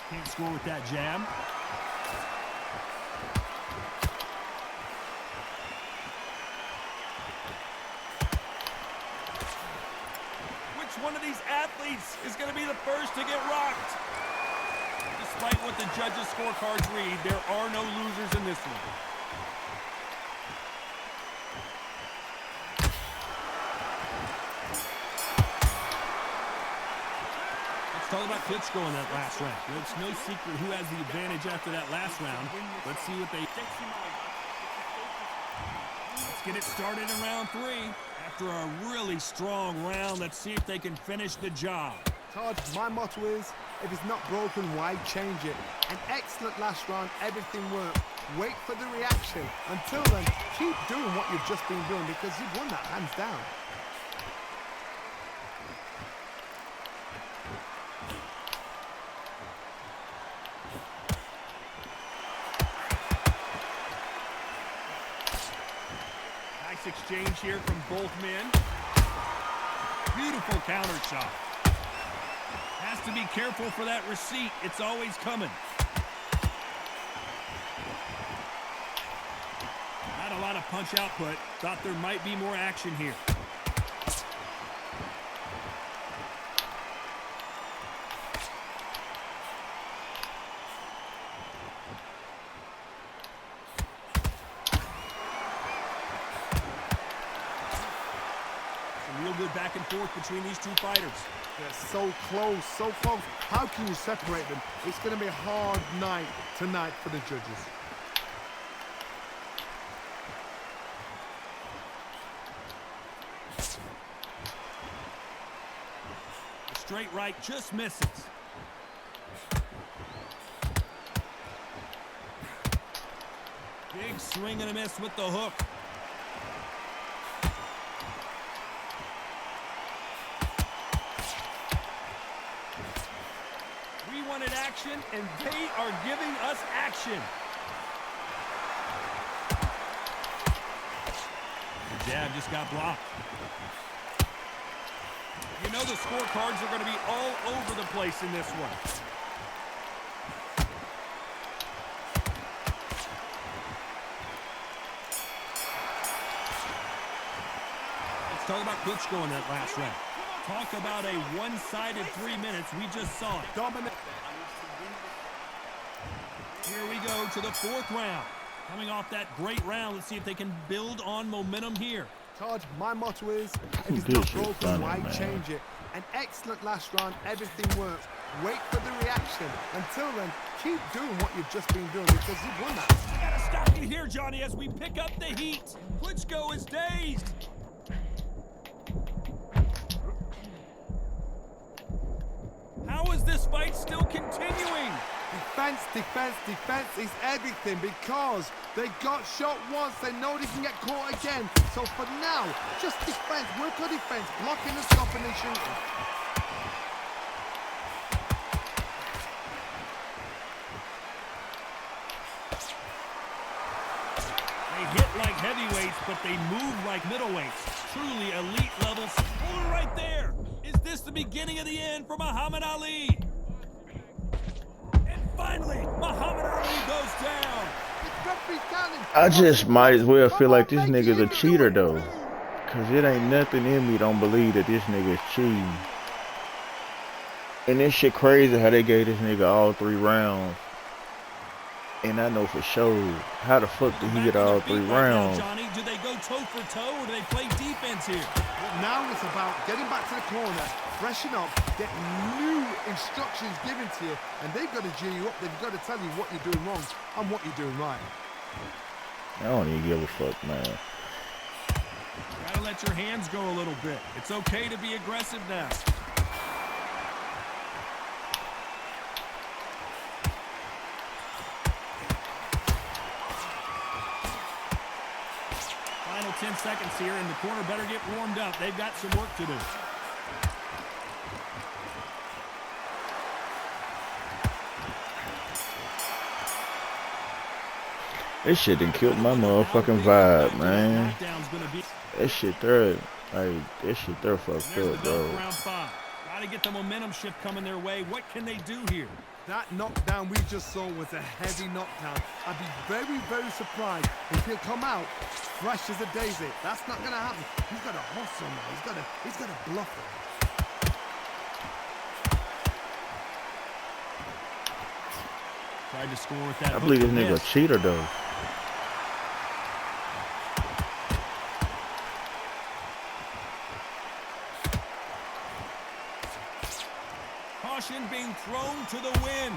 Can't score with that jab. Which one of these athletes is going to be the first to get rocked? Despite what the judges' scorecards read, there are no losers in this one. talk about Klitschko in that last round. It's no secret who has the advantage after that last round. Let's see what they... Let's get it started in round 3. After a really strong round, let's see if they can finish the job. Todd, my motto is, if it's not broken, why change it? An excellent last round, everything worked. Wait for the reaction. Until then, keep doing what you've just been doing because you've won that hands down. Nice exchange here from both men. Beautiful counter shot. Has to be careful for that receipt. It's always coming. Not a lot of punch output. Thought there might be more action here. Some real good back and forth between these two fighters. They're so close, so close. How can you separate them? It's going to be a hard night tonight for the judges. The straight right just misses. Big swing and a miss with the hook. We wanted action, and they are giving us action. The jab just got blocked. You know the scorecards are going to be all over the place in this one. Let's talk about Klitschko in that last round. Talk about a one-sided 3 minutes. We just saw it. Dominant. Here we go to the 4th round. Coming off that great round, let's see if they can build on momentum here. Todd, my motto is, if it's not broken, why change it? An excellent last round, everything worked. Wait for the reaction. Until then, keep doing what you've just been doing because you've won that. I gotta stop you here, Johnny, as we pick up the heat. Klitschko is dazed. How is this fight still continuing? Defense, defense, defense is everything because they got shot once. They know they can get caught again. So for now, just defense, work on defense, blocking and stopping and shooting. They hit like heavyweights, but they move like middleweights. Truly elite levels. Oh, right there. Is this the beginning of the end for Muhammad Ali? And finally, Muhammad Ali goes down. I just might as well feel like this nigga's a cheater though. Cause it ain't nothing in me don't believe that this nigga is cheating. And this shit crazy how they gave this nigga all 3 rounds. And I know for sure, how the fuck did he get all 3 rounds? Johnny, do they go toe for toe or do they play defense here? Well, now it's about getting back to the corner, freshen up, get new instructions given to you, and they've got to G you up. They've got to tell you what you're doing wrong and what you're doing right. I don't even give a fuck, man. Gotta let your hands go a little bit. It's okay to be aggressive now. Final 10 seconds here, and the corner better get warmed up. They've got some work to do. This shit done killed my motherfucking vibe, man. That shit there, like, this shit there fucked up, bro. Round 5. Gotta get the momentum shift coming their way. What can they do here? That knockdown we just saw was a heavy knockdown. I'd be very, very surprised if he'll come out fresh as a daisy. That's not gonna happen. He's got to hustle now. He's got to bluff it. Tried to score with that. I believe this nigga a cheater though. Caution being thrown to the wind.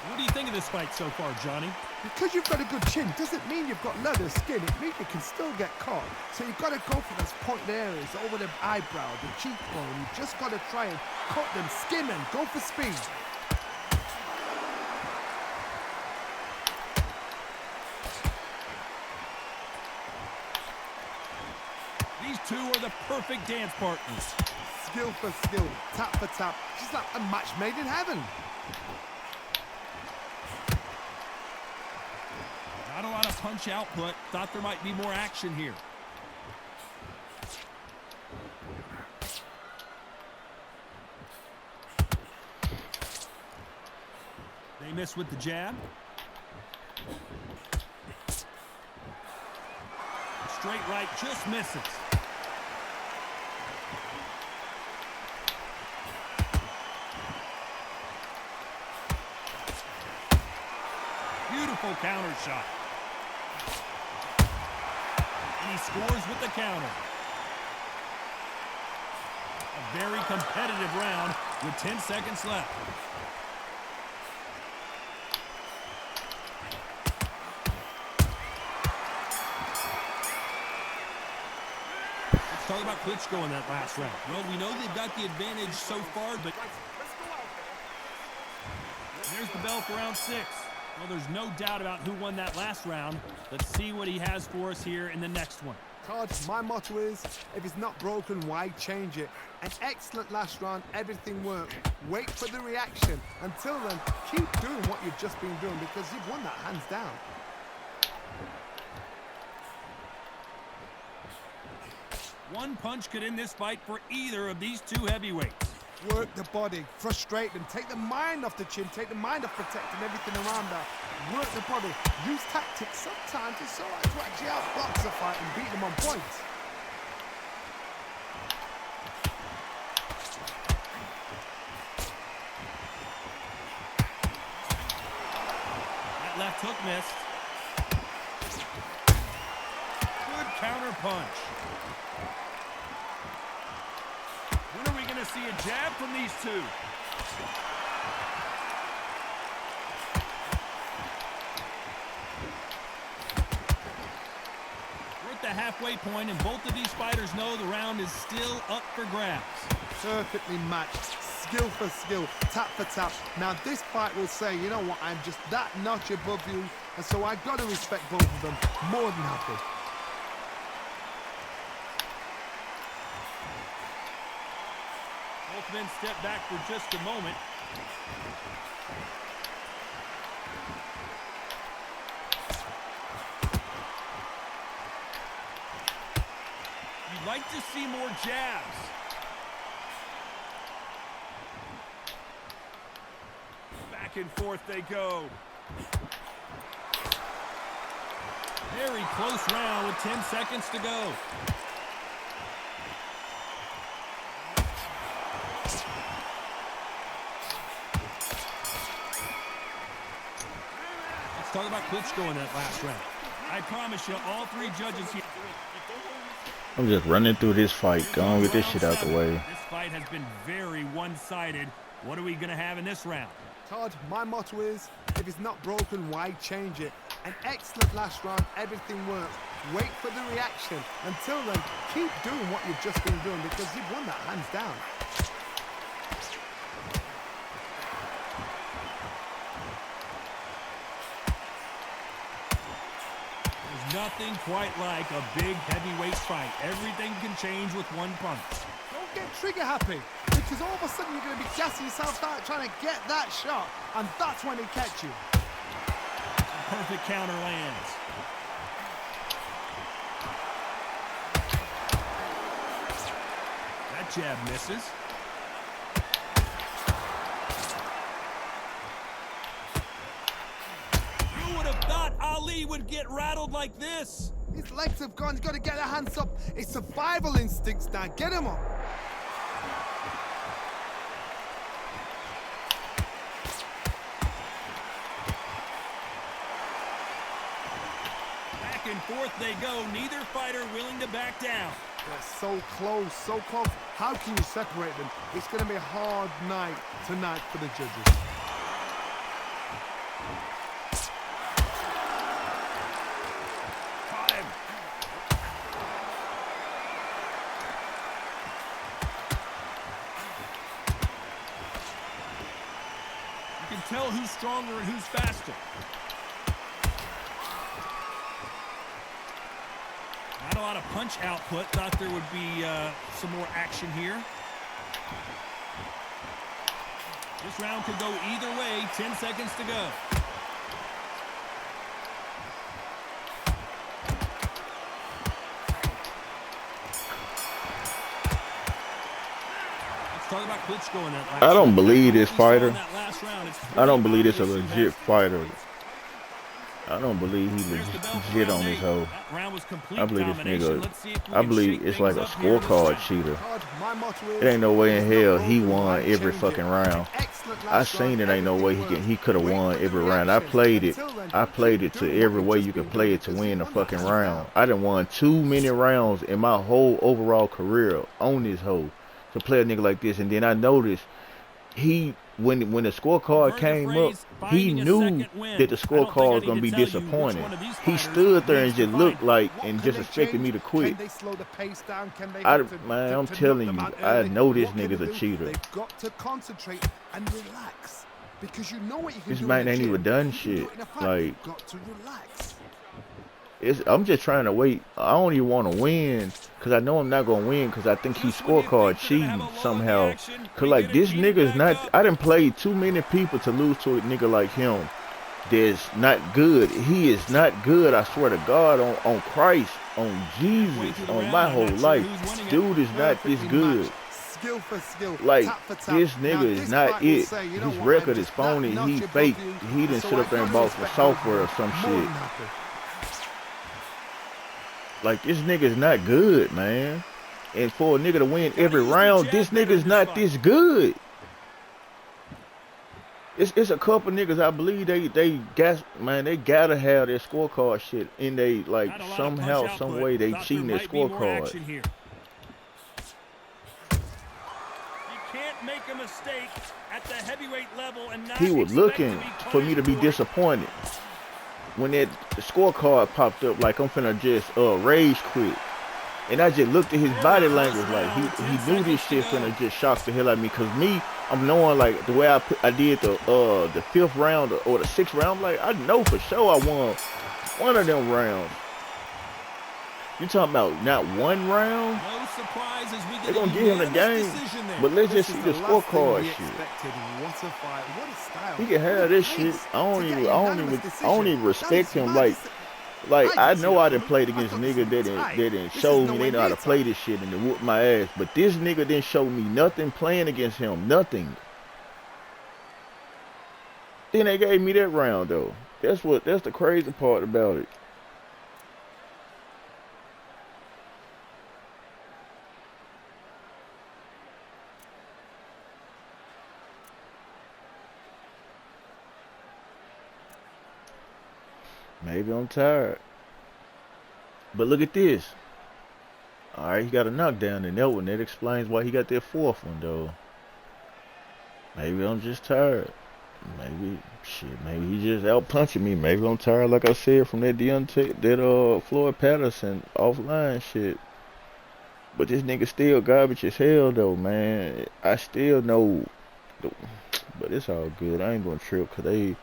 What do you think of this fight so far, Johnny? Because you've got a good chin doesn't mean you've got leather skin. It means you can still get caught. So you've got to go for those pointed areas over the eyebrow, the cheekbone. You've just got to try and cut them, skim them, go for speed. These two are the perfect dance partners. Skill for skill, tap for tap. Just like a match made in heaven. Not a lot of punch output. Thought there might be more action here. They miss with the jab. Straight right just misses. Beautiful counter shot. And he scores with the counter. A very competitive round with 10 seconds left. Let's talk about Klitschko in that last round. Well, we know they've got the advantage so far, but there's the bell for round 6. Well, there's no doubt about who won that last round. Let's see what he has for us here in the next one. Todd, my motto is, if it's not broken, why change it? An excellent last round, everything worked. Wait for the reaction. Until then, keep doing what you've just been doing because you've won that hands down. One punch could end this fight for either of these two heavyweights. Work the body, frustrate them, take the mind off the chin, take the mind off protecting everything around that. Work the body, use tactics. Sometimes it's alright to actually outbox a fight and beat them on points. That left hook missed. Good counter punch. When are we going to see a jab from these two? We're at the halfway point, and both of these fighters know the round is still up for grabs. Perfectly matched, skill for skill, tap for tap. Now this fight will say, you know what, I'm just that notch above you, and so I've got to respect both of them. More than happy. Both men step back for just a moment. You'd like to see more jabs. Back and forth they go. Very close round with 10 seconds to go. Let's talk about Klitschko in that last round. I promise you, all three judges here. I'm just running through this fight. Go on, get this shit out the way. This fight has been very one-sided. What are we going to have in this round? Todd, my motto is, if it's not broken, why change it? An excellent last round, everything works. Wait for the reaction. Until then, keep doing what you've just been doing because you've won that hands down. There's nothing quite like a big heavyweight fight. Everything can change with one punch. Don't get trigger happy because all of a sudden you're going to be gassing yourself out trying to get that shot, and that's when it catch you. A perfect counter lands. That jab misses. Who would have thought Ali would get rattled like this? His legs have gone. He's got to get their hands up. It's survival instincts now. Get him up. Back and forth they go. Neither fighter willing to back down. They're so close, so close. How can you separate them? It's going to be a hard night tonight for the judges. Caught him. You can tell who's stronger and who's faster. Not a lot of punch output. Thought there would be some more action here. This round could go either way. 10 seconds to go. Let's talk about Klitschko in that last I don't round. believe this fighter. In that last round, it's I don't believe this a pretty legit obvious fighter. I don't believe he There's the bell for legit round on this 8. hoe. That round was complete I believe this domination. nigga. Let's see if we I can believe shake it's like a things up here in this scorecard round. cheater. My motto is, It ain't no way in there's hell no he rule won behind every change fucking it. round. Excellent I last seen round, it ain't no way everything he could have worked. won Wait for every the round. I reactions. played it. Until then, I played it to doing what every you've way just you been could play doing it to because win you the won fucking that round. I done won too many rounds in my whole overall career on this hoe to play a nigga like this. And then I noticed when the scorecard came up, he knew that the scorecard was gonna be disappointing. He stood there and just looked like and just expected me to quit. Can they slow the pace down? Can they Man, I'm to telling knock you, them out I early? know this What can nigga's they a do? cheater. They've got to concentrate and relax because you know what you can This do. man in the ain't gym. even done You can do shit. it in a fight. Like, You've got to relax. I'm just trying to wait. I don't even want to win because I know I'm not going to win because I think he's scorecard cheating somehow. Because, like, this nigga's not... I done played too many people to lose to a nigga like him that's not good. He is not good, I swear to God, on Christ, on Jesus, on my whole life. Dude is not this good. Skill for skill, Like, tap for tap. this nigga Now, is this not fight will it. say, you know His what, record I'm is just phony. that He notch fake. above He you, didn't so sit I up there and gotta bought some respect software or both of some you. More than shit. happy. Like, this nigga's not good, man. And for a nigga to win every round, this nigga's not this good. It's a couple niggas I believe they gotta have their scorecard shit in they like somehow, some way they cheating their scorecard. You can't make a mistake at the heavyweight level and not He was looking for me to be disappointed when that scorecard popped up. Like I'm finna just rage quit. And I just looked at his body language like he knew this shit finna just shock the hell out of me. Cause me, I'm knowing like the way I did the fifth round or the sixth round. I'm like, I know for sure I won one of them rounds. You talking about not one round? No surprises. We They gonna give him the game, but let's just see the scorecard shit. What a fight. What a style. He can have this shit. I don't even respect him. Like I know I done played against niggas that didn't show me they know how to play this shit and they whoop my ass. But this nigga didn't show me nothing playing against him. Nothing. Then they gave me that round though. That's the crazy part about it. Maybe I'm tired. But look at this. Alright, he got a knockdown in that one. That explains why he got that fourth one, though. Maybe I'm just tired. Maybe he just out punching me. Maybe I'm tired, like I said, from that Floyd Patterson offline shit. But this nigga still garbage as hell, though, man. I still know. But it's all good. I ain't gonna trip, because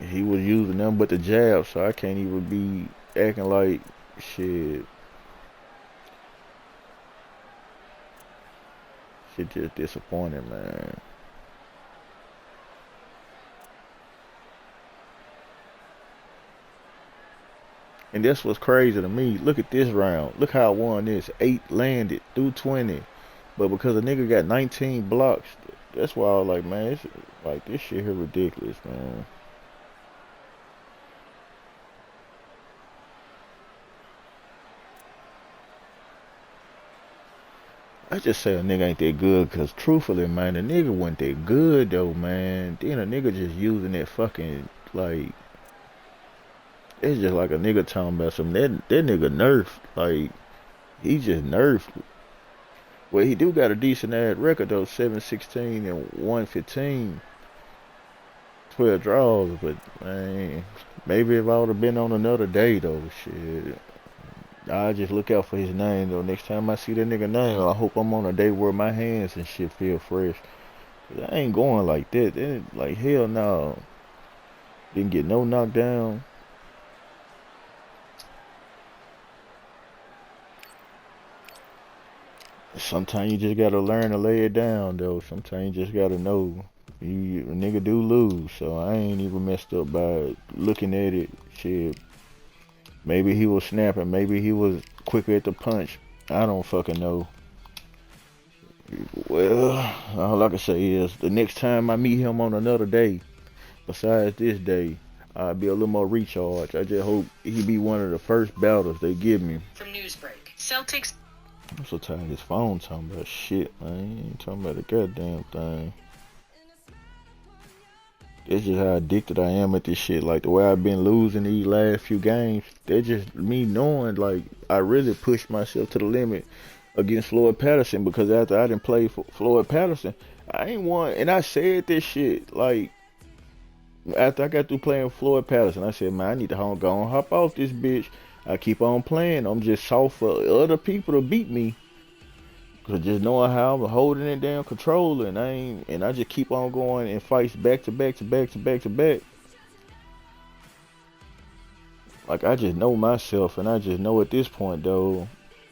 he was using them but the jab, so I can't even be acting like shit. Shit just disappointing, man. And that's what's crazy to me. Look at this round. Look how I won this. 8 landed through 20. But because a nigga got 19 blocks, that's why I was like, man, it's like this shit here ridiculous, man. I just say a nigga ain't that good because truthfully, man, the nigga wasn't that good though, man. Then a nigga just using that fucking, like, It's just like a nigga talking about some that nigga nerfed. Like he just nerfed. Well, he do got a decent ass record though, 7-16 and 115, 12 draws. But man, maybe if I would have been on another day though, shit, I just look out for his name though. Next time I see that nigga name, I hope I'm on a day where my hands and shit feel fresh. 'Cause I ain't going like that. Like hell no. Didn't get no knockdown. Sometimes you just gotta learn to lay it down though. Sometimes you just gotta know a nigga do lose. So I ain't even messed up by looking at it. Shit. Maybe he was snapping, maybe he was quicker at the punch. I don't fucking know. Well, all I can say is the next time I meet him on another day, besides this day, I'll be a little more recharged. I just hope he be one of the first battles they give me. From Newsbreak, Celtics. I'm so tired of this phone talking about shit, man. I ain't talking about a goddamn thing. It's just how addicted I am at this shit. Like the way I've been losing these last few games, that's just me knowing like I really pushed myself to the limit against Floyd Patterson, because after I didn't play for Floyd Patterson, I ain't won. And I said this shit like after I got through playing Floyd Patterson, I said, man, I need to go on, hop off this bitch. I keep on playing. I'm just soft for other people to beat me. Cause just knowing how I'm holding it down, controlling, and I just keep on going in fights back to back to back to back to back. Like I just know myself, and I just know at this point though,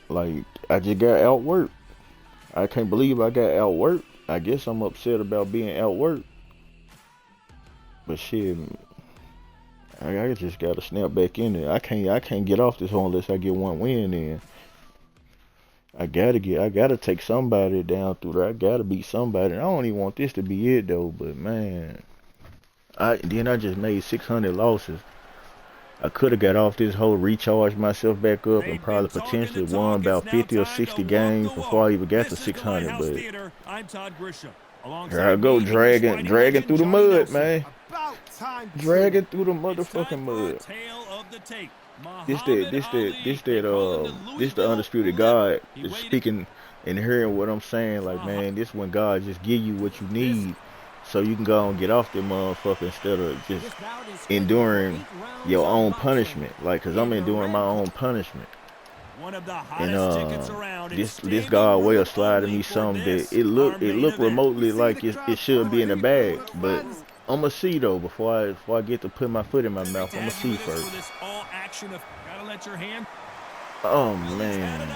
like I just got outworked. I can't believe I got outworked. I guess I'm upset about being outworked. But shit, I just gotta snap back in there. I can't get off this hole unless I get one win in. I gotta take somebody down through there. I gotta beat somebody. And I don't even want this to be it though, but man, I just made 600 losses. I could have got off this whole, recharged myself back up, and probably potentially won about 50 or 60 games before I even got to 600. But here I go, dragging through the mud, man. Dragging through the motherfucking mud. This the Undisputed God is speaking and hearing what I'm saying. Like, man, this when God just give you what you need, so you can go and get off the motherfucker instead of just enduring your own punishment. Like, cause I'm enduring my own punishment. And this God way of sliding me something that it look remotely like it should be in the bag, but I'ma see though before I get to put my foot in my mouth. I'ma see first. Oh man.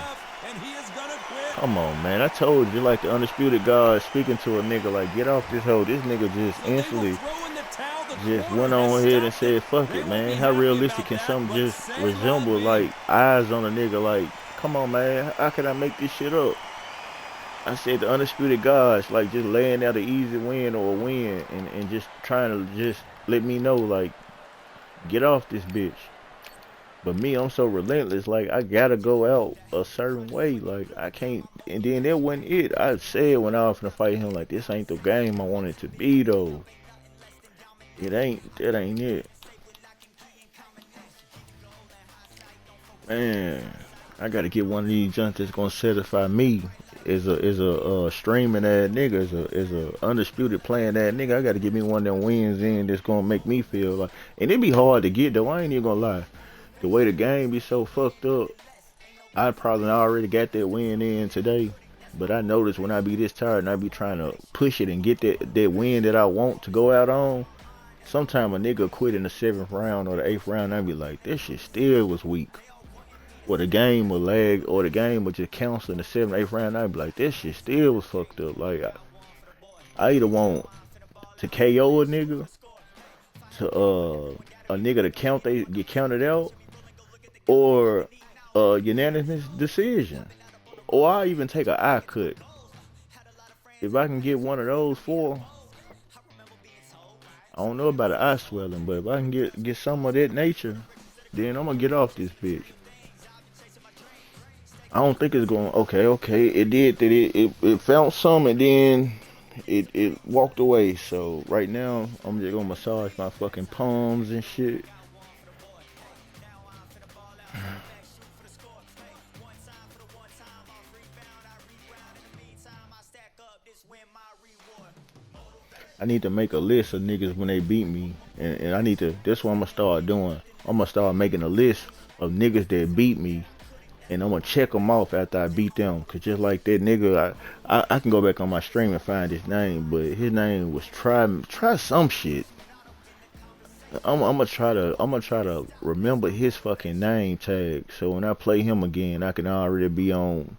Come on, man. I told you, like the Undisputed God speaking to a nigga like, get off this hoe. This nigga just instantly just went on ahead and said, fuck it, man. How realistic can something just resemble like eyes on a nigga? Like, come on, man. How can I make this shit up? I said the Undisputed God's like just laying out an easy win or a win and just trying to just let me know, like, get off this bitch. But me, I'm so relentless, like I gotta go out a certain way. Like I can't, and then that wasn't it. I said when I was gonna fight him, like, this ain't the game I want it to be though. That ain't it. Man, I gotta get one of these junks that's gonna satisfy me as a streaming ass nigga, as a undisputed playing ass nigga. I gotta get me one of them wins in that's gonna make me feel like, and it be hard to get though, I ain't even gonna lie. The way the game be so fucked up, I probably already got that win in today. But I notice when I be this tired and I be trying to push it and get that win that I want to go out on, sometimes a nigga quit in the 7th round or the 8th round, I be like, this shit still was weak. Or the game will lag, or the game will just cancel in the 7th, 8th round, I be like, this shit still was fucked up. Like, I either want to KO a nigga, to a nigga to get counted out, or a unanimous decision, or I even take an eye cut. If I can get one of those 4, I don't know about the eye swelling, but if I can get some of that nature, then I'm gonna get off this bitch. I don't think it's going okay. It did that. It found some and then it walked away. So right now I'm just gonna massage my fucking palms and shit. I need to make a list of niggas when they beat me, and I need to. That's what I'm gonna start doing. I'm gonna start making a list of niggas that beat me, and I'm gonna check them off after I beat them. Cause just like that nigga, I can go back on my stream and find his name, but his name was try some shit. I'm gonna try to remember his fucking name tag, so when I play him again, I can already be on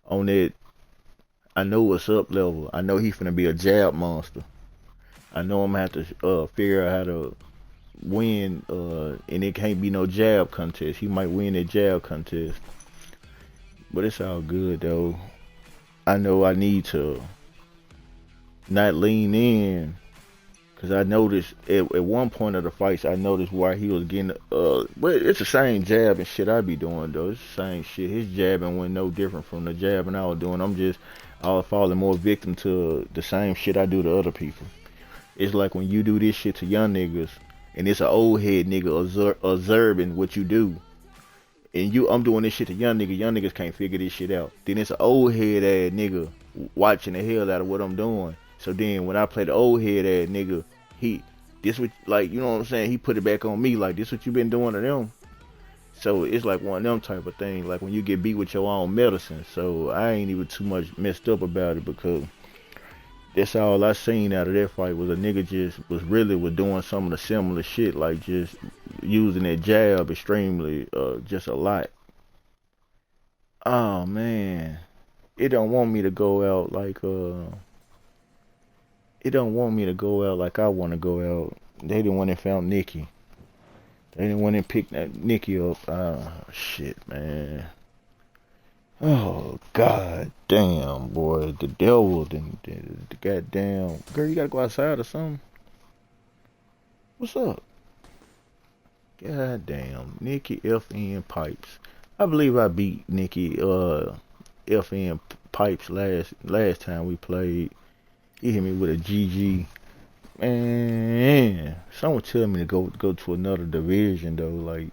that. I know what's up level. I know he's finna be a jab monster. I know I'm gonna have to figure out how to win, and it can't be no jab contest. He might win that jab contest, but it's all good though. I know I need to not lean in, cause I noticed at one point of the fights, I noticed why he was getting, but it's the same jab and shit I be doing though. It's the same shit. His jabbing went no different from the jabbing I was doing. I was falling more victim to the same shit I do to other people. It's like when you do this shit to young niggas, and it's an old head nigga observing what you do. And I'm doing this shit to young niggas can't figure this shit out. Then it's an old head ass nigga watching the hell out of what I'm doing. So then when I play the old head ass nigga, this what, like, you know what I'm saying? He put it back on me, like, this what you been doing to them. So it's like one of them type of things, like when you get beat with your own medicine. So I ain't even too much messed up about it, because that's all I seen out of that fight was a nigga just was doing some of the similar shit, like just using that jab extremely, just a lot. Oh man, it don't want me to go out like I want to go out. They the one that found Nikki. They the one that picked that Nikki up. Oh shit, man. Oh god damn, boy, the devil, the goddamn girl. You gotta go outside or something. What's up? God damn, Nikki FN Pipes. I believe I beat Nikki FN Pipes last time we played. He hit me with a GG. Man, someone tell me to go to another division though. Like,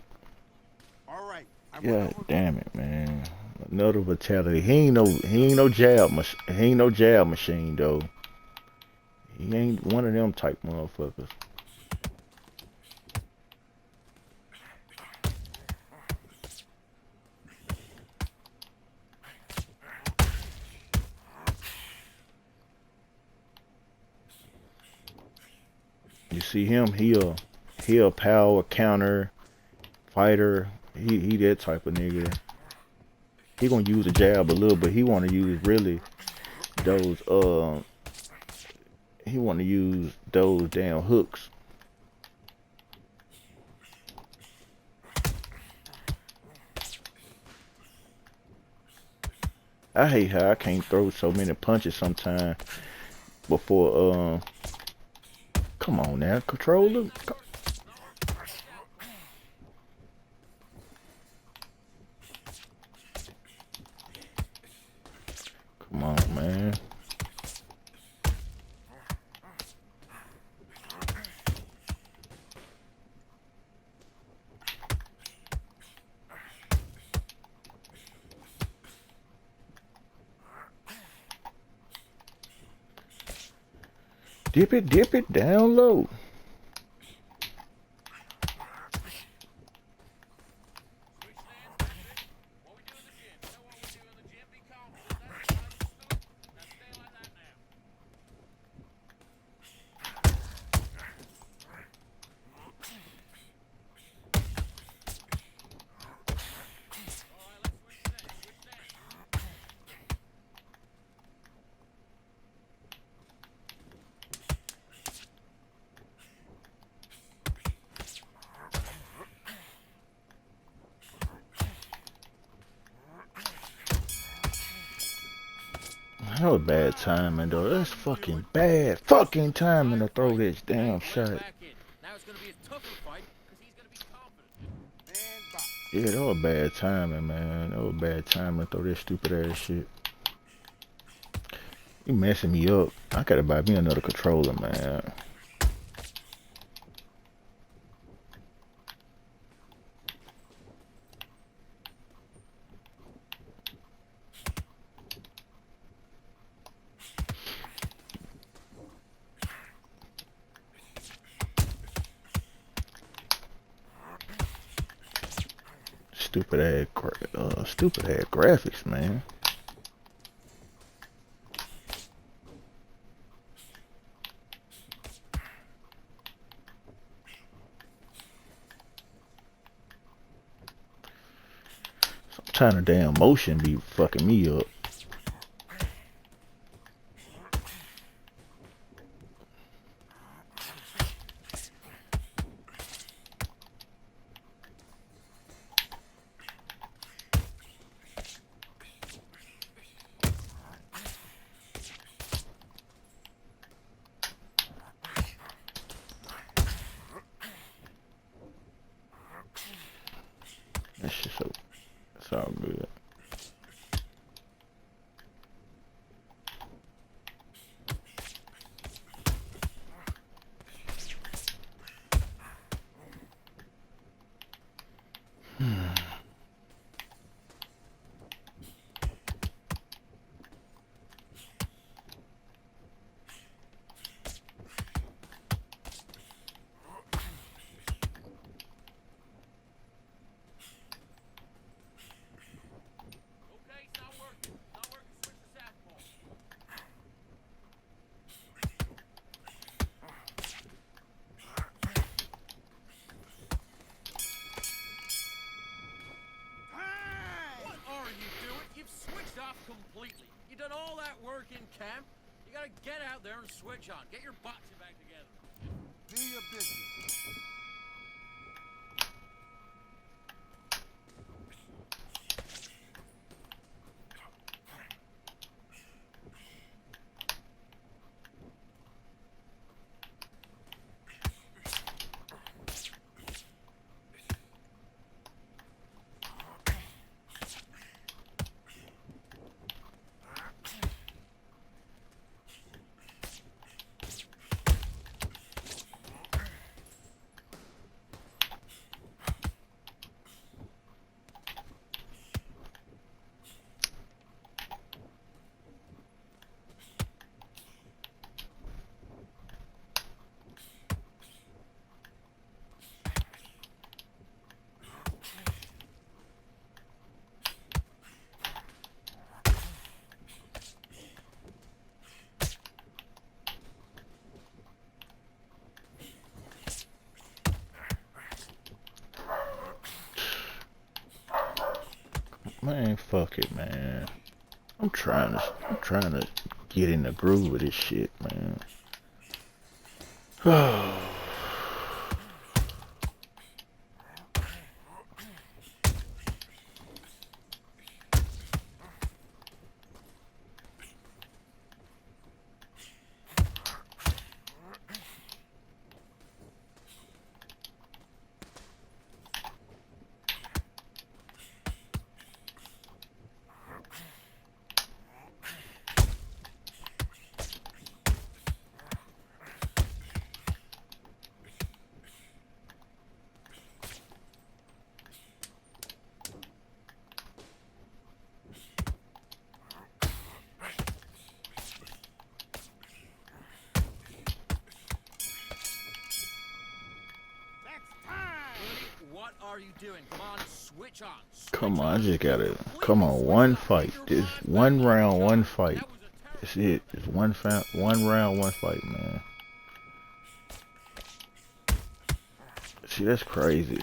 god damn it, man. Another vitality. He ain't no jab machine though. He ain't one of them type motherfuckers. You see him? He a power counter fighter. He that type of nigga. He gonna use a jab a little, but he wanna use really those he wanna use those damn hooks. I hate how I can't throw so many punches sometimes before come on now, controller. Come on, man. Dip it down low. That was bad timing though. That's fucking bad fucking timing to throw this damn shot. Yeah, that was bad timing, man. That was bad timing to throw this stupid ass shit. You messing me up. I gotta buy me another controller, man. stupid ass graphics, man. Sometimes the damn motion be fucking me up. That's just so, it's all good. Completely. You done all that work in camp. You gotta get out there and switch on. Get your boxing back together. Do your business. Man, fuck it, man. I'm trying to get in the groove of this shit, man. What are you doing? Come on, switch on. Come on, I just gotta. Come on, one fight. This one round, one fight. That's it. It's one round, one fight, man. See, that's crazy.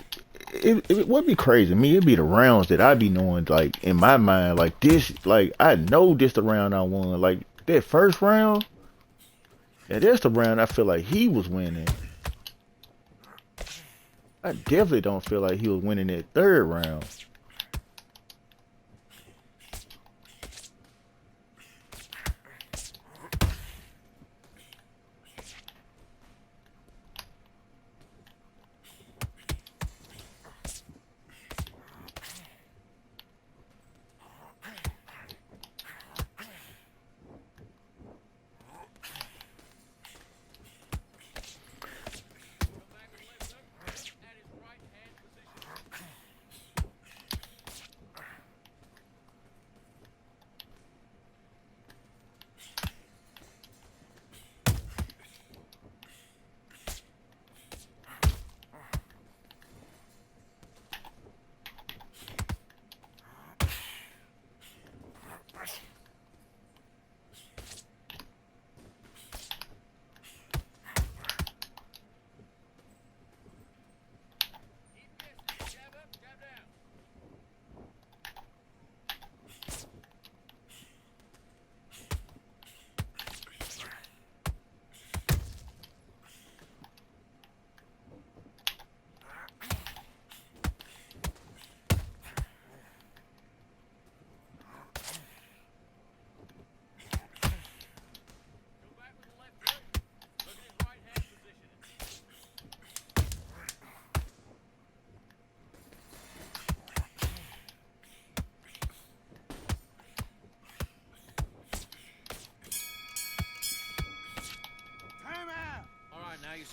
It would be crazy. Me, it'd be the rounds that I be knowing, like in my mind, like this, like I know this the round I won. Like that first round, yeah, that's the round I feel like he was winning. I definitely don't feel like he was winning that third round.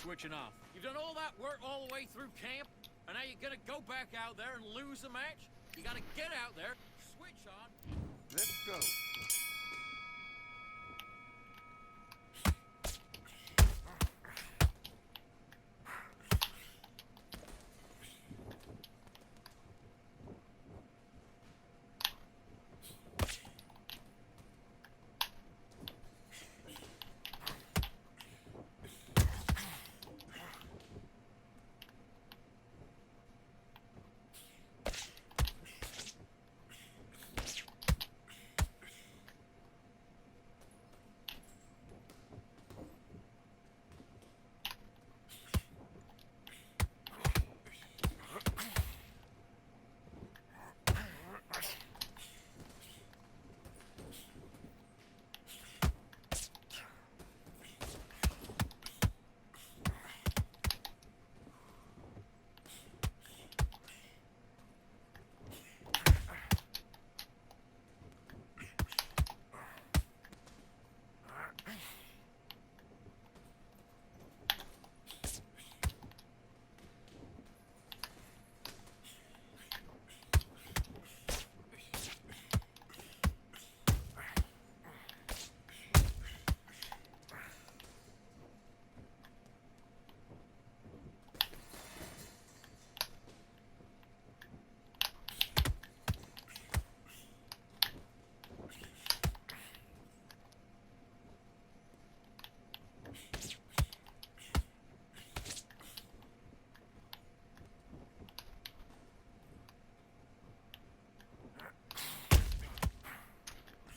switching off? You've done all that work all the way through camp, and now you're gonna go back out there and lose the match? You gotta get out there, switch on. Let's go.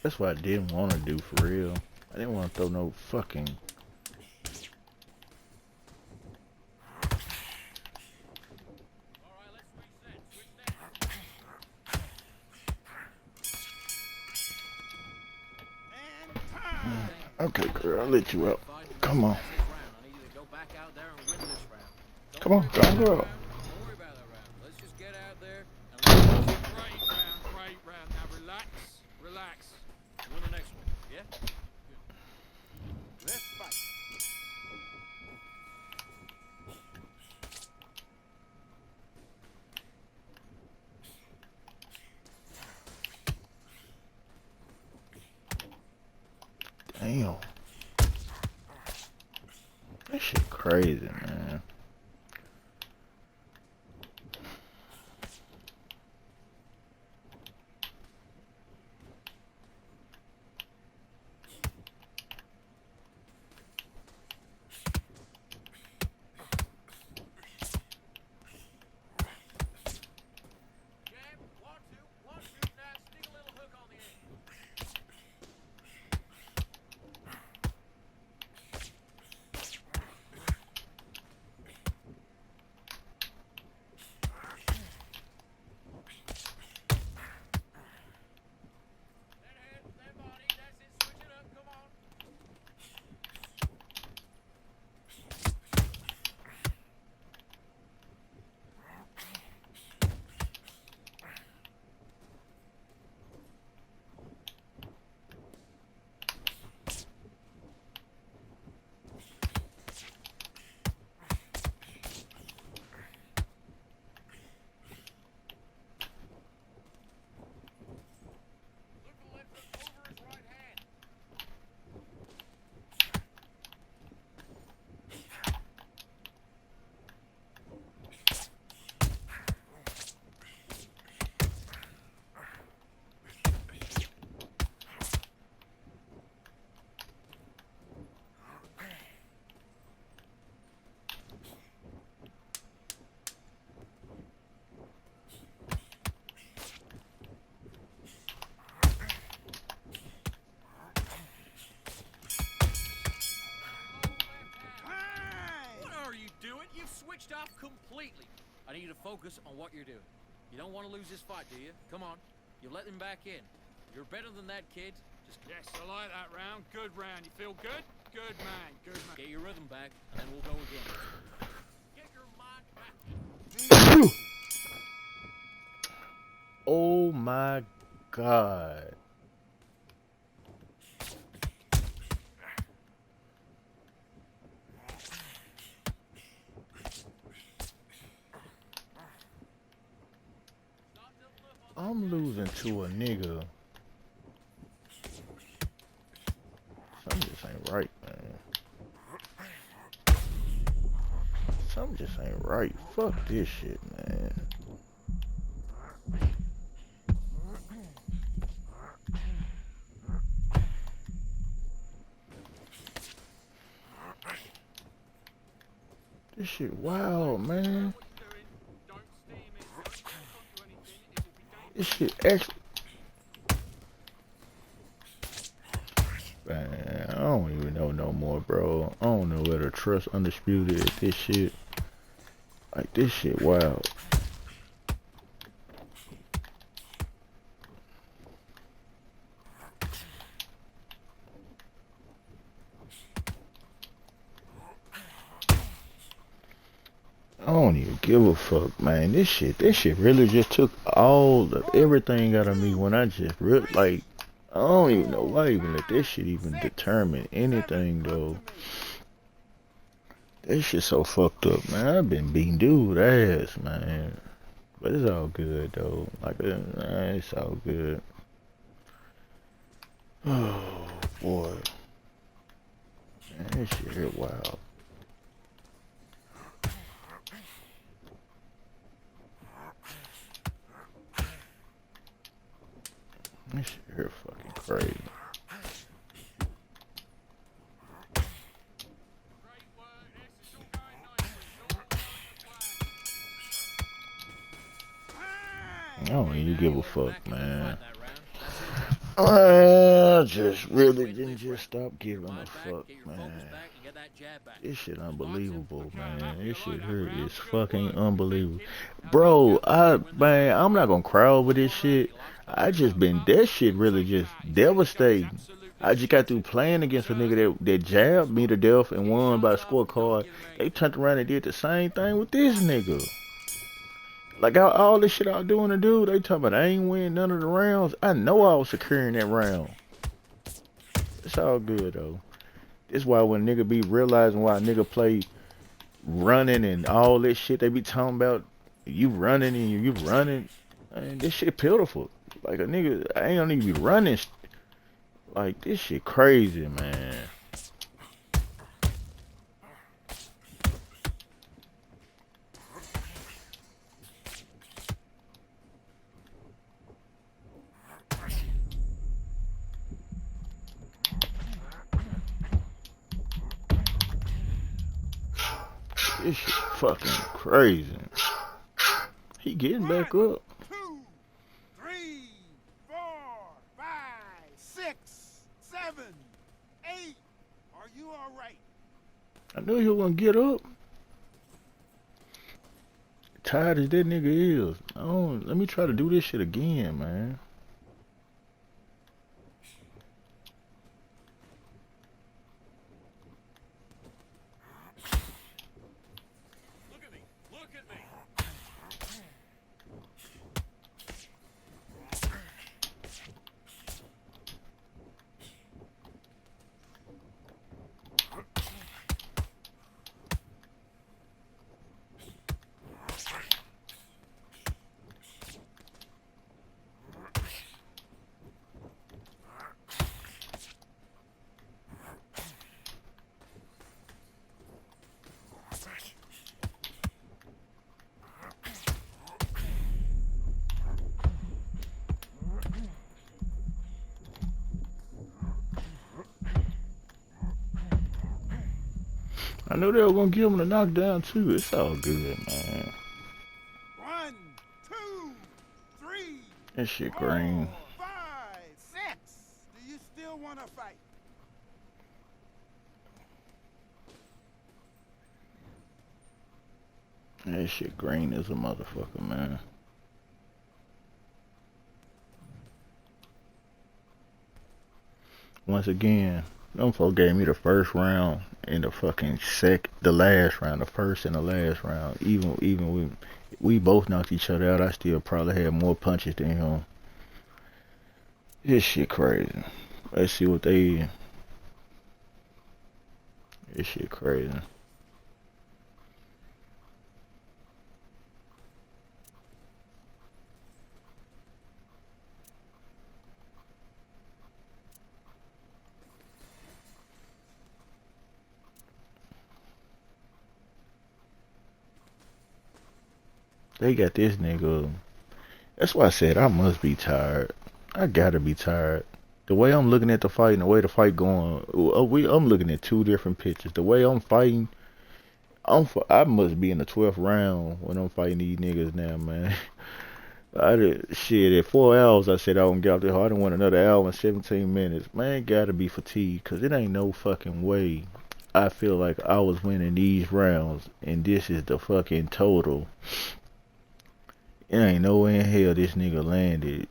That's what I didn't want to do for real. I didn't want to throw no fucking... Okay, girl, I'll let you out. Come on. Come on, go. Don't worry about that round. Let's just get out there and win this. Great round. Now relax. Win the next one, yeah? Let's fight. Damn. That shit crazy, man. Switched off completely. I need you to focus on what you're doing. You don't want to lose this fight, do you? Come on. You let him back in. You're better than that, kid. Just Yes, I like that round. Good round. You feel good? Good man. get your rhythm back, and then we'll go again. Get your mind back. Oh my God. I'm losing to a nigga. Something just ain't right, man. Something just ain't right. Fuck this shit, man. This shit wild, man. This shit actually... Man, I don't even know no more, bro. I don't know where to trust Undisputed at this shit. Like, this shit wild. I don't even give a fuck, man. This shit really just took all of everything out of me when I just really, like, I don't even know why I even let this shit even determine anything, though. This shit so fucked up, man. I've been beating dude ass, man. But it's all good, though. Like, it's all good. Oh, boy. Man, this shit here wild. This shit here fucking crazy. I don't even give a fuck, man. I just really didn't just stop giving a fuck, man. This shit unbelievable, man. This shit here is fucking unbelievable. Bro, man, I'm not gonna cry over this shit. That shit really just devastating. I just got through playing against a nigga that jabbed me to death and won by a scorecard. They turned around and did the same thing with this nigga. Like, all this shit I was doing to dude, they talking about I ain't win none of the rounds. I know I was securing that round. It's all good, though. This why when nigga be realizing why a nigga play running and all this shit they be talking about, you running and you running. Man, this shit pitiful. Like, a nigga, I ain't gonna even be running. Like, this shit crazy, man. This shit fucking crazy. He getting back up. 2, 3, 4, 5, 6, 7, 8. Are you all right? I knew he was gonna get up. Tired as that nigga is. Let me try to do this shit again, man. I knew they were gonna give him the knockdown too. It's all good, man. 1, 2, 3. That shit 4, green. 5, 6. Do you still want to fight? That shit green as a motherfucker, man. Once again, them folks gave me the first round and the last round, the first and the last round. Even we both knocked each other out, I still probably had more punches than him. This shit crazy. Let's see what they... This shit crazy. They got this nigga. That's why I said I must be tired. I gotta be tired. The way I'm looking at the fight and the way the fight going, I'm looking at two different pictures. The way I'm fighting, I must be in the 12th round when I'm fighting these niggas now, man. Shit, at 4 hours, I said I won't get out there. I done went another hour and 17 minutes. Man, gotta be fatigued, because it ain't no fucking way I feel like I was winning these rounds, and this is the fucking total. It ain't no way in hell this nigga landed.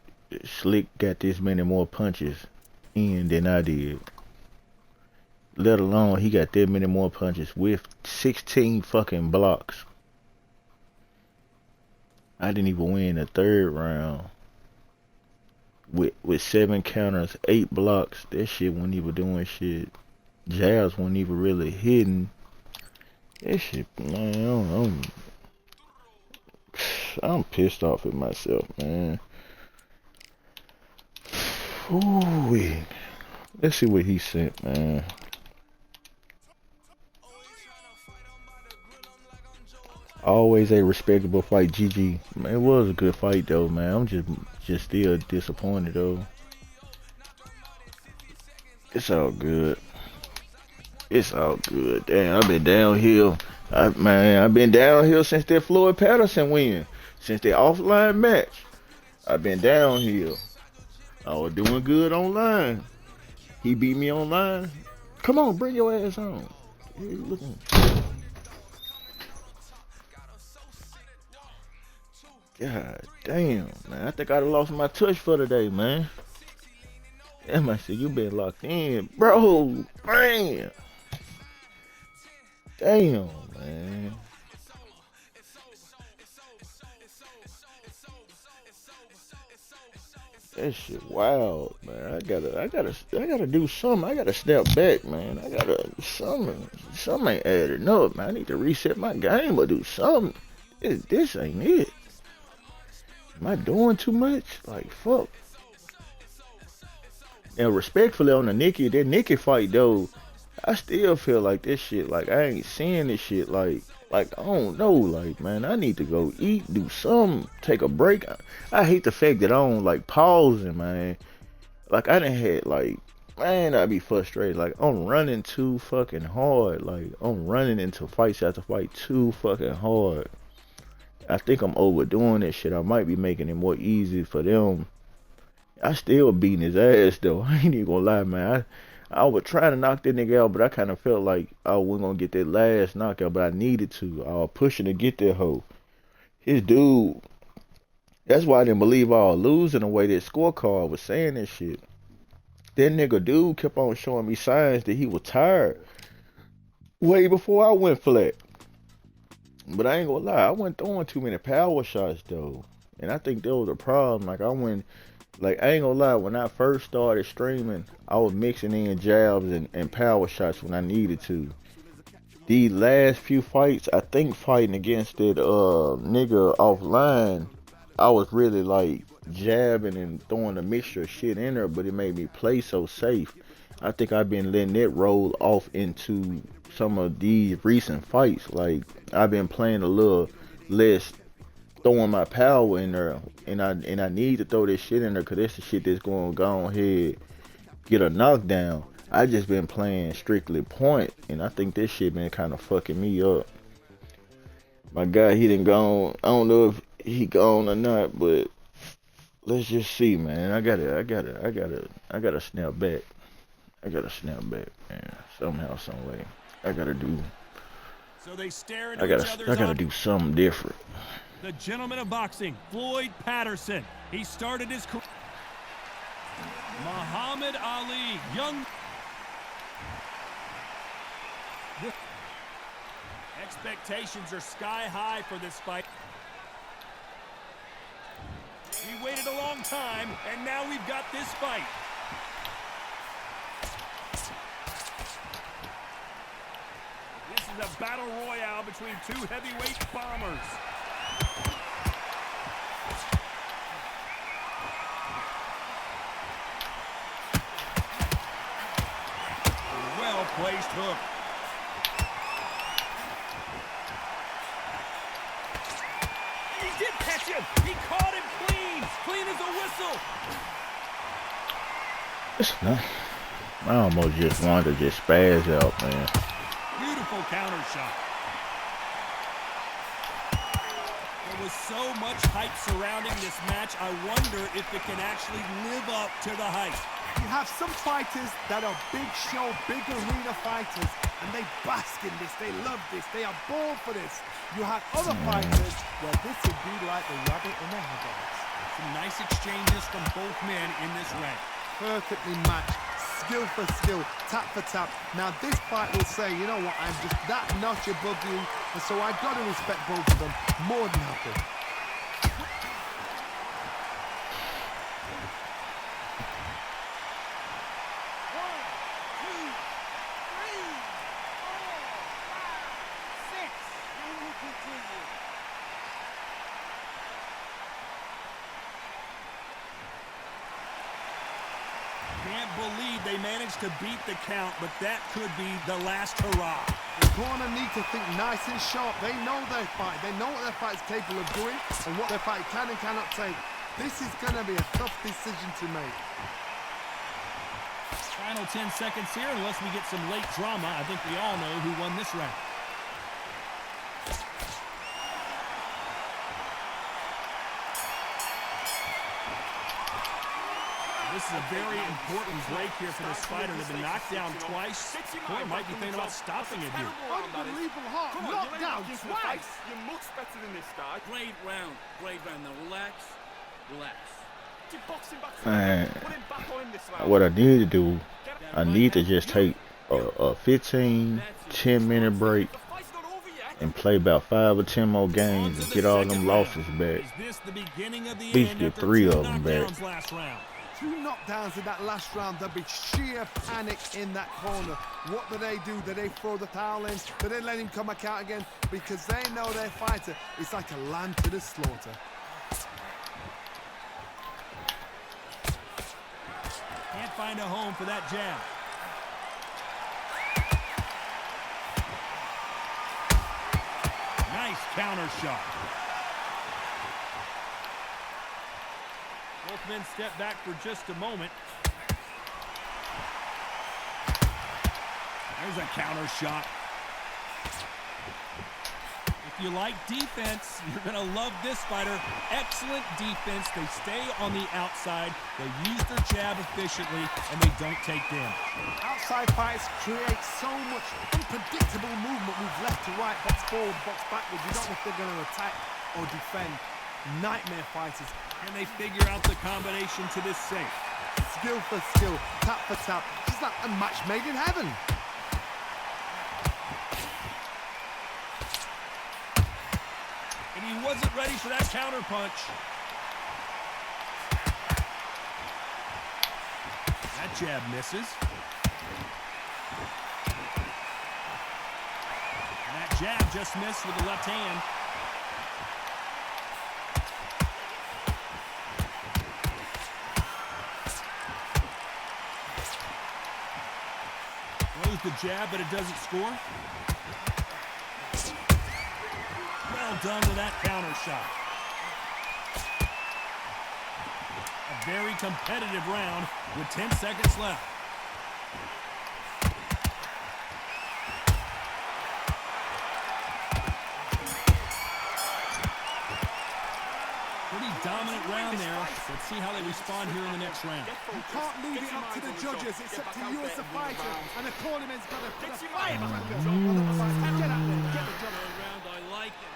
Slick got this many more punches in than I did. Let alone he got that many more punches with 16 fucking blocks. I didn't even win the 3rd round. With 7 counters, 8 blocks. That shit wasn't even doing shit. Jabs wasn't even really hitting. That shit, man, I'm pissed off at myself, man. Ooh, let's see what he sent, man. Always a respectable fight, GG. Man, it was a good fight though, man. I'm just still disappointed though. It's all good. It's all good. Damn, I've been downhill. I've been downhill since that Floyd Patterson win. Since that offline match. I've been downhill. I was doing good online. He beat me online. Come on, bring your ass on. Hey, look at him. God damn, man. I think I done lost my touch for today, man. Damn, I said, you been locked in. Bro, man. Damn, man. That shit wild, man. I gotta do something. I gotta step back, man. Something ain't adding up, man. I need to reset my game or do something. This ain't it. Am I doing too much? Like, fuck. And respectfully on that Nikki fight though, I still feel like this shit, like I ain't seeing this shit, like I don't know, like, man, I need to go eat, do something, take a break. I hate the fact that I don't like pausing, man. Like I done had, like, man, I be frustrated. Like I'm running too fucking hard. Like I'm running into fights after fight too fucking hard. I think I'm overdoing this shit. I might be making it more easy for them. I still beating his ass though. I ain't even gonna lie, man. I was trying to knock that nigga out, but I kind of felt like I wasn't gonna get that last knockout, but I needed to. I was pushing to get that hoe. His dude. That's why I didn't believe I was losing the way that scorecard was saying this shit. That nigga dude kept on showing me signs that he was tired way before I went flat. But I ain't gonna lie, I wasn't throwing too many power shots though. And I think that was a problem. Like I ain't gonna lie, when I first started streaming, I was mixing in jabs and power shots when I needed to. These last few fights, I think fighting against that nigga offline, I was really like jabbing and throwing a mixture of shit in there, but it made me play so safe. I think I've been letting it roll off into some of these recent fights. Like I've been playing a little less, throwing my power in there, and I need to throw this shit in there because that's the shit that's going to go ahead get a knockdown. I just been playing strictly point, and I think this shit been kind of fucking me up. My guy, he done gone. I don't know if he gone or not, but let's just see, man. I gotta snap back. I gotta snap back, man. Somehow, some way. I gotta do something different. The gentleman of boxing, Floyd Patterson. He started his career. Muhammad Ali, young. Expectations are sky high for this fight. We waited a long time, and now we've got this fight. This is a battle royale between two heavyweight bombers. Well-placed hook. He did catch him. He caught him clean. Clean as a whistle. It's not. I almost just wanted to just spaz out, man. Beautiful counter shot. There was so much hype surrounding this match. I wonder if it can actually live up to the hype. You have some fighters that are big show, big arena fighters, and they bask in this. They love this. They are born for this. You have other fighters where this would be like the rabbit in the headlights. Some nice exchanges from both men in this round. Perfectly matched, skill for skill, tap for tap. Now this fight will say, you know what, I'm just that notch above you, and so I've got to respect both of them. More than happy. Can't believe they managed to beat the count, but that could be the last hurrah. The corner need to think nice and sharp. They know their fight. They know what their fight is capable of doing and what their fight can and cannot take. This is going to be a tough decision to make. Final 10 seconds here, unless we get some late drama. I think we all know who won this round. This is a very important break here for this fighter. They've been knocked down twice. Corner might be thinking about stopping it here. Unbelievable hard. Knocked down twice. You're much better than this guy. Great round. Great round. Now relax. Relax. What I need to do, I need to just take a 15, 10-minute break and play about 5 or 10 more games and get all them losses back. At least get 3 of them back. 2 knockdowns in that last round. There'll be sheer panic in that corner. What do? Do they throw the towel in? Do they let him come back out again? Because they know their fighter is like a lamb to the slaughter. Can't find a home for that jab. Nice counter shot. Both men step back for just a moment. There's a counter shot. If you like defense, you're going to love this fighter. Excellent defense. They stay on the outside. They use their jab efficiently, and they don't take damage. Outside fights create so much unpredictable movement. Move left to right, box forward, box backwards. You don't know if they're going to attack or defend. Nightmare fighters. And they figure out the combination to this safe. Skill for skill, tap for tap. Just like a match made in heaven. And he wasn't ready for that counter punch. That jab misses. And that jab just missed with the left hand. Throws the jab, but it doesn't score. Well done with that counter shot. A very competitive round with 10 seconds left. Pretty dominant round there. Let's see how they respond here in the next round. You can't leave it up to the judges. It's up to you as a fighter. And the tournament's got to put a firecracker on the fight. Get out there. Get the job. I like it.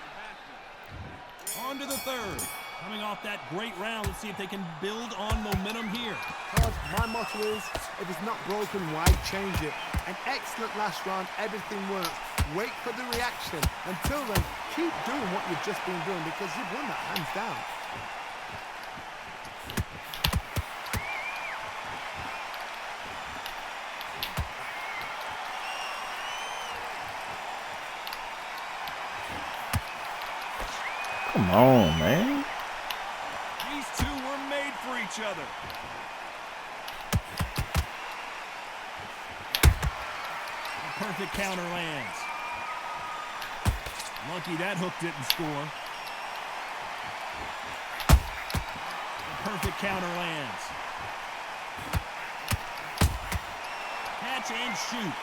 On to the third. Coming off that great round, let's see if they can build on momentum here. My motto is, if it's not broken, why change it? An excellent last round, everything works. Wait for the reaction. Until then, keep doing what you've just been doing because you've won that hands down. Come on, man. These two were made for each other. A perfect counter lands. Lucky that hook didn't score. The perfect counter lands. Catch and shoot.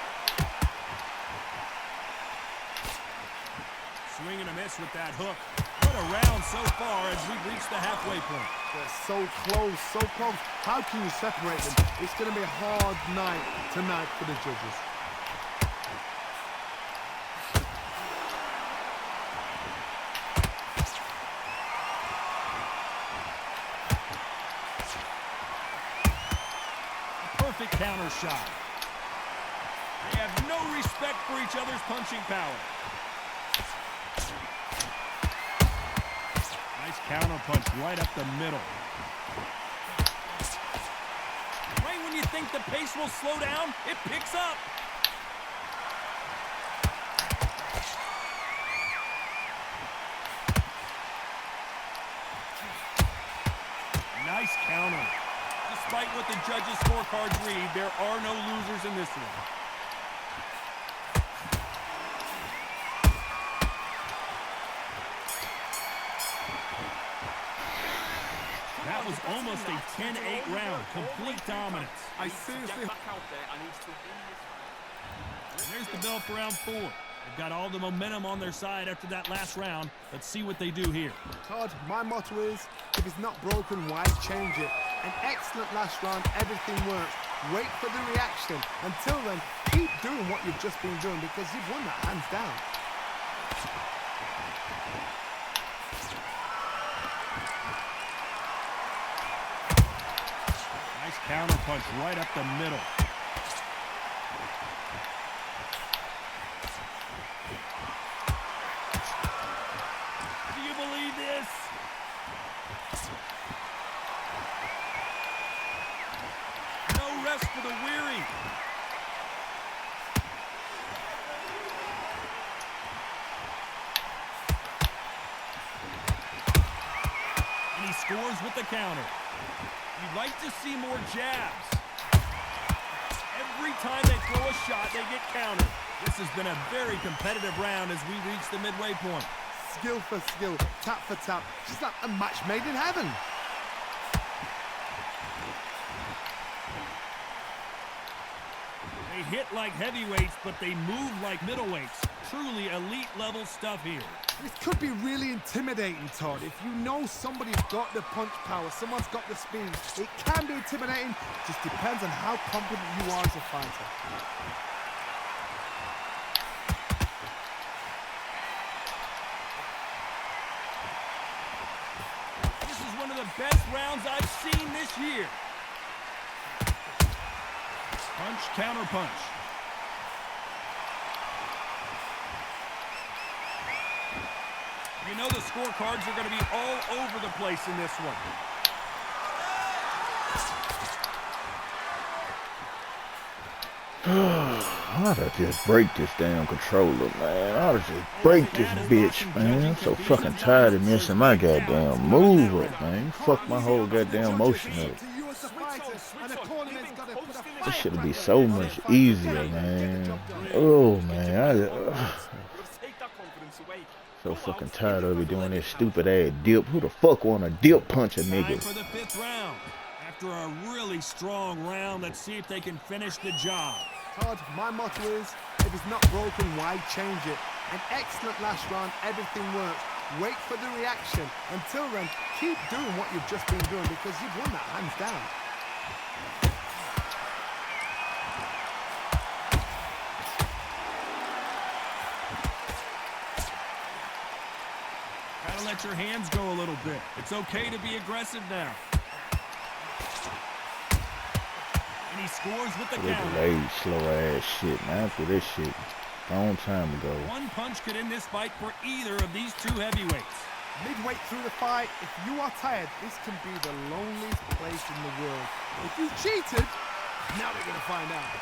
Swing and a miss with that hook. What a round so far as we've reached the halfway point. They're so close, so close. How can you separate them? It's going to be a hard night tonight for the judges. Perfect counter shot. They have no respect for each other's punching power. Nice counter punch right up the middle. Right when you think the pace will slow down, it picks up. Nice counter. Despite what the judges' scorecards read, there are no losers in this one. That was almost a 10-8 round. Complete dominance. I seriously... There's the bell for round 4. They've got all the momentum on their side after that last round. Let's see what they do here. Todd, my motto is, if it's not broken, why change it? An excellent last round, everything works. Wait for the reaction. Until then, keep doing what you've just been doing because you've won that hands down. Nice counter punch right up the middle. Do you believe this? No rest for the weary. And he scores with the counter. You'd like to see more jabs. Every time they throw a shot, they get countered. This has been a very competitive round as we reach the midway point. Skill for skill, tap for tap. Just like a match made in heaven. They hit like heavyweights, but they move like middleweights. Truly elite level stuff here. This could be really intimidating, Todd. If you know somebody's got the punch power, someone's got the speed, it can be intimidating. Just depends on how confident you are as a fighter. This is one of the best rounds I've seen this year. Punch, counter punch. You know the scorecards are going to be all over the place in this one. I ought to just break this damn controller, man. I ought to just break this bitch, man. I'm so fucking tired of missing my goddamn move up, man. Fuck my whole goddamn motion up. This should be so much easier, man. Oh, man. So fucking tired of it doing this stupid ass dip. Who the fuck wanna dip punch a nigga? Time for the 5th round. After a really strong round, let's see if they can finish the job. Todd, my motto is, if it's not broken, why change it? An excellent last round, everything works. Wait for the reaction. Until then, keep doing what you've just been doing because you've won that hands down. Gotta let your hands go a little bit. It's okay to be aggressive now. And he scores with the counter. Delayed, slow ass shit, man. After this shit, a long time ago. One punch could end this fight for either of these two heavyweights. Midway through the fight, if you are tired, this can be the loneliest place in the world. If you cheated, now they're gonna find out.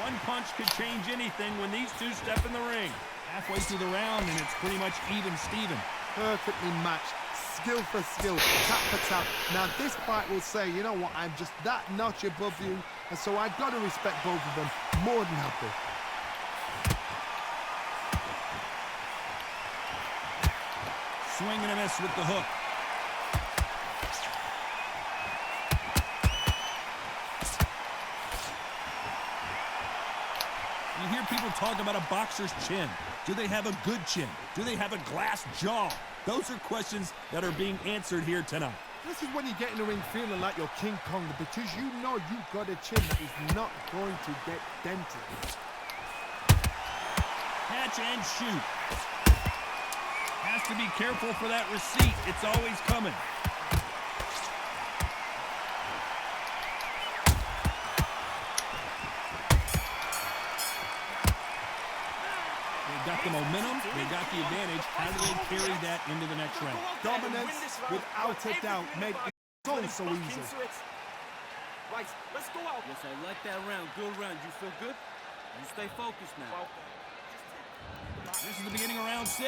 One punch could change anything when these two step in the ring. Halfway through the round, and it's pretty much even Steven. Perfectly matched, skill for skill, tap for tap. Now this fight will say, you know what, I'm just that notch above you. And so I've got to respect both of them more than happy. Swing and a miss with the hook. You hear people talk about a boxer's chin. Do they have a good chin? Do they have a glass jaw? Those are questions that are being answered here tonight. This is when you get in the ring feeling like you're King Kong, because you know you've got a chin that is not going to get dented. Catch and shoot. Has to be careful for that receipt. It's always coming. They got the momentum. They got the advantage. How do they carry that into the next round? Dominance, without a doubt, made it so easy. Right, let's go out. Yes, I like that round. Good round. You feel good? You stay focused now. This is the beginning of round 6.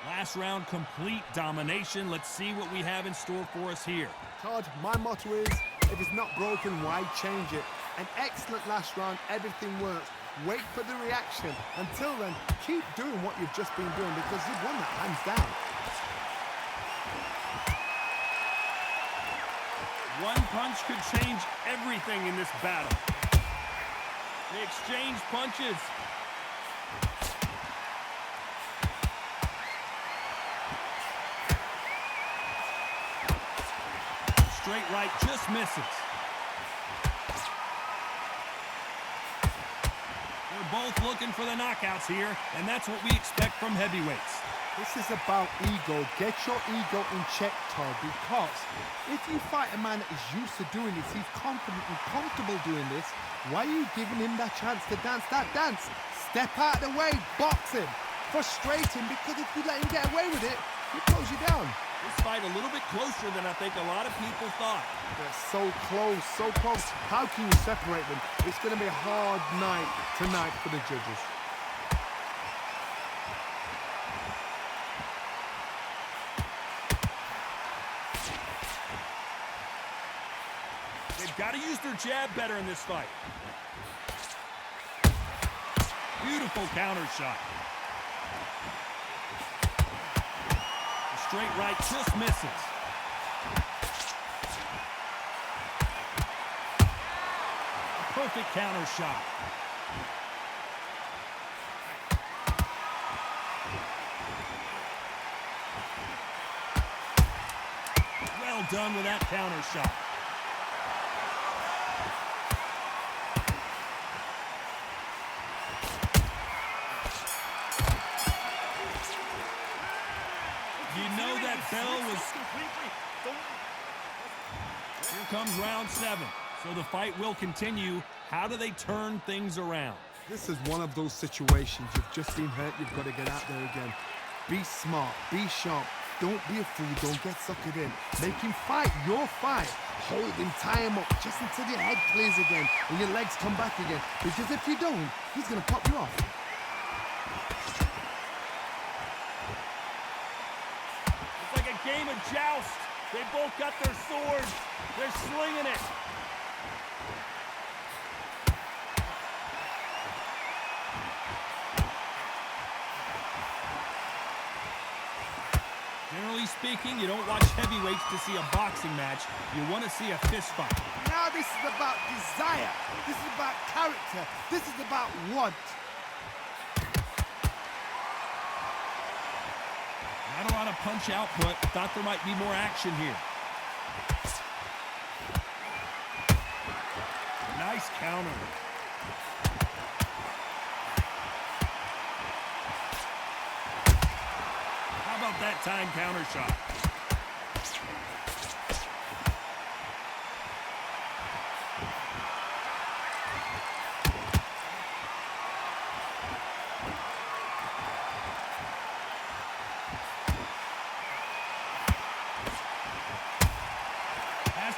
Last round, complete domination. Let's see what we have in store for us here. Todd, my motto is, if it's not broken, why change it? An excellent last round, everything works. Wait for the reaction. Until then, keep doing what you've just been doing, because you've won that hands down. One punch could change everything in this battle. They exchange punches. Straight right just misses. They're both looking for the knockouts here, and that's what we expect from heavyweights. This is about ego. Get your ego in check, Todd, because if you fight a man that is used to doing this, he's confident and comfortable doing this, why are you giving him that chance to dance that dance? Step out of the way, box him, frustrate him, because if you let him get away with it, he throws you down. This fight a little bit closer than I think a lot of people thought. They're so close, so close. How can you separate them? It's going to be a hard night tonight for the judges. They've got to use their jab better in this fight. Beautiful counter shot. Straight right just misses. A perfect counter shot. Well done with that counter shot. Bell was... Here comes round 7. So the fight will continue. How do they turn things around? This is one of those situations. You've just been hurt. You've got to get out there again. Be smart. Be sharp. Don't be a fool. Don't get suckered in. Make him fight your fight. Hold him. Tie him up just until your head clears again and your legs come back again. Because if you don't, he's going to pop you off. Game of joust. They both got their swords. They're slinging it. Generally speaking, you don't watch heavyweights to see a boxing match. You want to see a fist fight. Now this is about desire. This is about character. This is about want. Not a lot of punch output. Thought there might be more action here. Nice counter. How about that time counter shot?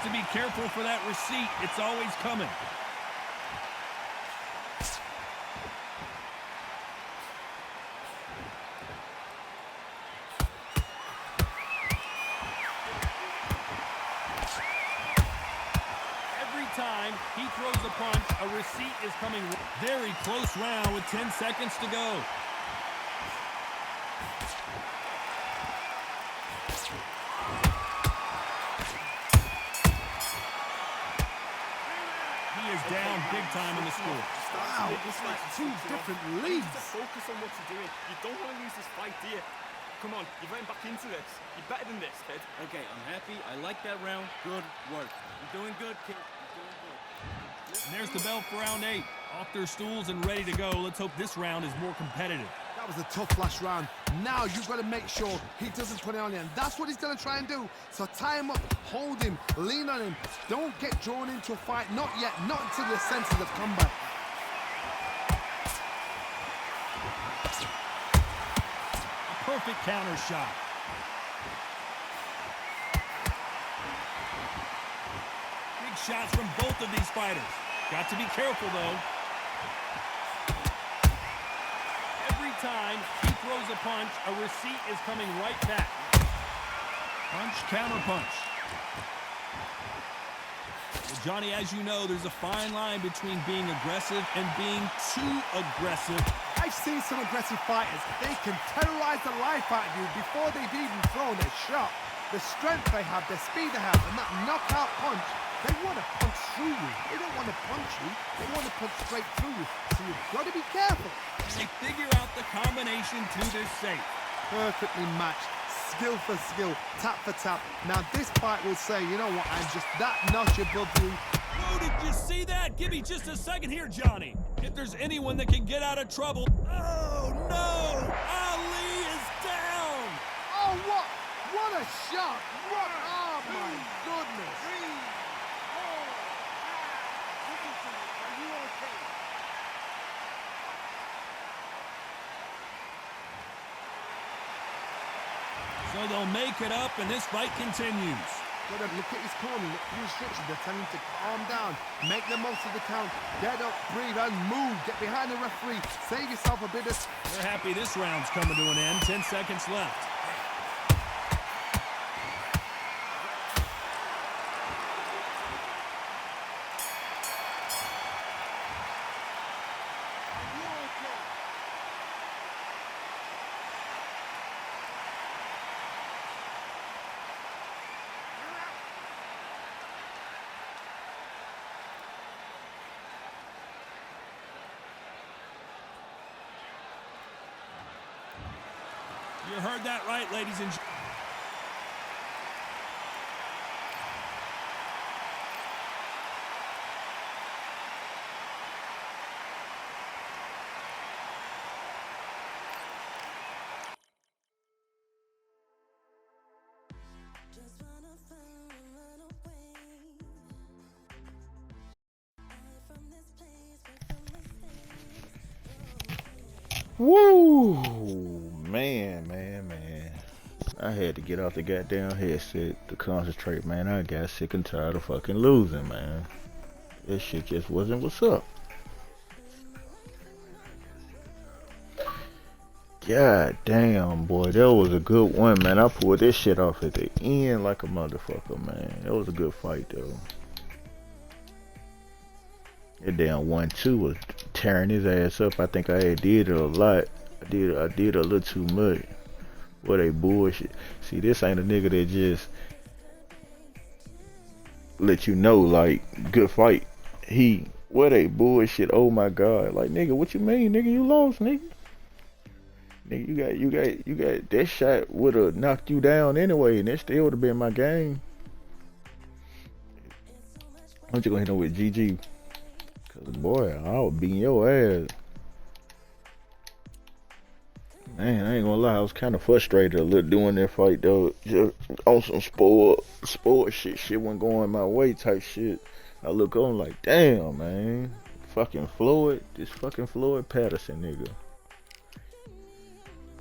To be careful for that receipt. It's always coming. Every time he throws throws a punch. A receipt is coming. Very close round with 10 seconds to go. He is down big time in the score. Wow, it's like two different leagues. Focus on what you're doing. You don't want to lose this fight, do you? Come on, you're getting back into this. You're better than this, kid. Okay, I'm happy. I like that round. Good work. You're doing good, kid. You're doing good. And there's the bell for round 8. Off their stools and ready to go. Let's hope this round is more competitive. That was a tough last round. Now you've got to make sure he doesn't put it on you, and that's what he's going to try and do. So tie him up, hold him, lean on him. Don't get drawn into a fight. Not yet. Not until your senses have come back. Perfect counter shot. Big shots from both of these fighters. Got to be careful, though. Every time he throws a punch, a receipt is coming right back. Punch, counter punch. Well, Johnny, as you know, there's a fine line between being aggressive and being too aggressive. I've seen some aggressive fighters. They can terrorize the life out of you before they've even thrown a shot. The strength they have, the speed they have, and that knockout punch, they want to punch through you. They don't want to punch you. They want to punch straight through you. So you've got to be careful. They figure out the combination to this safe. Perfectly matched. Skill for skill, tap for tap. Now this fight will say, you know what, I'm just that notch above you. Oh, did you see that? Give me just a second here, Johnny. If there's anyone that can get out of trouble. Oh, no! Ali is down! Oh, what a shot! What? Oh, my goodness! Are you okay? So they'll make it up, and this fight continues. Look at his corner, look through his restrictions. They're telling him to calm down, make the most of the count, get up, breathe, and move. Get behind the referee, save yourself a bit of... They're happy this round's coming to an end. 10 seconds left. You heard that right, ladies and gentlemen. Woo! Man. I had to get off the goddamn headset to concentrate, man. I got sick and tired of fucking losing, man. This shit just wasn't what's up. God damn, boy. That was a good one, man. I pulled this shit off at the end like a motherfucker, man. That was a good fight, though. That damn 1-2 was tearing his ass up. I think I had did it a lot. I did a little too much. What a bullshit. See, this ain't a nigga that just let you know, like, good fight. What a bullshit. Oh my god. Like, nigga, what you mean, nigga? You lost, nigga. Nigga, you got that shot would have knocked you down anyway, and that still would have been my game. I'm just gonna hit him with GG. Cause boy, I was beating your ass. Man, I ain't gonna lie, I was kind of frustrated a little doing that fight though. Just on some spoiled shit. Shit wasn't going my way type shit. I look on like, damn, man. This fucking Floyd Patterson nigga.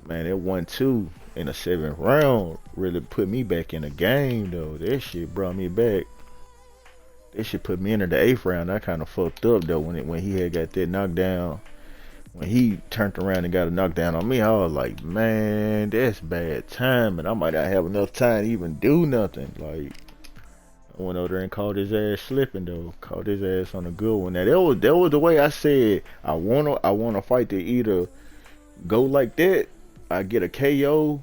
Man, that 1-2 in the 7th round really put me back in the game though. That shit brought me back. That shit put me into the 8th round. I kind of fucked up though when he had got that knockdown. When he turned around and got a knockdown on me, I was like, man, that's bad timing. I might not have enough time to even do nothing. Like, I went over there and caught his ass slipping though. Caught his ass on a good one. Now that was the way I said I wanna fight to either go like that, I get a KO,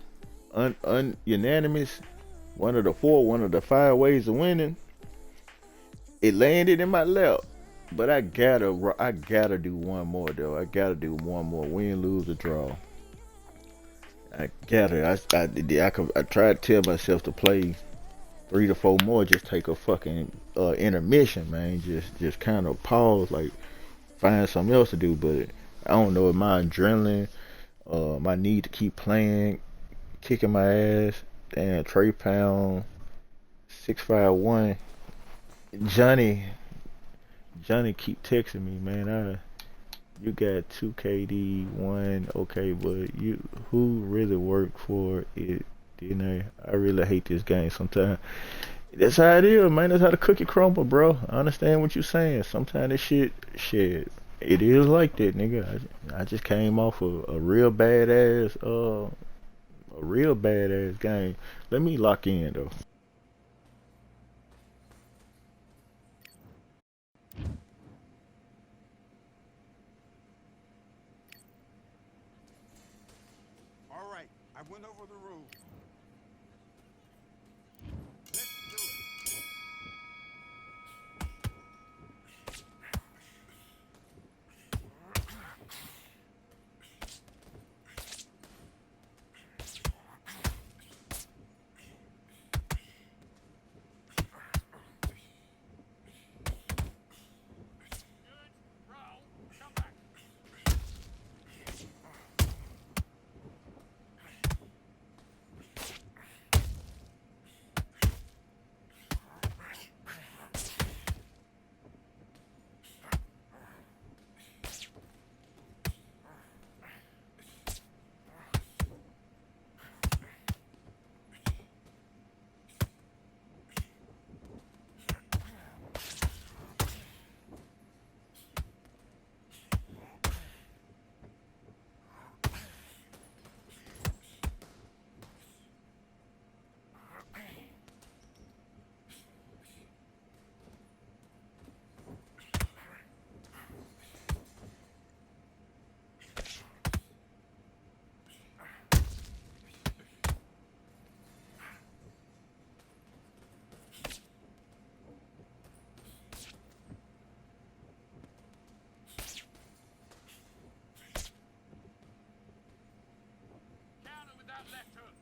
unanimous, one of the four, one of the five ways of winning. It landed in my lap, but I gotta do one more though. I gotta do one more, win, lose, or draw. I gotta. I tried to tell myself to play 3 to 4 more. Just take a fucking intermission, man. Just kind of pause, like find something else to do. But I don't know if my adrenaline, my need to keep playing, kicking my ass. Damn, Trey Pound, 651. Johnny, keep texting me, man. You got 2 KD, one, okay, but who really worked for it? You know, I really hate this game sometimes. That's how it is, man. That's how the cookie crumble, bro. I understand what you're saying. Sometimes this shit, it is like that, nigga. I just came off a real badass, game. Let me lock in though. All right, I went over the rules. Let's do it. Roll. Come back. Counter with that left hook.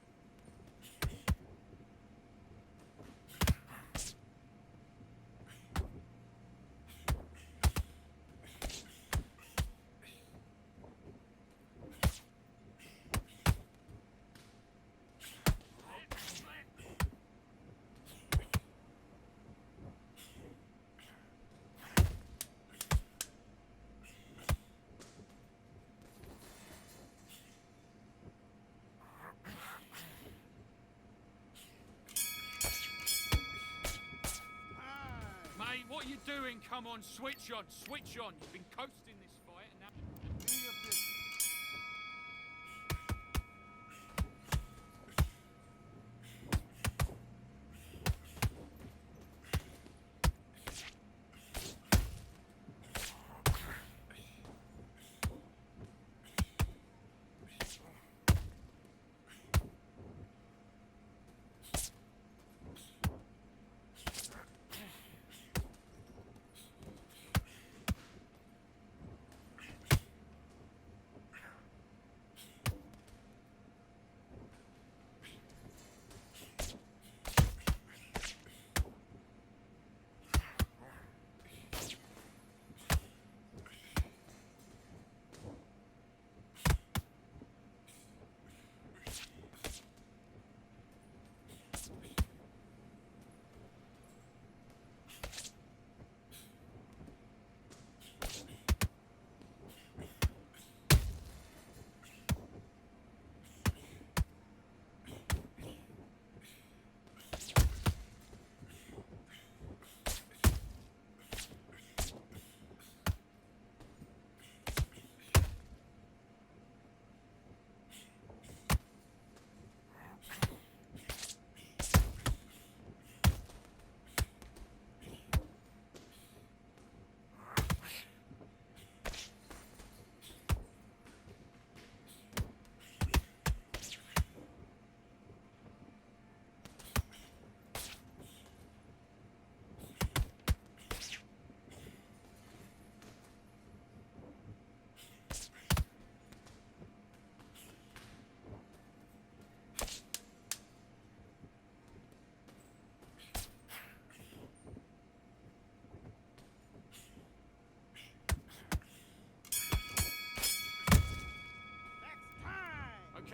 Mate, what are you doing? Come on, switch on, switch on. You've been coasting this fight and now... Do your business.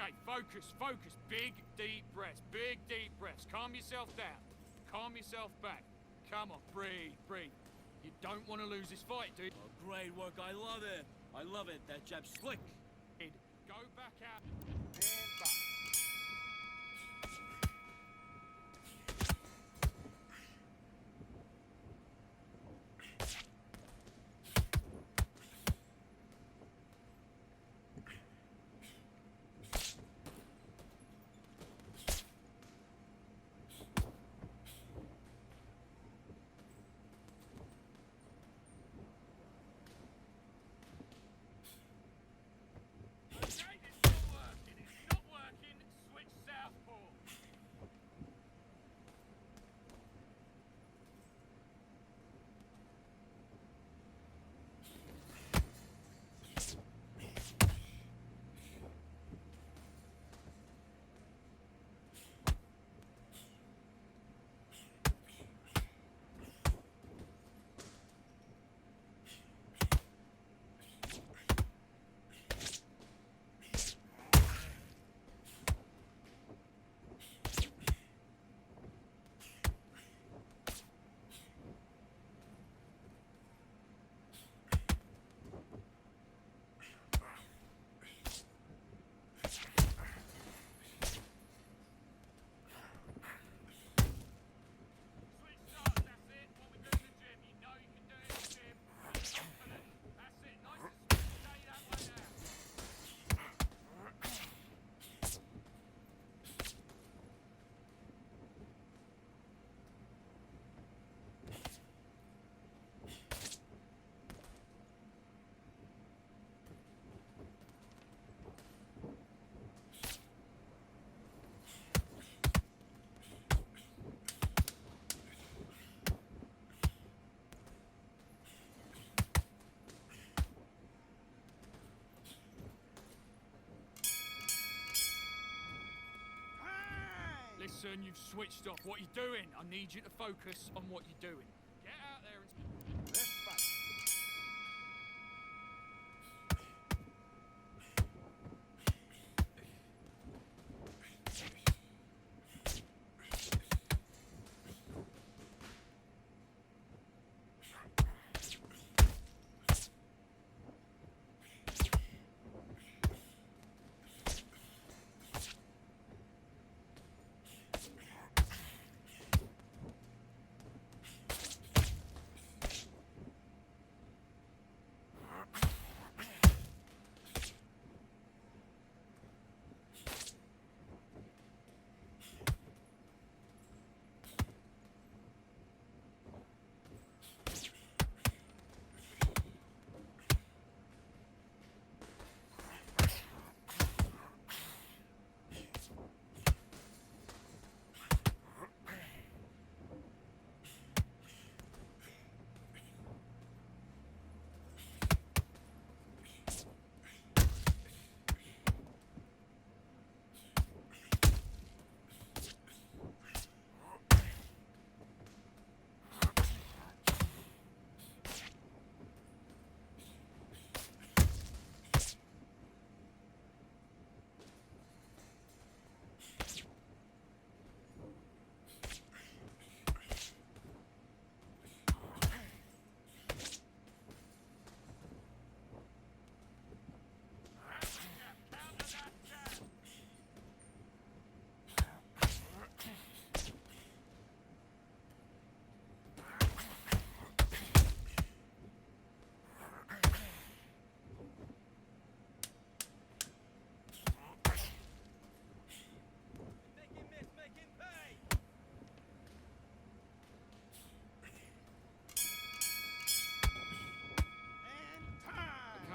Okay, focus, focus. Big, deep breaths. Big, deep breaths. Calm yourself down. Calm yourself back. Come on, breathe, breathe. You don't want to lose this fight, dude. Oh, great work. I love it. I love it. That jab's slick. Go back out and back. Listen, you've switched off. What are you doing? I need you to focus on what you're doing. Get out there and... Let's fight.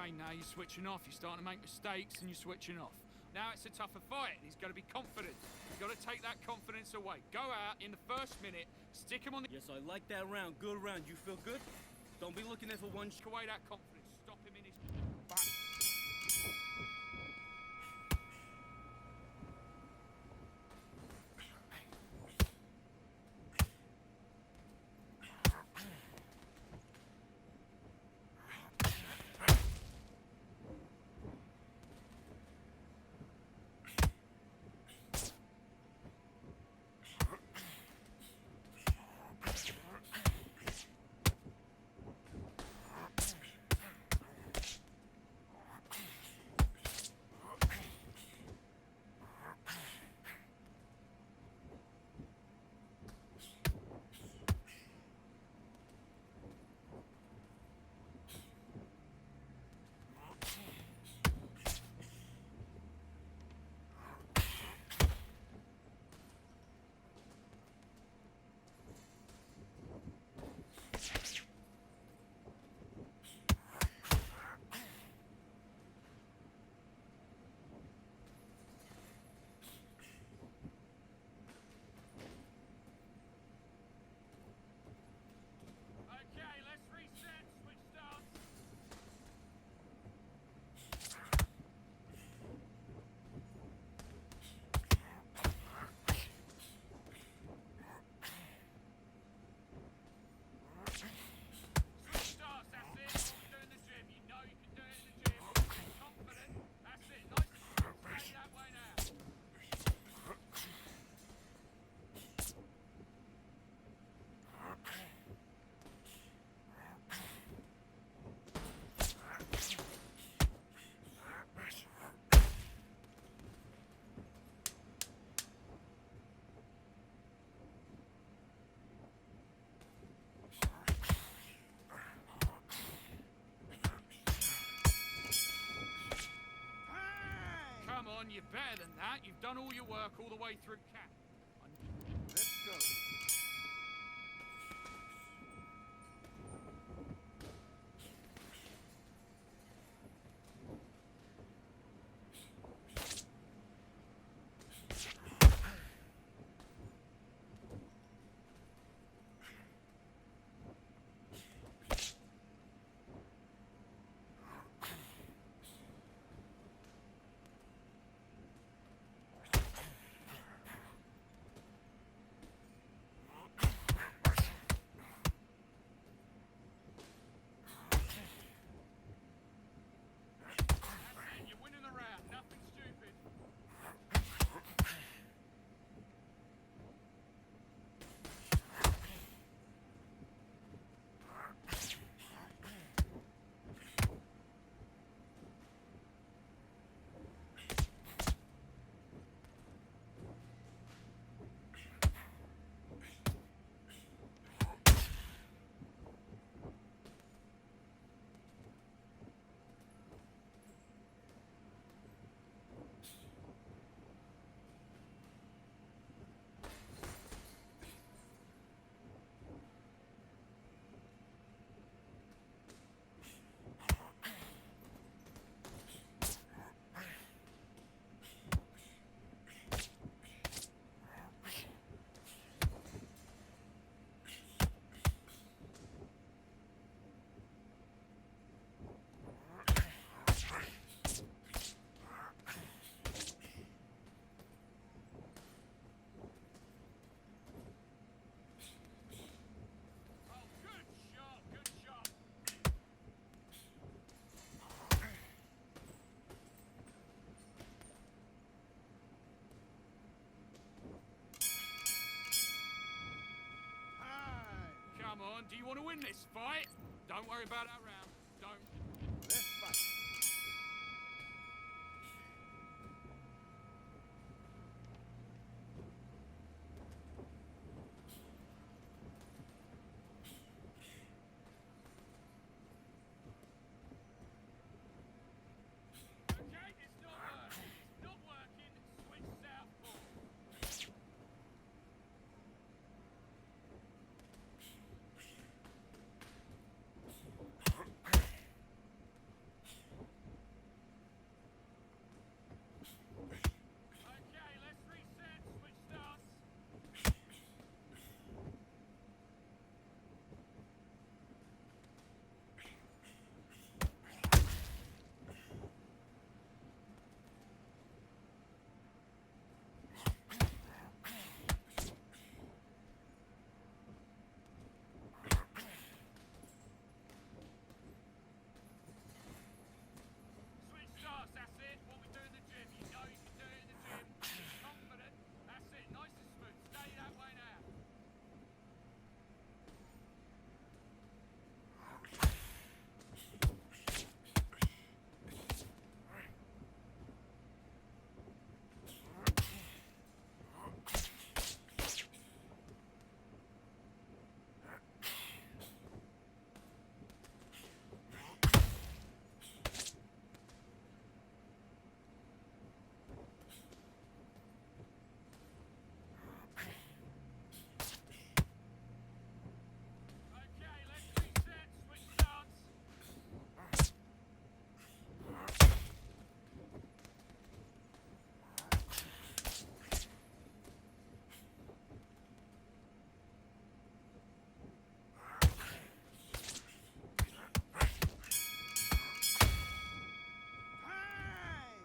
Okay, now you're switching off. You're starting to make mistakes and you're switching off. Now it's a tougher fight. He's got to be confident. You've got to take that confidence away. Go out in the first minute, stick him on the... Yes, I like that round. Good round. You feel good? Don't be looking there for one... Take away that confidence. Stop him in his... back. you're better than that. You've done all your work all the way through camp. Let's go. You're winning the round. Nothing stupid. Oh, good shot. Good shot. Come on, do you want to win this fight? Don't worry about our round. Don't. Let's fight. Okay, it's not working. It's not working. Switch southpaw. Okay, let's reset. Switch starts. Switch starts, that's it. What we do in the gym. You know you can do it in the gym. Confident. That's it. Nice and smooth. Stay that way now. Okay, let's reset. Switch starts.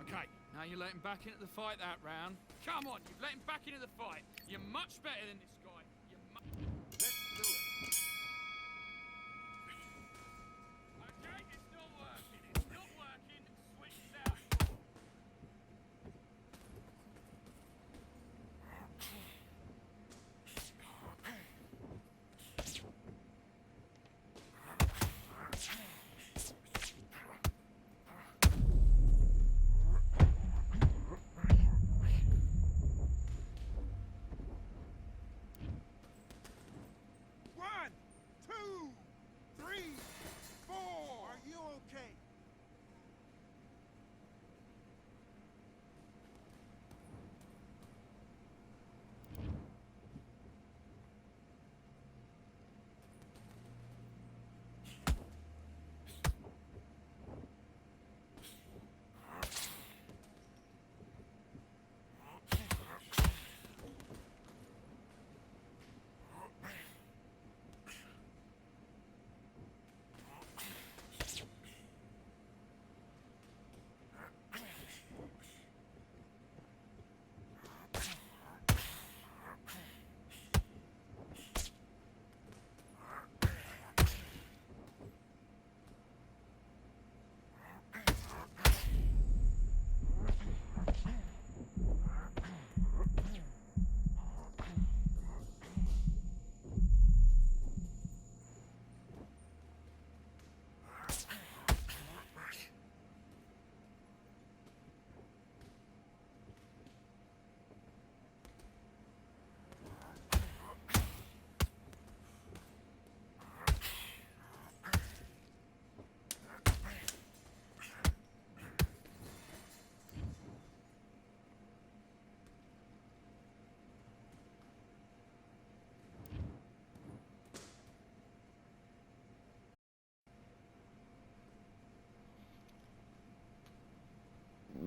Okay, now you're letting back into the fight that round. Come on, you've let him back into the fight. You're much better than this guy. You're Let's do it. Okay, it's not working. It's not working. Switch southpaw.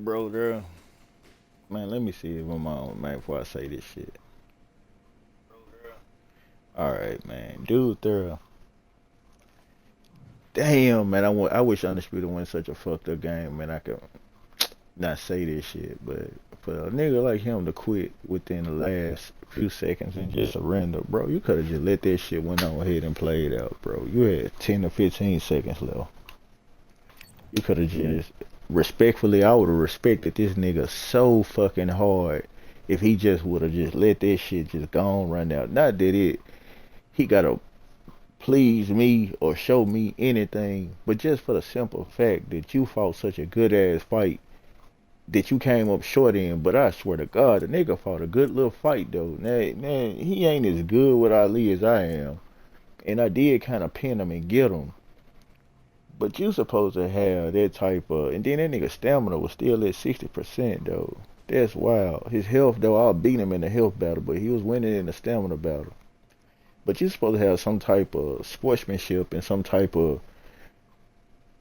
Bro, there. Man, let me see if I'm on, man, before I say this shit. Alright, man. Dude, there. Damn, man. I wish Undisputed win such a fucked up game, man. I could not say this shit, but for a nigga like him to quit within the last few seconds and just surrender, bro, you could have just let that shit went on ahead and played out, bro. You had 10 or 15 seconds left. You could have just respectfully, I would have respected this nigga so fucking hard if he just would have just let that shit just go on right out. Not that he gotta please me or show me anything, but just for the simple fact that you fought such a good ass fight that you came up short in. But I swear to God, the nigga fought a good little fight though. Now, man, he ain't as good with Ali as I am, and I did kind of pin him and get him. But you supposed to have that type of, and then that nigga stamina was still at 60% though. That's wild. His health though, I beat him in the health battle, but he was winning in the stamina battle. But you're supposed to have some type of sportsmanship and some type of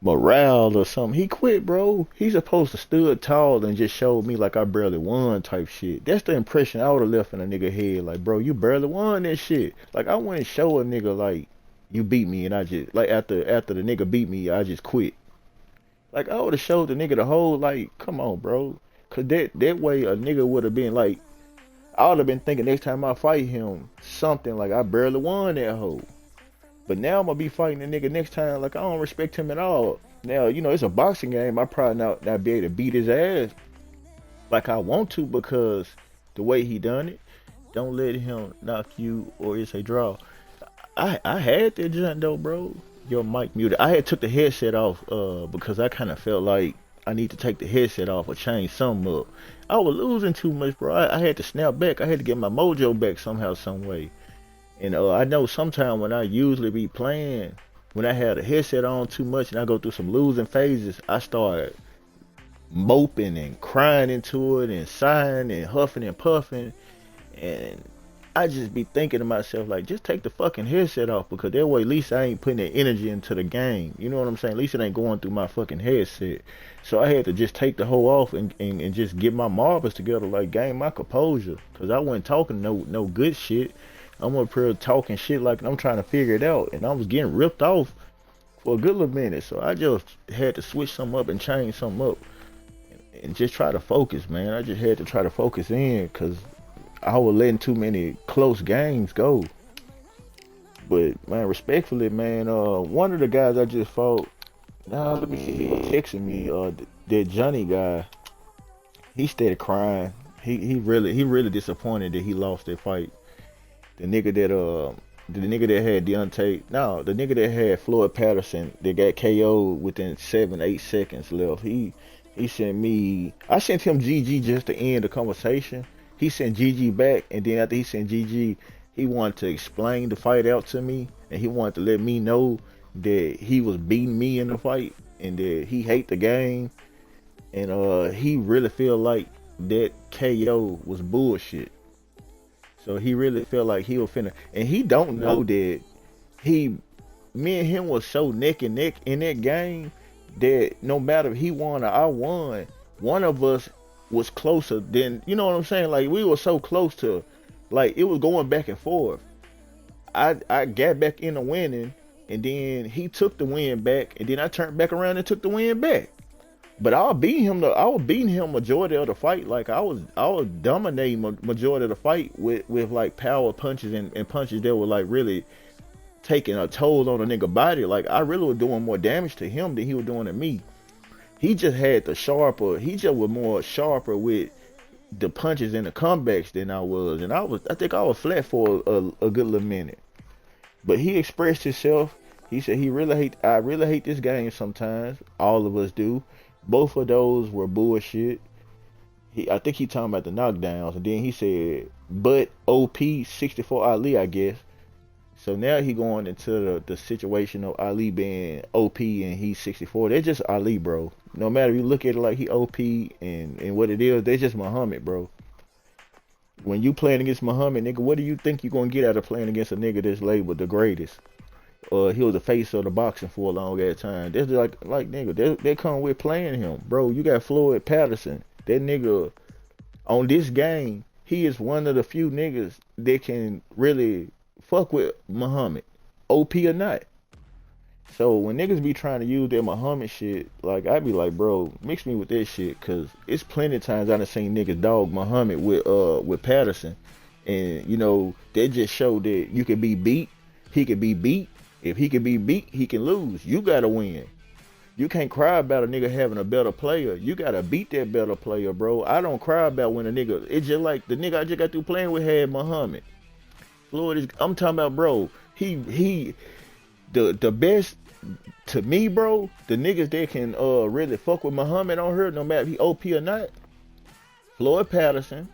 morale or something. He quit, bro. He's supposed to stood tall and just showed me like I barely won type shit. That's the impression I would have left in a nigga head. Like, bro, you barely won this shit. Like, I wouldn't show a nigga like you beat me and I just, like, after the nigga beat me, I just quit. Like, I would have showed the nigga the whole, like, come on, bro. Cause that way a nigga would have been like, I would have been thinking next time I fight him, something like I barely won that hoe. But now I'm gonna be fighting the nigga next time like I don't respect him at all. Now, you know, it's a boxing game. I probably not be able to beat his ass like I want to because the way he done it, don't let him knock you or it's a draw. I had that jump though, bro. Your mic muted. I had took the headset off because I kind of felt like I need to take the headset off or change something up. I was losing too much, bro. I had to snap back. I had to get my mojo back somehow, some way. And I know sometimes when I usually be playing, when I had a headset on too much and I go through some losing phases, I start moping and crying into it and sighing and huffing and puffing. And I just be thinking to myself, like, just take the fucking headset off because that way at least I ain't putting that energy into the game. You know what I'm saying? At least it ain't going through my fucking headset. So I had to just take the whole off and just get my marbles together, like gain my composure. Because I wasn't talking no good shit. I'm up here talking shit like I'm trying to figure it out. And I was getting ripped off for a good little minute. So I just had to switch something up and change something up. And just try to focus, man. I just had to try to focus in because I was letting too many close games go. But man, respectfully, man, one of the guys I just fought, let me see, he was texting me, that Johnny guy, he started crying. He really disappointed that he lost that fight. The nigga that had Deontay, no, the nigga that had Floyd Patterson that got KO'd within 7-8 seconds left. He sent me, I sent him GG just to end the conversation. He sent GG back, and then after he sent GG, he wanted to explain the fight out to me, and he wanted to let me know that he was beating me in the fight, and that he hate the game, and he really feel like that KO was bullshit. So he really felt like he was finna, and he don't know that me and him was so neck and neck in that game that no matter if he won or I won, one of us was closer than, you know what I'm saying? Like, we were so close to, like, it was going back and forth. I got back into winning, and then he took the win back, and then I turned back around and took the win back. But I was beating him majority of the fight. Like, I was dominating majority of the fight with like power punches and punches that were like really taking a toll on a nigga body. Like, I really was doing more damage to him than he was doing to me. He just had he just was more sharper with the punches and the comebacks than I was. And I think I was flat for a good little minute. But he expressed himself. He said I really hate this game sometimes. All of us do. Both of those were bullshit. I think he talking about the knockdowns. And then he said, but OP 64 Ali, I guess. So now he going into the situation of Ali being OP and he's 64. They're just Ali, bro. No matter if you look at it like he OP and what it is, they're just Muhammad, bro. When you playing against Muhammad, nigga, what do you think you're going to get out of playing against a nigga that's labeled the greatest? He was the face of the boxing for a long ass time. That's like nigga, they come with playing him, bro. You got Floyd Patterson. That nigga on this game, he is one of the few niggas that can really fuck with Muhammad, OP or not. So when niggas be trying to use that Muhammad shit, like I be like, bro, mix me with that shit, cause it's plenty of times I done seen niggas dog Muhammad with Patterson, and you know they just show that you can be beat, he can be beat. If he can be beat, he can lose. You gotta win. You can't cry about a nigga having a better player. You gotta beat that better player, bro. I don't cry about when a nigga. It's just like the nigga I just got through playing with had Muhammad. Lord, I'm talking about, bro. He the best to me, bro. The niggas that can really fuck with Muhammad on her, no matter if he OP or not. Floyd Patterson,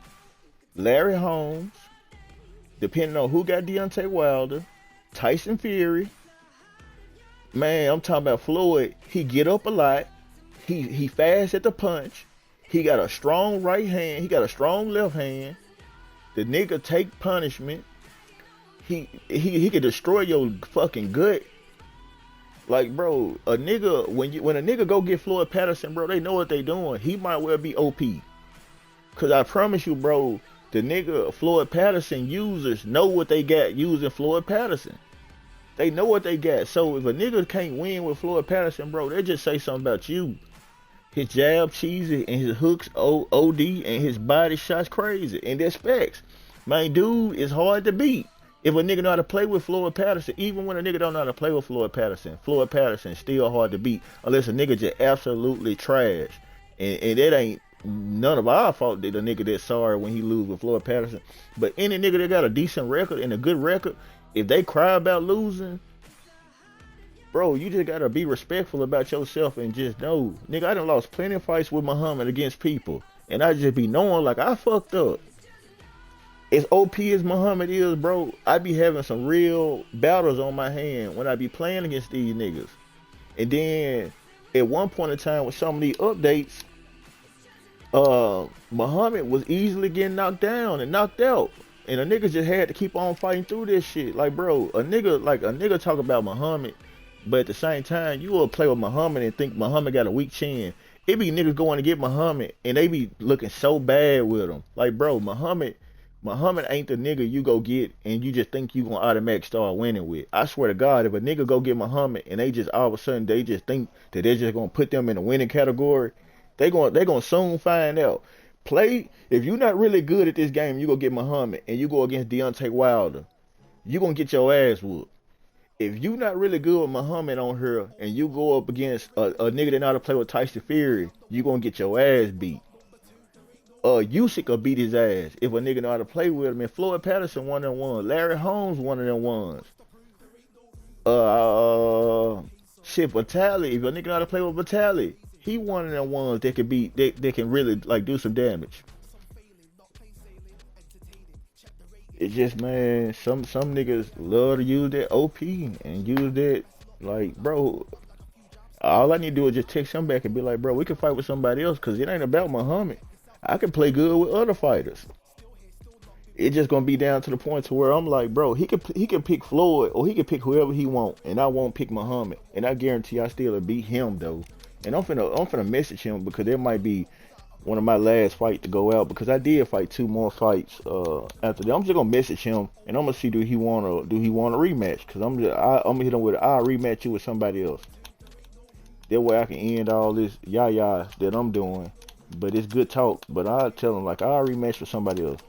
Larry Holmes, depending on who got Deontay Wilder, Tyson Fury. Man, I'm talking about Floyd. He get up a lot. He fast at the punch. He got a strong right hand. He got a strong left hand. The nigga take punishment. He can destroy your fucking gut. Like, bro, a nigga when a nigga go get Floyd Patterson, bro, they know what they doing. He might well be OP. Cause I promise you, bro, the nigga Floyd Patterson users know what they got using Floyd Patterson. They know what they got. So if a nigga can't win with Floyd Patterson, bro, they just say something about you. His jab cheesy and his hooks OD and his body shots crazy. And that's facts. My dude is hard to beat. If a nigga know how to play with Floyd Patterson, even when a nigga don't know how to play with Floyd Patterson is still hard to beat. Unless a nigga just absolutely trash. And that ain't none of our fault that a nigga that's sorry when he lose with Floyd Patterson. But any nigga that got a decent record and a good record, if they cry about losing, bro, you just gotta be respectful about yourself and just know, nigga, I done lost plenty of fights with Muhammad against people. And I just be knowing like I fucked up. As OP as Muhammad is, bro, I be having some real battles on my hand when I be playing against these niggas. And then at one point in time with some of these updates, Muhammad was easily getting knocked down and knocked out. And a nigga just had to keep on fighting through this shit. Like, bro, a nigga talk about Muhammad, but at the same time, you will play with Muhammad and think Muhammad got a weak chin. It be niggas going to get Muhammad, and they be looking so bad with him. Like, bro, Muhammad ain't the nigga you go get and you just think you gonna automatic start winning with. I swear to God, if a nigga go get Muhammad and they just all of a sudden they just think that they're just gonna put them in the winning category, they gonna soon find out. If you're not really good at this game, you go get Muhammad and you go against Deontay Wilder, you gonna get your ass whooped. If you not really good with Muhammad on her and you go up against a nigga that know how to play with Tyson Fury, you gonna get your ass beat. Usyk will beat his ass if a nigga know how to play with him. And Floyd Patterson one of them ones. Larry Holmes one of them ones. Vitali, if a nigga know how to play with Vitali, he one of them ones that can beat. They can really like do some damage. It's just, man, some niggas love to use that OP and use that, like, bro, all I need to do is just text him back and be like, bro, we can fight with somebody else because it ain't about Muhammad. I can play good with other fighters. It's just gonna be down to the point to where I'm like, bro, he can pick Floyd or he can pick whoever he want, and I won't pick Muhammad. And I guarantee I still will beat him though. And I'm finna message him because there might be one of my last fight to go out because I did fight 2 more fights after that. I'm just gonna message him and I'm gonna see do he want a rematch because I'm gonna hit him with I'll rematch you with somebody else. That way I can end all this yah that I'm doing. But it's good talk. But I'll tell him like I'll rematch with somebody else.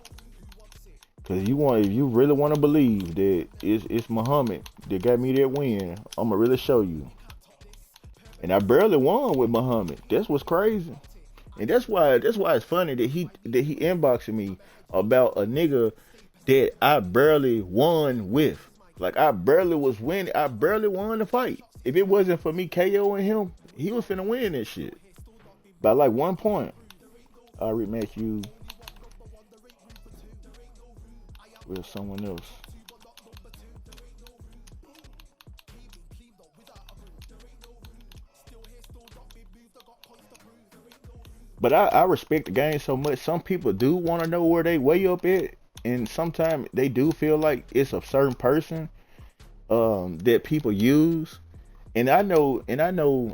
Cause if you really want to believe that it's Muhammad that got me that win, I'ma really show you. And I barely won with Muhammad. That's what's crazy. And that's why it's funny that he inboxing me about a nigga that I barely won with. Like I barely was winning. I barely won the fight. If it wasn't for me KOing him, he was finna win this shit. By like 1 point. I'll rematch you with someone else. But I respect the game so much. Some people do want to know where they way up at, and sometimes they do feel like it's a certain person. that people use. And I know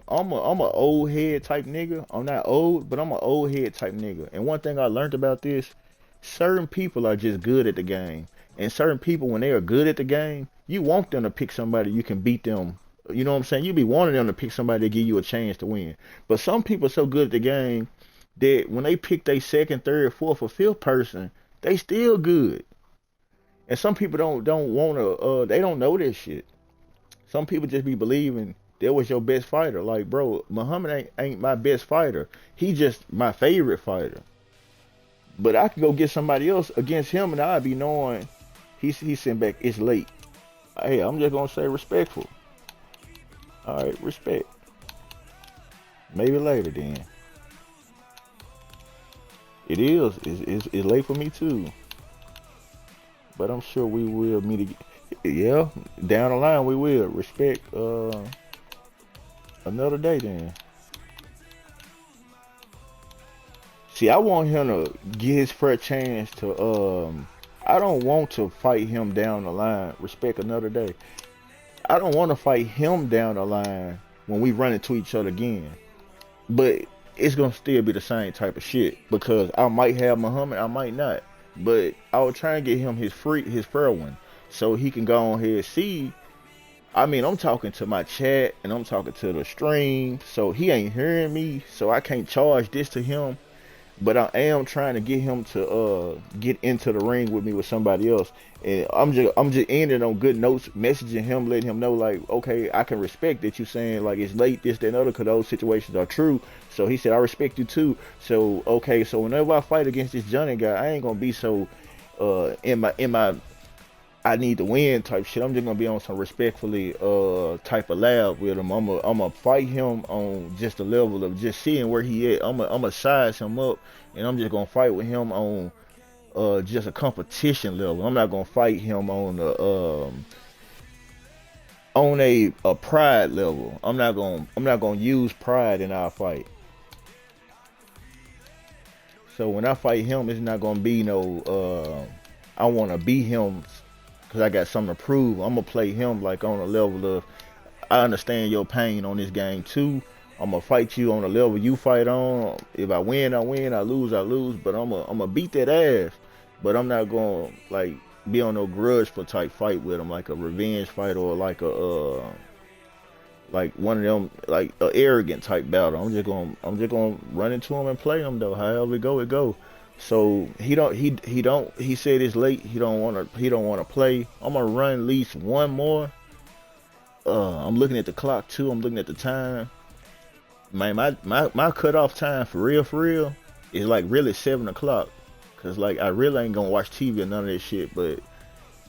I'm a old head type nigga. I'm not old, but I'm an old head type nigga. And one thing I learned about this, certain people are just good at the game. And certain people, when they are good at the game, you want them to pick somebody you can beat them. You know what I'm saying? You be wanting them to pick somebody to give you a chance to win. But some people are so good at the game that when they pick their second, third, fourth, or fifth person, they still good. And some people don't want to. They don't know this shit. Some people just be believing that was your best fighter. Like, bro, Muhammad ain't my best fighter. He just my favorite fighter. But I could go get somebody else against him, and I'd be knowing he's sitting back. It's late. Hey, I'm just gonna say respectful. All right, respect. Maybe later then. It is. It's late for me too. But I'm sure we will meet again. Yeah, down the line we will. Respect another day then. See, I want him to get his first chance to I don't want to fight him down the line. Respect another day. I don't want to fight him down the line when we run into each other again. But it's gonna still be the same type of shit because I might have Muhammad, I might not. But I will try and get him his fair one so he can go on here and see. I mean, I'm talking to my chat and I'm talking to the stream, so he ain't hearing me, so I can't charge this to him. But I am trying to get him to get into the ring with me with somebody else. And I'm just ending on good notes, messaging him, letting him know like, okay, I can respect that you saying like it's late, this, that, and other, because those situations are true. So he said, I respect you too. So okay, so whenever I fight against this Johnny guy, I ain't gonna be so in my I need to win type shit. I'm just gonna be on some respectfully type of lab with him. I'm gonna fight him on just the level of just seeing where he at. I'm gonna size him up, and I'm just gonna fight with him on just a competition level. I'm not gonna fight him on a pride level. I'm not gonna use pride in our fight. So when I fight him, it's not gonna be no I wanna beat him because I got something to prove. I'm gonna play him like on a level of I understand your pain on this game too. I'm gonna fight you on a level you fight on. If I win, I win. I lose, I lose. But I'm gonna beat that ass. But I'm not gonna like be on no grudge for type fight with him, like a revenge fight or like a like one of them like a arrogant type battle. I'm just gonna run into him and play him though. However it go. So he said it's late. He don't wanna play. I'm gonna run at least one more. I'm looking at the clock too. I'm looking at the time. Man, my cutoff time for real is like really 7 o'clock. Cause like I really ain't gonna watch TV or none of this shit. But as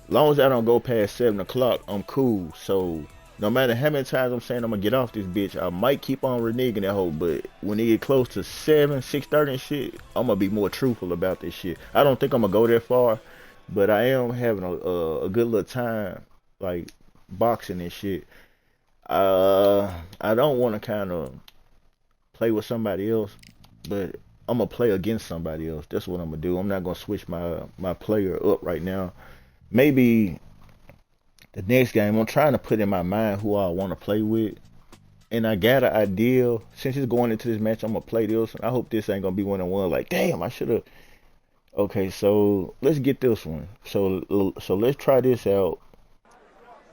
long as I don't go past 7 o'clock, I'm cool. So no matter how many times I'm saying I'm gonna get off this bitch, I might keep on reneging that hoe. But when it get close to 7, 6:30 and shit, I'm gonna be more truthful about this shit. I don't think I'm gonna go that far, but I am having a good little time like boxing and shit. I don't want to kind of play with somebody else, but I'm gonna play against somebody else. That's what I'm gonna do. I'm not gonna switch my player up right now. Maybe the next game, I'm trying to put in my mind who I want to play with. And I got an idea. Since it's going into this match, I'm going to play this. And I hope this ain't going to be one-on-one. Like, damn, I should have. Okay, so let's get this one. So let's try this out.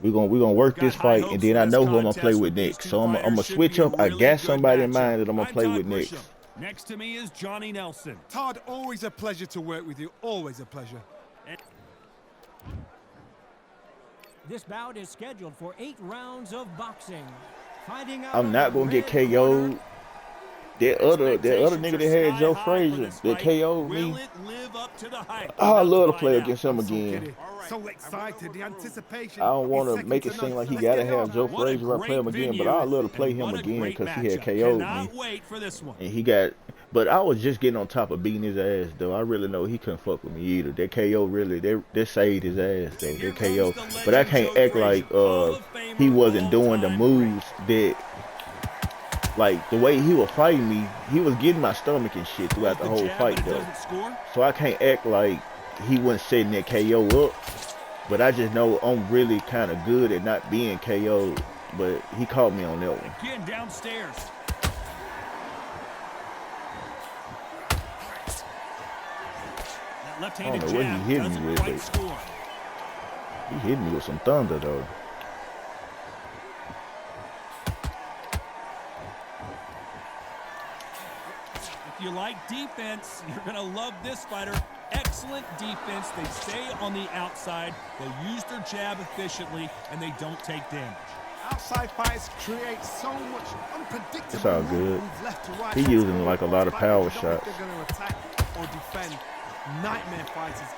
We're gonna work this fight. And then I know who I'm going to play with next. So I'm going to switch up. I got somebody in mind that I'm going to play with next. Next to me is Johnny Nelson. Todd, always a pleasure to work with you. Always a pleasure. This bout is scheduled for 8 rounds of boxing. Fighting out I'm not gonna get KO'd. That other nigga that had Joe Frazier that KO'd me. I love to play against him again. So excited, the anticipation. I don't want to make it seem like he gotta have Joe Frazier if I play him again, but I love to play him again because he had KO'd me. And he got. But I was just getting on top of beating his ass, though. I really know he couldn't fuck with me either. That KO really, they saved his ass, though. That KO. But I can't act like he wasn't doing the moves that, like, the way he was fighting me, he was getting my stomach and shit throughout the whole fight, though. So I can't act like he wasn't setting that KO up. But I just know I'm really kind of good at not being KO'd. But he caught me on that one. Again downstairs. That left-handed I don't know what jab he hit me doesn't with, quite but score. he hit me with some thunder though. If you like defense, you're going to love this fighter. Excellent defense. They stay on the outside. They use their jab efficiently, and they don't take damage. Outside fights create so much unpredictable It's all good. moves left to right. He using like a lot of power Fighters, you don't know shots. if they're going to attack or defend. Nightmare fighters.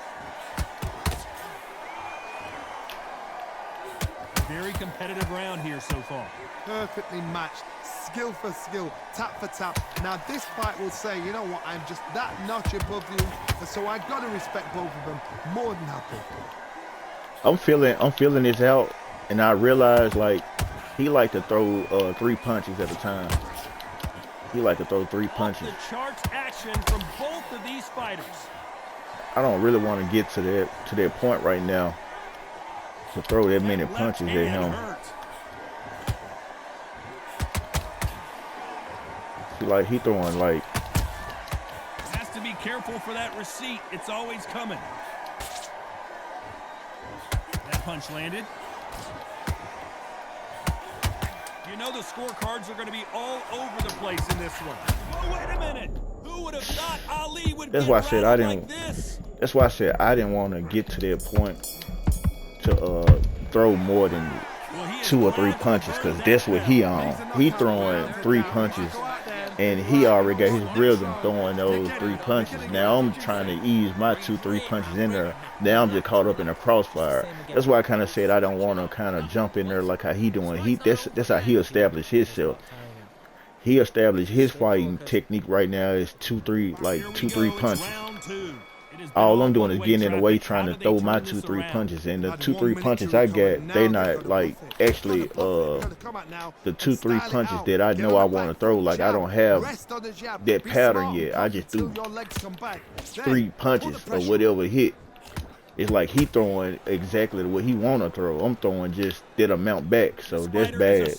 Very competitive round here so far. Perfectly matched, skill for skill, tap for tap. Now this fight will say, you know what, I'm just that notch above you, and so I gotta respect both of them. More than happy. I'm feeling this out, and I realize like he like to throw 3 punches at a time. He like to throw 3 punches. Off the charts action from both of these fighters. I don't really want to get to that point right now to throw that many punches at him. See, like he throwing like. Has to be careful for that receipt. It's always coming. That punch landed. You know the scorecards are going to be all over the place in this one. Oh, wait a minute. Who would have thought Ali would That's get why I said I didn't. like this? That's why I said I didn't want to get to that point to throw more than 2 or 3 punches, because that's what he on. He throwing 3 punches, and he already got his rhythm throwing those 3 punches. Now I'm trying to ease my 2-3 punches in there. Now I'm just caught up in the crossfire. That's why I kind of said I don't want to kind of jump in there like how he doing. That's how he established himself. He established his fighting technique right now is 2-3 punches. All I'm doing is getting in the way, trying to throw my 2-3 punches, and the 2-3 punches I get, they not like actually the 2-3 punches that I know I want to throw. Like I don't have that pattern yet. I just do 3 punches or whatever hit. It's like he throwing exactly what he want to throw. I'm throwing just that amount back, so that's bad.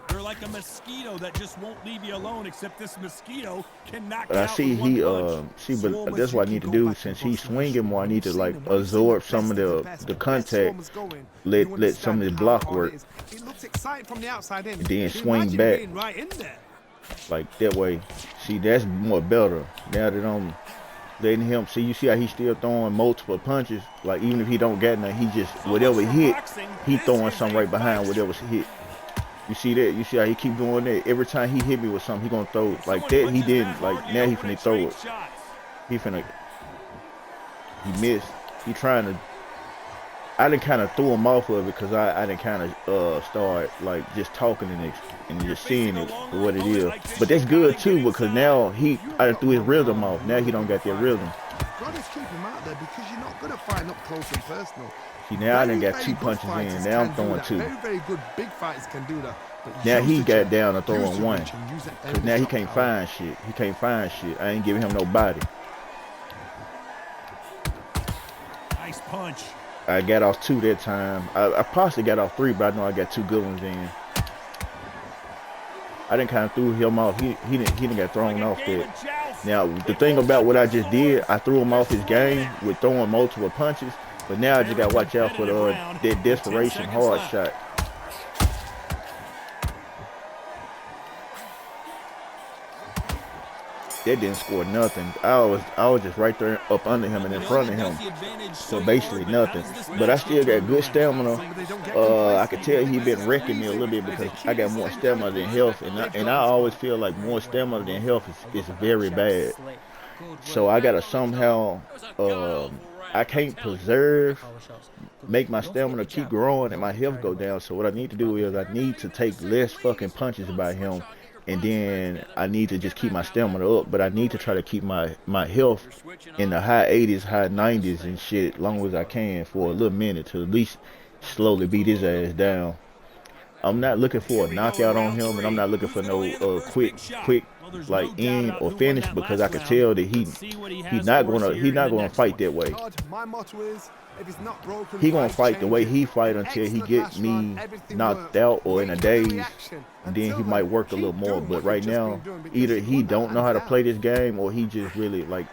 They're like a mosquito that just won't leave you alone, except this mosquito can knock But I see he but that's what I need to do. Since he's swinging more, I need to like absorb some of the contact, let some of the block work, and then swing back like that way. See, that's more better now that I'm letting him see. You see how he's still throwing multiple punches, like even if he don't get nothing, he just whatever hit, he throwing something right behind whatever's hit. You see that? You see how he keep doing that? Every time he hit me with something, he gonna throw like that. He didn't, like now he finna throw it. He missed. He trying to. I done kind of threw him off of it because I done kind of start like just talking and just seeing it for what it is. But that's good too, because now I threw his rhythm off. Now he don't got that rhythm. You've got to keep him out there because you're not going to find up close and personal. See, now I done got 2 punches in. Now I'm throwing 2. Very, very good big fighters can do that. Now he got down to throwing 1. Because now he can't find shit. He can't find shit. I ain't giving him no body. Nice punch. I got off 2 that time. I possibly got off 3, but I know I got 2 good ones in. I didn't kind of threw him off. He didn't get thrown off that. Now the thing about what I just did, I threw him off his game with throwing multiple punches. But now I just got to watch out for that desperation hard shot. That didn't score nothing. I was just right there up under him and in front of him. So basically nothing. But I still got good stamina. I could tell he been wrecking me a little bit because I got more stamina than health. And I always feel like more stamina than health is very bad. So I got to somehow, I can't make my stamina keep growing and my health go down. So what I need to do is I need to take less fucking punches by him. And then I need to just keep my stamina up, but I need to try to keep my health in the high 80s, high 90s and shit, long as I can for a little minute to at least slowly beat his ass down. I'm not looking for a knockout on him, and I'm not looking for no quick like end or finish, because I could tell that he's not gonna fight that way. My motto is, if it's not broken, He gonna fight the way he fight until he get me knocked out or in a daze, and then he might work a little more. But right now, either he don't know how to play this game, or he just really like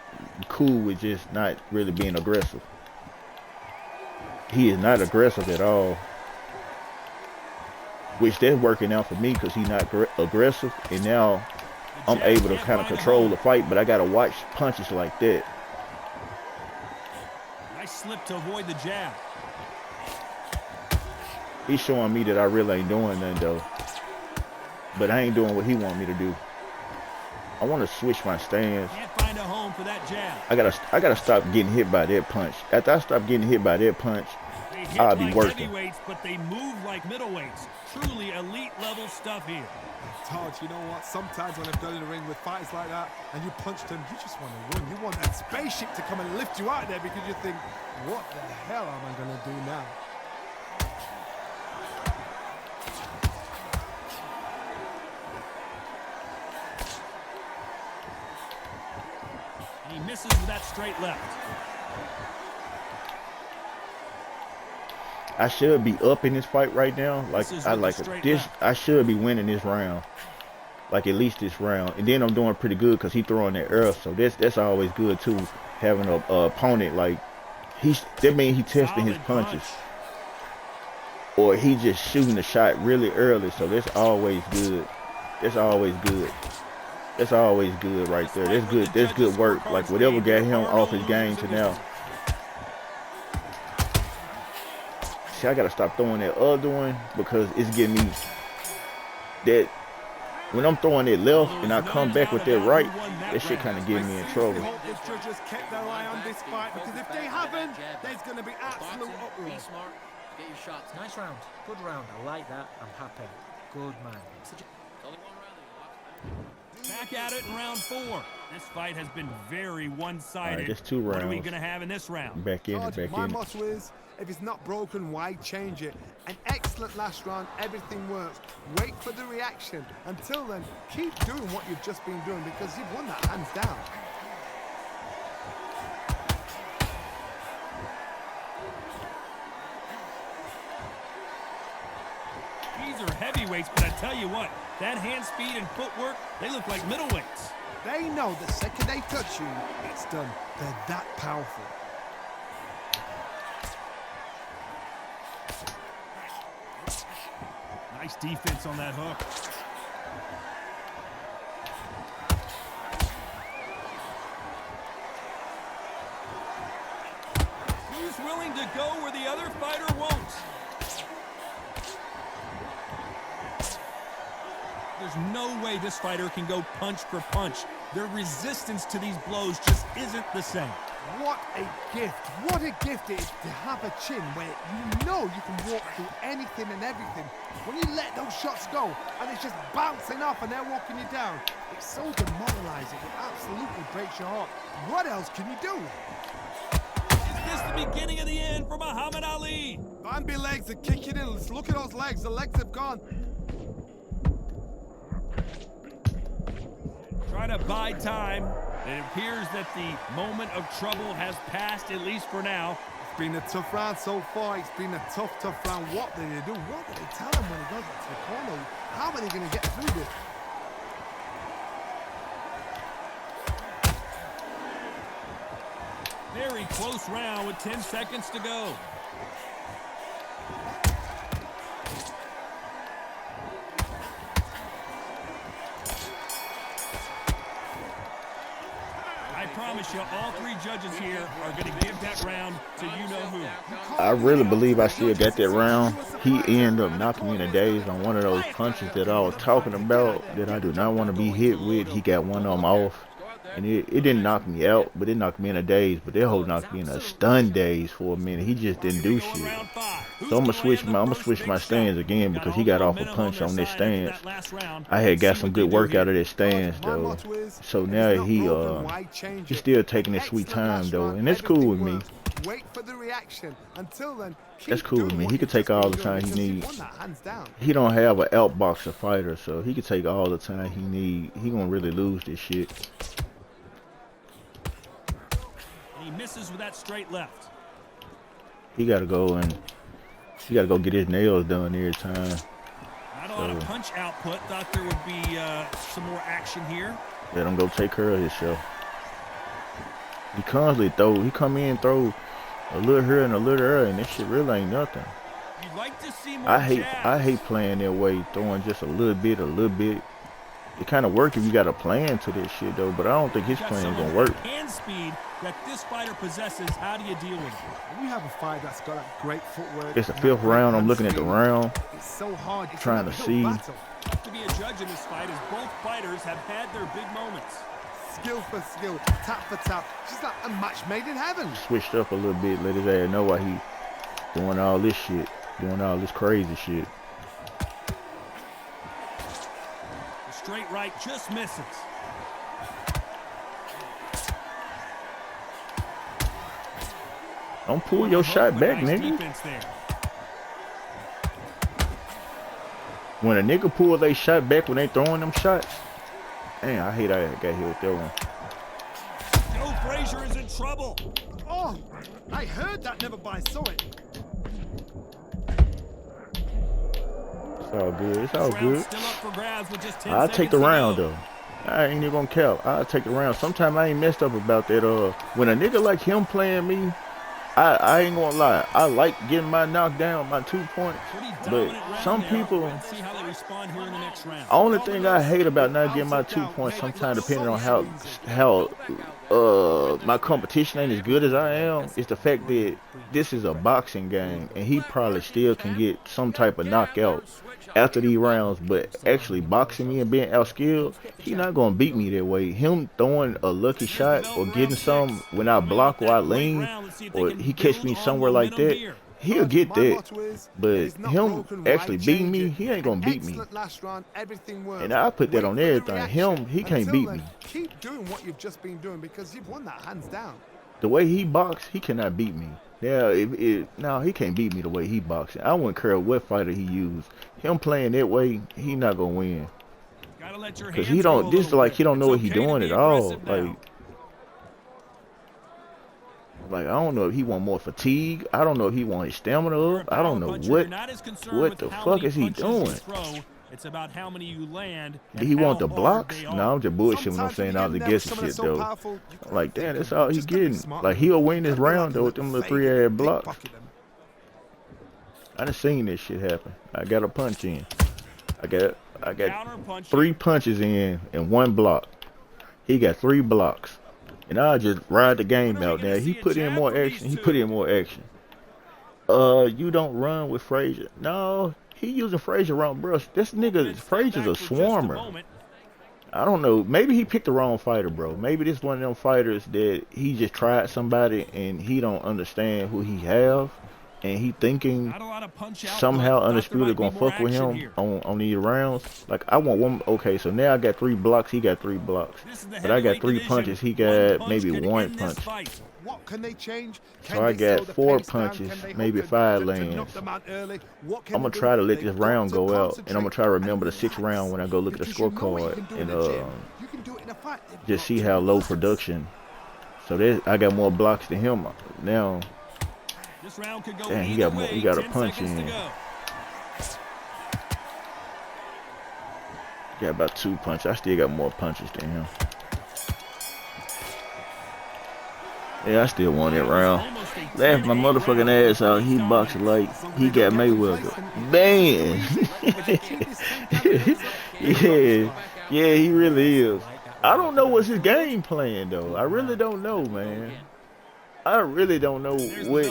cool with just not really being aggressive. He is not aggressive at all, which that's working out for me because he's not aggressive, and now I'm able to kind of control the fight. But I gotta watch punches like that. Nice slip to avoid the jab. He's showing me that I really ain't doing nothing though, but I ain't doing what he want me to do. I want to switch my stance. Can't find a home for that jab. I gotta stop getting hit by that punch. After I stop getting hit by that punch, I'll be working. Heavyweights, but they move like middleweights. Truly elite level stuff here. Todd, you know what? Sometimes when I've done in the ring with fighters like that, and you punched him, you just want to run. You want that spaceship to come and lift you out of there, because you think, what the hell am I going to do now? He misses with that straight left. I should be up in this fight right now. Like I should be winning this round. Like at least this round. And then I'm doing pretty good because he's throwing that earth. So that's always good too. Having a opponent like that means he's testing his punches. Or he just shooting the shot really early. So that's always good. That's always good. That's always good right there. That's good. That's good work. Like whatever got him off his game to now. See, I gotta stop throwing that other one because it's getting me that when I'm throwing it left and I come back with that right, that shit kind of getting me in trouble. I hope the judges kept their eye on this fight, because if they haven't, there's going to be absolute uproar. Be smart. Get your shots. Nice round. Good round. I like that. I'm happy. Good man. Only one round. Back at it in round 4. This fight has been very one-sided. All right, that's 2 rounds. What are we gonna have in this round? Back in it, back my in it. motto is, if it's not broken, why change it? An excellent last round, everything works. Wait for the reaction. Until then, keep doing what you've just been doing, because you've won that hands down. These are heavyweights, but I tell you what, that hand speed and footwork, they look like middleweights. They know the second they touch you, it's done. They're that powerful. Nice defense on that hook. Who's willing to go where the other fighter won't? There's no way this fighter can go punch for punch. Their resistance to these blows just isn't the same. What a gift. What a gift it is to have a chin where you know you can walk through anything and everything. When you let those shots go and it's just bouncing off and they're walking you down, it's so demoralizing. It absolutely breaks your heart. What else can you do? Is this the beginning of the end for Muhammad Ali? Bambi legs are kicking in. Let's look at those legs. The legs have gone. Try to buy time. It appears that the moment of trouble has passed, at least for now. It's been a tough round so far. It's been a tough round. What did they do? What did they tell him when he goes into the corner? How are they going to get through this? Very close round with 10 seconds to go. I promise you, all 3 judges here are going to give that round to you-know-who. I really believe I still got that round. He ended up knocking me in the daze on one of those punches that I was talking about that I do not want to be hit with. He got one of them off. And it didn't knock me out, but it knocked me in a daze. But that whole knocked me in a stun daze for a minute. He just didn't do shit. So I'm gonna switch my stance again because he got off a punch on this stance. I had got some good work out of that stance though. So now he's still taking his sweet time though, and it's cool with me. Wait for the reaction. Until then, That's cool with me. He could take all the time he needs. Hands down. He don't have an outboxer fighter, so he could take all the time he need. He gonna really lose this shit. And he misses with that straight left. He gotta go get his nails done every time. Not a lot of punch output. Thought there would be some more action here. Let him go take care of his show. He constantly he come in, throw a little here and a little there, and this shit really ain't nothing. You'd like to see more I hate playing that way, throwing just a little bit. It kind of work if you got a plan to this shit though, but I don't think his plan gonna work. Hand speed that this fighter possesses. How do you deal with it? When you have a fight that's got that great footwork. It's the 5th round. I'm looking at the round, It's so hard. It's trying to see. Tough to be a judge in this fight, as both fighters have had their big moments. Skill for skill, tap for tap. Just like a match made in heaven. Switched up a little bit, let his ass know why he doing all this shit, doing all this crazy shit. The straight right just misses. Don't pull your shot back, Nice nigga. defense there. When a nigga pull they shot back when they throwing them shots, damn, I hate I got hit with that one. Joe Frazier is in trouble. Oh, I heard that, never by saw it. It's all good. It's all This round good. still up for grabs with just 10 I'll take the seconds to round go. though. I ain't even gonna count. I'll take the round. Sometimes I ain't messed up about that. When a nigga like him playing me, I ain't gonna lie. I like getting my knockdown, my 2 points. But some people, Let's see how they respond here in the next round. only thing I hate about not getting my 2 points, sometimes depending on how my competition ain't as good as I am, is the fact that this is a boxing game and he probably still can get some type of knockout after these rounds, but actually boxing me and being outskilled, he not gonna beat me that way. Him throwing a lucky shot or getting some when I block or I lean or he catch me somewhere like that, he'll get that. But him actually beating me, he ain't gonna beat me. And I put that on everything. Him, he can't beat me. Keep doing what you've just been doing because you've won that hands down. The way he box, he cannot beat me. Yeah, no, he can't beat me the way he boxing. I wouldn't care what fighter he used. Him playing that way, he not gonna win. Gotta let your Cause hands he go don't. a This is little like bit. he don't know It's what he okay to doing be at all. aggressive now. Like I don't know if he want more fatigue. I don't know if he want his stamina up. I don't know what the fuck is he doing. It's about how many you land. Did he want the blocks? No, I'm just bullshitting when I'm saying all the guessing shit though. Like damn, that's all he getting. Like he'll win this round though with them little 3-ass blocks. I done seen this shit happen. I got a punch in. I got 3 punches in and 1 block. He got 3 blocks. And I just ride the game out there. He put in more action. You don't run with Frazier. No, he using Frazier wrong, bro. This nigga Frazier's a swarmer. I don't know. Maybe he picked the wrong fighter, bro. Maybe this one of them fighters that he just tried somebody and he don't understand who he have. And he thinking somehow Undisputed gonna fuck with him on these rounds. Like I want one. Okay, so now I got 3 blocks. He got 3 blocks, but I got 3 punches. He got maybe 1 punch. What can they change? So I got 4 punches, maybe 5 lands. I'm gonna try to let this round go out, and I'm gonna try to remember the 6th round when I go look at the scorecard and just see how low production. So I got more blocks than him now. This round could go damn, he got a punch in. Got about 2 punches. I still got more punches than him. Yeah, I still won that round. Laughed my motherfucking ass out. He boxed like he got Mayweather. Man. yeah, he really is. I don't know what's his game plan though. I really don't know, man. I really don't know what.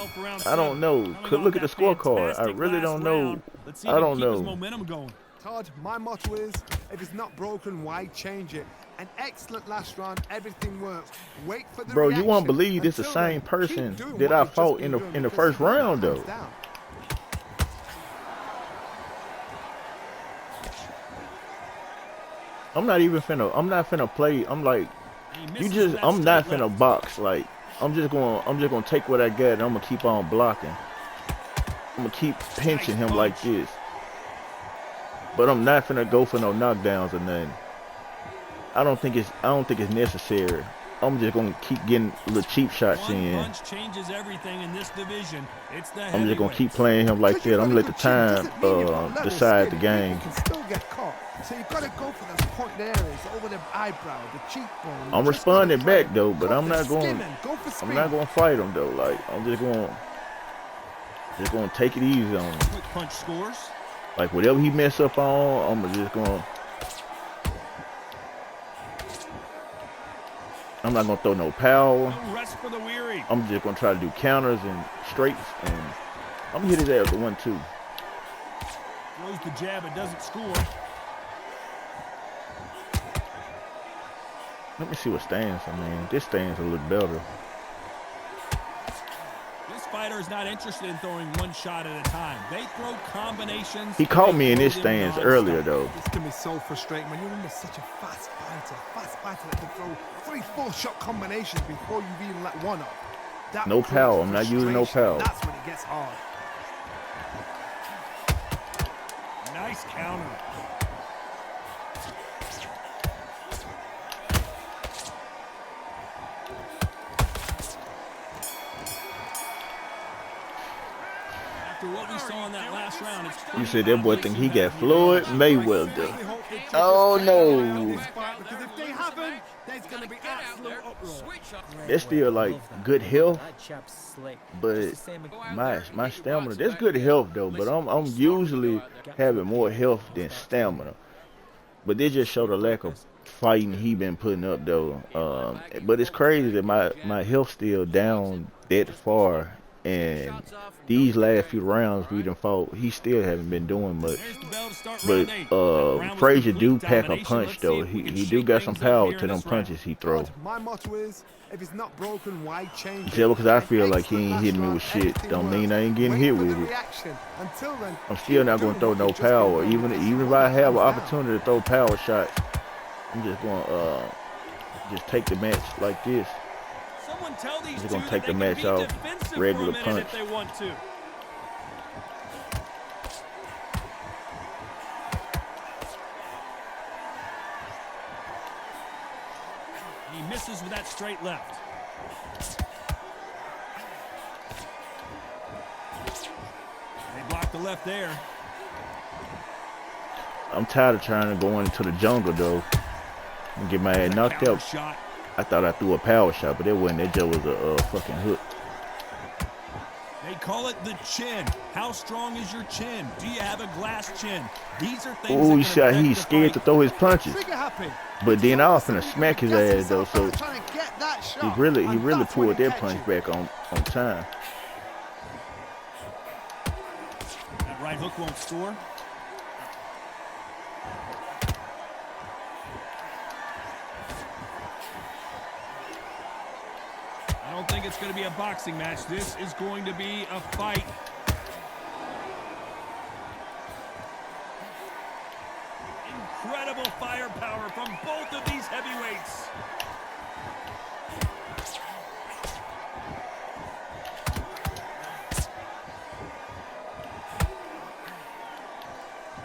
I don't know. Could look at the scorecard. I really don't know. I don't know. Todd, my motto is, if it's not broken, why change it? An excellent last round, everything works. Wait for the Bro, reaction. you won't believe this the same person that I fought in the first round though. I'm not finna play. I'm like, I'm not finna box like I'm just gonna take what I got and I'm gonna keep on blocking. I'm gonna keep pinching him like this. But I'm not finna go for no knockdowns or nothing. I don't think it's necessary. I'm just gonna keep getting little cheap shots in. One punch changes everything in this division. It's the I'm just gonna keep heavyweights. playing him like that. I'm gonna let the time decide the game. You can still get caught. So you gotta go for those point areas over the eyebrow, the cheekbone. I'm responding back though, but I'm not going. Go for speed. I'm not gonna fight him though. Like I'm just gonna take it easy on him. Quick punch scores. Like whatever he mess up on, I'm not gonna throw no power. No rest for the weary. I'm just gonna try to do counters and straights, and I'm gonna hit his ass with 1-2. Throws the jab, it doesn't score. Let me see what stance. I mean, this stance will look better. This fighter is not interested in throwing one shot at a time. They throw combinations. He caught me in this stance earlier though. This can be so frustrating when you're under such a fast fighter that can throw 3-4 shot combinations before you've even let one off. That No power. I'm not using no power. That's when it gets hard. Nice counter. What we saw in that last round, You said that boy think he got Floyd Mayweather. Oh no. Because if they haven't, there's gonna be absolute uproar. That's still like good health, but my stamina. That's good health though, but I'm usually having more health than stamina. But they just show the lack of fighting he been putting up though. But it's crazy that my health still down that far. And these last few rounds we done fought, he still haven't been doing much. But Frazier do pack a punch though. He do got some power to them punches he throw. My motto is, if it's not broken, why change it? Just because I feel like he ain't hitting me with shit, don't mean I ain't getting hit with it. Until then, I'm still not gonna throw no power. Even if I have an opportunity to throw power shots, I'm just gonna just take the match like this. Someone tell these He's gonna two take that the they match can be off defensive regular for a minute punch. if they want to. He misses with that straight left. They block the left there. I'm tired of trying to go into the jungle though and get my ass knocked out. Shot. I thought I threw a power shot, but that wasn't. That just was a fucking hook. They call it the chin. How strong is your chin? Do you have a glass chin? These are things. Oh, he shot. He's scared to throw his punches. But then I was finna smack his ass though, so he really pulled that punch back on time. That right hook won't score. I don't think it's going to be a boxing match. This is going to be a fight. Incredible firepower from both of these heavyweights.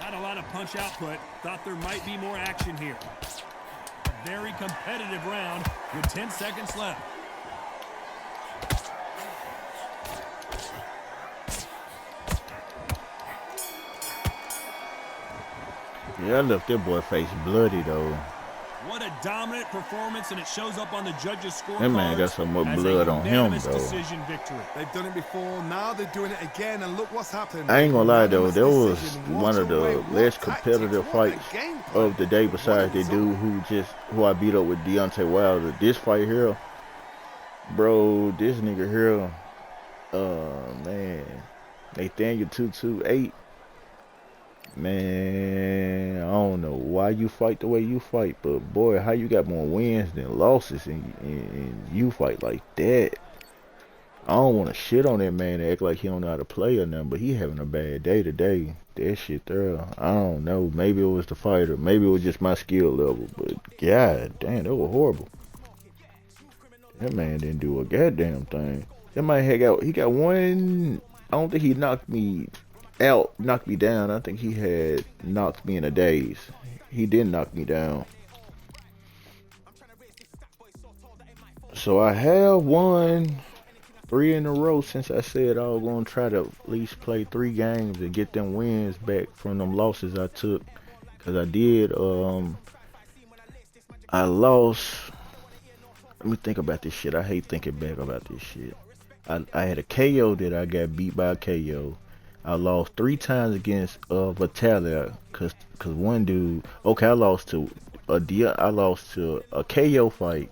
Not a lot of punch output. Thought there might be more action here. A very competitive round with 10 seconds left. Yeah, I left that boy face bloody though. What a dominant performance, and it shows up on the judges' scorecards. That man got so much blood on him though. Decision victory. They've done it before, now they're doing it again, and look what's happened. I ain't gonna lie though, that was one of the less competitive fights of the day besides the dude who I beat up with Deontay Wilder. This fight here, bro, this nigga here, man, Nathaniel 228. Man, I don't know why you fight the way you fight, but boy, how you got more wins than losses and you fight like that. I don't want to shit on that man and act like he don't know how to play or nothing, but he having a bad day today. That shit there, I don't know. Maybe it was the fighter. Maybe it was just my skill level, but god damn, that was horrible. That man didn't do a goddamn thing. That man he got one. I don't think he knocked me out, knocked me down. I think he had knocked me in a daze. He didn't knock me down. So I have won 3 in a row since I said I was gonna try to at least play 3 games and get them wins back from them losses I took. Cause I did. I lost. Let me think about this shit. I hate thinking back about this shit. I had a KO that I got beat by a KO. I lost 3 times against Vitalia, cause one dude. Okay, I lost to a KO fight.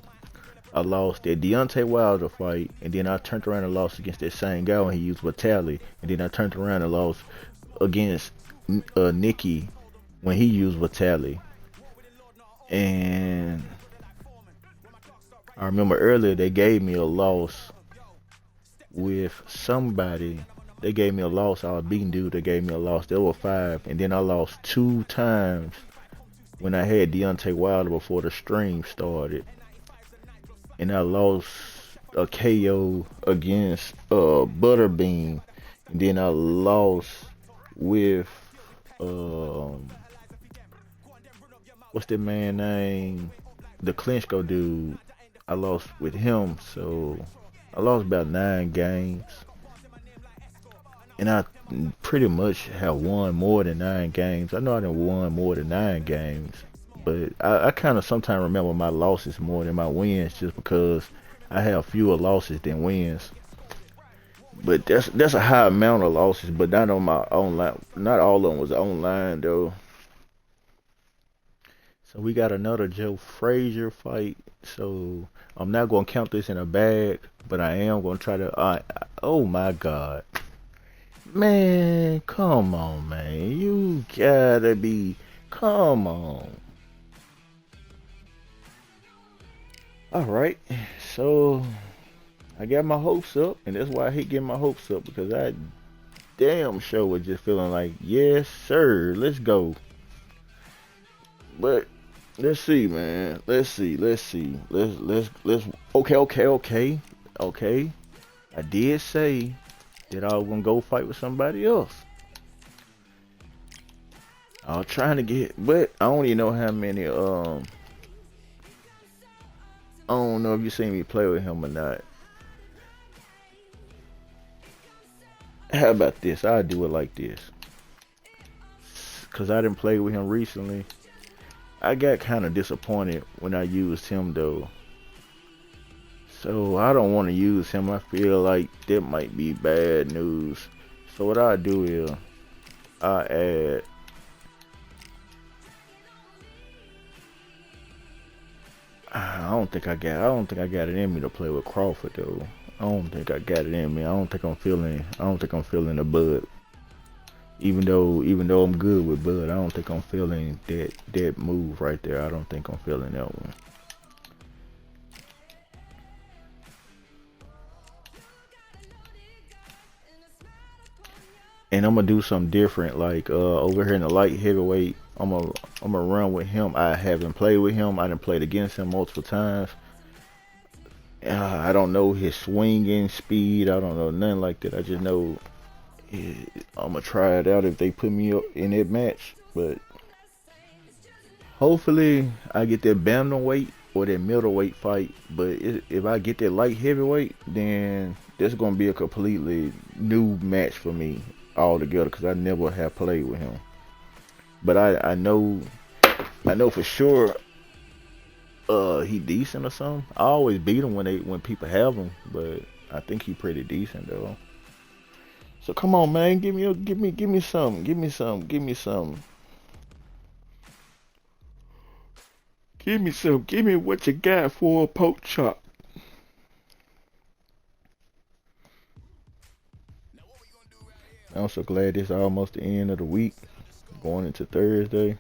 I lost that Deontay Wilder fight, and then I turned around and lost against that same guy when he used Vitaly, and then I turned around and lost against Nikki when he used Vitaly. And I remember earlier they gave me a loss with somebody. They gave me a loss. I was beating dude. They gave me a loss. There were 5, and then I lost 2 times when I had Deontay Wilder before the stream started, and I lost a KO against Butterbean, and then I lost with what's that man name? The Klitschko dude. I lost with him, so I lost about 9 games. And I pretty much have won more than 9 games. I know I done won more than 9 games, but I kind of sometimes remember my losses more than my wins, just because I have fewer losses than wins. But that's a high amount of losses, but not on my online. Not all of them was online though. So we got another Joe Frazier fight. So I'm not gonna count this in a bag, but I am gonna try to. Oh my God, man, come on, man, you gotta be. Come on. All right, so I got my hopes up, and that's why I hate getting my hopes up, because I damn sure was just feeling like, yes, sir, let's go. But let's see, man. Let's see. Let's. Okay. I did say that I was gonna go fight with somebody else. I was trying to get, but I don't even know how many. I don't know if you seen me play with him or not. How about this? I'll do it like this. Cause I didn't play with him recently. I got kind of disappointed when I used him though. So I don't want to use him. I feel like that might be bad news. So what I do is I add I don't think I got it in me to play with Crawford though. I don't think I got it in me. I don't think I'm feeling the Bud. Even though I'm good with Bud, I don't think I'm feeling that move right there. I don't think I'm feeling that one. And I'm gonna do something different, like over here in the light heavyweight. I'm gonna run with him. I haven't played with him. I done played against him multiple times. I don't know his swinging speed. I don't know nothing like that. I just know I'm gonna try it out if they put me up in that match. But hopefully I get that bantamweight or that middleweight fight. But if I get that light heavyweight, then that's gonna be a completely new match for me altogether, because I never have played with him. But I know for sure he decent or something. I always beat him when people have him, but I think he pretty decent though. So come on, man, give me something. Give me some. Give me some. Give me what you got for a pork chop. I'm so glad it's almost the end of the week, going into Thursday.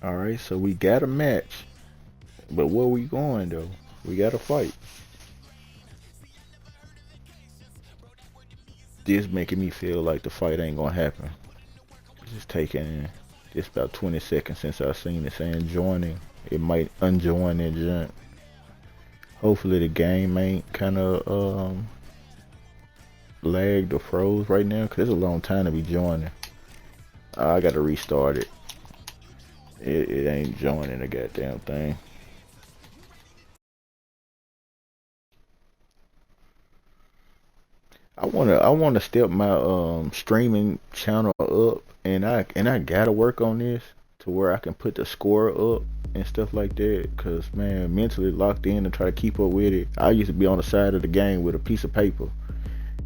All right, so we got a match, but where we going though? We got to fight. This making me feel like the fight ain't gonna happen. Just taking just about 20 seconds since I seen it saying joining. It might unjoin that junk. Hopefully the game ain't kind of lagged or froze right now, cause it's a long time to be joining. I gotta restart it. It ain't joining the goddamn thing. I wanna step my streaming channel up, and I gotta work on this to where I can put the score up and stuff like that. Cause man, mentally locked in and try to keep up with it. I used to be on the side of the game with a piece of paper,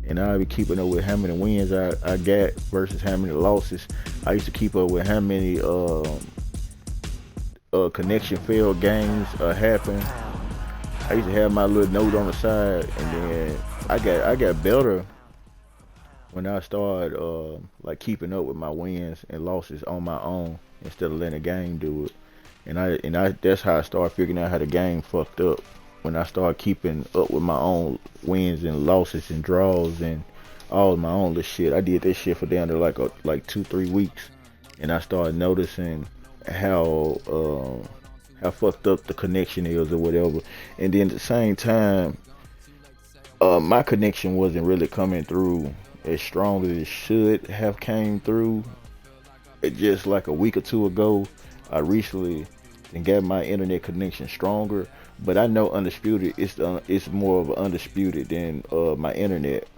and I be keeping up with how many wins I got versus how many losses. I used to keep up with how many connection failed games happened. I used to have my little note on the side, and then I got better when I started like keeping up with my wins and losses on my own instead of letting the game do it. And I that's how I started figuring out how the game fucked up. When I started keeping up with my own wins and losses and draws and all of my own little shit. I did that shit for down to like 2-3 weeks, and I started noticing how fucked up the connection is or whatever. And then at the same time, my connection wasn't really coming through as strong as it should have came through. Just like a week or two ago, I recently and got my internet connection stronger. But I know Undisputed, it's more of an Undisputed than my internet.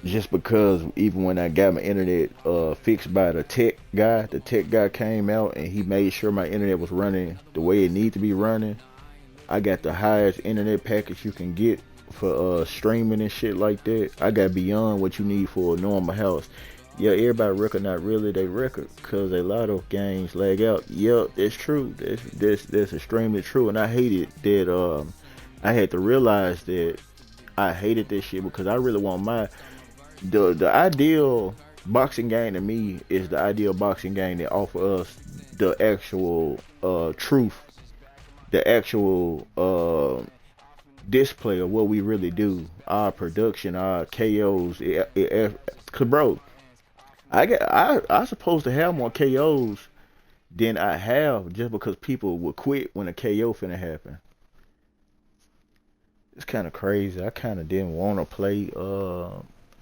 Just because even when I got my internet fixed by the tech guy came out and he made sure my internet was running the way it needed to be running. I got the highest internet package you can get for streaming and shit like that. I got beyond what you need for a normal house. Yeah, everybody record not really they record because a lot of games lag out. Yeah, that's true. That's extremely true, and I hated that. I had to realize that I hated this shit because I really want the ideal boxing game to me is the ideal boxing game that offer us the actual truth, the actual display of what we really do, our production, our KOs. Cause bro, I supposed to have more KOs than I have just because people would quit when a KO finna happen. It's kind of crazy. I kind of didn't want to play.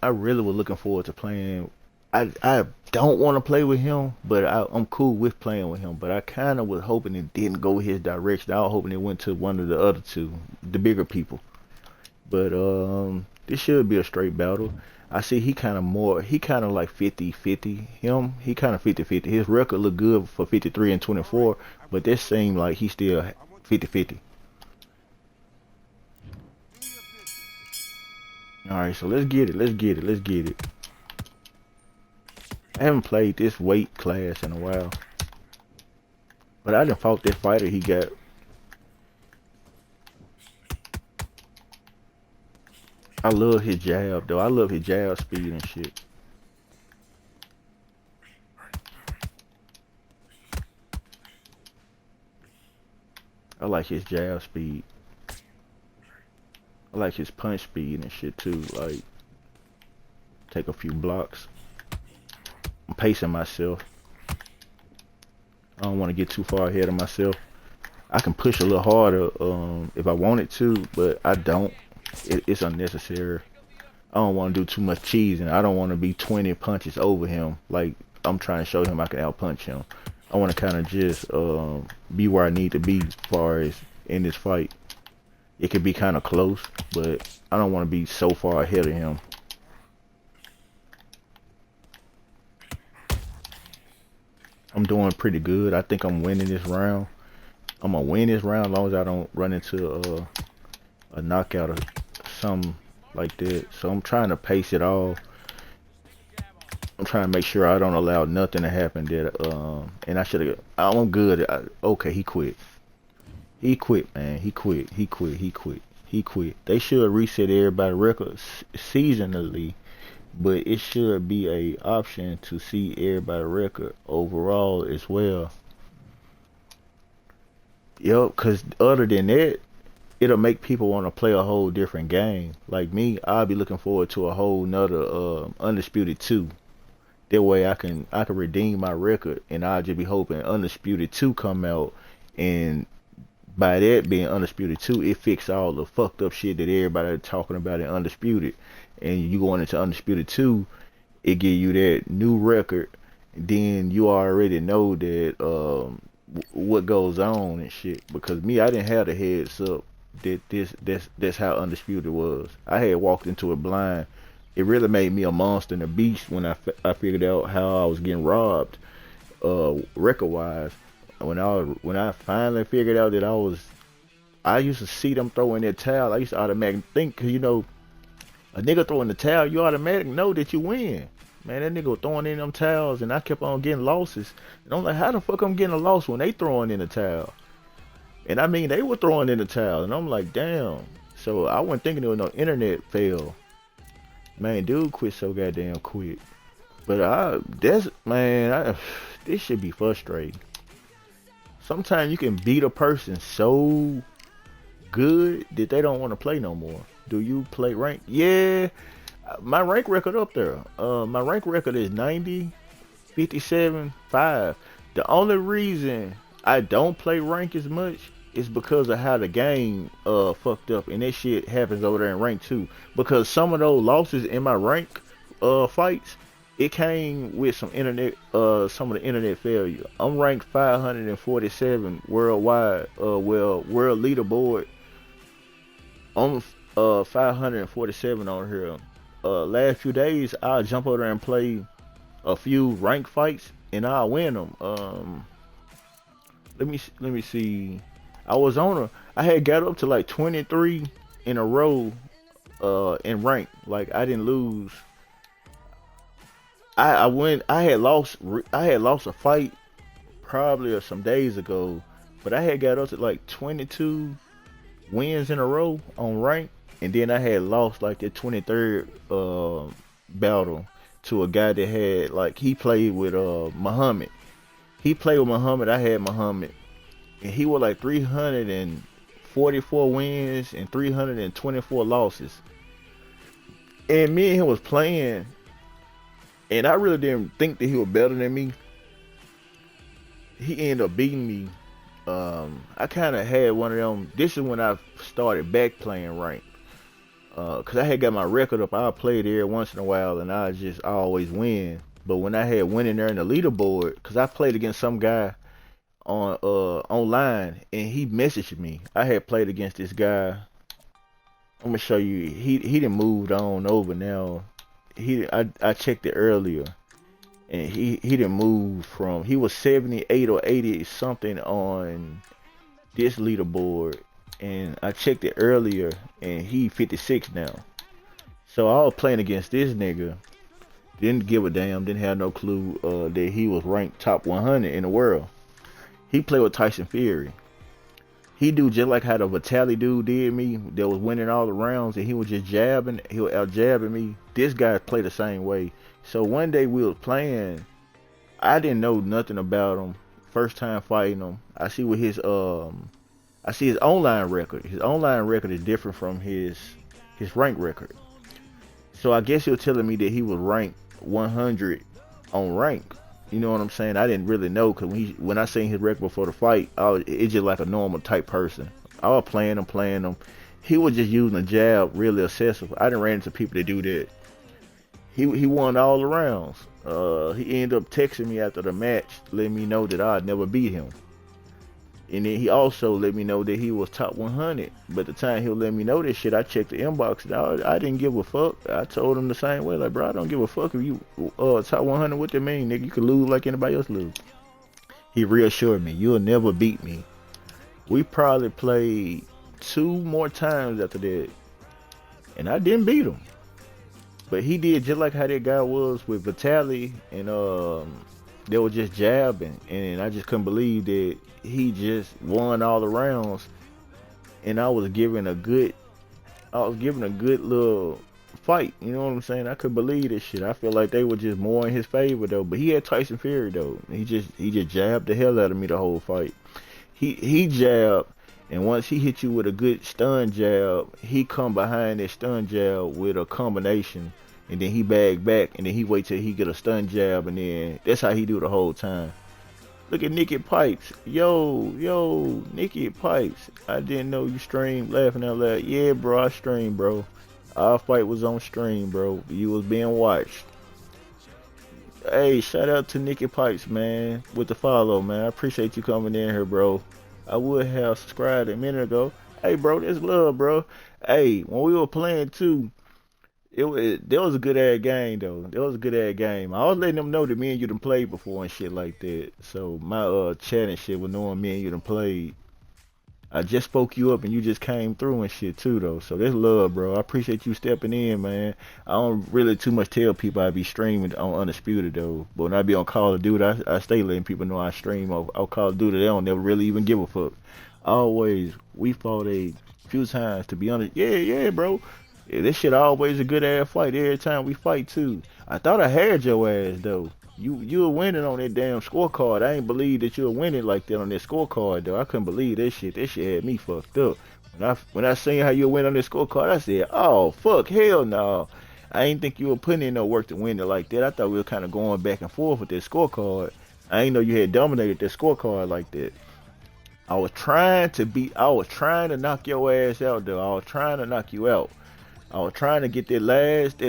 I really was looking forward to playing. I don't want to play with him, but I'm cool with playing with him. But I kind of was hoping it didn't go his direction. I was hoping it went to one of the other two, the bigger people. But this should be a straight battle. I see he kind of like 50-50. He kind of 50-50. His record look good for 53-24, but this seemed like he still 50-50. All right, so let's get it. I haven't played this weight class in a while, but I done fought this fighter he got. I love his jab though. I love his jab speed and shit. I like his jab speed. I like his punch speed and shit too. Like, take a few blocks. I'm pacing myself. I don't want to get too far ahead of myself. I can push a little harder if I wanted to, but I don't. It's unnecessary. I don't want to do too much cheesing. I don't want to be 20 punches over him. Like, I'm trying to show him I can outpunch him. I want to kind of just be where I need to be as far as in this fight. It could be kind of close, but I don't want to be so far ahead of him. I'm doing pretty good. I think I'm winning this round. I'm gonna win this round as long as I don't run into a knockout or something like that. So I'm trying to pace it all. I'm trying to make sure I don't allow nothing to happen that and I should have. I'm good. Okay, he quit. He quit, man. He quit. They should reset everybody's records seasonally, but it should be a option to see everybody's record overall as well. Yep, because other than that, it'll make people want to play a whole different game. Like me, I'll be looking forward to a whole nother Undisputed 2. That way I can redeem my record, and I'll just be hoping Undisputed 2 come out, and by that being Undisputed 2, it fix all the fucked up shit that everybody talking about in Undisputed. And you going into Undisputed 2, it give you that new record, then you already know that what goes on and shit. Because me, I didn't have the heads up that that's how Undisputed was. I had walked into it blind. It really made me a monster and a beast when I figured out how I was getting robbed, record wise. When I finally figured out that I used to see them throwing their towel. I used to automatically think, 'cause a nigga throwing the towel, you automatically know that you win. Man, that nigga was throwing in them towels, and I kept on getting losses. And I'm like, how the fuck I'm getting a loss when they throwing in the towel? And I mean, they were throwing in the towel, and I'm like, damn. So I wasn't thinking there was no internet fail. Man, dude quit so goddamn quick. But this should be frustrating. Sometimes you can beat a person so good that they don't want to play no more. Do you play rank? Yeah, my rank record up there. My rank record is 90, 57, 5. The only reason I don't play rank as much is because of how the game fucked up, and that shit happens over there in rank too. Because some of those losses in my rank fights, it came with some some of the internet failure. I'm ranked 547 worldwide. World leaderboard. I'm 547 on here. Last few days, I'll jump over there and play a few rank fights, and I'll win them. Let me see. I had got up to like 23 in a row in rank. Like I didn't lose. I had lost a fight probably some days ago, but I had got up to like 22 wins in a row on rank, and then I had lost like the 23rd battle to a guy that had, like, he played with Muhammad. He played with Muhammad. I had Muhammad, and he was like 344 wins and 324 losses. And me and him was playing, and I really didn't think that he was better than me. He ended up beating me. I kind of had one of them. This is when I started back playing rank. Cause I had got my record up. I played there once in a while, and I always win. But when I had went in there in the leaderboard, cause I played against some guy on online, and he messaged me. I had played against this guy. I'm gonna show you. He done moved on over now. I checked it earlier, and he didn't move from, he was 78 or 80 something on this leaderboard, and I checked it earlier, and he 56 now. So I was playing against this nigga, didn't give a damn, didn't have no clue that he was ranked top 100 in the world. He played with Tyson Fury. He do just like how the Vitaly dude did me, that was winning all the rounds, and he was just jabbing, he was out jabbing me. This guy played the same way. So one day we was playing, I didn't know nothing about him. First time fighting him, I see what his online record. His online record is different from his rank record. So I guess he was telling me that he was ranked 100 on rank. You know what I'm saying? I didn't really know, because when I seen his record before the fight, it's just like a normal type person. I was playing him. He was just using a jab really excessive. I didn't ran into people that do that. He won all the rounds. He ended up texting me after the match, letting me know that I'd never beat him. And then he also let me know that he was top 100. But the time he would let me know this shit, I checked the inbox, and I didn't give a fuck. I told him the same way, like, bro, I don't give a fuck if you top 100. What that mean, nigga? You can lose like anybody else lose. He reassured me, you'll never beat me. We probably played 2 more times after that, and I didn't beat him. But he did just like how that guy was with Vitaly, and they were just jabbing, and I just couldn't believe that he just won all the rounds, and I was giving a good little fight. You know what I'm saying? I couldn't believe this shit. I feel like they were just more in his favor though. But he had Tyson Fury though. He just jabbed the hell out of me the whole fight. he jab, and once he hit you with a good stun jab, he come behind that stun jab with a combination, and then he bag back, and then he wait till he get a stun jab, and then that's how he do the whole time. Look at Nikki Pipes. Yo, Nikki Pipes. I didn't know you streamed, laughing out loud. Yeah, bro, I streamed, bro. Our fight was on stream, bro. You was being watched. Hey, shout out to Nikki Pipes, man, with the follow, man. I appreciate you coming in here, bro. I would have subscribed a minute ago. Hey, bro, that's love, bro. Hey, when we were playing too, there was a good ass game though. There was a good ass game. I was letting them know that me and you done played before and shit like that. So my chat and shit with knowing me and you done played. I just spoke you up and you just came through and shit too though. So that's love, bro. I appreciate you stepping in, man. I don't really too much tell people I be streaming on Undisputed though. But when I be on Call of Duty, I stay letting people know I stream on Call of Duty. They don't never really even give a fuck. Always, we fought a few times to be honest. Yeah, bro. Yeah, this shit always a good ass fight every time we fight too. I thought I had your ass though. You were winning on that damn scorecard. I ain't believe that you were winning like that on that scorecard though. I couldn't believe that shit. That shit had me fucked up. When I seen how you went on that scorecard, I said, oh fuck, hell no. I ain't think you were putting in no work to win it like that. I thought we were kind of going back and forth with that scorecard. I ain't know you had dominated that scorecard like that. I was trying to knock your ass out though. I was trying to knock you out. I was trying to get that last,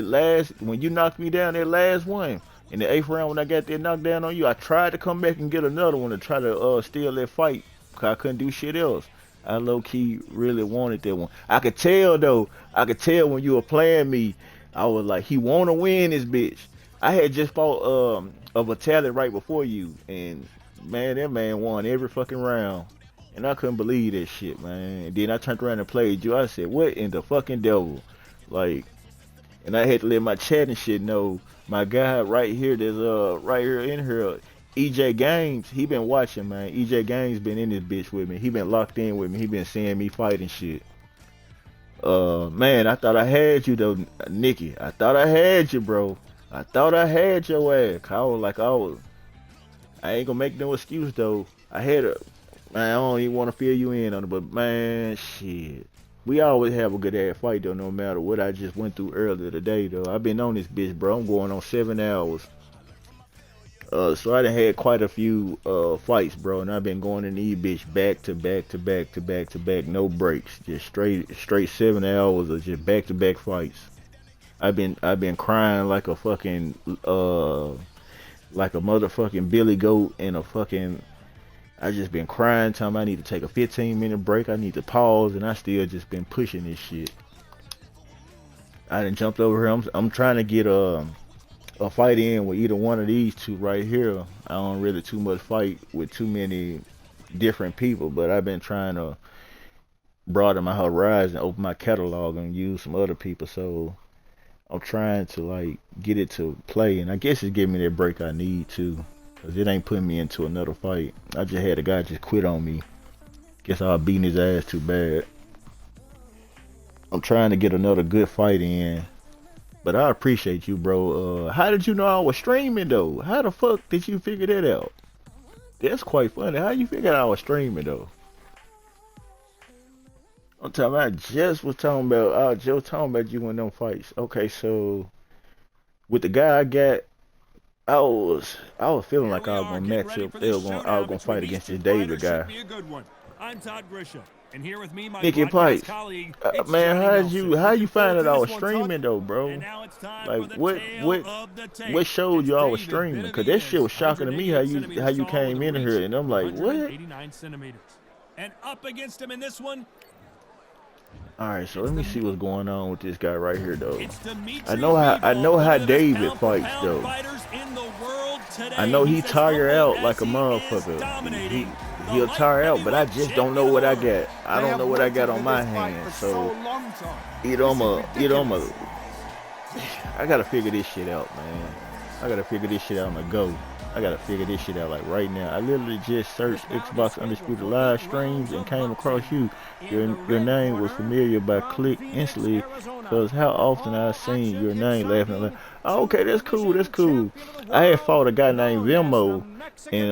when you knocked me down that last one, in the 8th round when I got that knockdown on you, I tried to come back and get another one to try to steal that fight, because I couldn't do shit else. I low-key really wanted that one. I could tell when you were playing me, I was like, he want to win this bitch. I had just fought a Vitaly right before you, and man, that man won every fucking round. And I couldn't believe that shit, man. And then I turned around and played you. I said, what in the fucking devil? Like, and I had to let my chat and shit know, my guy right here, right here in here, EJ Games, he been watching, man. EJ Games been in this bitch with me. He been locked in with me. He been seeing me fight and shit. Man, I thought I had you though, Nikki. I thought I had you, bro. I thought I had your ass. I ain't gonna make no excuse though. I had a, man, I don't even want to fill you in on it, but man, shit. We always have a good ass fight though, no matter what I just went through earlier today though. I've been on this bitch, bro. I'm going on 7 hours. So I done had quite a few fights, bro, and I've been going in these bitch back to back, no breaks, just straight 7 hours of just back to back fights. I've been crying like a fucking like a motherfucking billy goat and a fucking. I just been crying, telling me I need to take a 15-minute break. I need to pause, and I still just been pushing this shit. I done jumped over here. I'm trying to get a fight in with either one of these two right here. I don't really too much fight with too many different people, but I've been trying to broaden my horizon, open my catalog, and use some other people. So I'm trying to like get it to play, and I guess it's giving me that break I need to. Cause it ain't putting me into another fight. I just had a guy just quit on me. Guess I was beating his ass too bad. I'm trying to get another good fight in. But I appreciate you, bro. How did you know I was streaming though? How the fuck did you figure that out? That's quite funny. How you figure I was streaming though? I'm talking. I was talking about you in them fights. Okay, so with the guy I got. I was feeling like I was gonna match up. I was gonna fight against this David guy. I'm Todd Grisha, and here with me, my Nikki Pipes. Man, how you find out I was streaming though, bro? Like what showed you I was streaming? Cause that shit was shocking to me how you came in here, and I'm like, what? 89 centimeters. And up against him in this one. Alright, so let me see what's going on with this guy right here though. I know how David fights though. I know he tire out like a motherfucker. He'll tire out, but I just don't know what I got. I don't know what I got on my hands. So I gotta figure this shit out, man. I gotta figure this shit out on the go. I gotta figure this shit out like right now. I literally just searched Xbox Undisputed live streams and came across you. Your name was familiar by click instantly, cause how often I seen your name laughing. Like, oh, okay, that's cool, that's cool. I had fought a guy named Vilmo, and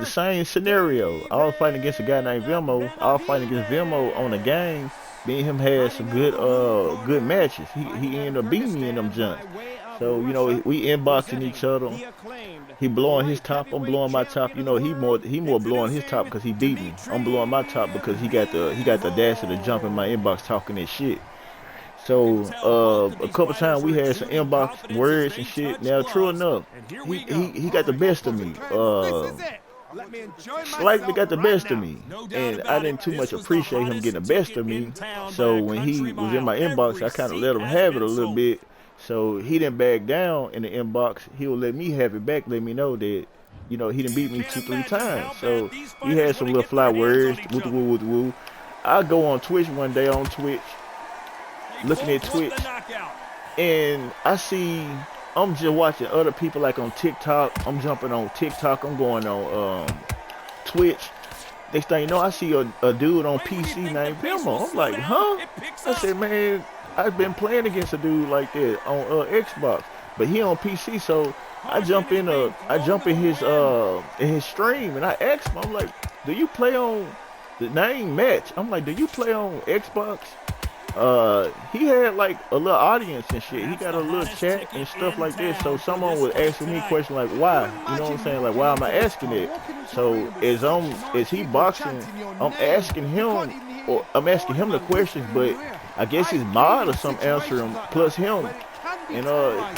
the same scenario. I was fighting against a guy named Vilmo. I was fighting against Vilmo on the game. Me and him had some good matches. He ended up beating me in them jumps. So, you know, we inboxing each other. He blowing his top, I'm blowing my top. You know, he more blowing his top because he beat me. I'm blowing my top because he got the audacity to jump in my inbox talking that shit. So a couple times we had some inbox words and shit. Now, true enough, he got the best of me. Slightly got the best of me, and I didn't too much appreciate him getting the best of me. So when he was in my inbox, I kind of let him have it a little bit. So he didn't back down in the inbox. He would let me have it back, let me know that, you know, he done beat me 2-3 times. So we had some little fly words, woo. I go on Twitch one day on Twitch, looking at Twitch, and I see, I'm just watching other people like on TikTok. I'm jumping on TikTok. I'm going on Twitch. Next thing you know, I see a dude on PC named Vilmo. I'm like, huh? I said, man, I've been playing against a dude like that on Xbox, but he on PC. So I jump in his stream and I ask him, I'm like, do you play on the name match? I'm like, do you play on Xbox? He had like a little audience and shit. He got a little chat and stuff like this. So someone was asking me questions like, why? You know what I'm saying? Like, why am I asking it? So as he boxing, I'm asking him the questions, but I guess his mod or some answer him plus him. And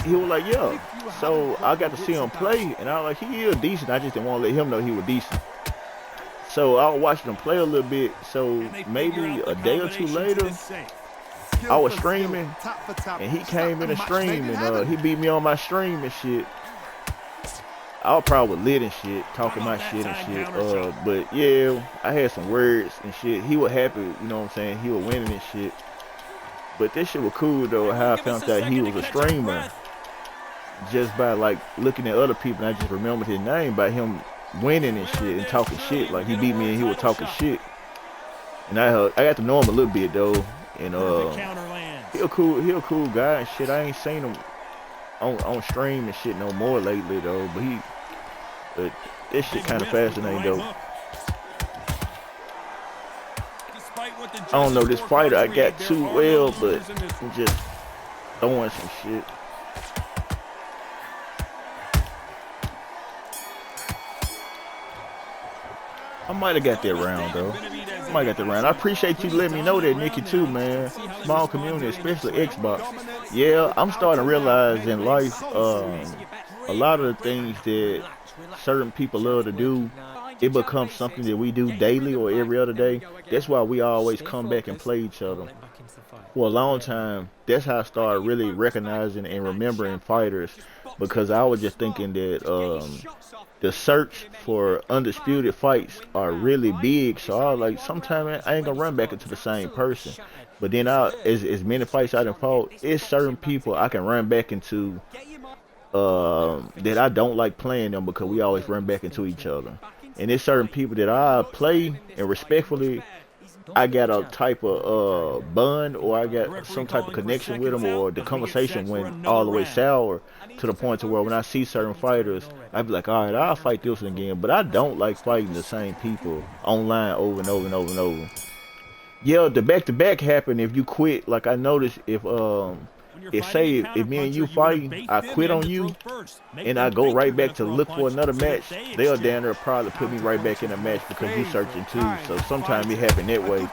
he was like, yeah. So I got to see him play, and I was like, he is decent. I just didn't want to let him know he was decent. So I was watching him play a little bit. So maybe a day or two later, I was streaming, and he came in the stream, and he beat me on my stream and shit. I was probably lit and shit, talking my shit and shit. But yeah, I had some words and shit. He was happy, you know what I'm saying? He was winning and shit. But this shit was cool though, how I found out he was a streamer just by like looking at other people, and I just remembered his name by him winning and shit and talking shit. Like he beat me and he was talking shit. And I got to know him a little bit though. And he a cool guy and shit. I ain't seen him on stream and shit no more lately though. But this shit kind of fascinating though. I don't know this fighter I got too well, but I'm just throwing some shit. I might have got that round though. I appreciate you letting me know that, Nikki, too, man. Small community, especially Xbox. Yeah, I'm starting to realize in life, a lot of the things that certain people love to do, it becomes something that we do daily or every other day. That's why we always come back and play each other. For a long time, that's how I started really recognizing and remembering fighters, because I was just thinking that the search for undisputed fights are really big. So I was like, sometimes I ain't gonna run back into the same person. But then as many fights I done fought, it's certain people I can run back into that I don't like playing them because we always run back into each other. And there's certain people that I play and respectfully, I got a type of bond, or I got some type of connection with them, or the conversation went all the way sour to the point to where when I see certain fighters, I'd be like, all right, I'll fight this one again. But I don't like fighting the same people online over and over and over and over. Yeah, the back-to-back happen if you quit. Like I noticed if me and you fighting, I quit on you, and I go right back to look for another match, they'll down there probably put me right back in the match because you searching too. So sometimes it happen that way.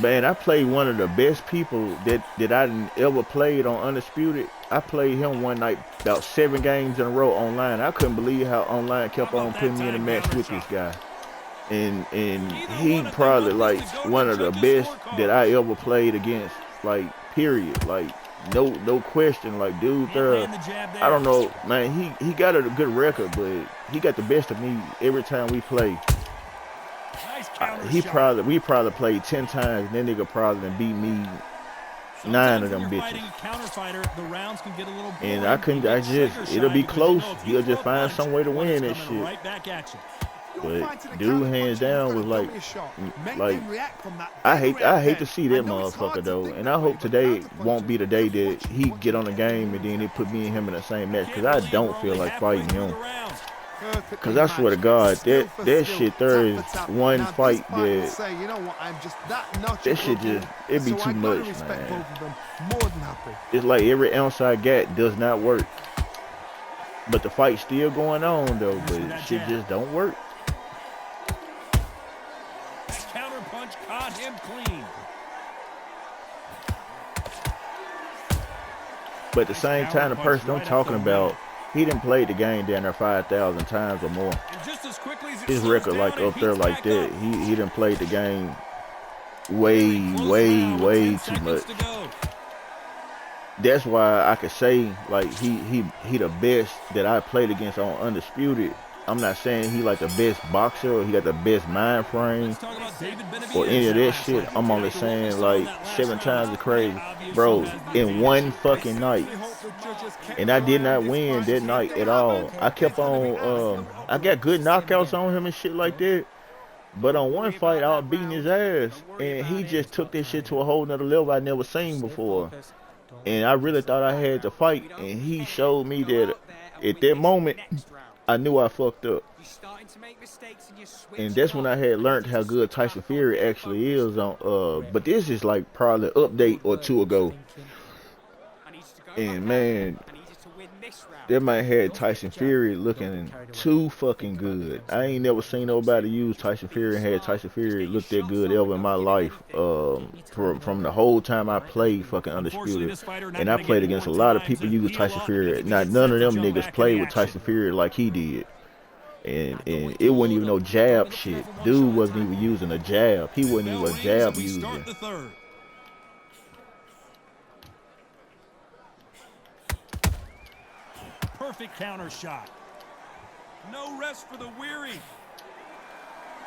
Man, I played one of the best people that I ever played on Undisputed. I played him one night about 7 games in a row online. I couldn't believe how online kept on putting me in a match with this guy. And he probably like one of the best that I ever played against, like period, like no question, like dude there, I don't know, man, he got a good record, but he got the best of me every time we play. We probably played 10 times, and that nigga probably done beat me 9 of Sometimes when them you're bitches. fighting a counter fighter, the rounds can get a little boring. And I couldn't, I just, it'll be close. He'll just find some way to win that shit. Right back at you. But dude, hands down, was like, I hate to see that motherfucker though. And I hope today won't be the day that he get on the game and then they put me and him in the same match. Cause I don't feel like fighting him. Cause I swear to God, that shit there is one fight that shit just, it'd be too much, man. It's like every ounce I got does not work. But the fight's still going on though, but shit just don't work. Counter punch caught him clean. But at the same time, the person I'm talking about, he didn't play the game down there 5,000 times or more. His record like up there like that. He didn't play the game way too much. That's why I could say like he the best that I played against on Undisputed. I'm not saying he like the best boxer or he got the best mind frame or any of that shit. I'm only saying like 7 times the crazy, bro, in one fucking night. And I did not win that night at all. I kept on, I got good knockouts on him and shit like that. But on one fight, I was beating his ass, and he just took this shit to a whole nother level I never seen before. And I really thought I had to fight, and he showed me that at that moment, I knew I fucked up. And that's when I had learned how good Tyson Fury actually is on, but this is like probably an update or 2 ago. And man, that might had Tyson Fury looking too fucking good. I ain't never seen nobody use Tyson Fury and had Tyson Fury look that good ever in my life. From the whole time I played fucking Undisputed, and I played against a lot of people use Tyson Fury. Not none of them niggas played with Tyson Fury like he did. And it wasn't even no jab shit. Dude wasn't even using a jab. He wasn't even a jab user. Perfect counter shot. No rest for the weary.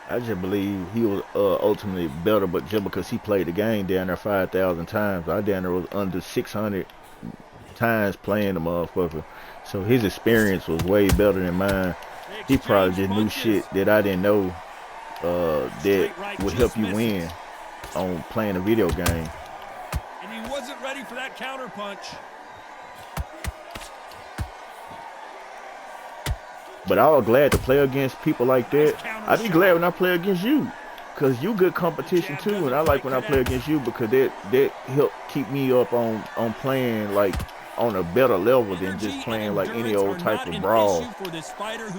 I just believe he was ultimately better, but just because he played the game down there 5,000 times, I down there was under 600 times playing the motherfucker. So his experience was way better than mine. He probably just knew shit that I didn't know that would help you win on playing a video game. And he wasn't ready for that counter punch. But I was glad to play against people like that. I be glad when I play against you, cause you good competition too, and I like when I play against you because that help keep me up on playing like on a better level than just playing like any old type of brawl.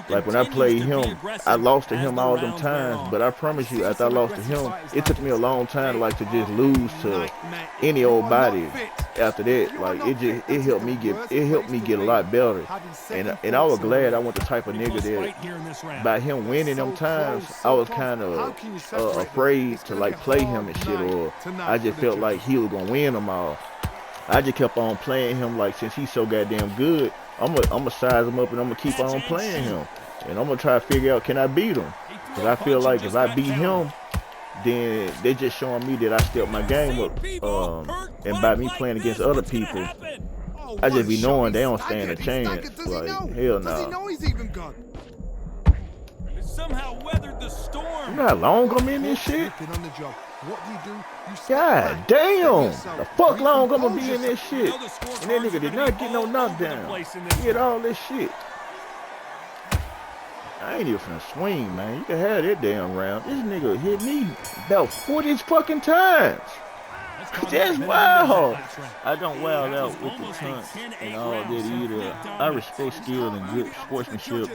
Like when I played him, I lost to him all them times, but I promise you, after I lost to him, it took me a long time like to just lose to any old body. After that, like it helped me get a lot better, and I was glad I wasn't the type of nigga that by him winning them times I was kind of afraid to like play him and shit, or I just felt like he was gonna win them all. I just kept on playing him like, since he's so goddamn good, I'm gonna size him up and I'm gonna keep on playing him, and I'm gonna try to figure out, can I beat him? Because I feel like if I beat him, then they're just showing me that I stepped my game up. And by me playing against other people, I just be knowing they don't stand a chance. Like, hell no. Somehow weathered the storm. You know how long I'm in this shit? God damn! The fuck long I'm gonna be in this shit? And that nigga did not get no knockdown. He had all this shit. I ain't even finna swing, man. You can have that damn round. This nigga hit me about 40 fucking times. That's wild. I don't wild out with the punch and all that either. I respect skill and good sportsmanship.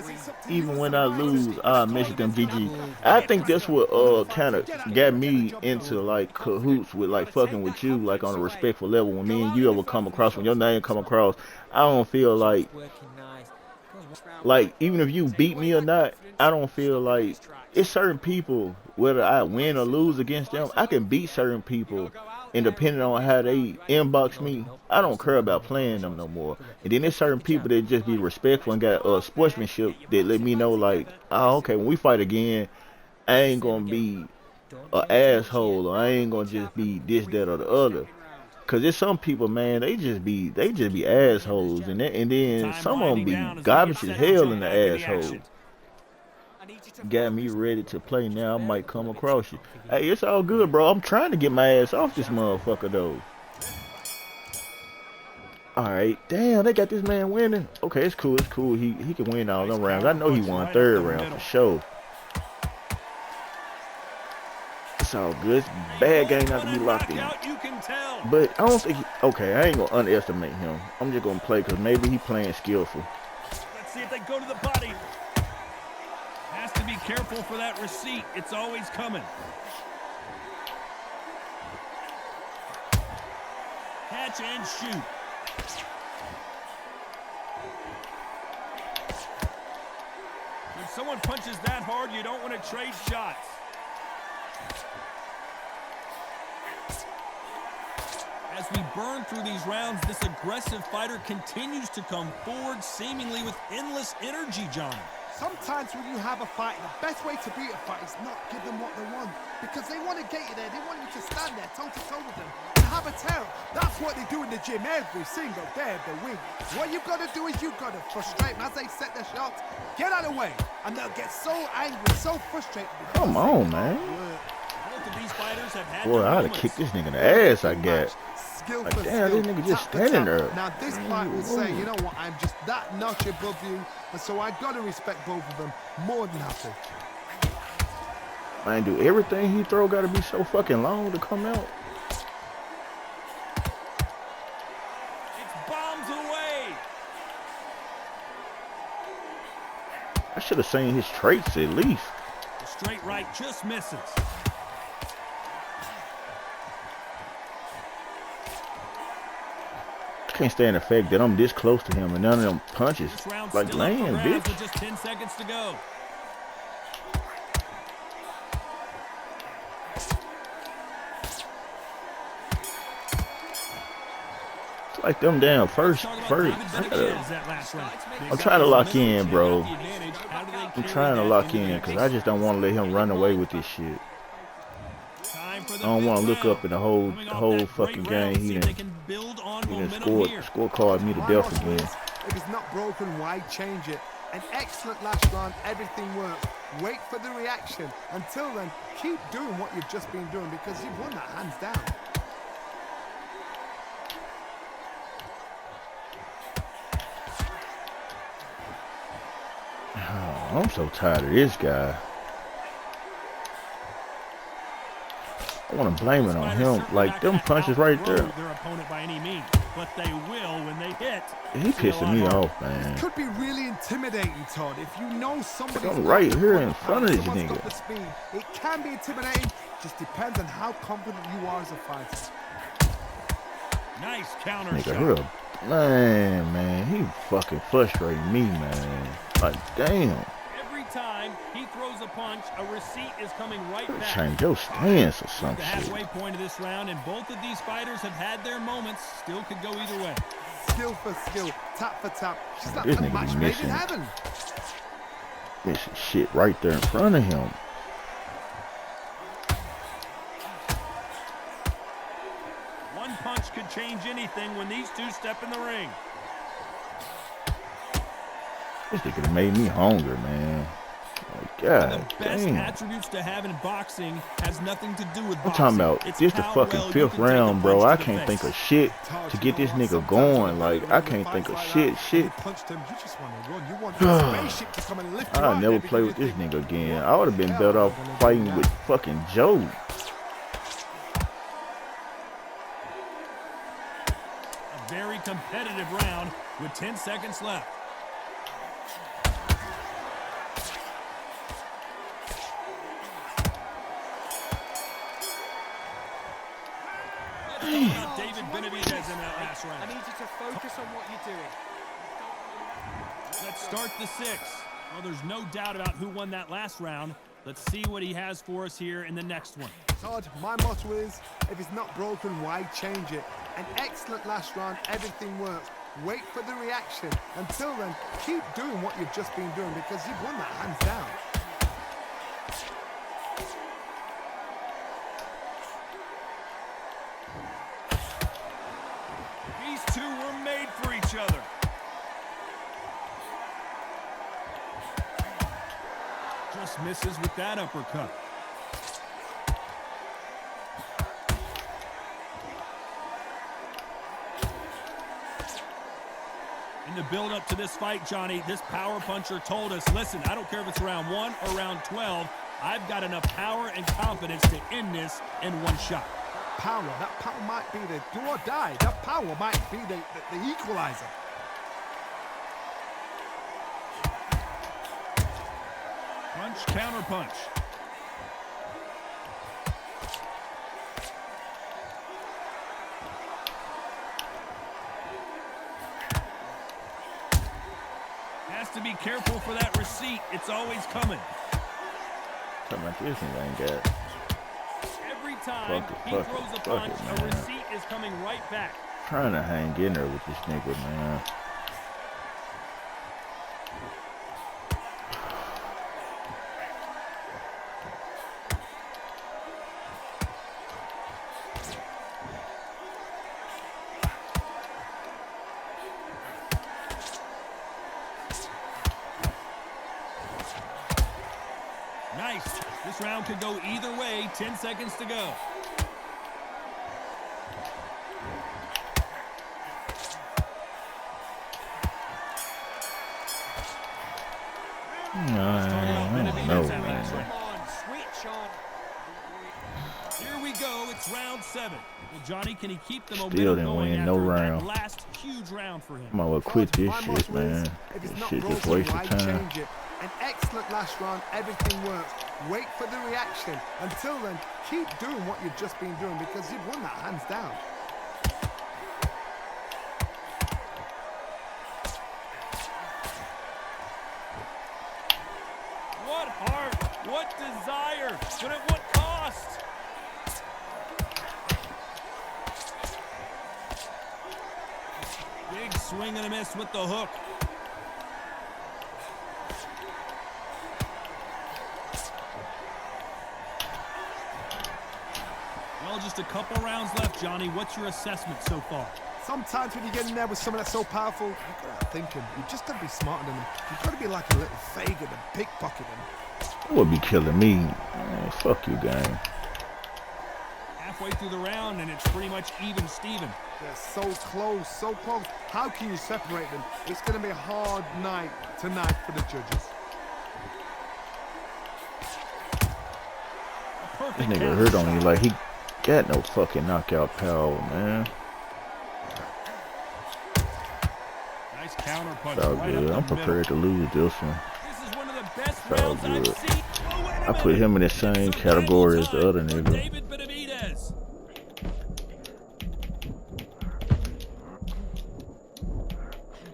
Even when I lose, I mention them GG. I think that's what kind of got me into like cahoots with like fucking with you, like on a respectful level. When me and you ever come across, when your name come across, I don't feel like even if you beat me or not, I don't feel like it's certain people, whether I win or lose against them, I can beat certain people. And depending on how they inbox me, I don't care about playing them no more. And then there's certain people that just be respectful and got sportsmanship that let me know like, oh, okay, when we fight again, I ain't gonna be an asshole, or I ain't gonna just be this, that, or the other. Cause there's some people, man, they just be assholes, and then some of them be garbage as hell in the asshole. Got me ready to play now. I might come across you. Hey, it's all good, bro. I'm trying to get my ass off this motherfucker though. All right, damn, they got this man winning. Okay, it's cool. It's cool. He can win all them rounds. I know he won third round for sure. It's all good. It's a bad game not to be locked in. But I don't think okay, I ain't gonna underestimate him. I'm just gonna play because maybe he playing skillful. Let's see if they go to the body. Has to be careful for that receipt. It's always coming. Catch and shoot. When someone punches that hard, you don't want to trade shots. As we burn through these rounds, this aggressive fighter continues to come forward, seemingly with endless energy, Johnny. Sometimes when you have a fight, the best way to beat a fight is not give them what they want. Because they want to get you there. They want you to stand there toe-to-toe with them and have a terror. That's what they do in the gym every single day of the week. What you've got to do is you've got to frustrate them as they set their shots. Get out of the way. And they'll get so angry, so frustrated. Come on, man. Both of these fighters have had Boy, I'd have kicked this nigga in the ass, I guess. Like, damn, this nigga just standing there. Now, this fight will say, you know what, I'm just that notch above you, and so I got to respect both of them more than happy. Man, do everything he throw got to be so fucking long to come out? It's bombs away. I should have seen his traits at least. The straight right just misses. Can't stand the fact that I'm this close to him and none of them punches like land, bitch. With just 10 seconds to go. It's like them down first. I'm trying to lock in, bro. I'm trying to lock in because I just don't want to let him run away with this shit. I don't want to look up in the whole fucking game. He done scorecard me to death again. If it's not broken, why change it? An excellent last round, everything worked. Wait for the reaction. Until then, keep doing what you've just been doing because you've won that hands down. Oh, I'm so tired of this guy. I want to blame it on him. Like, them punches right there. Their opponent by any means, but they will when they hit. He pissing me off, man. It could be really intimidating, Todd. If you know somebody's I'm right here in front of this nigga. The speed, it can be intimidating. Just depends on how confident you are as a fighter. Nice counter nigga, shot. Man, he fucking frustrating me, man. Like, damn. Time he throws a punch, a receipt is coming right back. Change your stance or some the shit. Halfway point of this round, and both of these fighters have had their moments. Still could go either way. Skill for skill, tap for tap. Just like This a nigga match be made in missing. heaven. Missing shit right there in front of him. One punch could change anything when these two step in the ring. This nigga done made me hungry, man. Like, God the best damn. attributes to have in boxing has nothing to do with boxing. I'm talking about this the fucking fifth round, bro. I can't think of shit to get this nigga going. Like, I can't think of shit. I'll never play with this nigga again. I would have been better off fighting with fucking Joe. A very competitive round with 10 seconds left. David Benavidez in that last round. I need you to focus on what you're doing. Let's start the sixth. Well, there's no doubt about who won that last round. Let's see what he has for us here in the next one. Todd, my motto is, if it's not broken, why change it? An excellent last round, everything works. Wait for the reaction. Until then, keep doing what you've just been doing because you've won that hands down. Just misses with that uppercut. In the build-up to this fight, Johnny, this power puncher told us, listen, I don't care if it's round 1 or round 12, I've got enough power and confidence to end this in one shot. That power might be the do or die. That power might be the equalizer. Punch, counter punch. Has to be careful for that receipt. It's always coming. Something like this ain't got. Every time he throws a punch, a receipt is coming right back. Trying to hang in there with this nigga, man. Nice. This round could go either way. 10 seconds to go. No, man. Here we go. It's round 7. Well, Johnny, can he keep the momentum Still didn't going win after no that round. last huge round for him? I'm gonna quit this shit, man. This shit just wasted time. An excellent last round. Everything works. Wait for the reaction. Until then, keep doing what you've just been doing because you've won that hands down. What heart, what desire, but at what cost? Big swing and a miss with the hook. Well, just a couple rounds left, Johnny. What's your assessment so far? Sometimes when you get in there with someone that's so powerful, you've got to think him. You've just got to be smarter than him. You've got to be like a little Fagin and pickpocket him. That would be killing me. Man, fuck you, gang. Halfway through the round, and it's pretty much even Steven. They're so close, so close. How can you separate them? It's going to be a hard night tonight for the judges. This nigga hurt on me like he got no fucking knockout power, man. Nice counter punch. It's all good. I'm prepared to lose this one. This is one of the best It's all rounds I've good. seen. Oh, I put him in the same category as the other nigga. David Benavidez.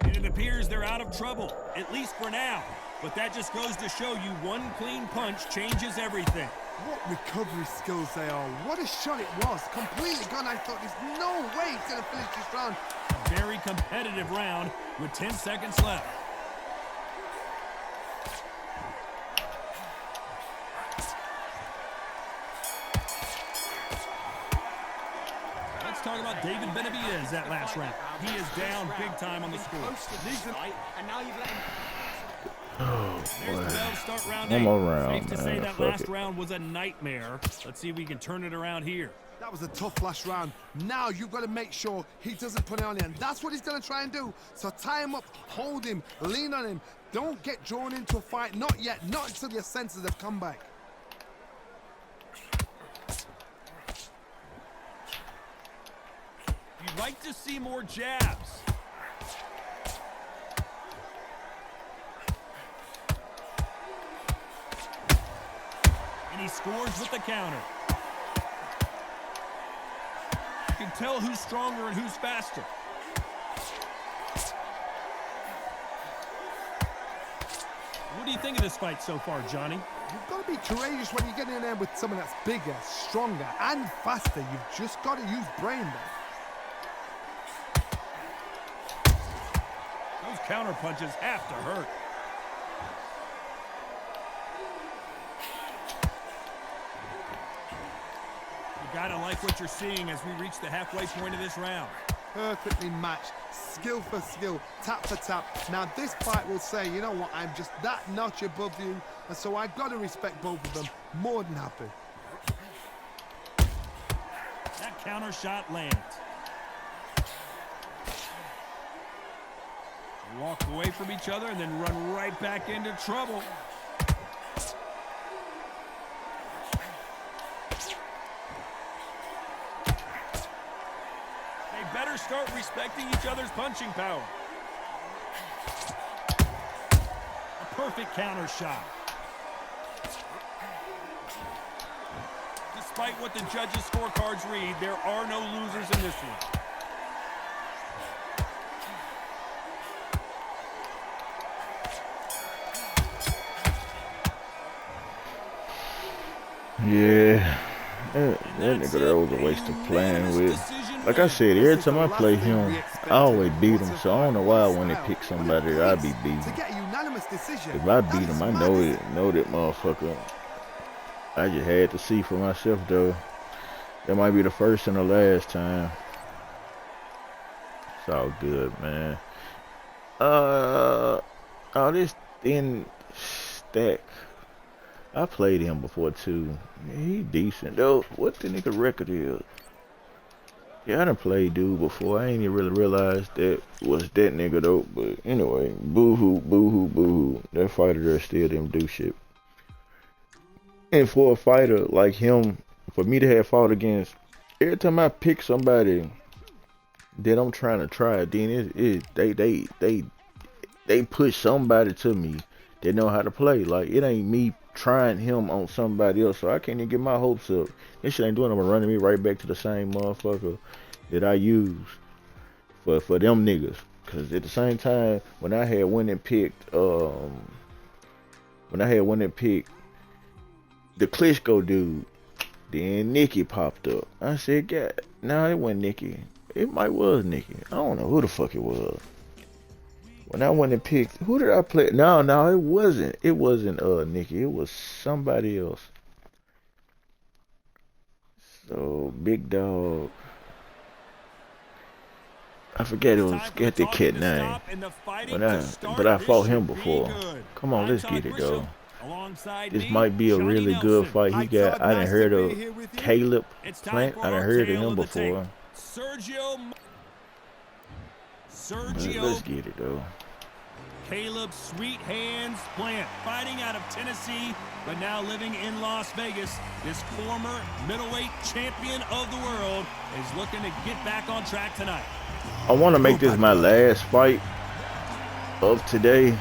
And it appears they're out of trouble, at least for now. But that just goes to show you one clean punch changes everything. What recovery skills they are. What a shot it was. Completely gone. I thought there's no way he's going to finish this round. A very competitive round with 10 seconds left. Let's talk about David Benavidez that last round. He is down big time on the score. And now you've let him... Oh, There's boy. the bell to start round One 8. more round, Safe to say man. that Fuck last it. round was a nightmare. Let's see if we can turn it around here. That was a tough last round. Now you've got to make sure he doesn't put it on you. And that's what he's going to try and do. So tie him up, hold him, lean on him. Don't get drawn into a fight. Not yet. Not until your senses have come back. You'd like to see more jabs. And he scores with the counter. You can tell who's stronger and who's faster. What do you think of this fight so far, Johnny? You've got to be courageous when you get in there with someone that's bigger, stronger, and faster. You've just got to use brain there. Those counter punches have to hurt. You gotta like what you're seeing as we reach the halfway point of this round. perfectly matched, skill for skill, tap for tap. Now this fight will say, you know what, I'm just that notch above you, and so I've got to respect both of them. More than happy. That counter shot lands. They walk away from each other and then run right back into trouble. They better start respecting each other's punching power. A perfect counter shot. Despite what the judges' scorecards read, there are no losers in this one. Yeah, that nigga there was a waste of playing with. Like I said, every time I play him, I always beat him. So I don't know why when they pick somebody that I be beating. If I beat him, I know that motherfucker. I just had to see for myself though. That might be the first and the last time. It's all good, man. Oh, this thin stack. I played him before too. He decent though. What the nigga record is? Yeah, I done played dude before. I ain't even really realized that was that nigga though. But anyway, boo-hoo, boo-hoo, boo-hoo. That fighter there still didn't do shit. And for a fighter like him, for me to have fought against, every time I pick somebody that I'm trying to try, then they push somebody to me that know how to play. Like, it ain't me trying him on somebody else, so I can't even get my hopes up. This shit ain't doing nothing but running me right back to the same motherfucker that I used for them niggas. Cause at the same time, when I had went and picked the Klitschko dude, then Nikki popped up. I said, God, no, it wasn't Nikki. It might was Nikki. I don't know who the fuck it was. When I went and picked, who did I play? No, it wasn't. It wasn't Nikki. It was somebody else. So Big Dog. I forget the kid name. But I fought him before. Come on, let's get it though. This might be a really good fight. I done heard of Caleb Plant. I done heard of him before. Let's get it though. Caleb Sweet Hands Plant, fighting out of Tennessee, but now living in Las Vegas. This former middleweight champion of the world is looking to get back on track tonight. I want to make this my last fight of today.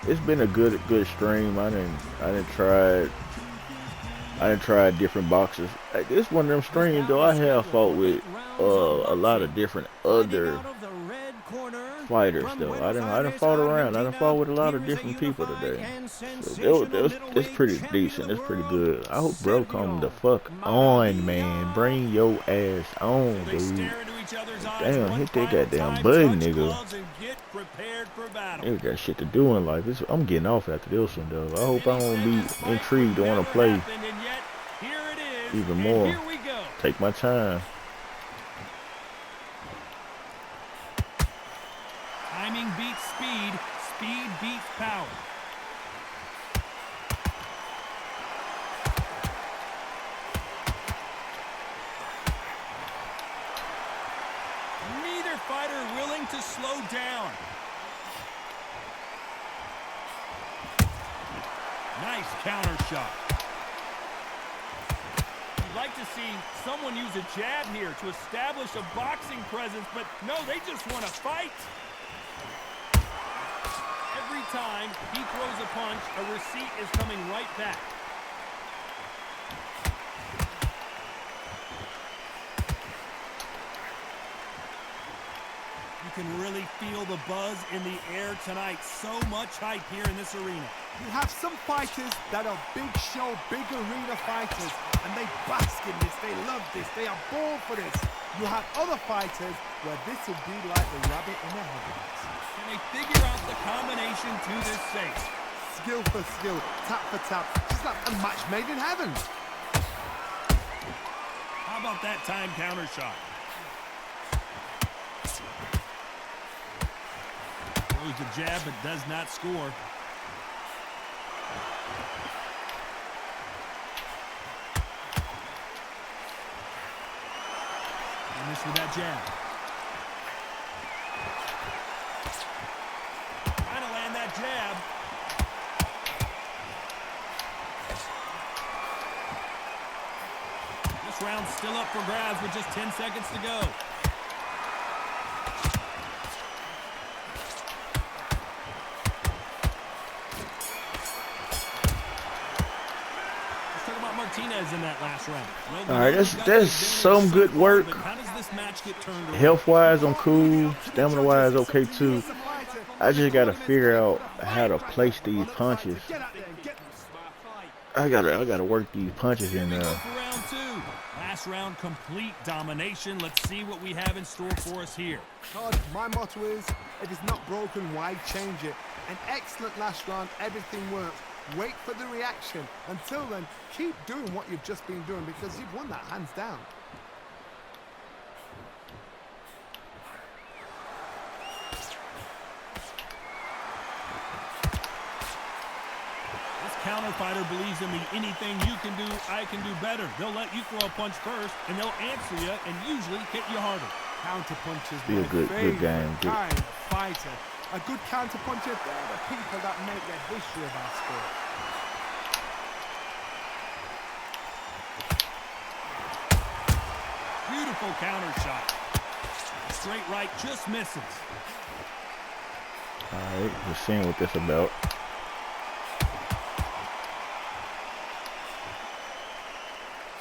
It's been a good stream. I didn't try different boxers. This one of them streams though. I have fought with a lot of different other fighters though. I done fought around. I done fought with a lot of different people today. So it's pretty decent. It's pretty good. I hope bro come the fuck on, man. Bring your ass on, dude. Damn, hit that goddamn button, nigga. They got shit to do in life. I'm getting off after this one though. I hope I won't be intrigued to want to play even more. Take my time. Timing beats speed, speed beats power. Neither fighter willing to slow down. Nice counter shot. You'd like to see someone use a jab here to establish a boxing presence, but no, they just want to fight. Every time he throws a punch, a receipt is coming right back. You can really feel the buzz in the air tonight. So much hype here in this arena. You have some fighters that are big show, big arena fighters, and they bask in this, they love this, they are born for this. You have other fighters where this will be like the rabbit in the headlights. Can they figure out the combination to this safe? Skill for skill, tap for tap, just like a match made in heaven. How about that time counter shot? Throws the jab but does not score. And missed with that jab. Trying to land that jab. This round's still up for grabs with just 10 seconds to go. Let's talk about Martinez in that last round. Well, All right, that's some good work. how does this match get turned around? Health-wise, I'm cool. Stamina-wise, okay too. I just gotta figure out how to place these punches. I gotta work these punches in there. For round two. Last round, complete domination. Let's see what we have in store for us here. Todd, my motto is, if it's not broken, why change it? An excellent last round, everything works. Wait for the reaction. Until then, keep doing what you've just been doing because you've won that hands down. Counter fighter believes in me. Anything you can do, I can do better. They'll let you throw a punch first, and they'll answer you and usually hit you harder. Counter punches. Be a good game. Kind of fighter. A good counter puncher. They're the people that make the history of our sport. Beautiful counter shot. Straight right just misses. All right, we're seeing what this about.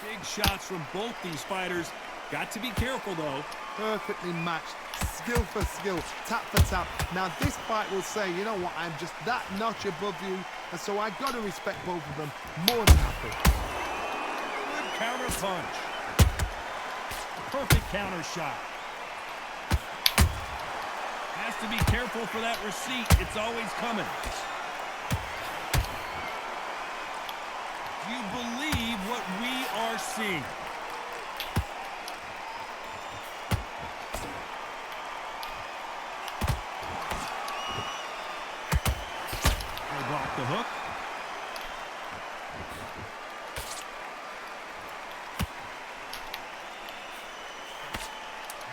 Big shots from both these fighters. Got to be careful, though. Perfectly matched. Skill for skill. Tap for tap. Now, this fight will say, you know what, I'm just that notch above you, and so I got to respect both of them. More than happy. Good counter punch. Perfect counter shot. Has to be careful for that receipt. It's always coming. Do you believe what we are seeing? They block the hook.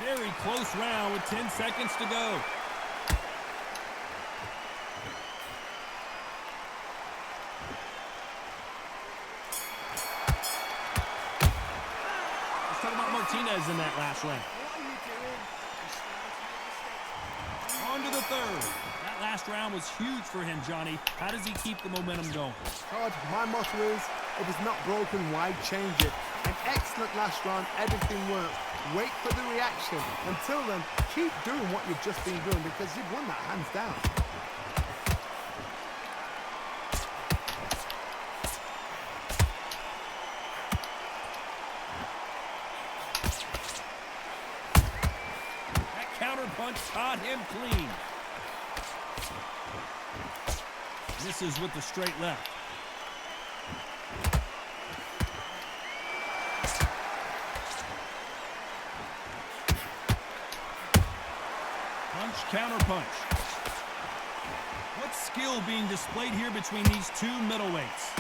Very close round with 10 seconds to go. Martinez in that last round. On to the third. That last round was huge for him, Johnny. How does he keep the momentum going? Todd, my motto is, if it's not broken, why change it? An excellent last round, everything works. Wait for the reaction. Until then, keep doing what you've just been doing because you've won that hands down. Punch caught him clean. Misses with the straight left. Punch, counter punch. What skill being displayed here between these two middleweights?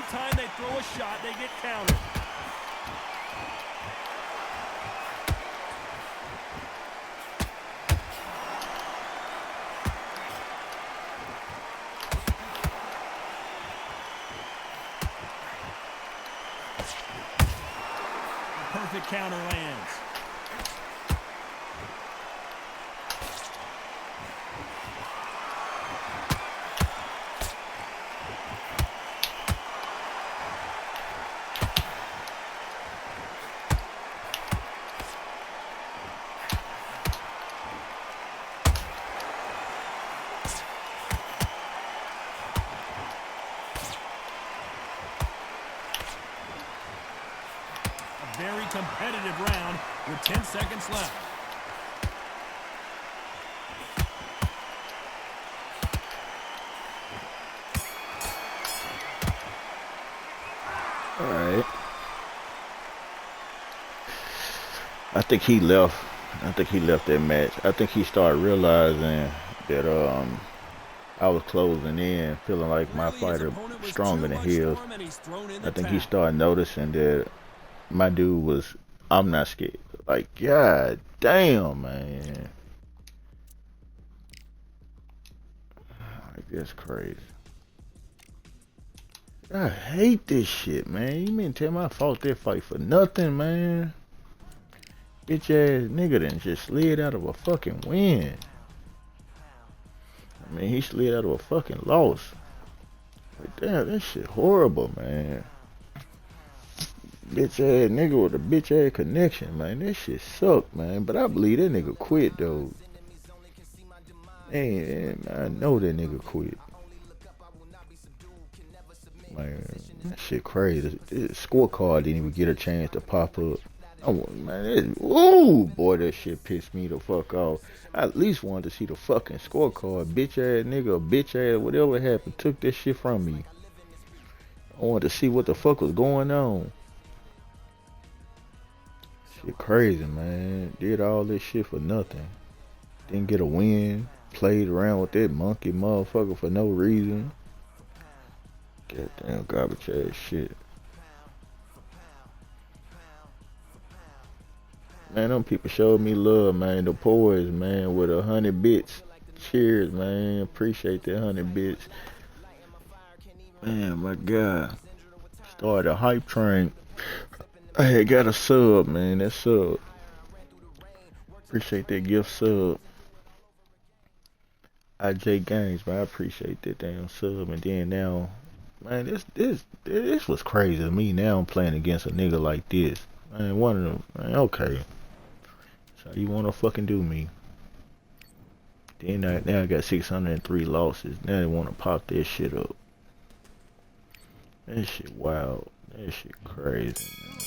Time they throw a shot, they get countered. The perfect counter lands. Very competitive round with 10 seconds left. I think he left. I think he left that match. I think he started realizing that I was closing in, feeling like my fighter stronger than his. I think he started noticing that my dude was. I'm not scared. Like, god damn, man. Like, that's crazy. I hate this shit, man. You mean tell me I fought that fight for nothing, man? Bitch ass nigga done just slid out of a fucking win. I mean, he slid out of a fucking loss. Like, damn, that shit horrible, man. Bitch ass nigga with a bitch ass connection, man. That shit sucked, man. But I believe that nigga quit, though. Man, I know that nigga quit. Man, that shit crazy. This scorecard didn't even get a chance to pop up. Man, ooh, boy, that shit pissed me the fuck off. I at least wanted to see the fucking scorecard. Bitch ass nigga, bitch ass, whatever happened, took that shit from me. I wanted to see what the fuck was going on. Shit crazy, man. Did all this shit for nothing. Didn't get a win. Played around with that monkey motherfucker for no reason. Goddamn garbage ass shit. Man, them people showed me love, man. The poise, man, with 100 bits. Cheers, man. Appreciate that 100 bits. Man, my God. Started a hype train. I had got a sub, man. That sub. Appreciate that gift sub. IJ Games, man. I appreciate that damn sub. And then now, man, this was crazy to me. Now I'm playing against a nigga like this. Man, one of them, man, okay. So you wanna fucking do me. Then now I got 603 losses. Now they wanna pop that shit up. That shit wild. That shit crazy, man.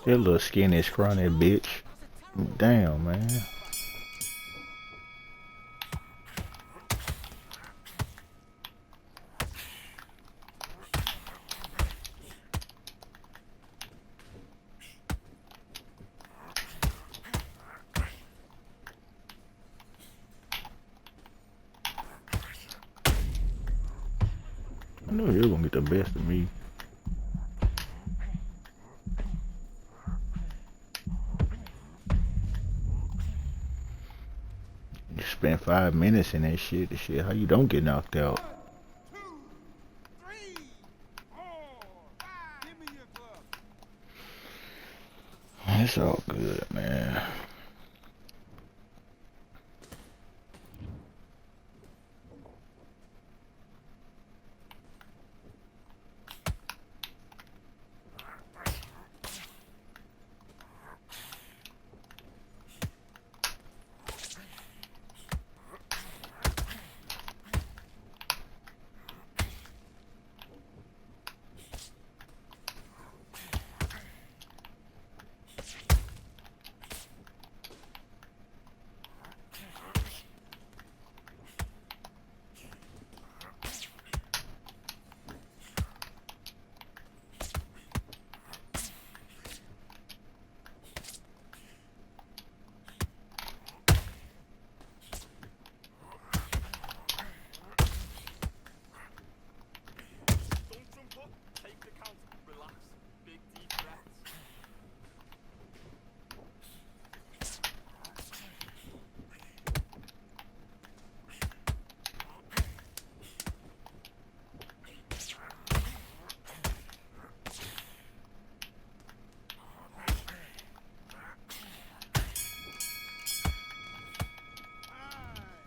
That little skinny, scrawny bitch. Damn, man. I knew he was gonna get the best of me. You spent 5 minutes in that shit. The shit, how you don't get knocked out? 1, 2, 3, 4, 5. Give me your glove. It's all good, man.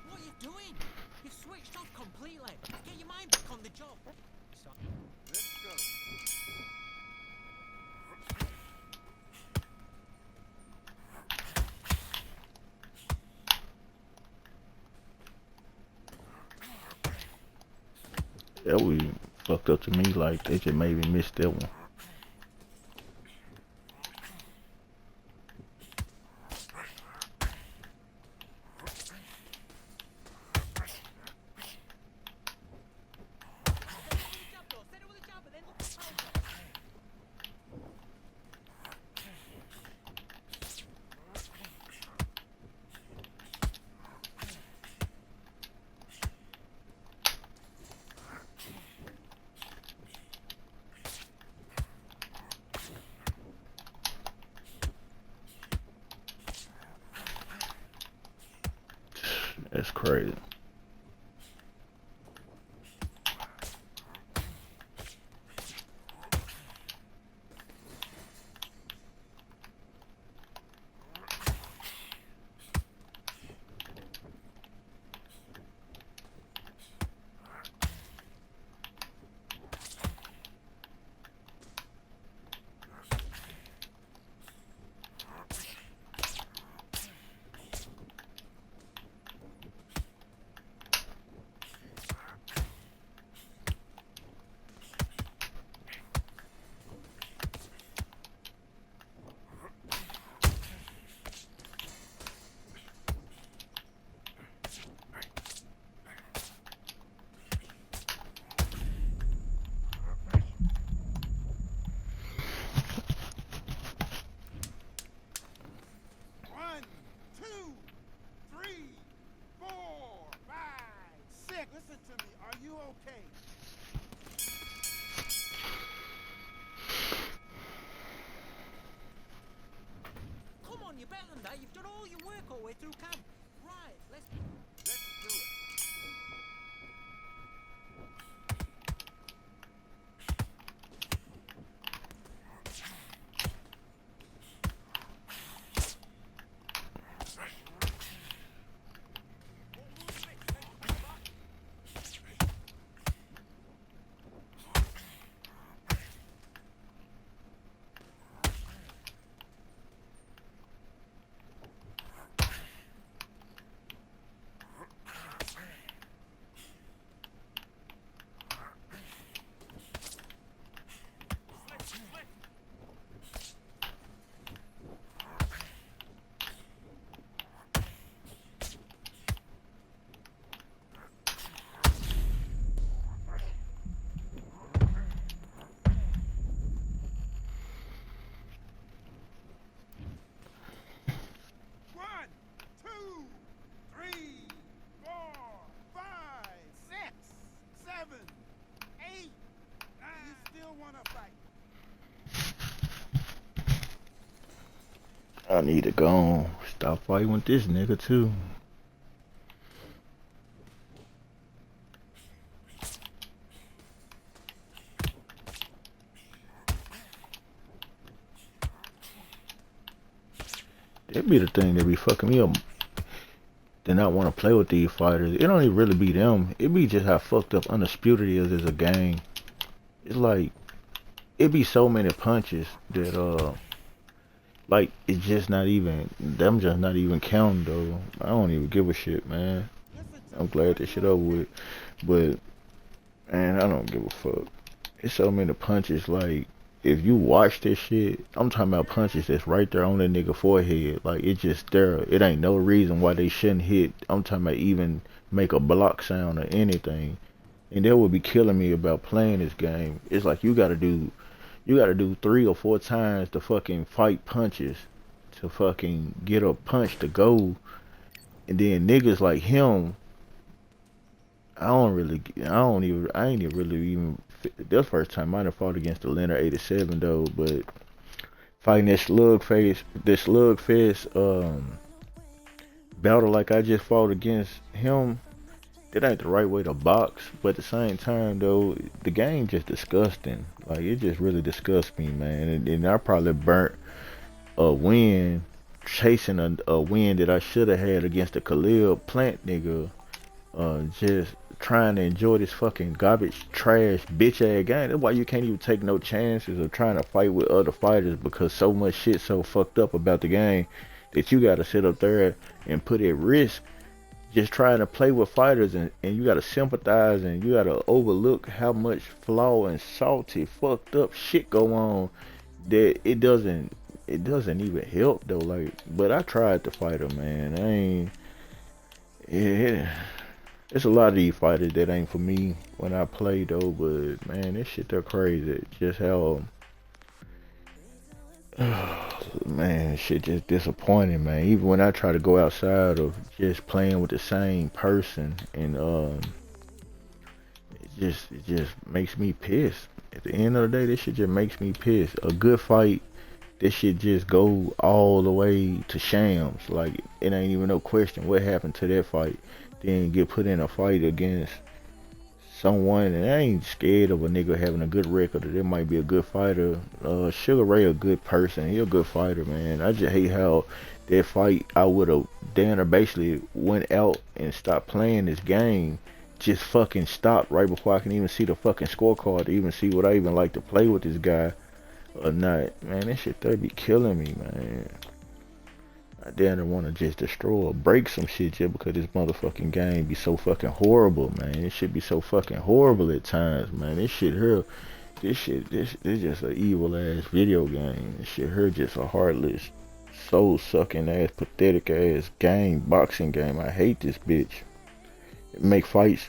What are you doing? You've switched off completely. Get your mind back on the job. Let's go. That was fucked up to me. Like they just made me miss that one. That's crazy. Listen to me. Are you okay? Come on, you're better than that. You've done all your work all the way through camp. Right, let's do it. I need to go on. Stop fighting with this nigga too. That be the thing that be fucking me up. They not want to play with these fighters. It don't even really be them. It be just how fucked up Undisputed is as a game. It's like it be so many punches that like it's just not even them just not even counting though. I don't even give a shit, man. I'm glad this shit over with. But man, I don't give a fuck. It's so many punches. Like if you watch this shit, I'm talking about punches that's right there on that nigga forehead. Like it's just there. It ain't no reason why they shouldn't hit. I'm talking about even make a block sound or anything. And that would be killing me about playing this game. It's like you gotta do 3 or 4 times to fucking fight punches to fucking get a punch to go. And then niggas like him, I ain't even really that's the first time I done fought against the Leonard 87 though, but fighting this slugfest battle like I just fought against him, that ain't the right way to box. But at the same time though, the game just disgusting. Like it just really disgusts me, man. And I probably burnt a win chasing a win that I should have had against the Khalil Plant nigga, just trying to enjoy this fucking garbage trash bitch ass game. That's why you can't even take no chances of trying to fight with other fighters, because so much shit so fucked up about the game that you gotta sit up there and put at risk just trying to play with fighters, and you gotta sympathize and you gotta overlook how much flaw and salty fucked up shit go on that it doesn't even help though. Like, but I tried to fight him, man. It's a lot of these fighters that ain't for me when I play though, but man, this shit they're crazy. Just how man, shit just disappointing, man. Even when I try to go outside of just playing with the same person, and it just makes me pissed. At the end of the day, this shit just makes me pissed. A good fight, this shit just go all the way to shams. Like it ain't even no question what happened to that fight. Then get put in a fight against someone, and I ain't scared of a nigga having a good record, or there might be a good fighter. Sugar Ray a good person, he a good fighter, man. I just hate how that fight I would have Danner basically went out and stopped playing this game, just fucking stopped right before I can even see the fucking scorecard to even see what I even like to play with this guy or not. Man, this shit there be killing me, man. I damn want to just destroy or break some shit just because this motherfucking game be so fucking horrible, man. It should be so fucking horrible at times, man. This just an evil ass video game. This shit here just a heartless, soul sucking ass, pathetic ass game, boxing game. I hate this bitch. It make fights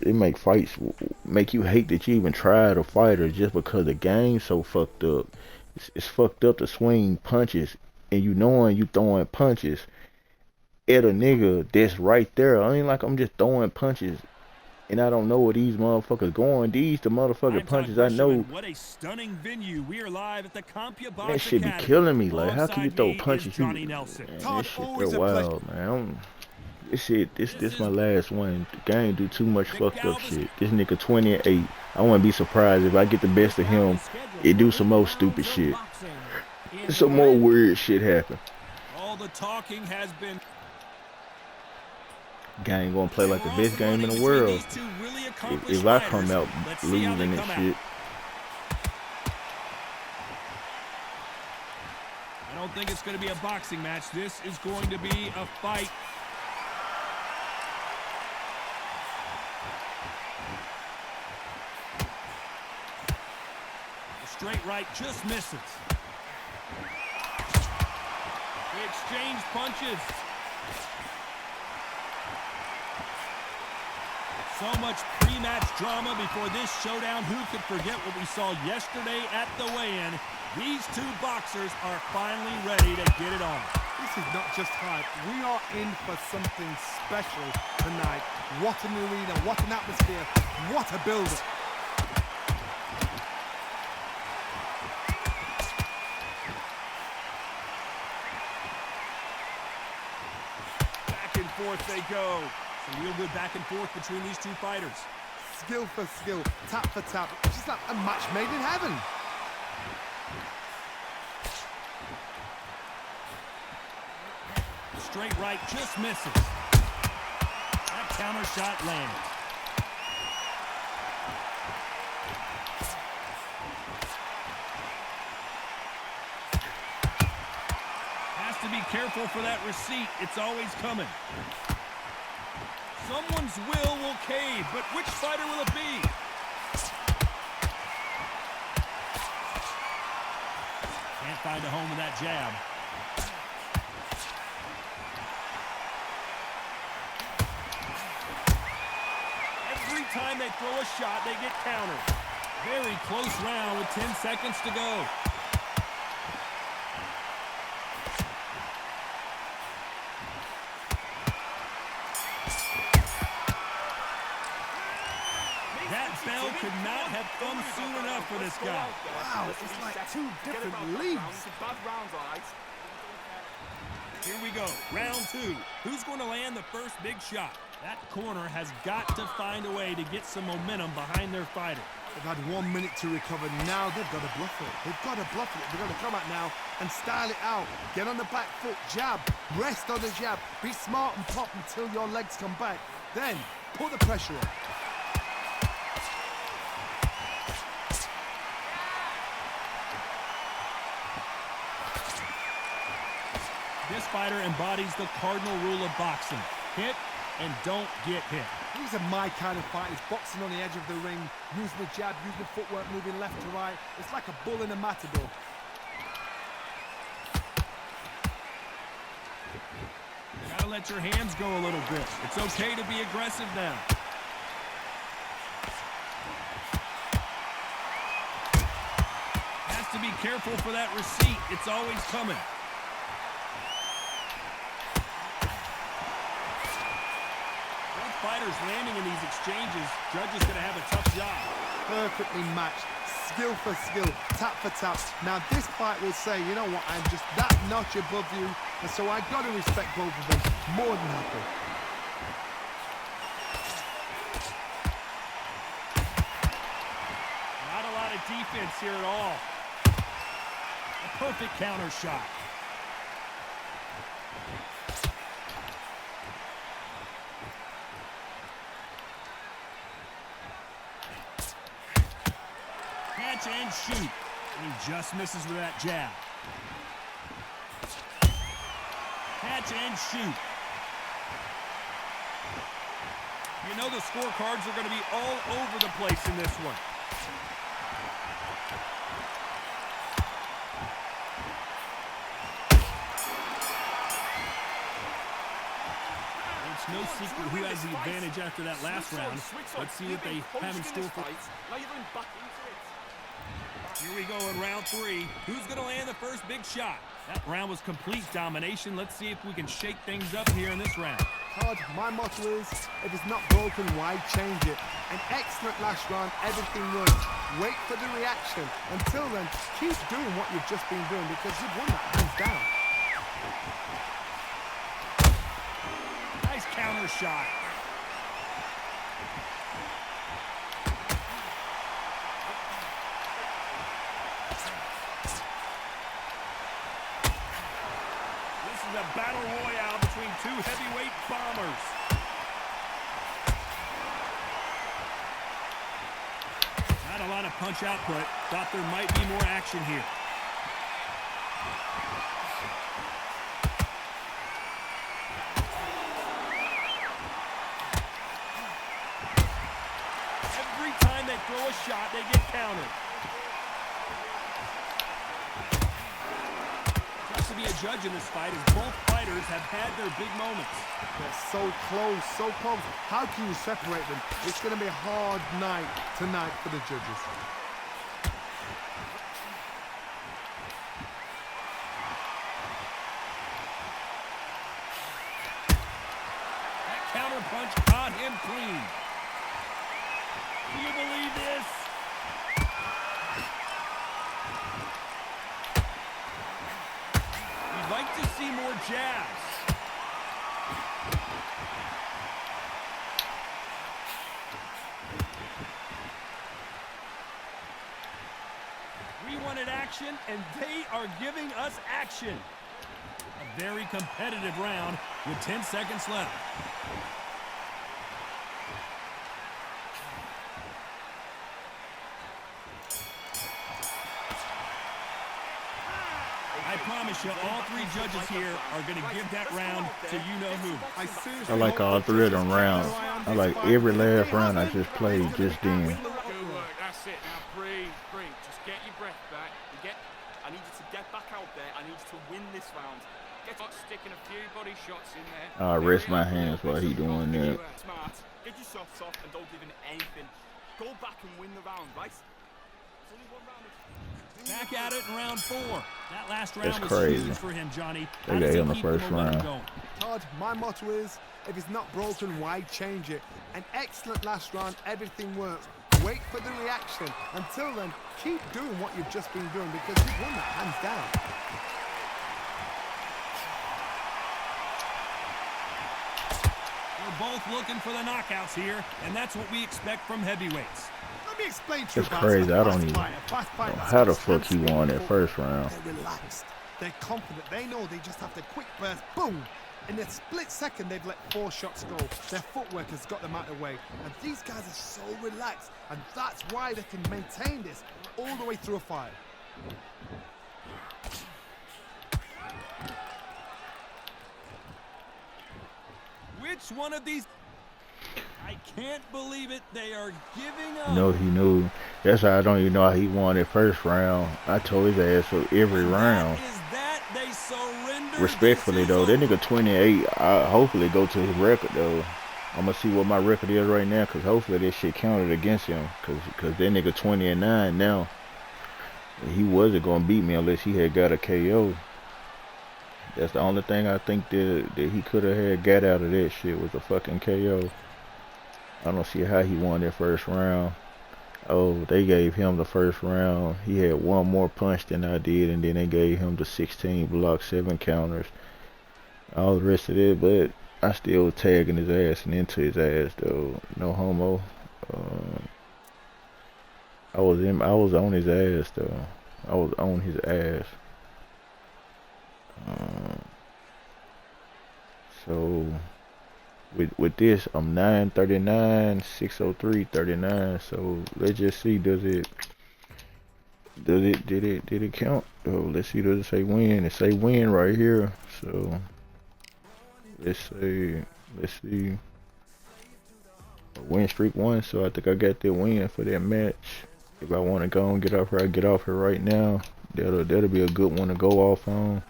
make you hate that you even tried a fighter just because the game's so fucked up. It's fucked up to swing punches, and you knowing you throwing punches at a nigga that's right there. I ain't like I'm just throwing punches and I don't know where these motherfuckers going. These the motherfucking punches I know. What a stunning venue. We are live at the CompuBox That shit be killing me. Like, how can you throw punches? Man, this shit they're wild, man. This my last one. The game do too much fucked up shit. This nigga 28. I wouldn't be surprised if I get the best of him. It do some more stupid shit. Some more weird shit happen. All the talking has been. Game gonna play like the best game in the world. If I come out losing this shit. I don't think it's going to be a boxing match. This is going to be a fight. The straight right just misses. They exchange punches. So much pre-match drama before this showdown. Who could forget what we saw yesterday at the weigh-in? These two boxers are finally ready to get it on. This is not just hype. We are in for something special tonight. What an arena, what an atmosphere, what a build-up. Back and forth they go. Some real good back and forth between these two fighters. Skill for skill, tap for tap. It's just like a match made in heaven. straight right just misses. That counter shot lands. Has to be careful for that receipt. It's always coming. Someone's will cave, but which fighter will it be? Can't find a home with that jab. Every time they throw a shot, they get countered. Very close round with 10 seconds to go. That bell could not have come soon enough for this guy. Wow, it's like two different leagues. Here we go, round two. Who's going to land the first big shot? That corner has got to find a way to get some momentum behind their fighter. They've had 1 minute to recover. Now they've got to bluff it. They've got to bluff it. They've got to come out now and style it out. Get on the back foot, jab, rest on the jab. Be smart and pop until your legs come back. Then put the pressure on. This fighter embodies the cardinal rule of boxing. Hit and don't get hit. These are my kind of fighters, boxing on the edge of the ring, using the jab, using the footwork, moving left to right. It's like a bull in a matador. You gotta let your hands go a little bit. It's okay to be aggressive now. Has to be careful for that receipt. It's always coming. Fighters landing in these exchanges, judges gonna have a tough job. Perfectly matched, skill for skill, tap for tap. Now this fight will say, you know what, I'm just that notch above you, and so I gotta respect both of them more than happy. Not a lot of defense here at all. A perfect counter shot. And shoot. And he just misses with that jab. Catch and shoot. You know the scorecards are going to be all over the place in this one. It's no secret who has the advantage after that last round. Let's see what they have in store for us. Here we go in round three. Who's going to land the first big shot? That round was complete domination. Let's see if we can shake things up here in this round. Todd, my motto is, if it's not broken, why change it? An excellent last round, everything runs. Wait for the reaction. Until then, keep doing what you've just been doing because you've won that hands down. Nice counter shot. A battle royale between two heavyweight bombers. Not a lot of punch output. Thought there might be more action here. Every time they throw a shot, they get countered. To be a judge in this fight as both fighters have had their big moments. They're so close, so close. How can you separate them? It's going to be a hard night tonight for the judges. That counter punch caught him clean. Do you believe this? Like to see more jabs. We wanted action, and they are giving us action. A very competitive round with 10 seconds left. I promise you, all three judges here are going to give that round to you-know-who. I like all three of them rounds. I like every last round I just played just then. Good work, that's it. Now breathe, breathe. Just get your breath back. I need you to get back out there. I need you to win this round. Start sticking a few body shots in there. I'll rest my hands while he doing that. Smart. Get your shots off and don't give in anything. Go back and win the round, right? It's only one round. Back at it in round 4. That last round That's was crazy. huge for him, Johnny. They got him the first round. Todd, my motto is, if it's not broken, why change it? An excellent last round, everything works. Wait for the reaction. Until then, keep doing what you've just been doing because you've won that hands down. We're both looking for the knockouts here, and that's what we expect from heavyweights. Let me explain to you. It's crazy. I don't even know how the fuck he won that first round. They're relaxed. They're confident. They know they just have to quick burst. Boom! In a split second, they've let 4 shots go. Their footwork has got them out of the way. And these guys are so relaxed. And that's why they can maintain this all the way through a fight. Which one of these? I can't believe it. They are giving up. No, he knew. That's how I don't even know how he won that first round. I told his ass so every round. They surrender. Respectfully though, that nigga 28. I hopefully go to his record though. I'm gonna see what my record is right now, cause hopefully this shit counted against him, cause that nigga 20-9 now. He wasn't gonna beat me unless he had got a KO. That's the only thing I think that he could have had got out of that shit was a fucking KO. I don't see how he won that first round. Oh, they gave him the first round. He had one more punch than I did, and then they gave him the 16 block, 7 counters. All the rest of it, but I still was tagging his ass and into his ass though. No homo. I was on his ass though. I was on his ass. So with this, I'm 939, 603, 39. So let's just see, did it count? Oh, let's see, does it say win? It say win right here. So let's see. Win streak 1. So I think I got that win for that match. If I want to go and get off here, I get off here right now. That'll be a good one to go off on.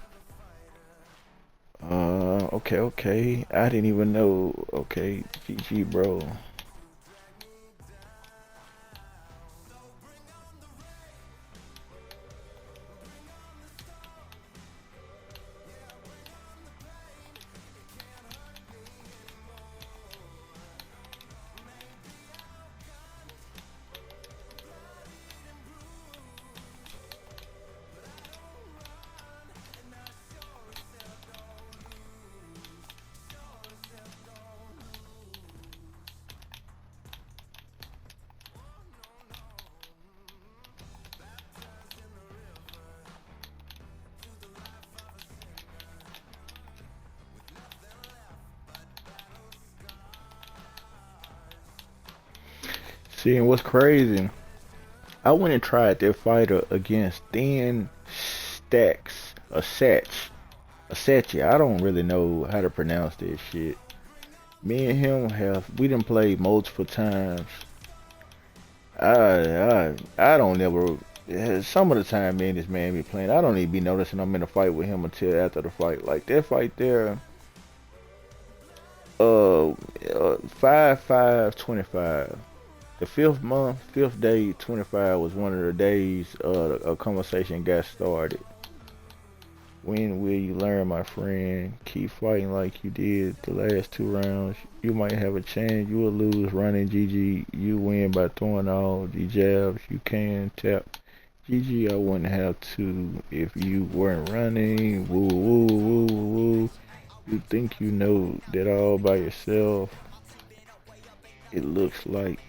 Okay. I didn't even know. Okay, GG, bro. See, and what's crazy, I went and tried that fighter against Thin Stacks, Asachi. I don't really know how to pronounce this shit. Me and him we done played multiple times. I don't ever, some of the time me and this man be playing, I don't even be noticing I'm in a fight with him until after the fight. Like that fight there, 5/5/25. The 5th day, 25 was one of the days a conversation got started. When will you learn, my friend? Keep fighting like you did the last 2 rounds. You might have a chance. You will lose running, GG. You win by throwing all the jabs you can. Tap. GG, I wouldn't have to if you weren't running. Woo, woo, woo, woo. You think you know that all by yourself. It looks like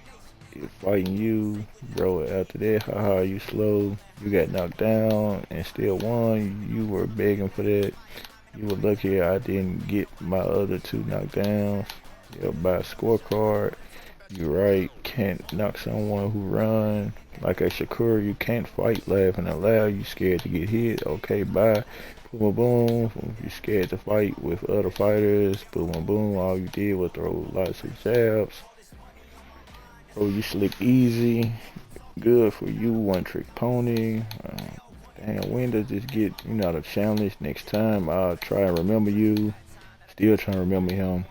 fighting you, bro. After that, haha, you slow. You got knocked down and still won. You were begging for that. You were lucky I didn't get my other 2 knockdowns. They'll buy a scorecard. You're right. Can't knock someone who run. Like a Shakur, you can't fight laughing out loud. You scared to get hit. Okay, bye. Boom, boom, boom. You scared to fight with other fighters. Boom, boom, boom. All you did was throw lots of jabs. Bro, you slick easy. Good for you. One trick pony. Damn, when does this get, the challenge? Next time I'll try and remember you. Still trying to remember him.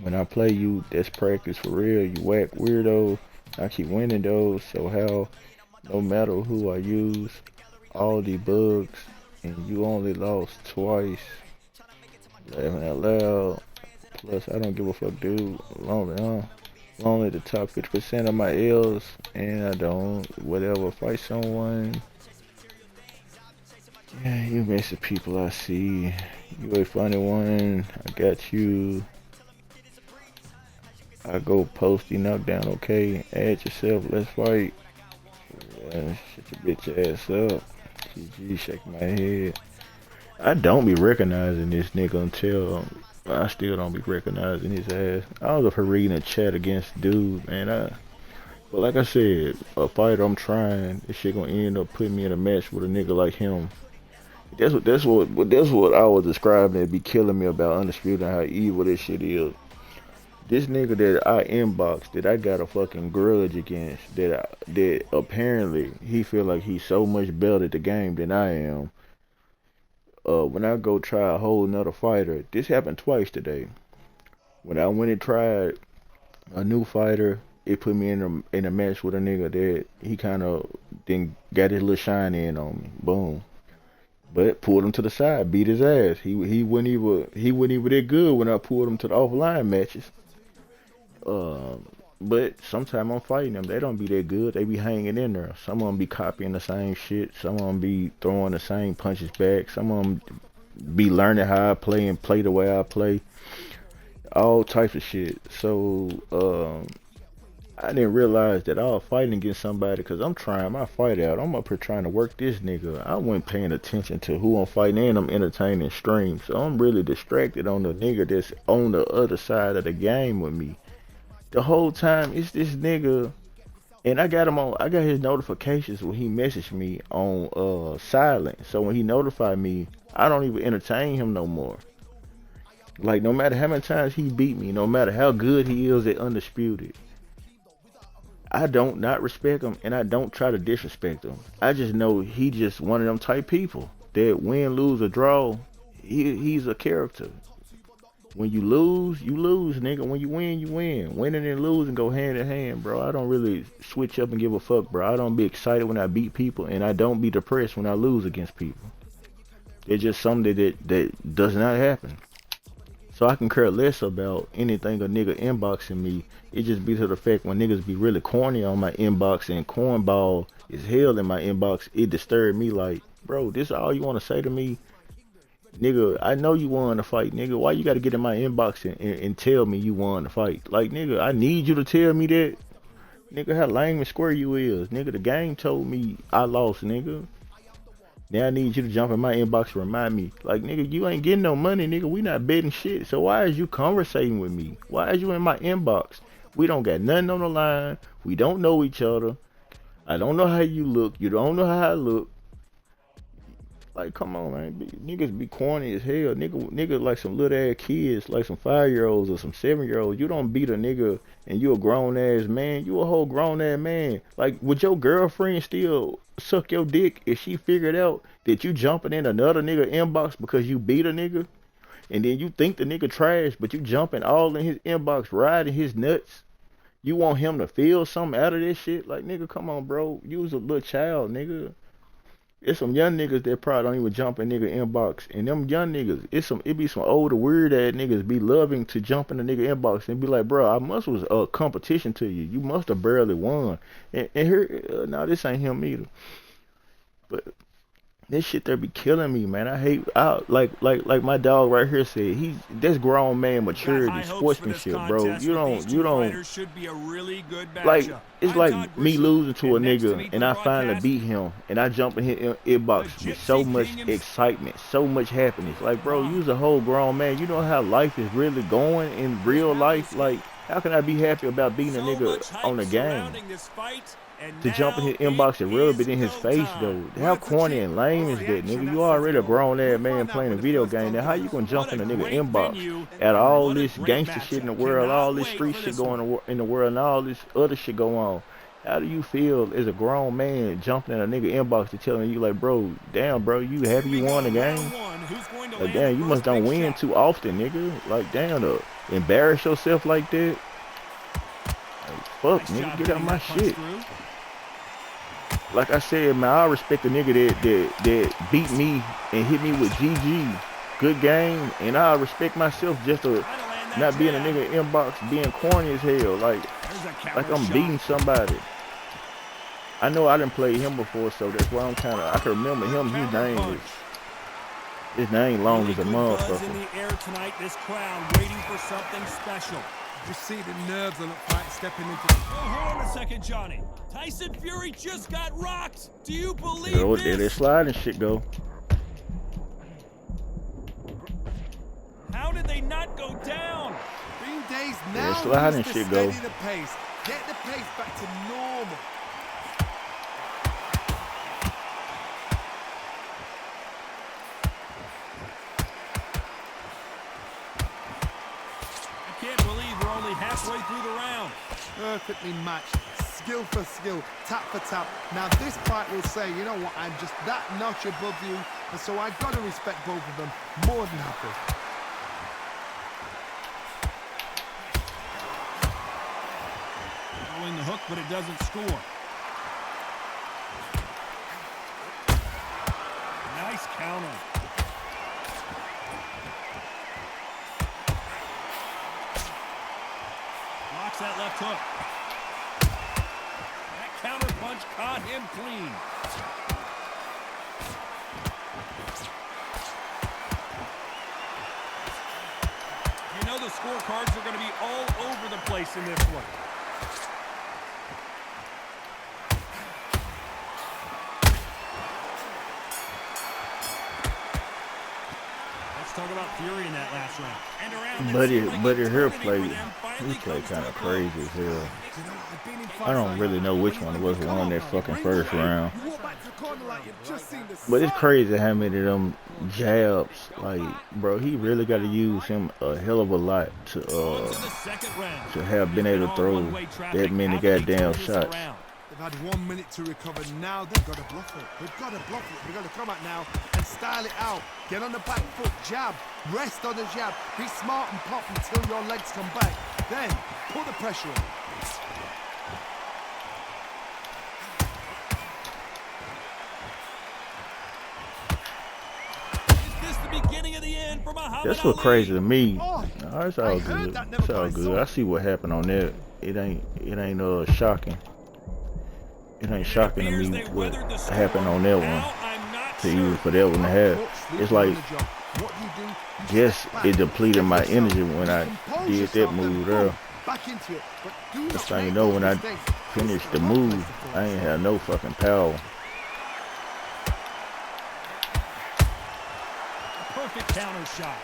When I play you, that's practice for real. You whack weirdo. I keep winning those. So how, no matter who I use, all the bugs, and you only lost twice. Laughing out loud. Plus, I don't give a fuck, dude. Only the top 50% of my L's, and I don't, whatever, fight someone. Yeah, you messy people I see. You a funny one. I got you. I go posty knockdown, okay? Add yourself, let's fight. Shut your bitch ass up. GG, shaking my head. I don't be recognizing this nigga until I still don't be recognizing his ass. I was up here reading a chat against dude, man. But like I said, a fighter I'm trying, this shit gonna end up putting me in a match with a nigga like him. That's what I was describing. It be killing me about Undisputed and how evil this shit is. This nigga that I inboxed, that I got a fucking grudge against, that apparently he feel like he's so much better at the game than I am. When I go try a whole nother fighter, this happened twice today. When I went and tried a new fighter, it put me in a match with a nigga that he kind of then got his little shine in on me. Boom. But pulled him to the side, beat his ass. He wasn't even that good when I pulled him to the offline matches. But sometimes I'm fighting them. They don't be that good. They be hanging in there. Some of them be copying the same shit. Some of them be throwing the same punches back. Some of them be learning how I play and play the way I play. All types of shit. So I didn't realize that I was fighting against somebody because I'm trying my fight out. I'm up here trying to work this nigga. I wasn't paying attention to who I'm fighting, and I'm entertaining streams. So I'm really distracted on the nigga that's on the other side of the game with me. The whole time it's this nigga, and I got his notifications when he messaged me on silent. So when he notified me, I don't even entertain him no more. Like, no matter how many times he beat me, no matter how good he is at Undisputed, I don't not respect him, and I don't try to disrespect him. I just know he just one of them type people that win, lose, or draw, he's a character. When you lose, nigga. When you win, you win. Winning and losing go hand in hand, bro. I don't really switch up and give a fuck, bro. I don't be excited when I beat people, and I don't be depressed when I lose against people. It's just something that does not happen. So I can care less about anything a nigga inboxing me. It just be to the fact when niggas be really corny on my inbox and cornball is hell in my inbox, it disturbed me like, bro, this is all you want to say to me? Nigga, I know you won the fight, nigga. Why you gotta get in my inbox and tell me you won the fight? Like, nigga, I need you to tell me that. Nigga, how lame and square you is. Nigga, the game told me I lost, nigga. Now I need you to jump in my inbox and remind me. Like, nigga, you ain't getting no money, nigga. We not betting shit. So why is you conversating with me? Why is you in my inbox? We don't got nothing on the line. We don't know each other. I don't know how you look. You don't know how I look. Like, come on, man. Niggas be corny as hell. Nigga like some little ass kids, like some 5-year-olds or some 7-year-olds. You don't beat a nigga and you a grown ass man. You a whole grown ass man. Like, would your girlfriend still suck your dick if she figured out that you jumping in another nigga inbox because you beat a nigga? And then you think the nigga trash, but you jumping all in his inbox, riding his nuts. You want him to feel something out of this shit? Like, nigga, come on, bro. You was a little child, nigga. It's some young niggas that probably don't even jump in nigga inbox. And them young niggas, it be some older weird ass niggas be loving to jump in the nigga inbox and be like, bro, I must was a competition to you. You must have barely won. And here, no, this ain't him either. But This shit there be killing me, man. I hate like my dog right here said. That's grown man maturity, sportsmanship, bro. You don't should be a really good like. matchup. It's like me losing to a nigga and I finally beat him and I jump in his inbox with so much excitement, so much happiness. Like, bro, you's a whole grown man. You know how life is really going in real life. Like, how can I be happy about beating a nigga on the game? To jump in his inbox and rub it in his face, though. How corny and lame is that, nigga? You already a grown-ass man playing a video game. Now, how you gonna jump in a nigga inbox at all this gangster shit in the world, all this street shit going in the world, and all this other shit go on? How do you feel as a grown man jumping in a nigga inbox and telling you, like, bro, damn, bro, you happy you won the game? Like, damn, you must don't win too often, nigga. Like, damn, to embarrass yourself like that? Like, fuck, nigga, get out my shit. Like I said, man, I respect a nigga that beat me and hit me with GG. Good game. And I respect myself just to not being a nigga inbox, being corny as hell. Like I'm beating somebody. I know I didn't play him before, so that's why I can remember him. His name long as a motherfucker. In the air tonight, this crowd waiting for something special. Just see the nerves on the fight stepping into. Oh, hold on a second, Johnny. Tyson Fury just got rocked. Do you believe this? There that sliding shit go. How did they not go down? Green Day's now sliding shit go. Steady the pace. Get the pace back to normal. Halfway through the round. Perfectly matched, skill for skill, tap for tap. Now this fight will say, you know what, I'm just that notch above you, and so I've got to respect both of them more than happy. Throwing the hook, but it doesn't score. Nice counter. That left hook. That counter punch caught him clean. You know the scorecards are going to be all over the place in this one. Let's talk about Fury in that last round. And around Buddy here played kind of crazy as hell. I don't really know which one it was who won that fucking first round. But it's crazy how many of them jabs, like, bro, he really got to use him a hell of a lot to have been able to throw that many goddamn shots. They've had 1 minute to recover. Now they've got to bluff it. They've got to bluff it. They've got to come out now and style it out. Get on the back foot, jab, rest on the jab. Be smart and pop until your legs come back. Then put the pressure on. That's what crazy to me. No, it's all good. It's all good. I see what happened on that. It ain't shocking. It ain't shocking to me what happened on that one. To you for that one to have. It's like, yes, it depleted my energy when I did that move there. Next thing you know, when I finished the move, I ain't had no fucking power. Perfect counter shot.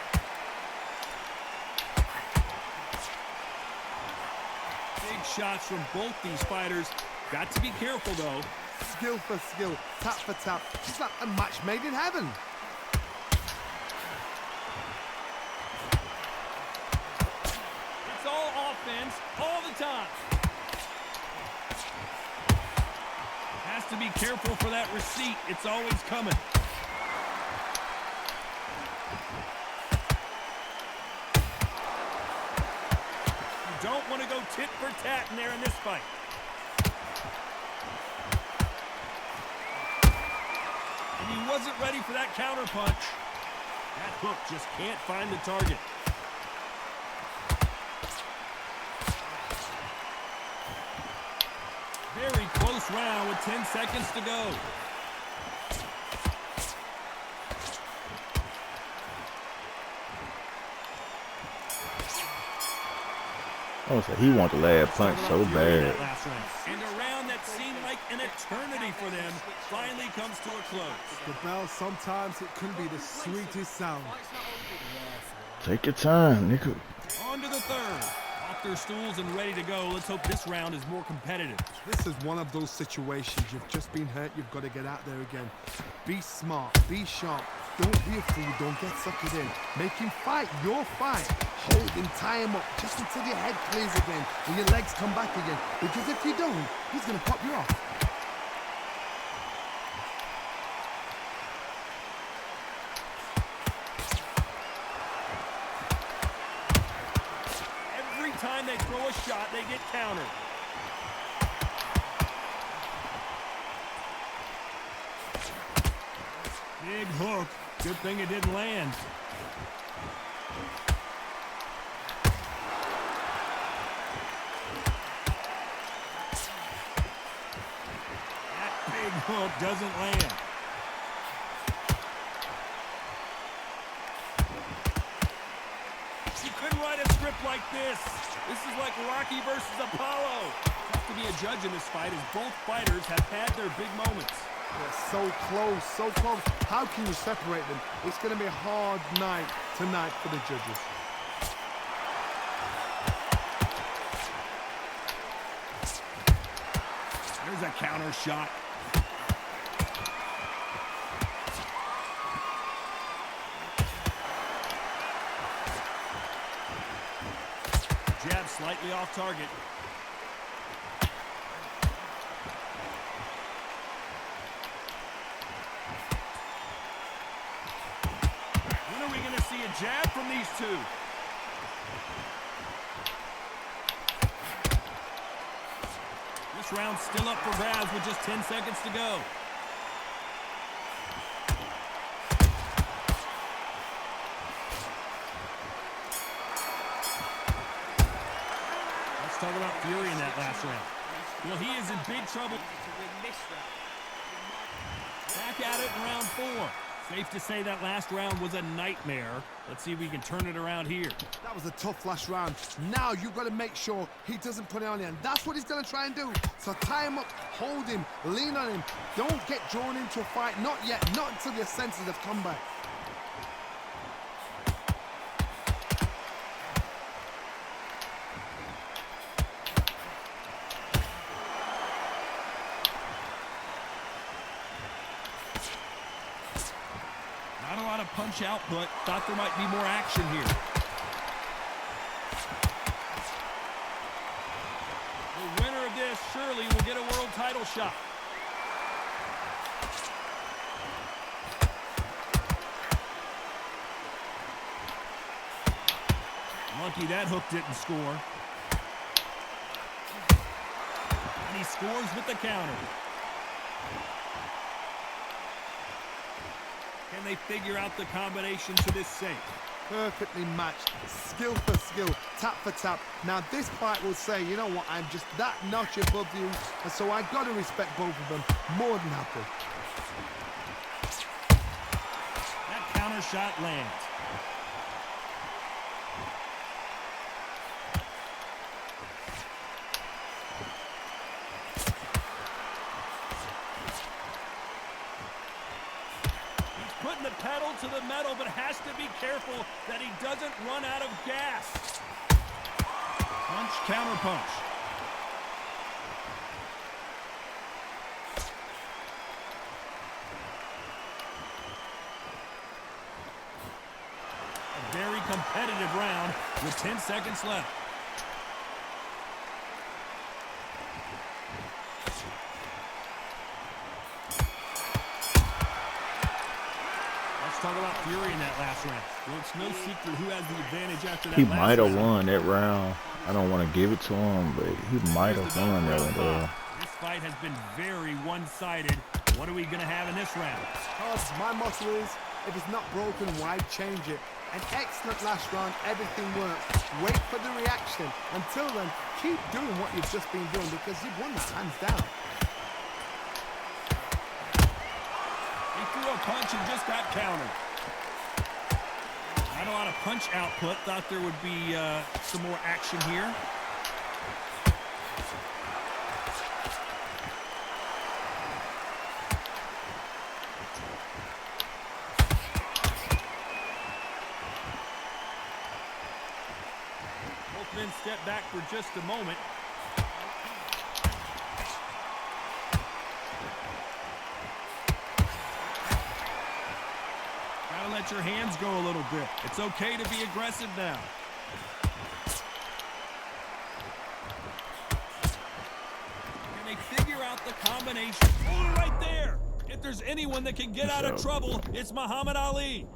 Big shots from both these fighters. Got to be careful, though. Skill for skill, tap for tap. It's like a match made in heaven. It's all offense, all the time. Has to be careful for that receipt. It's always coming. You don't want to go tit for tat in there in this fight. And he wasn't ready for that counter punch. That hook just can't find the target. Very close round with 10 seconds to go. I was like, he want the last punch so bad. And a round that seemed like an eternity for them finally comes to a close. The bell, sometimes it can be the sweetest sound. Take your time, nigga. On to the third. Off their stools and ready to go. Let's hope this round is more competitive. This is one of those situations. You've just been hurt. You've got to get out there again. Be smart. Be sharp. Don't be a fool. Don't get suckered in. Make him fight your fight. Hold him, tie him up just until your head clears again and your legs come back again. Because if you don't, he's going to pop you off. Every time they throw a shot, they get countered. Big hook. Good thing it didn't land. That big hook doesn't land. You couldn't write a script like this. This is like Rocky versus Apollo. Tough to be a judge in this fight as both fighters have had their big moments. They're so close, so close. How can you separate them? It's going to be a hard night tonight for the judges. There's a counter shot. Jab slightly off target. When are we going to see a jab from these two? This round's still up for grabs with just 10 seconds to go. Let's talk about Fury in that last round. Well, he is in big trouble. Back at it in round 4. Safe to say that last round was a nightmare. Let's see if we can turn it around here. That was a tough last round. Now you've got to make sure he doesn't put it on you. And that's what he's going to try and do. So tie him up, hold him, lean on him. Don't get drawn into a fight. Not yet. Not until your senses have come back. Not a lot of punch output. Thought there might be more action here. The winner of this surely will get a world title shot. Lucky that hook didn't score. And he scores with the counter. Can they figure out the combination to this safe? Perfectly matched, skill for skill, tap for tap. Now this fight will say, you know what, I'm just that notch above you, and so I got to respect both of them more than happy. That counter shot lands. Putting the pedal to the metal, but has to be careful that he doesn't run out of gas. Punch, counter punch. A very competitive round with 10 seconds left. Talk about Fury in that last round. Well, it's no secret who has the advantage after that. He might have won that round. I don't want to give it to him, but he might have won that one, though. This fight has been very one-sided. What are we going to have in this round? Cause my motto is, if it's not broken, why change it? An excellent last round, everything worked. Wait for the reaction. Until then, keep doing what you've just been doing because you've won that hands down. He threw a punch and just got countered. Not a lot of punch output. Thought there would be some more action here. been stepped back for just a moment. Gotta let your hands go a little bit. It's okay to be aggressive now. Can they figure out the combination? Oh, right there! If there's anyone that can get out of trouble, it's Muhammad Ali.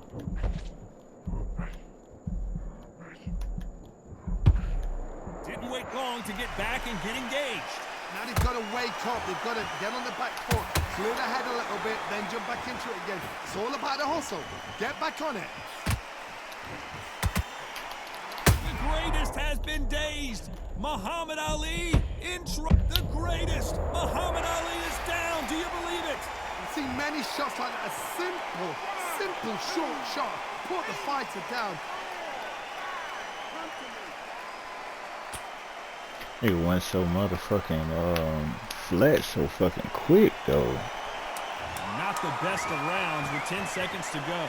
Didn't wait long to get back and get engaged. Now they've got to wake up. They've got to get on the back foot, clear the head a little bit, then jump back into it again. It's all about the hustle. Get back on it. The greatest has been dazed. Muhammad Ali in trouble. The greatest. Muhammad Ali is down. Do you believe it? I've seen many shots like that. A simple short shot. Put the fighter down. It went so motherfucking flat so fucking quick though. Not the best of rounds with 10 seconds to go.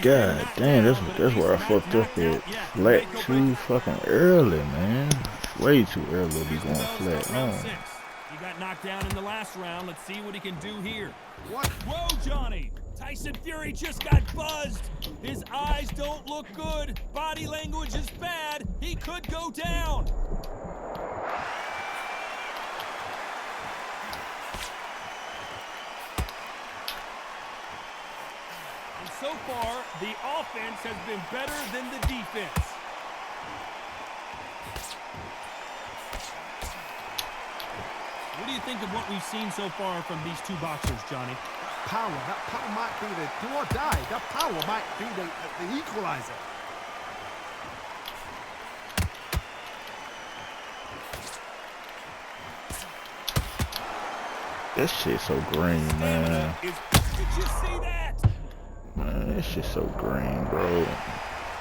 God damn, that's where I fucked up at. Flat too fucking early, man. Way too early to be going flat. He got knocked down in the last round. Let's see what he can do here. What? Whoa, Johnny! Tyson Fury just got buzzed. His eyes don't look good. Body language is bad. He could go down. And so far, the offense has been better than the defense. What do you think of what we've seen so far from these two boxers, Johnny? That power might be the do or die. That power might be the equalizer. This shit's so green, man. Did you see that? Man, this shit's so green, bro.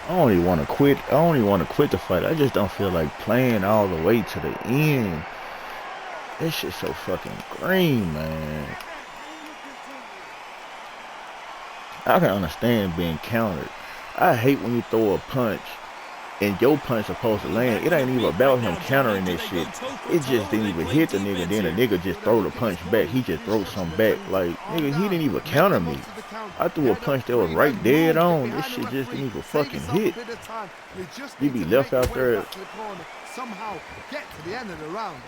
I don't even want to quit. I don't even want to quit the fight. I just don't feel like playing all the way to the end. This shit's so fucking green, man. I can understand being countered. I hate when you throw a punch and your punch supposed to land. It ain't even about him countering this shit. It just didn't even hit the nigga. Then the nigga just throw the punch back. He just throws something back. Like, nigga, he didn't even counter me. I threw a punch that was right dead on. This shit just didn't even fucking hit. You be left out there. Somehow get to the end of the round.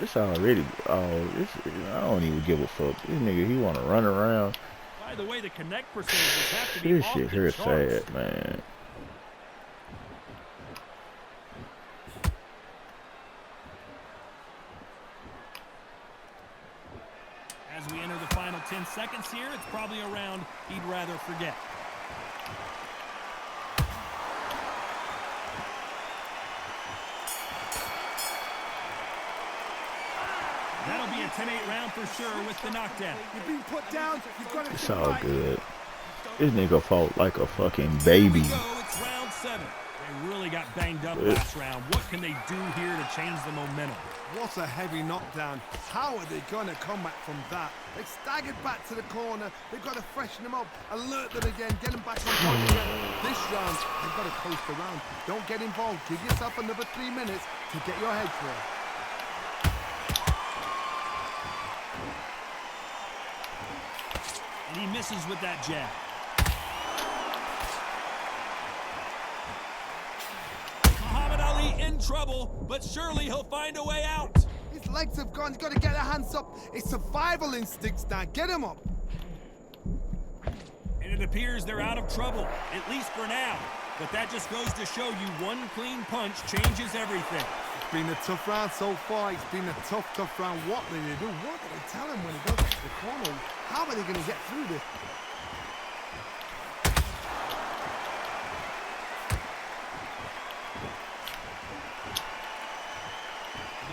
It's already, I don't even give a fuck. This nigga, he want to run around. By the way, the connect percentages have to be This shit here sad, man. As we enter the final 10 seconds here, it's probably a round he'd rather forget. That'll be a 10-8 round for sure with the knockdown. You're being put down. You've got to It's all good. This nigga fought like a fucking baby. Here we go. It's round 7. They really got banged up last round. What can they do here to change the momentum? What a heavy knockdown. How are they going to come back from that? They staggered back to the corner. They've got to freshen them up, alert them again, get them back on top again. This round, they've got to coast around. Don't get involved. Give yourself another 3 minutes to get your head clear. And he misses with that jab. Muhammad Ali in trouble, but surely he'll find a way out. His legs have gone. He's got to get their hands up. It's survival instincts now. Get him up. And it appears they're out of trouble, at least for now. But that just goes to show you one clean punch changes everything. It's been a tough round so far. It's been a tough round. What do they do? What do they tell him when he goes to the corner? How are they going to get through this?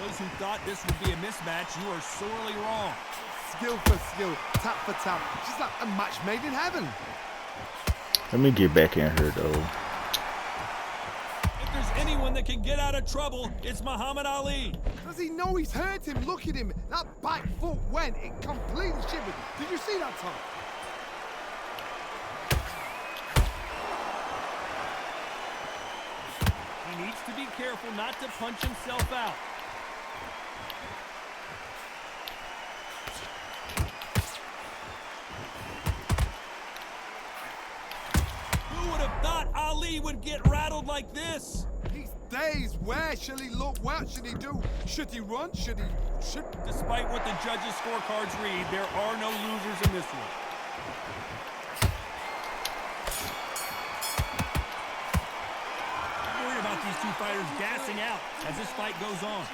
Those who thought this would be a mismatch, you are sorely wrong. Skill for skill, tap for tap. Just like a match made in heaven. Let me get back in here, though. If there's anyone that can get out of trouble, it's Muhammad Ali. Does he know he's hurt him? Look at him. That back foot went. It completely shivered. Did you see that, Tom? He needs to be careful not to punch himself out. Who would have thought Ali would get rattled like this? He's dazed. Where shall he look? What should he do? Should he run? Should he... Despite what the judges' scorecards read, there are no losers in this one. I'm worried about these two fighters gassing out as this fight goes on.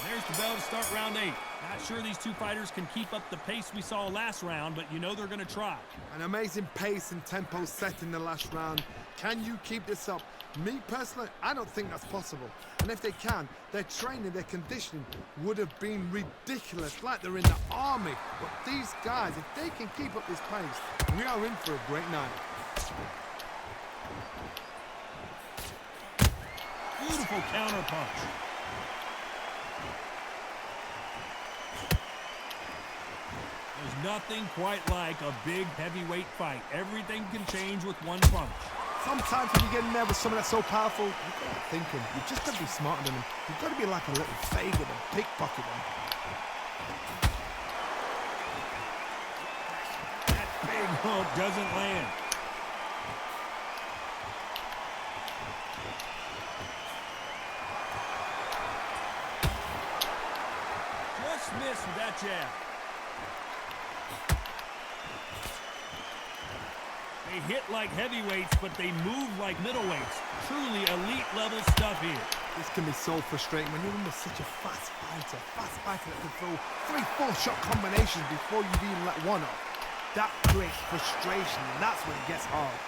There's the bell to start round 8. Not sure these two fighters can keep up the pace we saw last round, but you know they're going to try. An amazing pace and tempo set in the last round. Can you keep this up? Me personally, I don't think that's possible. And if they can, their training, their conditioning would have been ridiculous, like they're in the army. But these guys, if they can keep up this pace, we are in for a great night. Beautiful counter punch. There's nothing quite like a big heavyweight fight. Everything can change with one punch. Sometimes when you get in there with someone that's so powerful, you've got to think him. You've just got to be smarter than him. You've got to be like a little Fagin and pickpocket him. That big hook doesn't land. Just missed with that jab. They hit like heavyweights, but they move like middleweights. Truly elite level stuff here. This can be so frustrating when you're in with such a fast fighter that can throw 3 full-shot combinations before you've even let one off. That creates frustration, and that's when it gets hard.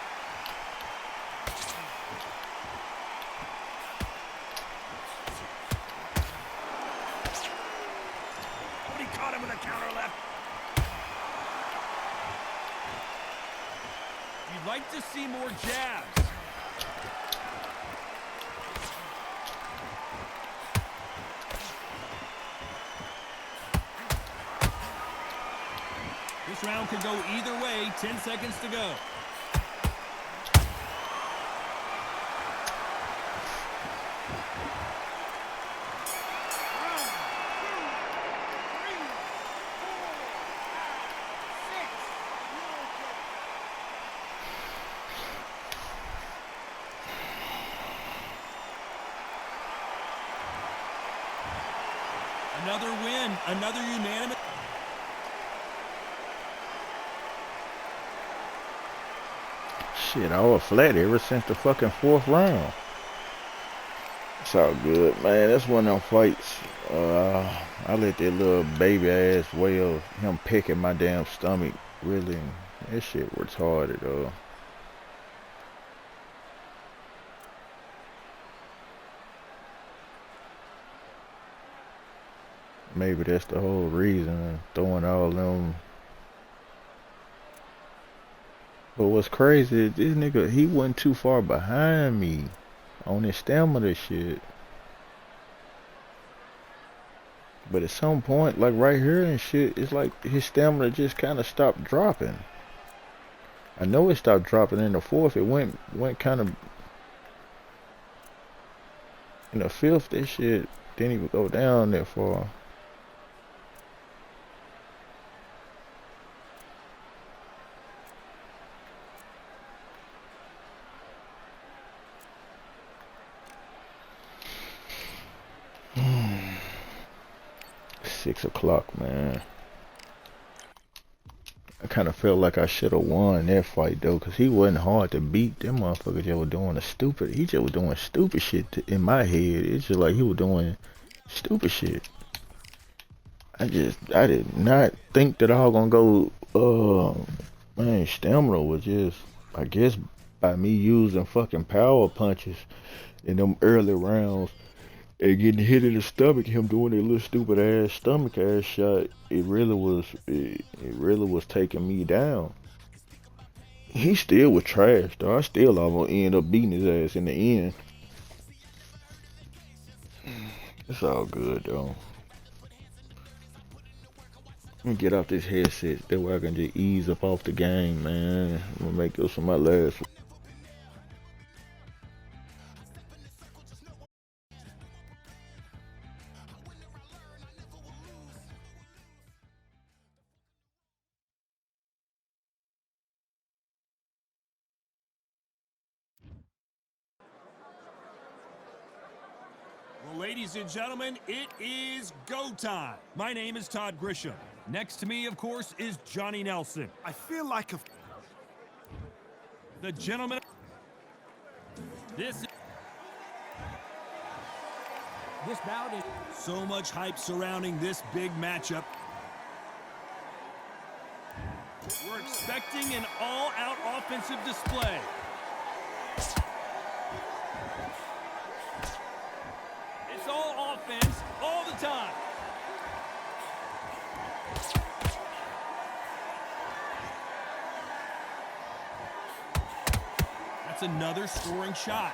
But he caught him with a counter left. You'd like to see more jabs. This round could go either way. 10 seconds to go. Another win, another unanimous. Shit, I was flat ever since the fucking 4th round. It's all good, man. That's one of them fights. I let that little baby ass way of him picking my damn stomach. Really, that shit retarded, though. Maybe that's the whole reason, throwing all them. But what's crazy is this nigga, he wasn't too far behind me on his stamina shit. But at some point, like right here and shit, it's like his stamina just kind of stopped dropping. I know it stopped dropping in the 4th. It went kind of in the 5th. This shit didn't even go down that far. Six o'clock, man. I kind of felt like I should have won that fight though, cause he wasn't hard to beat. Them motherfuckers just were doing he just was doing stupid shit in my head. It's just like he was doing stupid shit. I did not think that I was gonna go. Man, stamina was just, I guess, by me using fucking power punches in them early rounds. And getting hit in the stomach, him doing that little stupid ass stomach ass shot, it really was taking me down. He still was trash, though. I still almost end up beating his ass in the end. It's all good, though. Let me get off this headset. That way I can just ease up off the game, man. I'm gonna make this for my last one. Well, ladies and gentlemen, it is go time. My name is Todd Grisham. Next to me, of course, is Johnny Nelson. I feel like The gentleman. This bout is so much hype surrounding this big matchup. We're expecting an all-out offensive display. It's all offense all the time. That's another scoring shot.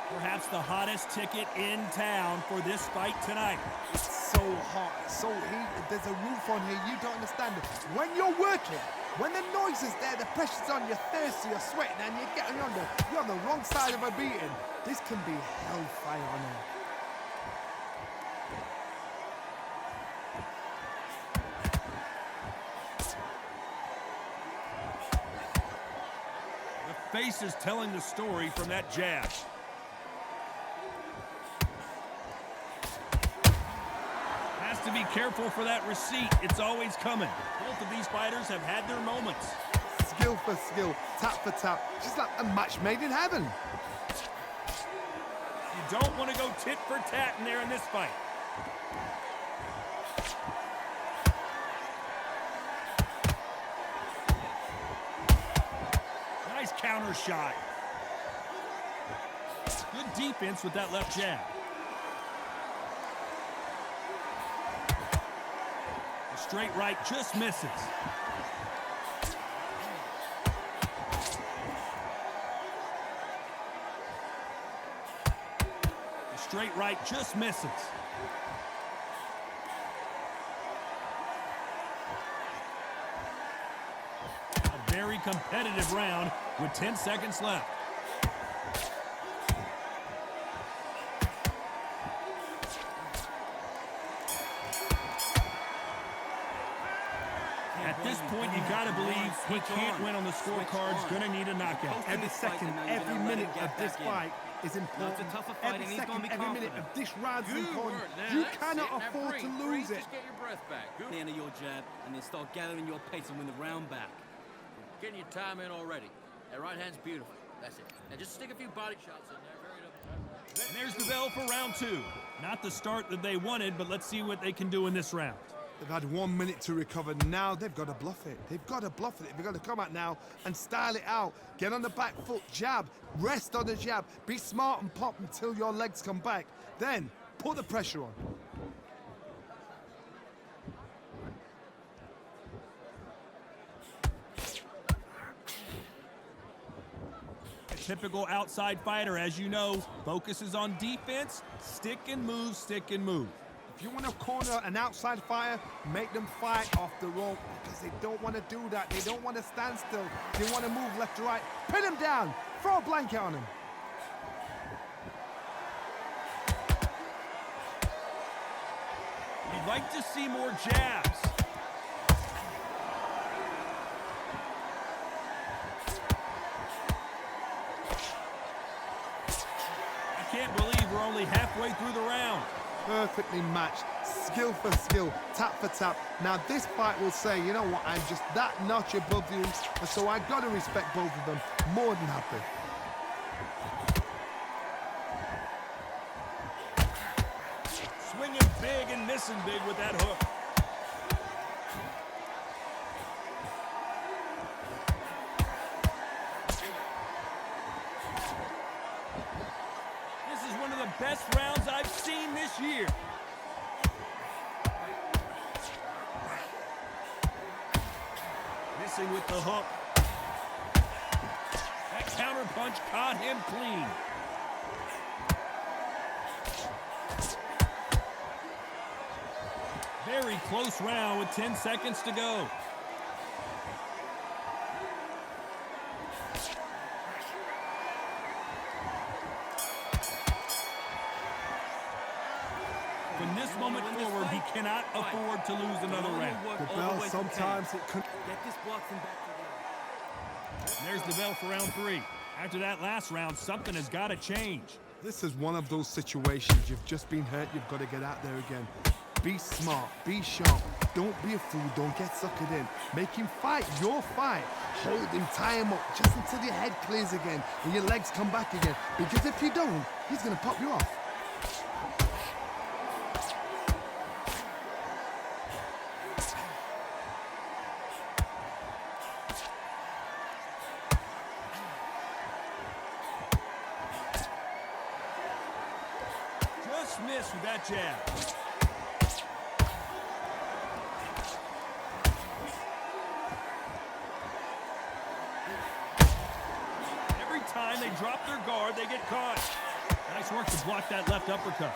Perhaps the hottest ticket in town for this fight tonight. it's so hot, it's so heated. There's a roof on here, you don't understand it. When you're working, when the noise is there, the pressure's on, you're thirsty, you're sweating, and you're on the wrong side of a beating. This can be hellfire on here. The face is telling the story from that jab. Has to be careful for that receipt. It's always coming. Both of these fighters have had their moments. Skill for skill, tap for tap, just like a match made in heaven. You don't want to go tit for tat in there in this fight. Nice counter shot. Good defense with that left jab. The straight right just misses. The straight right just misses. A very competitive round with 10 seconds left. At this point, you gotta believe he can't win on the scorecards. Gonna need a knockout. Every second, every minute of this fight is important. It's a tougher fight, Every and he's gonna second, be every minute confident. of this round is Good important. work. You That's cannot it. Now afford to breathe. lose Breathe. it. Just get your breath back. Good. End of your jab, and then start gathering your pace and win the round back. Getting your time in already. That right hand's beautiful. That's it. Now just stick a few body shots in there. Very up. And there's the bell for round two. Not the start that they wanted, but let's see what they can do in this round. They've had 1 minute to recover. Now they've got to bluff it. They've got to bluff it. They've got to come out now and style it out. Get on the back foot, jab, rest on the jab. Be smart and pop until your legs come back. Then put the pressure on. A typical outside fighter, as you know, focuses on defense, stick and move, stick and move. If you want to corner an outside fighter, make them fight off the rope because they don't want to do that. They don't want to stand still. They want to move left to right. Pin him down. Throw a blanket on him. You'd like to see more jabs. I can't believe we're only halfway through the round. Perfectly matched, skill for skill, tap for tap. Now this fight will say, you know what, I'm just that notch above you, and so I got to respect both of them more than happy. Swinging big and missing big with that hook. This is one of the best rounds I've seen this year. missing with the hook. That counter punch caught him clean. Very close round with 10 seconds to go. From this moment forward, he cannot afford to lose another round. The bell, sometimes it could... Get this boxing back together. There's the bell for round 3. After that last round, something has got to change. This is one of those situations. You've just been hurt. You've got to get out there again. Be smart. Be sharp. Don't be a fool. Don't get suckered in. Make him fight your fight. Hold him. Tie him up just until your head clears again and your legs come back again. Because if you don't, he's going to pop you off. Just missed with that jab. Every time they drop their guard, they get caught. Nice work to block that left uppercut.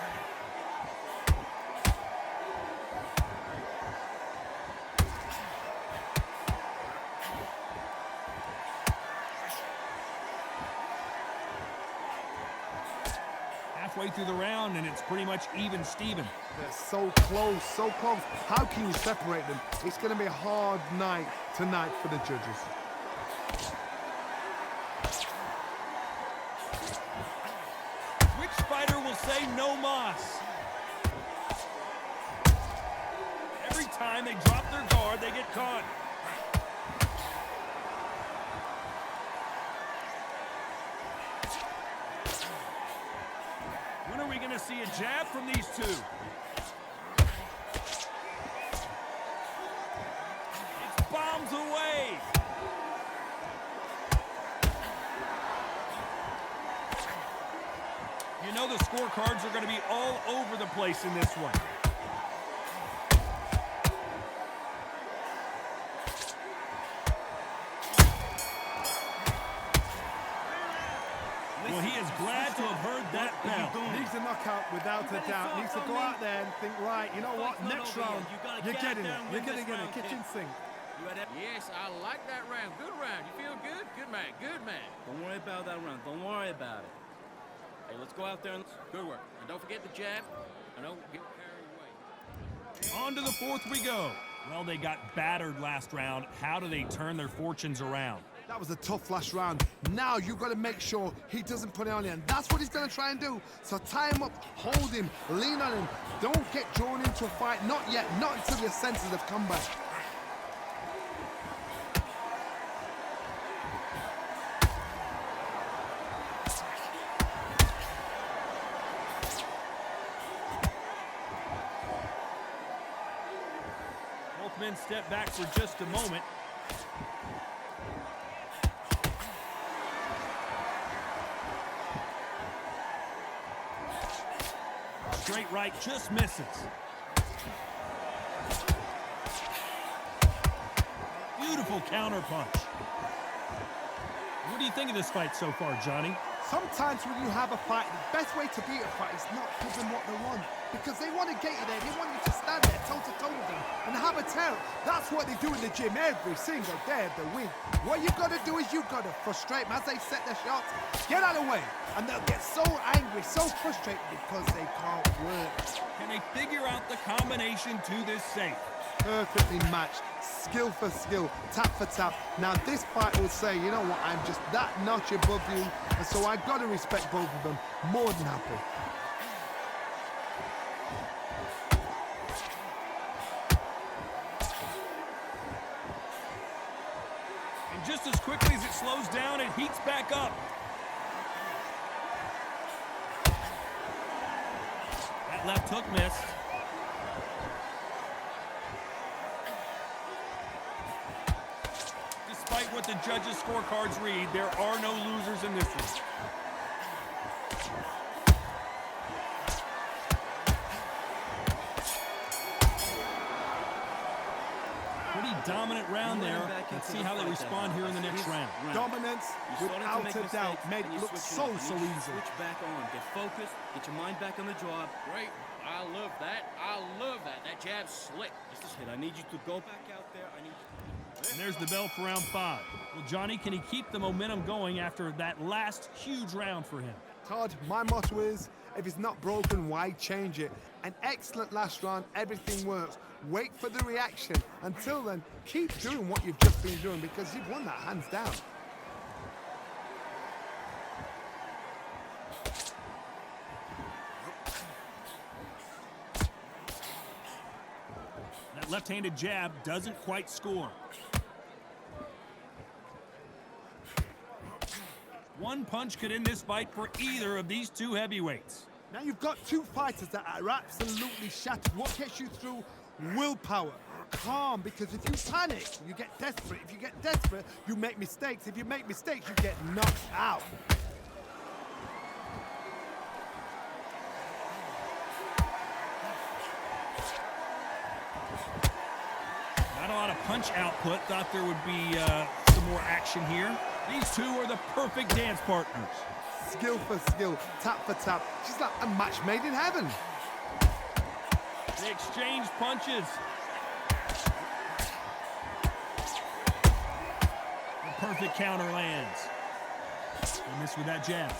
Halfway through the round, and it's pretty much even Steven. They're so close, so close. How can you separate them? It's going to be a hard night tonight for the judges. Which fighter will say no mas? Every time they drop their guard, they get caught. When are we going to see a jab from these two? It's bombs away. You know the scorecards are going to be all over the place in this one. Well, he is glad to have heard that bell. Needs a knockout without a doubt. Needs to go out there and think, right, you know what, next round, you're getting it. You're going to get a kitchen sink. Yes, I like that round. Good round. You feel good? Good man. Good man. Don't worry about that round. Don't worry about it. Hey, let's go out there and Good work. And don't forget the jab. And don't get carried away. On to the fourth we go. Well, they got battered last round. How do they turn their fortunes around? That was a tough last round. Now you've got to make sure he doesn't put it on you, and that's what he's going to try and do. So tie him up, hold him, lean on him. Don't get drawn into a fight. Not yet. Not until your senses have come back. Both men step back for just a moment. Straight right just misses. Beautiful counter punch. What do you think of this fight so far, Johnny? Sometimes when you have a fight, the best way to beat a fight is not give them what they want. Because they want to get you there. They want you to stand there toe-to-toe with them and have a tear. That's what they do in the gym every single day of the week. What you got to do is you got to frustrate them as they set their shots. Get out of the way. And they'll get so angry, so frustrated because they can't work. Can they figure out the combination to this safe? Perfectly matched. Skill for skill, tap for tap. Now this fight will say, you know what, I'm just that notch above you, and so I've got to respect both of them. More than happy. And just as quickly as it slows down, it heats back up. That left hook missed. Despite what the judges' scorecards read, there are no losers in this one. Pretty dominant dominant round there. Let's see how they respond here in the next round. Dominance, without a doubt, made it look so easy. Switch back on. Get focused. Get your mind back on the job. Great. I love that. I love that. That jab's slick. Just a hit. I need you to go back out there. I need you to... And there's the bell for round 5. Well, Johnny, can he keep the momentum going after that last huge round for him? Todd, my motto is, if it's not broken, why change it? An excellent last round, everything works. Wait for the reaction. Until then, keep doing what you've just been doing because you've won that hands down. That left-handed jab doesn't quite score. One punch could end this fight for either of these two heavyweights. Now you've got two fighters that are absolutely shattered. What gets you through? Willpower. Calm, because if you panic, you get desperate. If you get desperate, you make mistakes. If you make mistakes, you get knocked out. Not a lot of punch output. Thought there would be some more action here. These two are the perfect dance partners. Skill for skill, tap for tap. She's like a match made in heaven. They exchange punches. The perfect counter lands. They miss with that jab.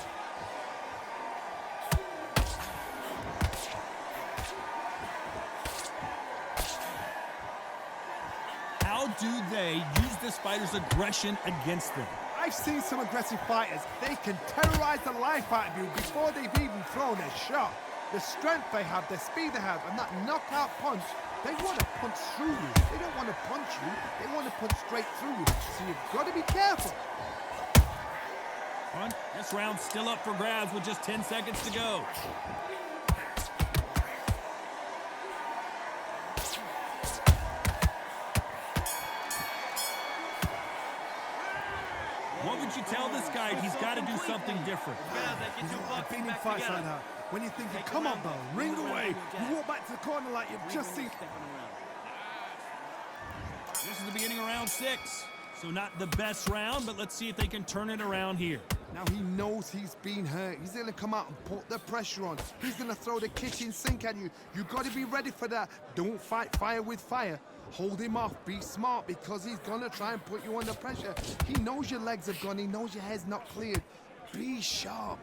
How do they use this fighter's aggression against them? I've seen some aggressive fighters. They can terrorize the life out of you before they've even thrown a shot. The strength they have, the speed they have, and that knockout punch, they want to punch through you. They don't want to punch you, they want to punch straight through you. So you've got to be careful. This round's still up for grabs with just 10 seconds to go. What would you tell this guy? He's got to do something different. I've been in fights like that. When you're thinking, come on, bro, ring away. You walk back to the corner like you've just seen. This is the beginning of round 6. So not the best round, but let's see if they can turn it around here. Now he knows he's been hurt. He's going to come out and put the pressure on. He's going to throw the kitchen sink at you. You've got to be ready for that. Don't fight fire with fire. Hold him off. Be smart because he's going to try and put you under pressure. He knows your legs have gone. He knows your head's not cleared. Be sharp.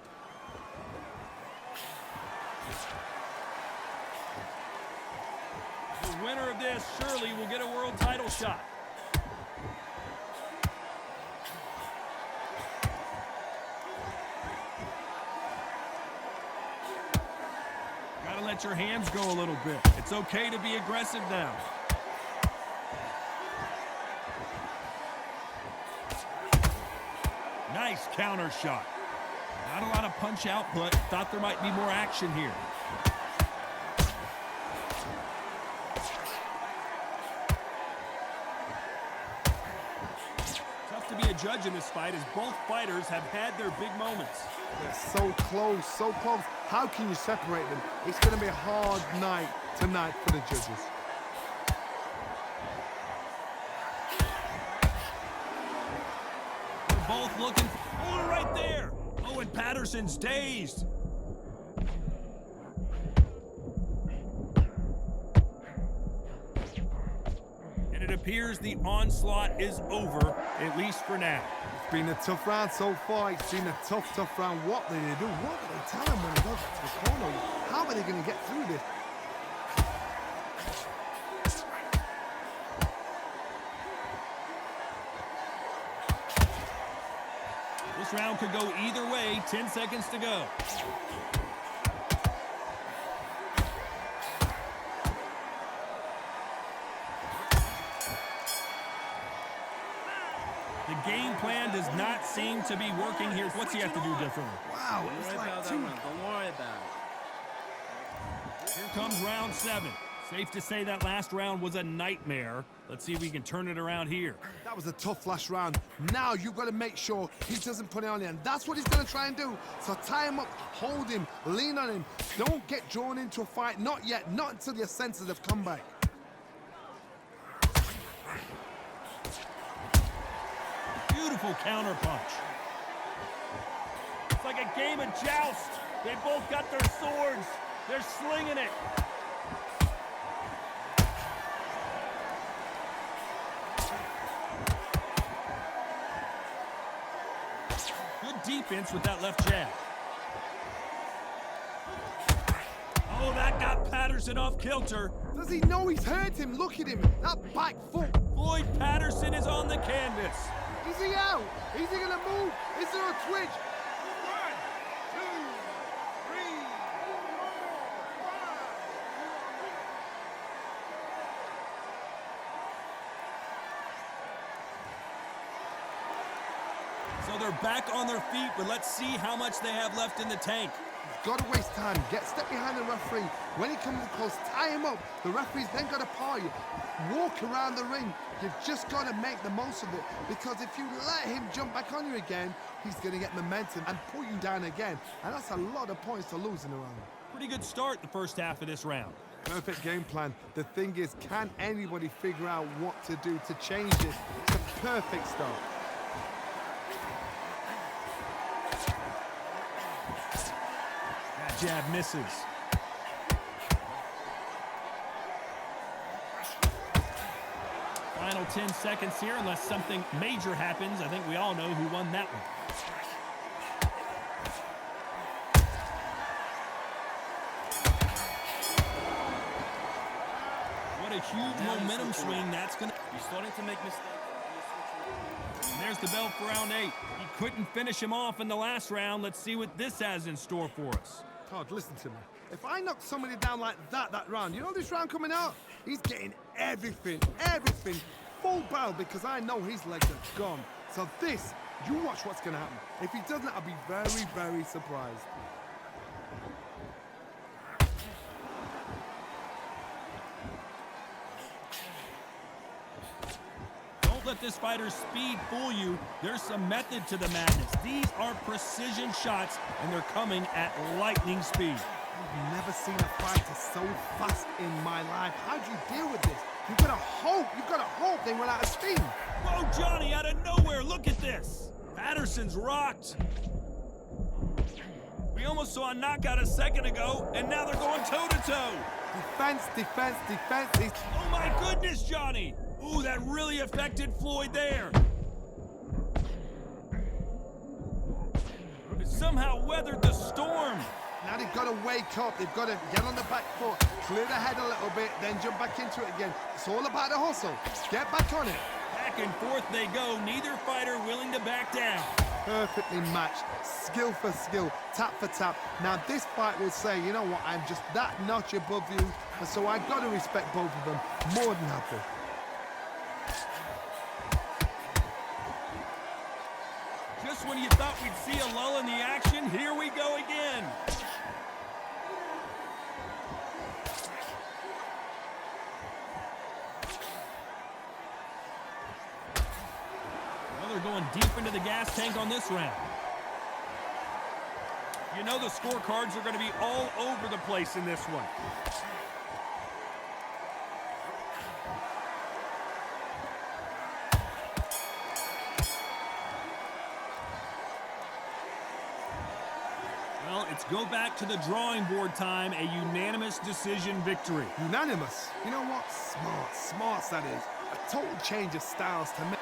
The winner of this surely will get a world title shot. Gotta let your hands go a little bit. It's okay to be aggressive now. Nice counter shot. Not a lot of punch output. Thought there might be more action here. Tough to be a judge in this fight as both fighters have had their big moments. They're so close, so close. How can you separate them? It's going to be a hard night tonight for the judges. They're both looking. Oh, right there. Oh, and Patterson's dazed. And it appears the onslaught is over, at least for now. It's been a tough round so far. It's been a tough round. What do they do? What do they tell him when he goes to the corner? How are they going to get through this? This round could go either way. 10 seconds to go. The game plan does not seem to be working here. What's he have to do differently? Wow, it's like two. Don't worry about it. Here comes round 7. Safe to say that last round was a nightmare. Let's see if we can turn it around here. That was a tough last round. Now you've got to make sure he doesn't put it on you, and that's what he's going to try and do. So tie him up, hold him, lean on him. Don't get drawn into a fight. Not yet. Not until your senses have come back. Beautiful counterpunch. It's like a game of joust. They both got their swords. They're slinging it. Good defense with that left jab. Oh, that got Patterson off kilter. Does he know he's hurt him? Look at him. That back foot. Floyd Patterson is on the canvas. Is he out? Is he gonna move? Is there a twitch? 1, 2, 3, 4, 5. So they're back on their feet, but let's see how much they have left in the tank. Got to waste time. Step behind the referee. When he comes close, tie him up. The referee's then got to paw you. Walk around the ring. You've just got to make the most of it. Because if you let him jump back on you again, he's going to get momentum and pull you down again. And that's a lot of points to lose in a round. Pretty good start the first half of this round. Perfect game plan. The thing is, can anybody figure out what to do to change this? It's a perfect start. Jab misses. Final 10 seconds here, unless something major happens. I think we all know who won that one. What a huge momentum swing that's going to... You're starting to make mistakes. And there's the bell for round 8. He couldn't finish him off in the last round. Let's see what this has in store for us. Todd, listen to me. If I knock somebody down like that round, you know this round coming out? He's getting everything, full barrel, because I know his legs are gone. So this, you watch what's going to happen. If he doesn't, I'll be very, very surprised. Don't let this fighter's speed fool you. There's some method to the madness. These are precision shots, and they're coming at lightning speed. I've never seen a fighter so fast in my life. How do you deal with this? You've got to hope they run out of steam. Whoa, Johnny, out of nowhere, look at this. Patterson's rocked. We almost saw a knockout a second ago, and now they're going toe-to-toe. Defense. Oh, my goodness, Johnny. Ooh, that really affected Floyd there. It somehow weathered the storm. Now they've got to wake up. They've got to get on the back foot, clear the head a little bit, then jump back into it again. It's all about the hustle. Get back on it. Back and forth they go. Neither fighter willing to back down. Perfectly matched. Skill for skill. Tap for tap. Now this fight will say, you know what, I'm just that notch above you. And so I've got to respect both of them. More than happy. Just when you thought we'd see a lull in the action, here we go again. Well, they're going deep into the gas tank on this round. You know the scorecards are going to be all over the place in this one. Well, it's go back to the drawing board time, a unanimous decision victory. Unanimous? You know what? Smart that is. A total change of styles to make.